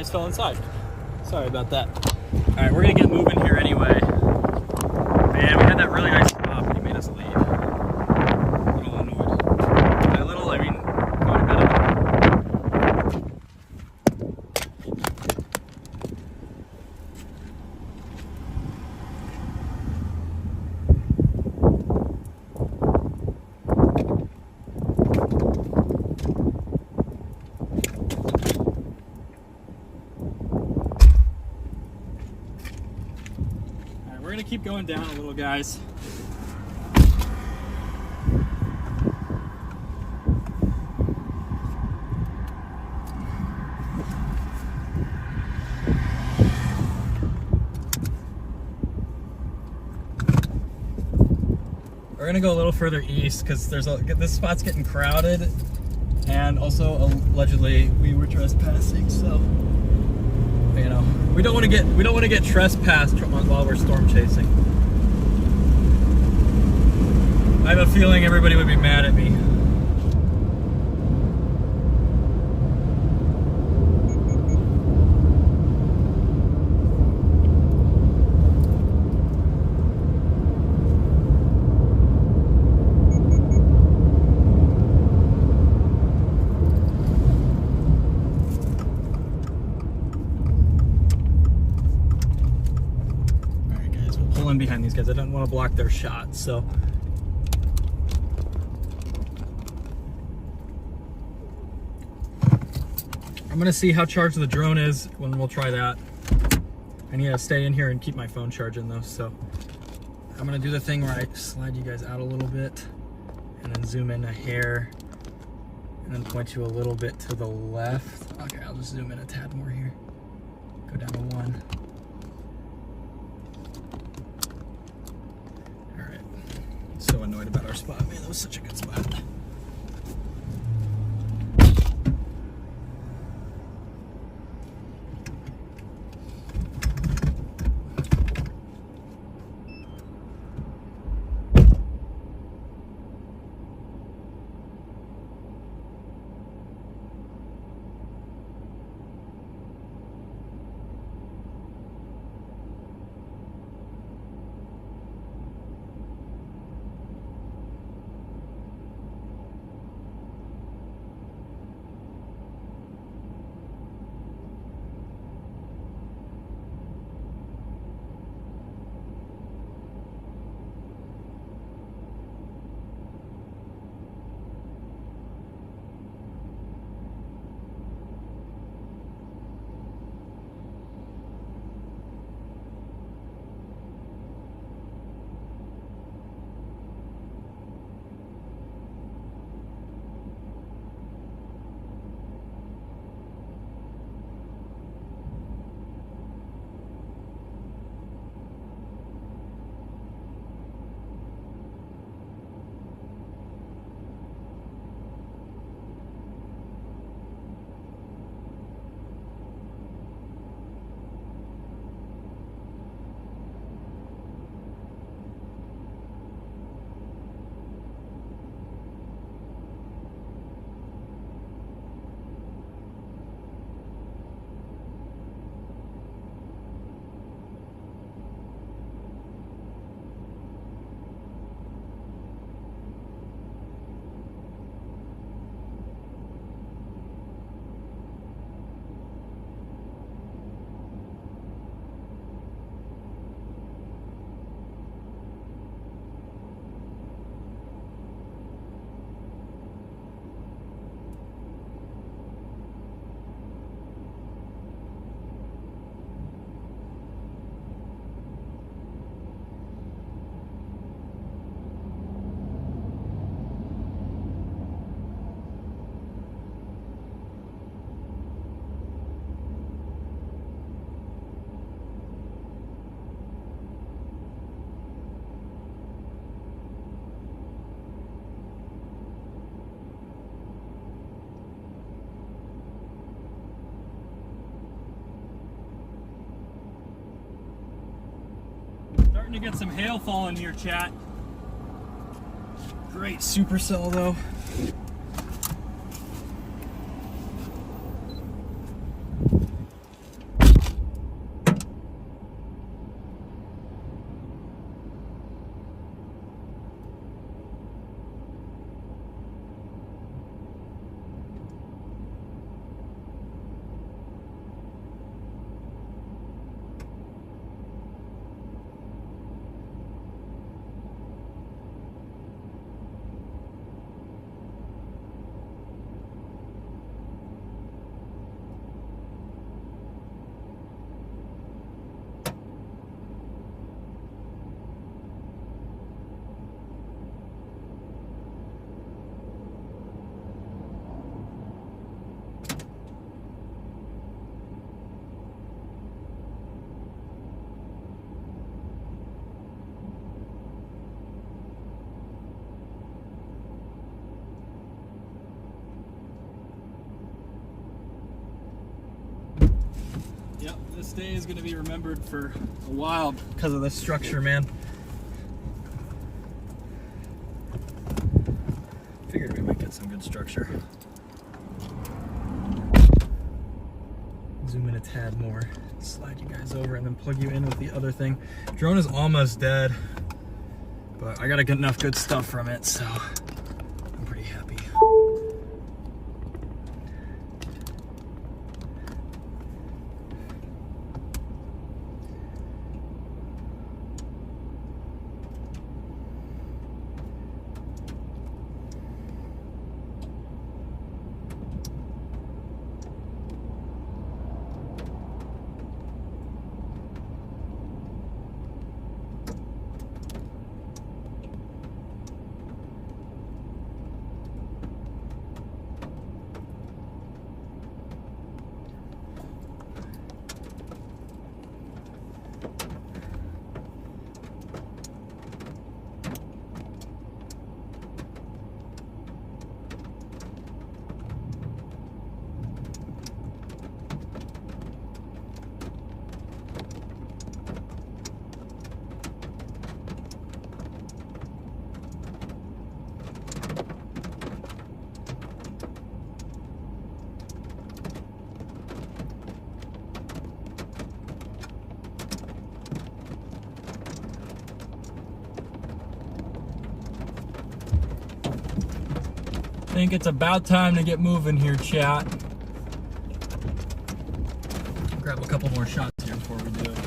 just fell inside. Sorry about that. All right, we're gonna get moving here anyway. Man, we had that really nice stop and he made us leave. A little annoyed. By little, I mean quite a bit of it. We're gonna keep going down a little, guys. We're gonna go a little further east because this spot's getting crowded, and also allegedly we were trespassing, so. You know, we don't want to get trespassed while we're storm chasing. I have a feeling everybody would be mad at me. Behind these guys, I don't want to block their shot, so I'm gonna see how charged the drone is when we'll try that. I need to stay in here and keep my phone charging though, so I'm gonna do the thing where I slide you guys out a little bit and then zoom in a hair and then point you a little bit to the left. Okay, I'll just zoom in a tad more here. Go down to 1. So annoyed about our spot, man. That was such a good spot. To get some hail falling here, chat. Great supercell though. This day is going to be remembered for a while because of this structure, man. Figured we might get some good structure. Zoom in a tad more. Slide you guys over and then plug you in with the other thing. Drone is almost dead, but I got to get enough good stuff from it, so I'm pretty happy. I think it's about time to get moving here, chat. Grab a couple more shots here before we do it.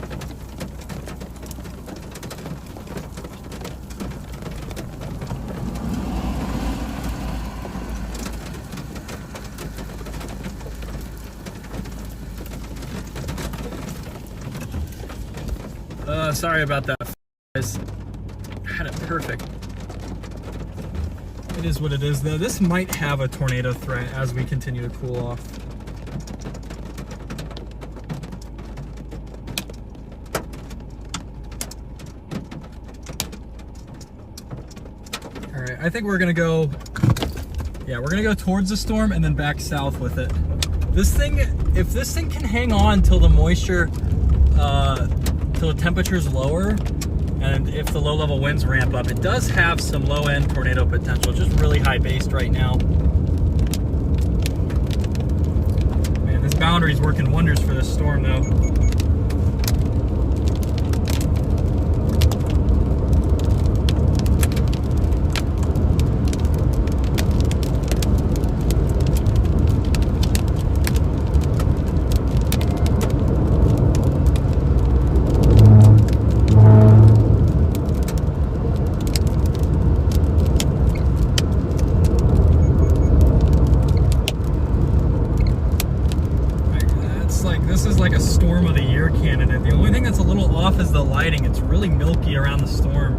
Sorry about that, guys. I had it perfect. It is what it is, though. This might have a tornado threat as we continue to cool off. All right, I think we're gonna go, yeah, we're gonna go towards the storm and then back south with it. This thing, if this thing can hang on till the moisture, till the temperature's lower, and if the low-level winds ramp up, it does have some low-end tornado potential, just really high-based right now. Man, this boundary's working wonders for this storm, though. Is the lighting. It's really milky around the storm,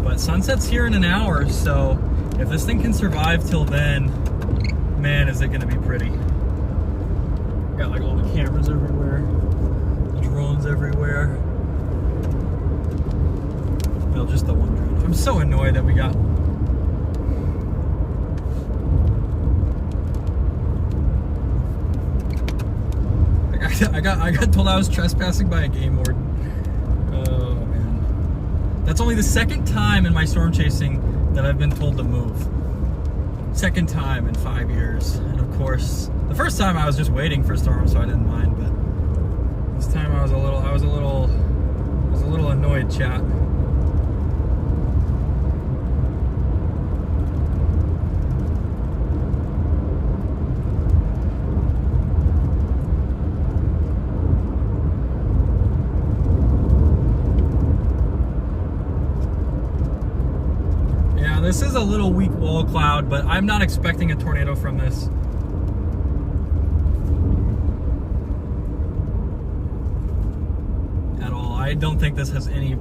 but sunset's here in an hour, so if this thing can survive till then, man, is it gonna be pretty. Got like all the cameras everywhere, the drones everywhere. Well, just the one drone. I'm so annoyed that we got I got told I was trespassing by a game warden. Oh man. That's only the second time in my storm chasing that I've been told to move. Second time in 5 years. And of course, the first time I was just waiting for storm, so I didn't mind, but this time I was a little annoyed, chat. This is a little weak wall cloud, but I'm not expecting a tornado from this. At all. I don't think this has any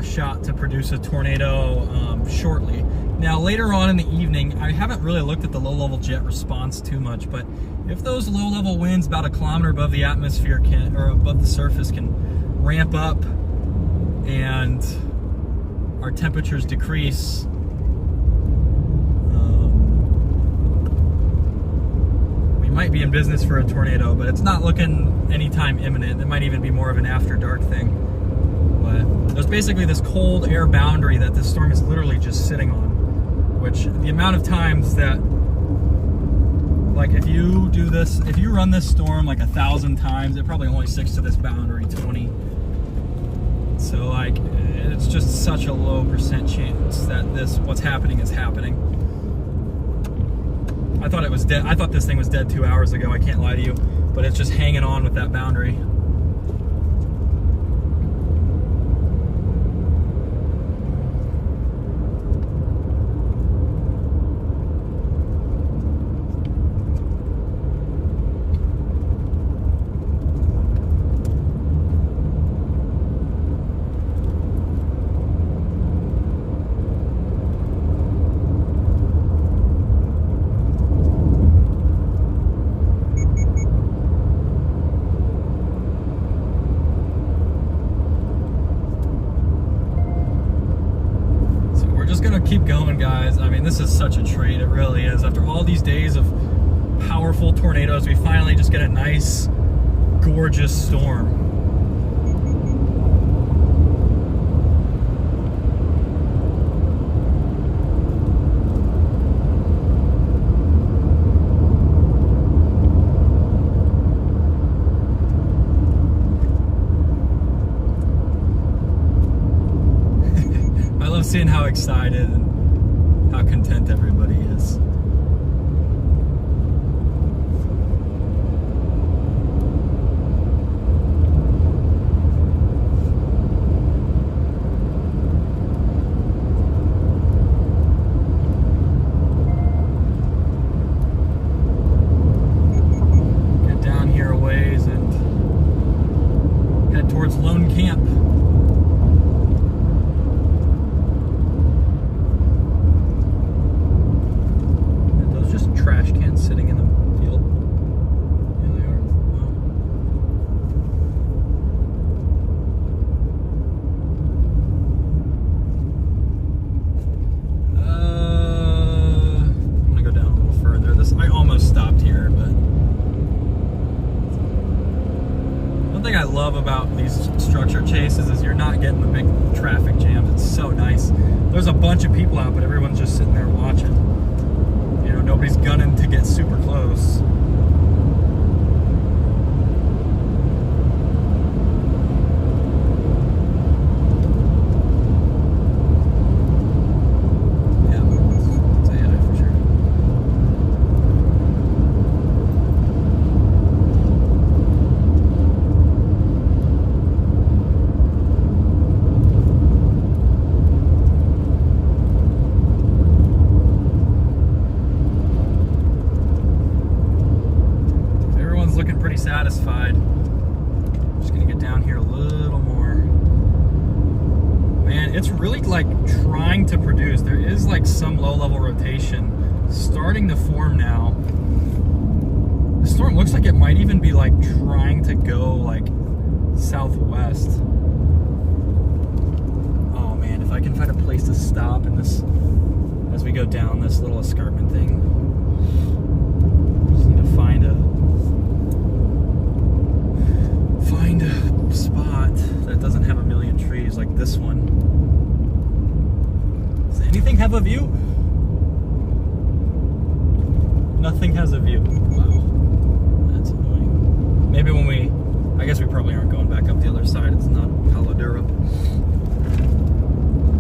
shot to produce a tornado shortly. Now, later on in the evening, I haven't really looked at the low-level jet response too much, but if those low-level winds about 1 kilometer above the atmosphere can, or above the surface, can ramp up and our temperatures decrease, we might be in business for a tornado, but it's not looking anytime imminent. It might even be more of an after dark thing. But there's basically this cold air boundary that this storm is literally just sitting on, which the amount of times that, like, if you do this, if you run this storm like 1,000 times, it probably only sticks to this boundary 20. So like, it's just such a low % chance that what's happening is happening. I thought it was dead. I thought this thing was dead 2 hours ago. I can't lie to you, but it's just hanging on with that boundary. Keep going, guys. I mean, this is such a treat. It really is. After all these days of powerful tornadoes, we finally just get a nice, gorgeous storm. I love seeing how excited and how content everybody is. Get down here a ways and head towards Lone Camp. Trash cans sitting in the field. Here they are. I'm gonna go down a little further. I almost stopped here, but one thing I love about these structure chases is you're not getting the big traffic jams. It's so nice. There's a bunch of people out, but everyone's just sitting there watching. Nobody's gunning to get super close. Yeah, it's AI for sure. Looking pretty satisfied. Just gonna get down here a little more. Man, it's really like trying to produce. There is like some low-level rotation starting to form now. The storm looks like it might even be like trying to go like southwest. Oh man, if I can find a place to stop in this as we go down this little escarpment thing. Just need to find a spot that doesn't have a million trees like this one. Does anything have a view? Nothing has a view. Wow. That's annoying. Maybe when I guess we probably aren't going back up the other side. It's not Palo Duro.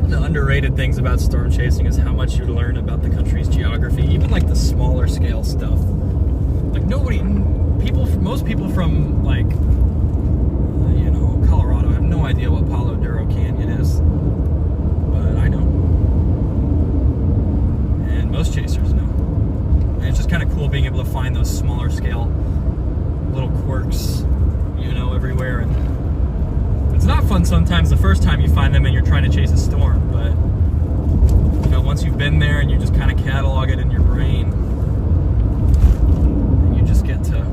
The underrated things about storm chasing is how much you learn about the country's geography, even like the smaller scale stuff. Like most people from like Colorado have no idea what Palo Duro Canyon is, but I know, and most chasers know. And it's just kind of cool being able to find those smaller scale little quirks, everywhere. And it's not fun sometimes the first time you find them and you're trying to chase a storm, but once you've been there and you just kind of catalog it in your brain, and you just get to,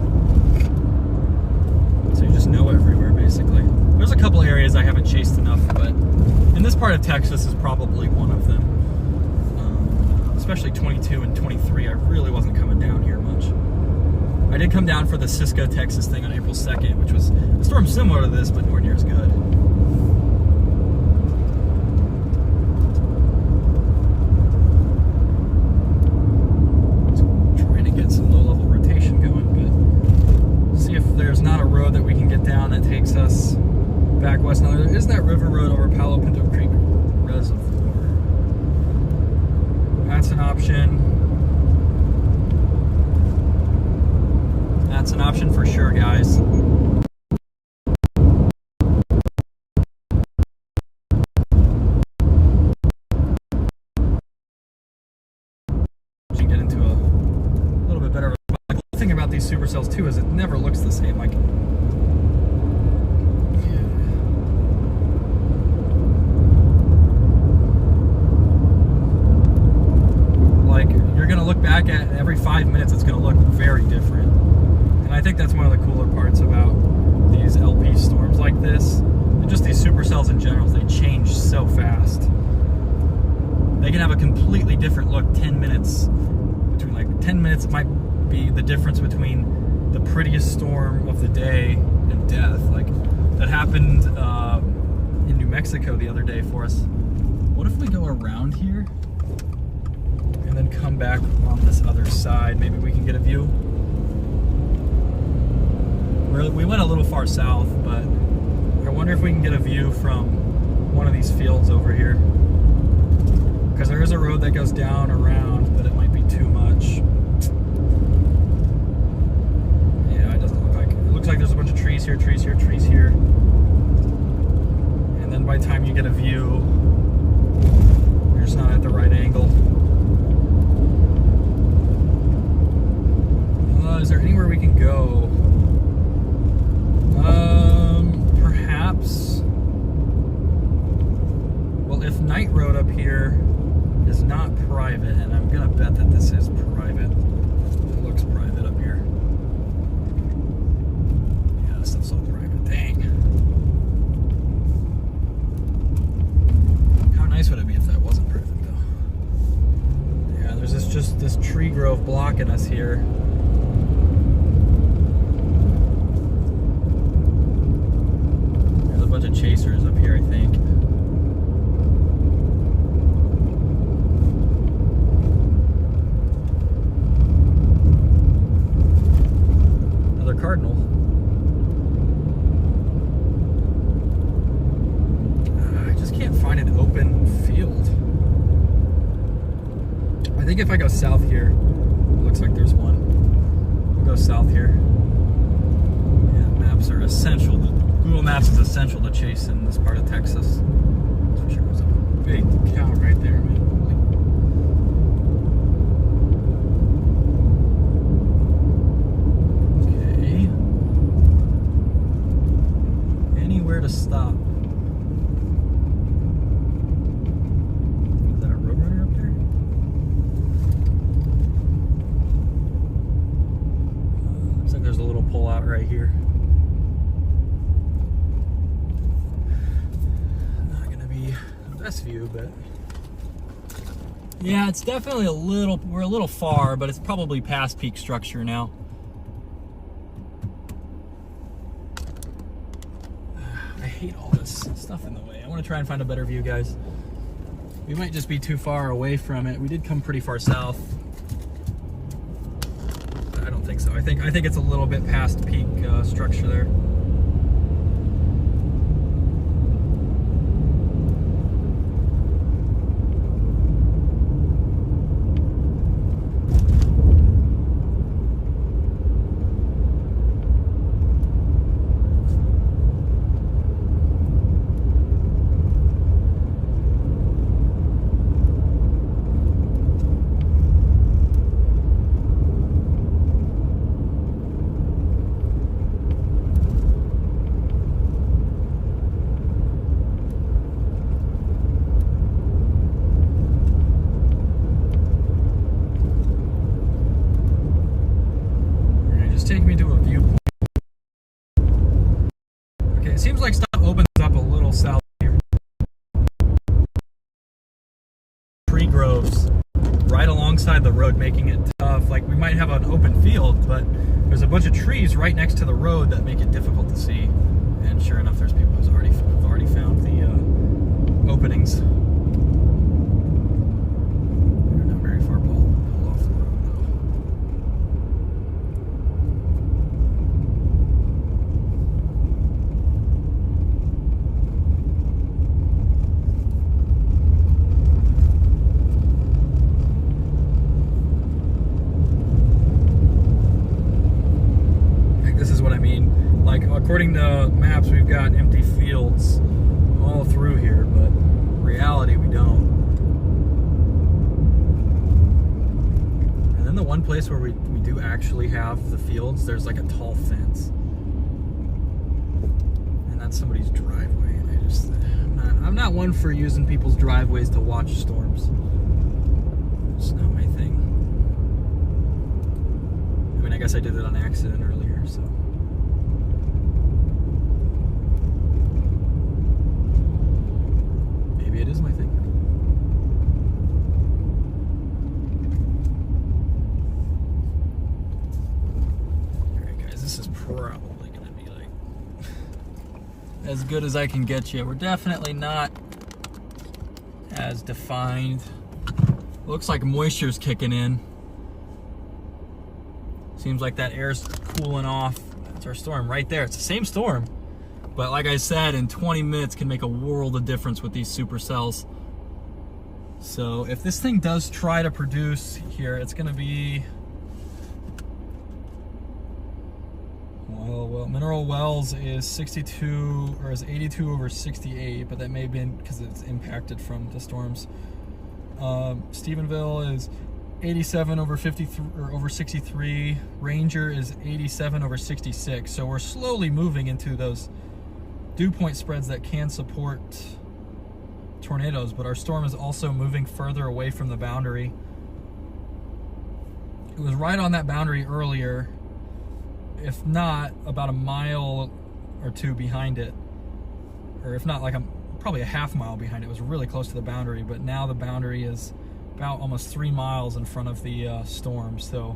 so you just know everywhere basically. There's a couple areas I haven't chased enough, but in this part of Texas is probably one of them. Especially 22 and 23, I really wasn't coming down here much. I did come down for the Cisco, Texas thing on April 2nd, which was a storm similar to this, but nowhere near as good. Trying to get some low-level rotation going, but see if there's not a road that we can get down that takes us back west. Now, there is that river road over Palo Pinto Creek Reservoir. That's an option. That's an option for sure, guys. Get into a little bit better. The cool thing about these Supercells too is it never looks the same. Like you're gonna look back at every 5 minutes, it's gonna look very different. And I think that's one of the cooler parts about these LP storms like this, and just these Supercells in general. They change so fast. They can have a completely different look 10 minutes. Between like 10 minutes, it might be the difference between the prettiest storm of the day and death. Like that happened in New Mexico the other day for us. What if we go around here and then come back on this other side? Maybe we can get a view. We went a little far south, but I wonder if we can get a view from one of these fields over here. Because there is a road that goes down around, but it might be too much. Yeah, it doesn't look like it. It looks like there's a bunch of trees here, trees here, trees here. And then by the time you get a view, you're just not at the right angle. Is there anywhere we can go? Perhaps. Well, if Night Road up here is not private, and I'm gonna bet that this is private. It looks private up here. Yeah, this stuff's all private. Dang. How nice would it be if that wasn't private, though? Yeah, there's just this tree grove blocking us here. There's a bunch of chasers up here, I think. Cardinal. I just can't find an open field. I think if I go south here, it looks like there's one. We'll go south here. Yeah, maps are essential. Google Maps is essential to chase in this part of Texas. That's for sure. There's a big cow right there, man. Where to stop? Is that a roadrunner up there? Looks like there's a little pull out right here. Not gonna be the best view, but yeah, it's definitely we're a little far, but it's probably past peak structure now. I hate all this stuff in the way. I want to try and find a better view, guys. We might just be too far away from it. We did come pretty far south. I don't think so. I think it's a little bit past peak structure there. Take me to a viewpoint. Okay, it seems like stuff opens up a little south here. Tree groves right right alongside the road, making it tough. Like, we might have an open field, but there's a bunch of trees right next to the road that make it difficult to see. And sure enough, there's people who've already found the openings. They're not very far pulled off the road, though. This is what I mean. Like, according to maps, we've got empty fields all through here, but in reality, we don't. And then the one place where we do actually have the fields, there's like a tall fence. And that's somebody's driveway. And I'm not one for using people's driveways to watch storms. It's not my thing. I mean, I guess I did it on accident earlier, so. Maybe it is my thing. Alright guys, this is probably gonna be like as good as I can get you. We're definitely not as defined. Looks like moisture's kicking in. Seems like that air's cooling off. That's our storm right there. It's the same storm, but like I said, in 20 minutes can make a world of difference with these supercells. So if this thing does try to produce here, it's gonna be, well, Mineral Wells is 62 or is 82 over 68, but that may have been because it's impacted from the storms. Stephenville is 87 over 53 or over 63. Ranger is 87 over 66. So we're slowly moving into those dew point spreads that can support tornadoes, but our storm is also moving further away from the boundary. It was right on that boundary earlier, if not about a mile or two behind it, or if not like probably a half mile behind it. It was really close to the boundary, but now the boundary is about almost 3 miles in front of the storm. So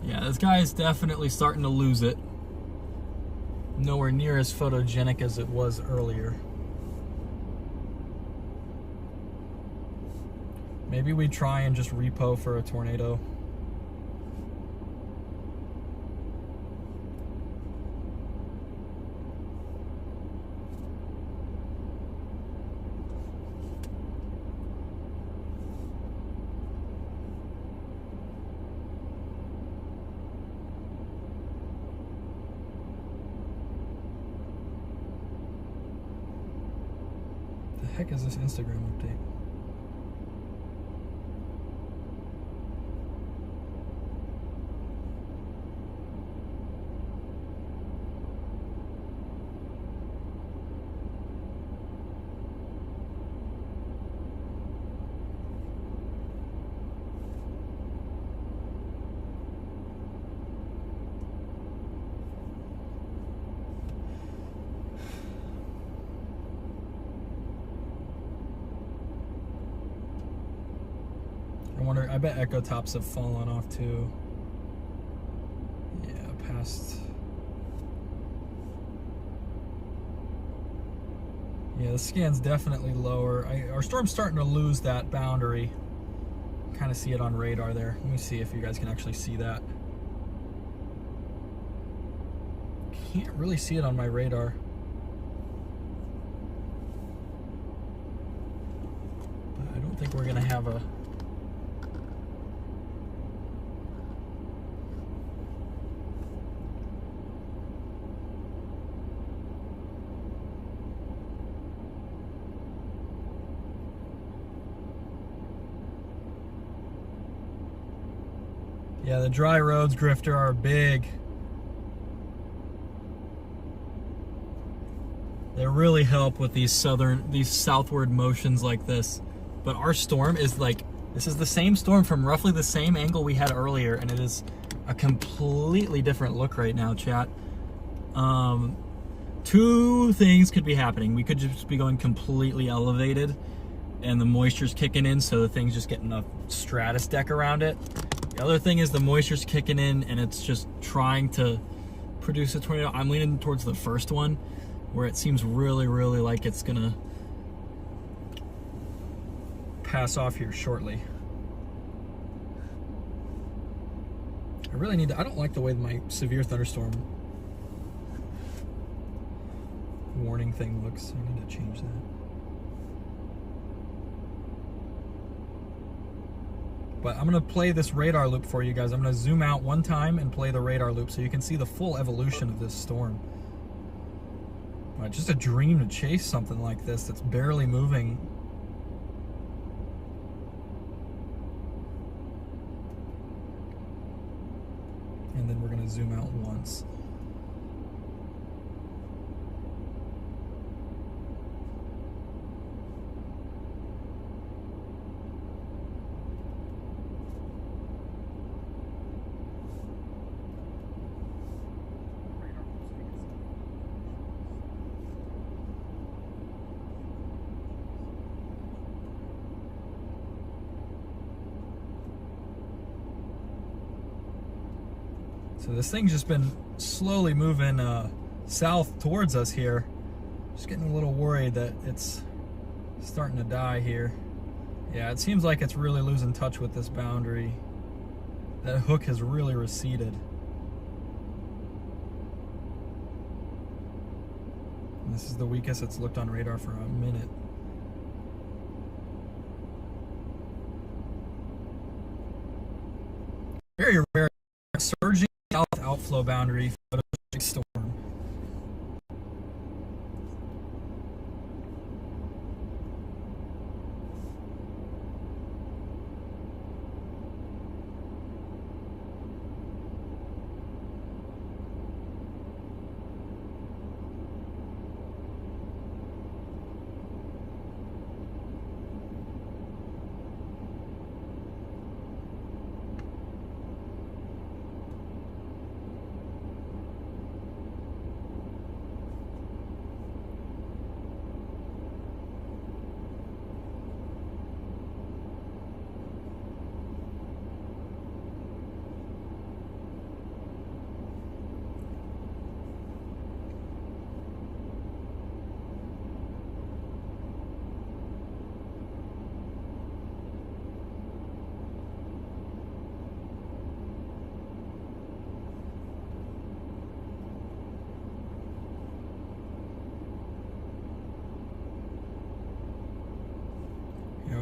yeah, this guy is definitely starting to lose it. Nowhere near as photogenic as it was earlier. Maybe we try and just repo for a tornado. The heck is this Instagram update? I wonder, I bet echo tops have fallen off too. Yeah, past. Yeah, the scan's definitely lower. Our storm's starting to lose that boundary. Kind of see it on radar there. Let me see if you guys can actually see that. Can't really see it on my radar. But I don't think we're gonna have a Yeah, the dry roads, Grifter, are big. They really help with these southward motions like this. But our storm is like, this is the same storm from roughly the same angle we had earlier, and it is a completely different look right now, chat. Two things could be happening. We could just be going completely elevated, and the moisture's kicking in, so the thing's just getting a stratus deck around it. The other thing is the moisture's kicking in, and it's just trying to produce a tornado. I'm leaning towards the first one, where it seems really, really like it's gonna pass off here shortly. I really need to, I don't like the way my severe thunderstorm warning thing looks. I need to change that. But I'm gonna play this radar loop for you guys. I'm gonna zoom out one time and play the radar loop so you can see the full evolution of this storm. Just a dream to chase something like this that's barely moving. And then we're gonna zoom out once. So this thing's just been slowly moving south towards us here. Just getting a little worried that it's starting to die here. Yeah, it seems like it's really losing touch with this boundary. That hook has really receded. And this is the weakest it's looked on radar for a minute. Very rare surging outflow boundary photogenic storm.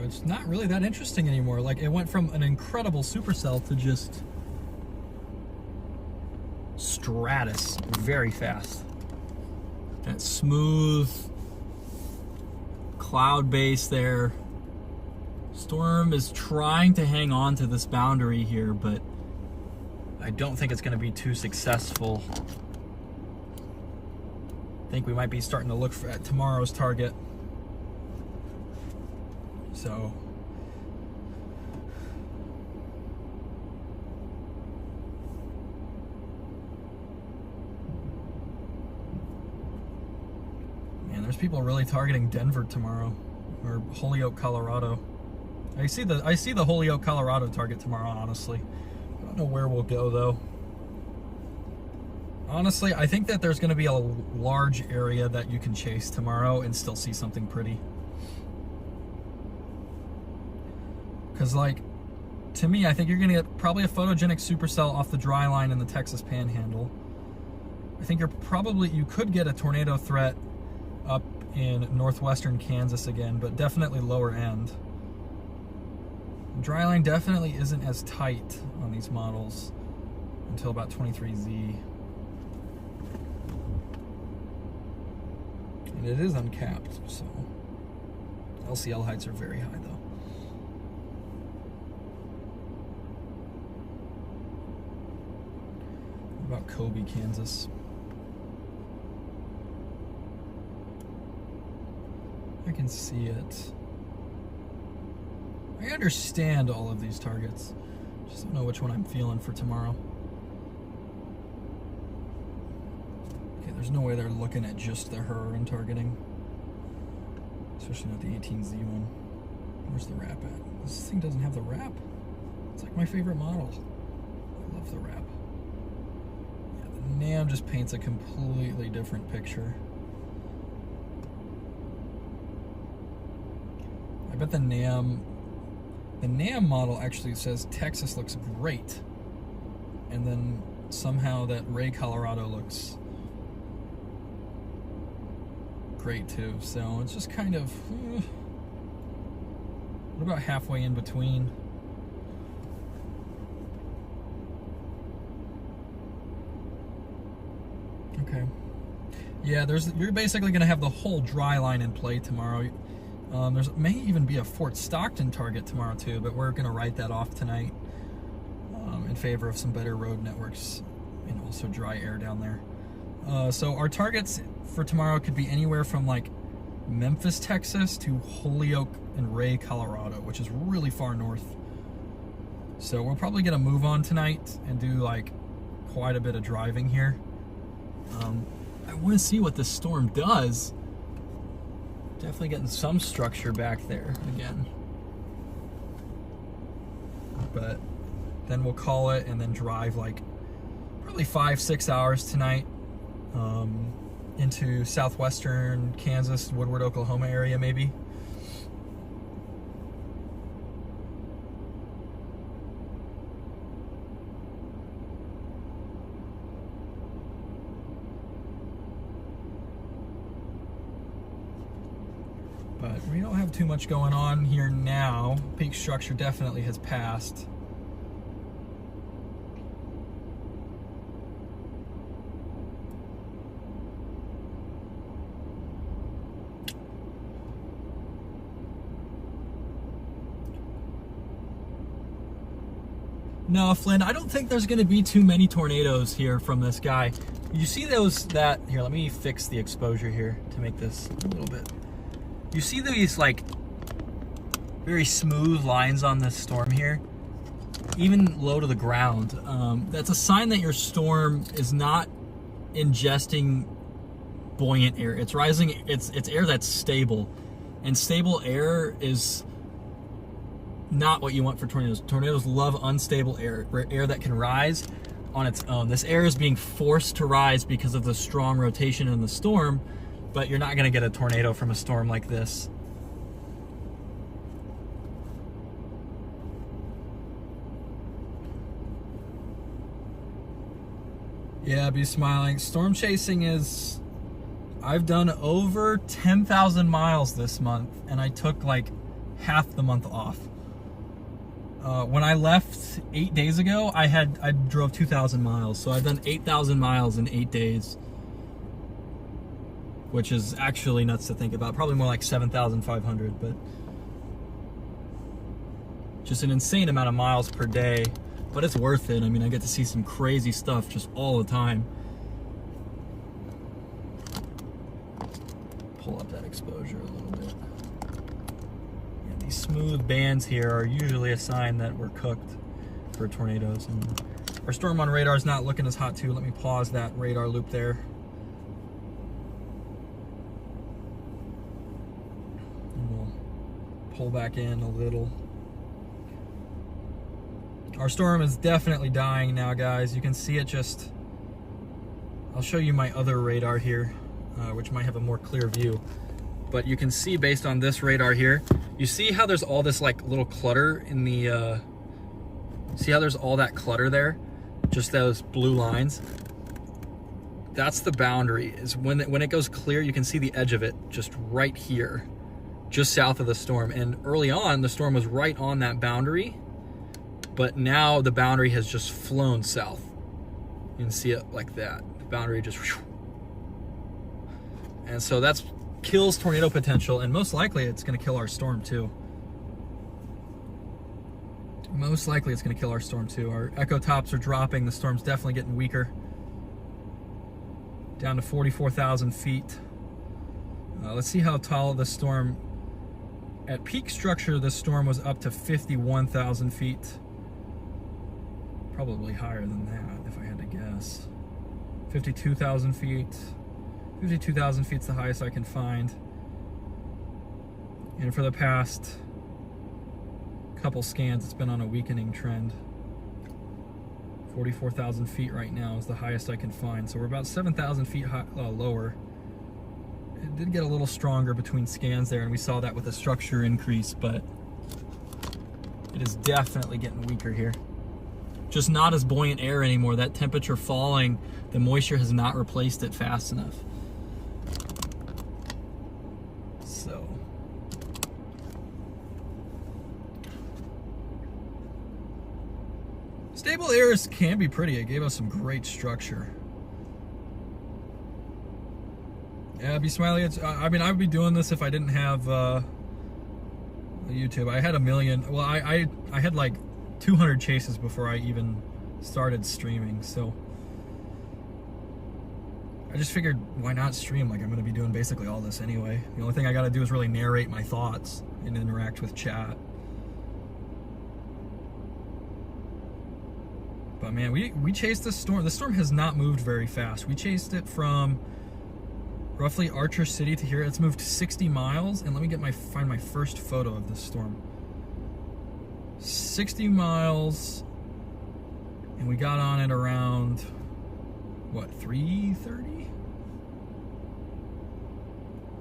It's not really that interesting anymore. Like, it went from an incredible supercell to just stratus very fast. That smooth cloud base there. Storm is trying to hang on to this boundary here, but I don't think it's going to be too successful. I think we might be starting to look at tomorrow's target. So man, there's people really targeting Denver tomorrow, or Holyoke, Colorado. I see the Holyoke, Colorado target tomorrow, honestly. I don't know where we'll go though. Honestly, I think that there's going to be a large area that you can chase tomorrow and still see something pretty. Because, like, to me, I think you're going to get probably a photogenic supercell off the dry line in the Texas Panhandle. I think you could get a tornado threat up in northwestern Kansas again, but definitely lower end. Dry line definitely isn't as tight on these models until about 23Z. And it is uncapped, so LCL heights are very high though. What about Kobe, Kansas? I can see it. I understand all of these targets. Just don't know which one I'm feeling for tomorrow. Okay, there's no way they're looking at just the her and targeting. Especially not the 18Z one. Where's the wrap at? This thing doesn't have the wrap. It's like my favorite model. I love the wrap. Yeah, the NAM just paints a completely different picture. I bet the NAM model actually says Texas looks great, and then somehow that Ray, Colorado looks great too. So it's just kind of what about halfway in between? Okay. Yeah, you're basically going to have the whole dry line in play tomorrow. There may even be a Fort Stockton target tomorrow too, but we're going to write that off tonight in favor of some better road networks and also dry air down there. So our targets for tomorrow could be anywhere from like Memphis, Texas to Holyoke and Ray, Colorado, which is really far north. So we'll probably get a move on tonight and do like quite a bit of driving here. I want to see what this storm does. Definitely getting some structure back there again. But then we'll call it and then drive like probably 5-6 hours tonight into southwestern Kansas, Woodward, Oklahoma area maybe. But we don't have too much going on here now. Peak structure definitely has passed. No, Flynn, I don't think there's going to be too many tornadoes here from this guy. You see those here, let me fix the exposure here to make this a little bit. You see these like very smooth lines on this storm here, even low to the ground. That's a sign that your storm is not ingesting buoyant air. It's rising, it's air that's stable. And stable air is not what you want for tornadoes. Tornadoes love unstable air that can rise on its own. This air is being forced to rise because of the strong rotation in the storm, but you're not gonna get a tornado from a storm like this. Yeah, be smiling. Storm chasing is, I've done over 10,000 miles this month, and I took like half the month off. When I left 8 days ago, I drove 2,000 miles, so I've done 8,000 miles in 8 days, which is actually nuts to think about. Probably more like 7,500, but just an insane amount of miles per day. But it's worth it. I mean, I get to see some crazy stuff just all the time. Pull up that exposure a little bit. Yeah, these smooth bands here are usually a sign that we're cooked for tornadoes. And our storm on radar is not looking as hot too. Let me pause that radar loop there. And we'll pull back in a little. Our storm is definitely dying now, guys. You can see it just, I'll show you my other radar here, which might have a more clear view. But you can see based on this radar here, you see how there's all this like little clutter in the, see how there's all that clutter there? Just those blue lines. That's the boundary. Is when it goes clear, you can see the edge of it just right here, just south of the storm. And early on, the storm was right on that boundary. But now the boundary has just flown south. You can see it like that. The boundary just, whew. And so that's kills tornado potential, and most likely it's gonna kill our storm too. Most likely it's gonna kill our storm too. Our echo tops are dropping, the storm's definitely getting weaker. down to 44,000 feet. Let's see how tall the storm, at peak structure, the storm was up to 51,000 feet. Probably higher than that, if I had to guess. 52,000 feet. 52,000 feet's the highest I can find. And for the past couple scans, it's been on a weakening trend. 44,000 feet right now is the highest I can find. So we're about 7,000 feet lower. It did get a little stronger between scans there, and we saw that with the structure increase, but it is definitely getting weaker here. Just not as buoyant air anymore. That temperature falling, the moisture has not replaced it fast enough. So stable air can be pretty. It gave us some great structure. Yeah, be smiling. I mean, I would be doing this if I didn't have YouTube. I had 1 million. Well, I had like 200 chases before I even started streaming. So I just figured, why not stream? Like, I'm going to be doing basically all this anyway. The only thing I got to do is really narrate my thoughts and interact with chat. But man, we chased this storm. The storm has not moved very fast. We chased it from roughly Archer City to here. It's moved 60 miles, and let me find my first photo of this storm. 60 miles, and we got on it around, what, 3:30?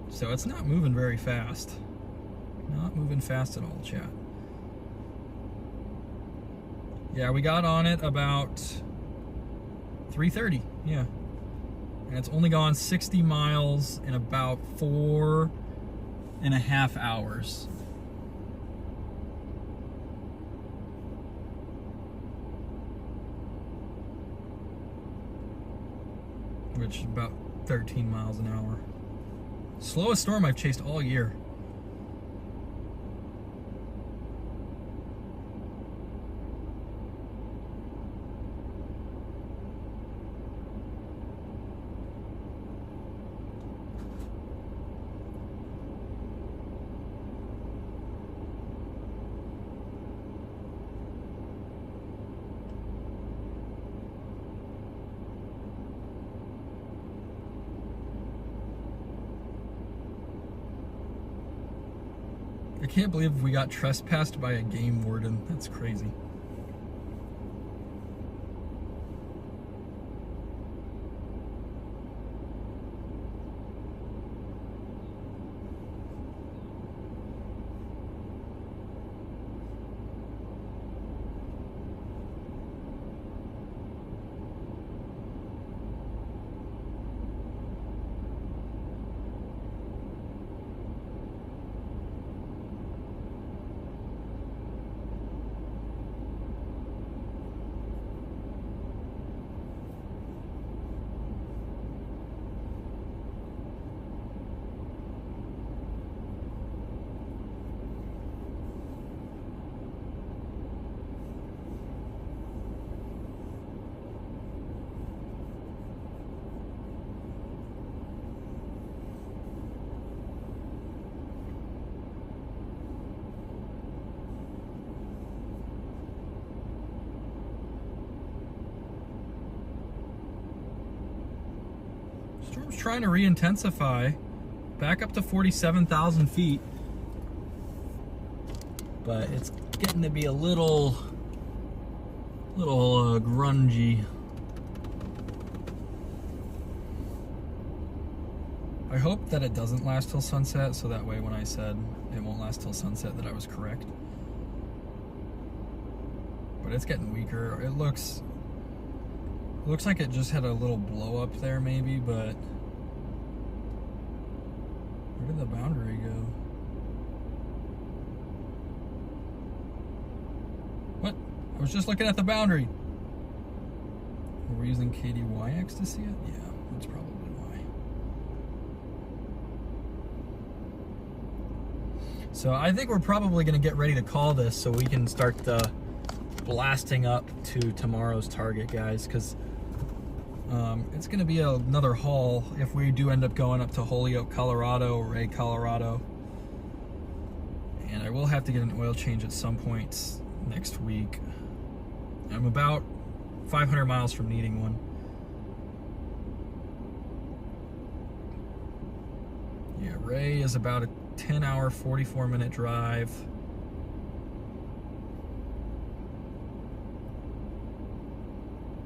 So it's not moving very fast. Not moving fast at all, chat. Yeah, we got on it about 3:30, yeah. And it's only gone 60 miles in about 4.5 hours. Which is about 13 miles an hour. Slowest storm I've chased all year. I can't believe we got trespassed by a game warden. That's crazy. Storm's trying to re-intensify back up to 47,000 feet, but it's getting to be a little grungy. I hope that it doesn't last till sunset, so that way when I said it won't last till sunset that I was correct. But it's getting weaker. It looks like it just had a little blow up there maybe, but where did the boundary go? What? I was just looking at the boundary. Were we using KDYX to see it? Yeah, that's probably why. So I think we're probably gonna get ready to call this so we can start blasting up to tomorrow's target, guys, because It's going to be another haul if we do end up going up to Holyoke, Colorado, or Ray, Colorado. And I will have to get an oil change at some point next week. I'm about 500 miles from needing one. Yeah, Ray is about a 10-hour, 44-minute drive.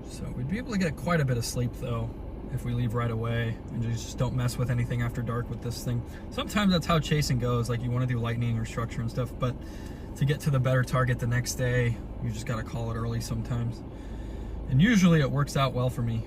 So we'd be able to get quite a bit of sleep though if we leave right away and just don't mess with anything after dark with this thing. Sometimes that's how chasing goes, like you want to do lightning or structure and stuff, but to get to the better target the next day, you just got to call it early sometimes. And usually it works out well for me.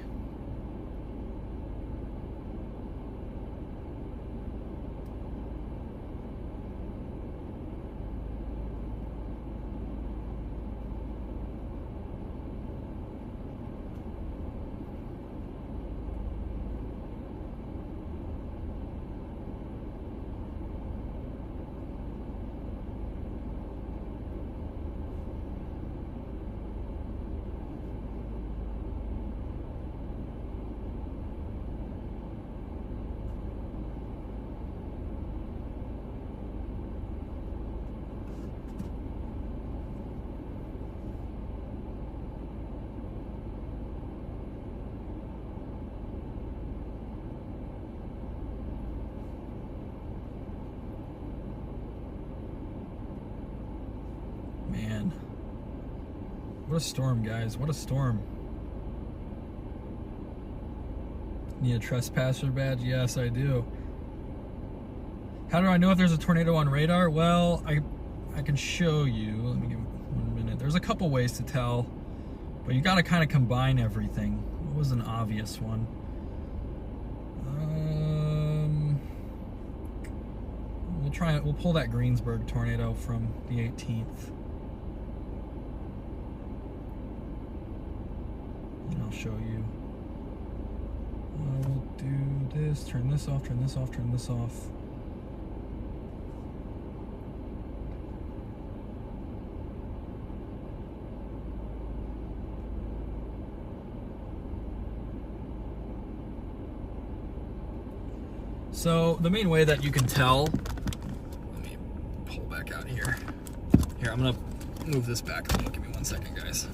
Man, what a storm, guys. What a storm. Need a trespasser badge? Yes, I do. How do I know if there's a tornado on radar? Well, I can show you. Let me give 1 minute. There's a couple ways to tell, but you got to kind of combine everything. What was an obvious one? We'll pull that Greensburg tornado from the 18th. And I'll show you. We'll do this, turn this off, turn this off, turn this off. So the main way that you can tell, let me pull back out here. Here, I'm gonna move this back. Give me 1 second, guys.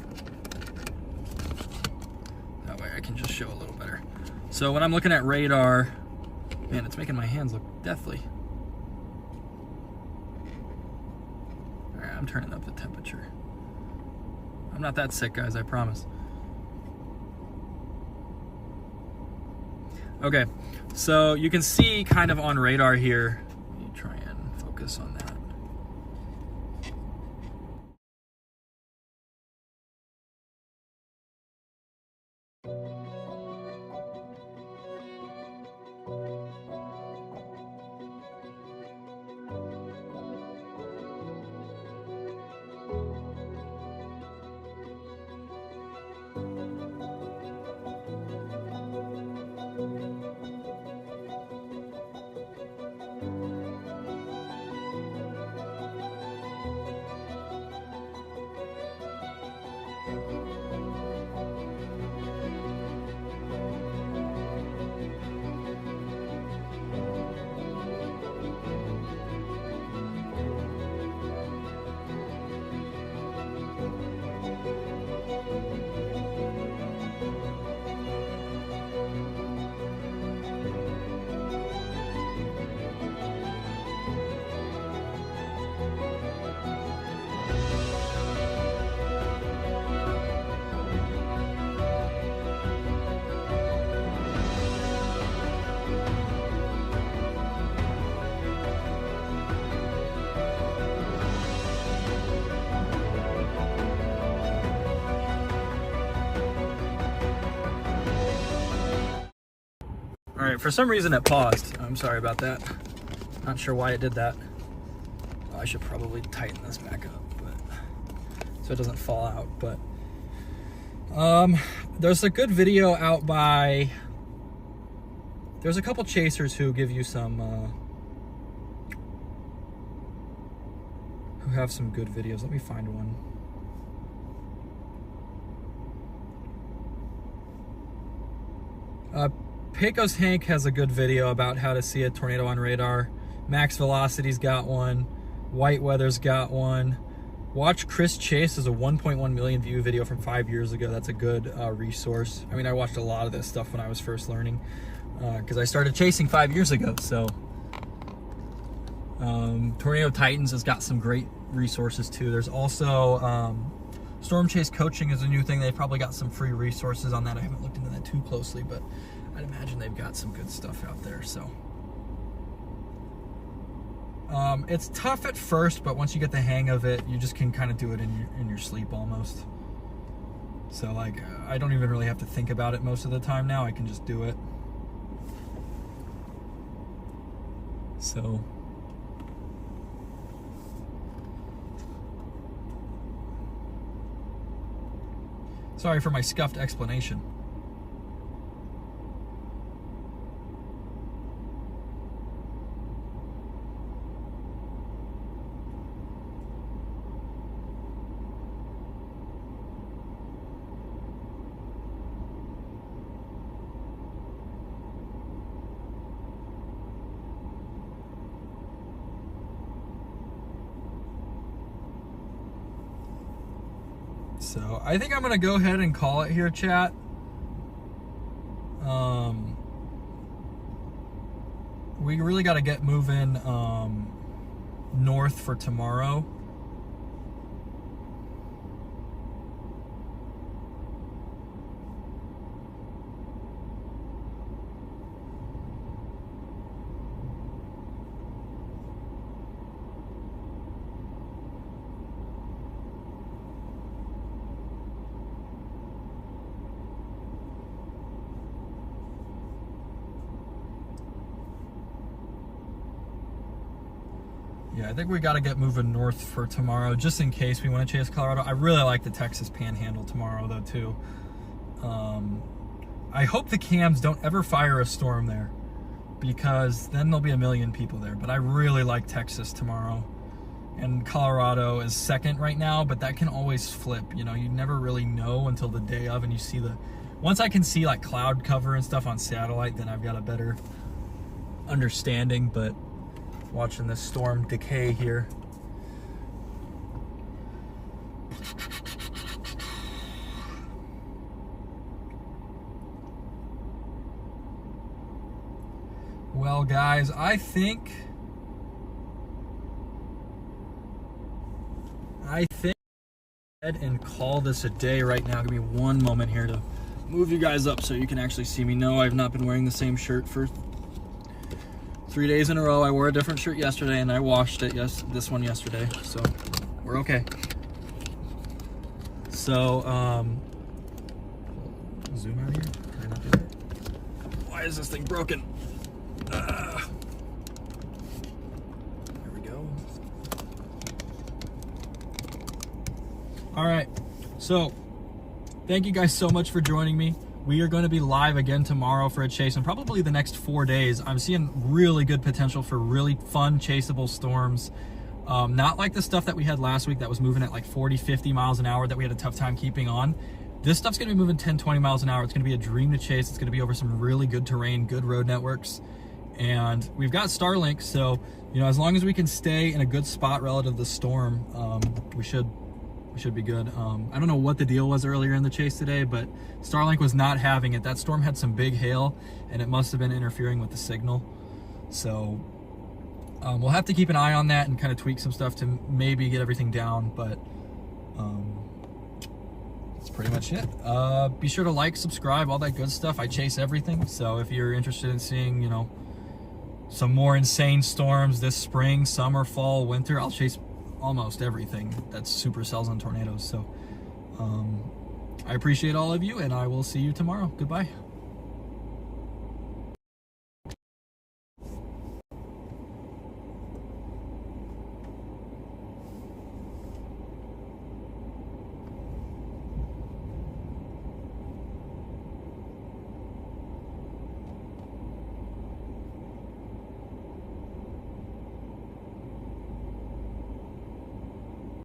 That way I can just show a little better. So when I'm looking at radar, man, it's making my hands look deathly. All right, I'm turning up the temperature. I'm not that sick, guys, I promise. Okay, so you can see kind of on radar here. Let me try and focus on that. All right, for some reason it paused. I'm sorry about that. Not sure why it did that. I should probably tighten this back up, but so it doesn't fall out. But there's a good video out by. There's a couple chasers who give you some. Who have some good videos. Let me find one. Pecos Hank has a good video about how to see a tornado on radar. Max Velocity's got one. White Weather's got one. Watch Chris Chase as a 1.1 million view video from 5 years ago. That's a good resource. I mean, I watched a lot of this stuff when I was first learning because I started chasing 5 years ago. So Tornado Titans has got some great resources too. There's also Storm Chase Coaching is a new thing. They've probably got some free resources on that. I haven't looked into that too closely, but I'd imagine they've got some good stuff out there. So it's tough at first, but once you get the hang of it, you just can kind of do it in your sleep almost. So like, I don't even really have to think about it most of the time now. I can just do it. So sorry for my scuffed explanation. So I think I'm gonna go ahead and call it here, chat. We really got to get moving north for tomorrow. Yeah, I think we got to get moving north for tomorrow, just in case we want to chase Colorado. I really like the Texas Panhandle tomorrow, though, too. I hope the cams don't ever fire a storm there, because then there'll be a million people there. But I really like Texas tomorrow. And Colorado is second right now, but that can always flip. You know, you never really know until the day of, and you see once I can see like cloud cover and stuff on satellite, then I've got a better understanding. But watching this storm decay here. Well, guys, I think and call this a day right now. Give me one moment here to move you guys up so you can actually see me. No, I've not been wearing the same shirt for 3 days in a row. I wore a different shirt yesterday and I washed it, this one yesterday, so we're okay. So zoom out here. Can I not do that? Why is this thing broken? There we go. All right, so thank you guys so much for joining me. We are going to be live again tomorrow for a chase, and probably the next 4 days. I'm seeing really good potential for really fun chaseable storms. Not like the stuff that we had last week that was moving at like 40, 50 miles an hour that we had a tough time keeping on. This stuff's going to be moving 10, 20 miles an hour. It's going to be a dream to chase. It's going to be over some really good terrain, good road networks. And we've got Starlink, so you know, as long as we can stay in a good spot relative to the storm, we should be good. I don't know what the deal was earlier in the chase today, but Starlink was not having it. That storm had some big hail, and it must have been interfering with the signal. So we'll have to keep an eye on that and kind of tweak some stuff to maybe get everything down, but that's pretty much it. Be sure to like, subscribe, all that good stuff. I chase everything, so if you're interested in seeing, you know, some more insane storms this spring, summer, fall, winter, I'll chase almost everything that's supercells and tornadoes. So I appreciate all of you, and I will see you tomorrow. Goodbye.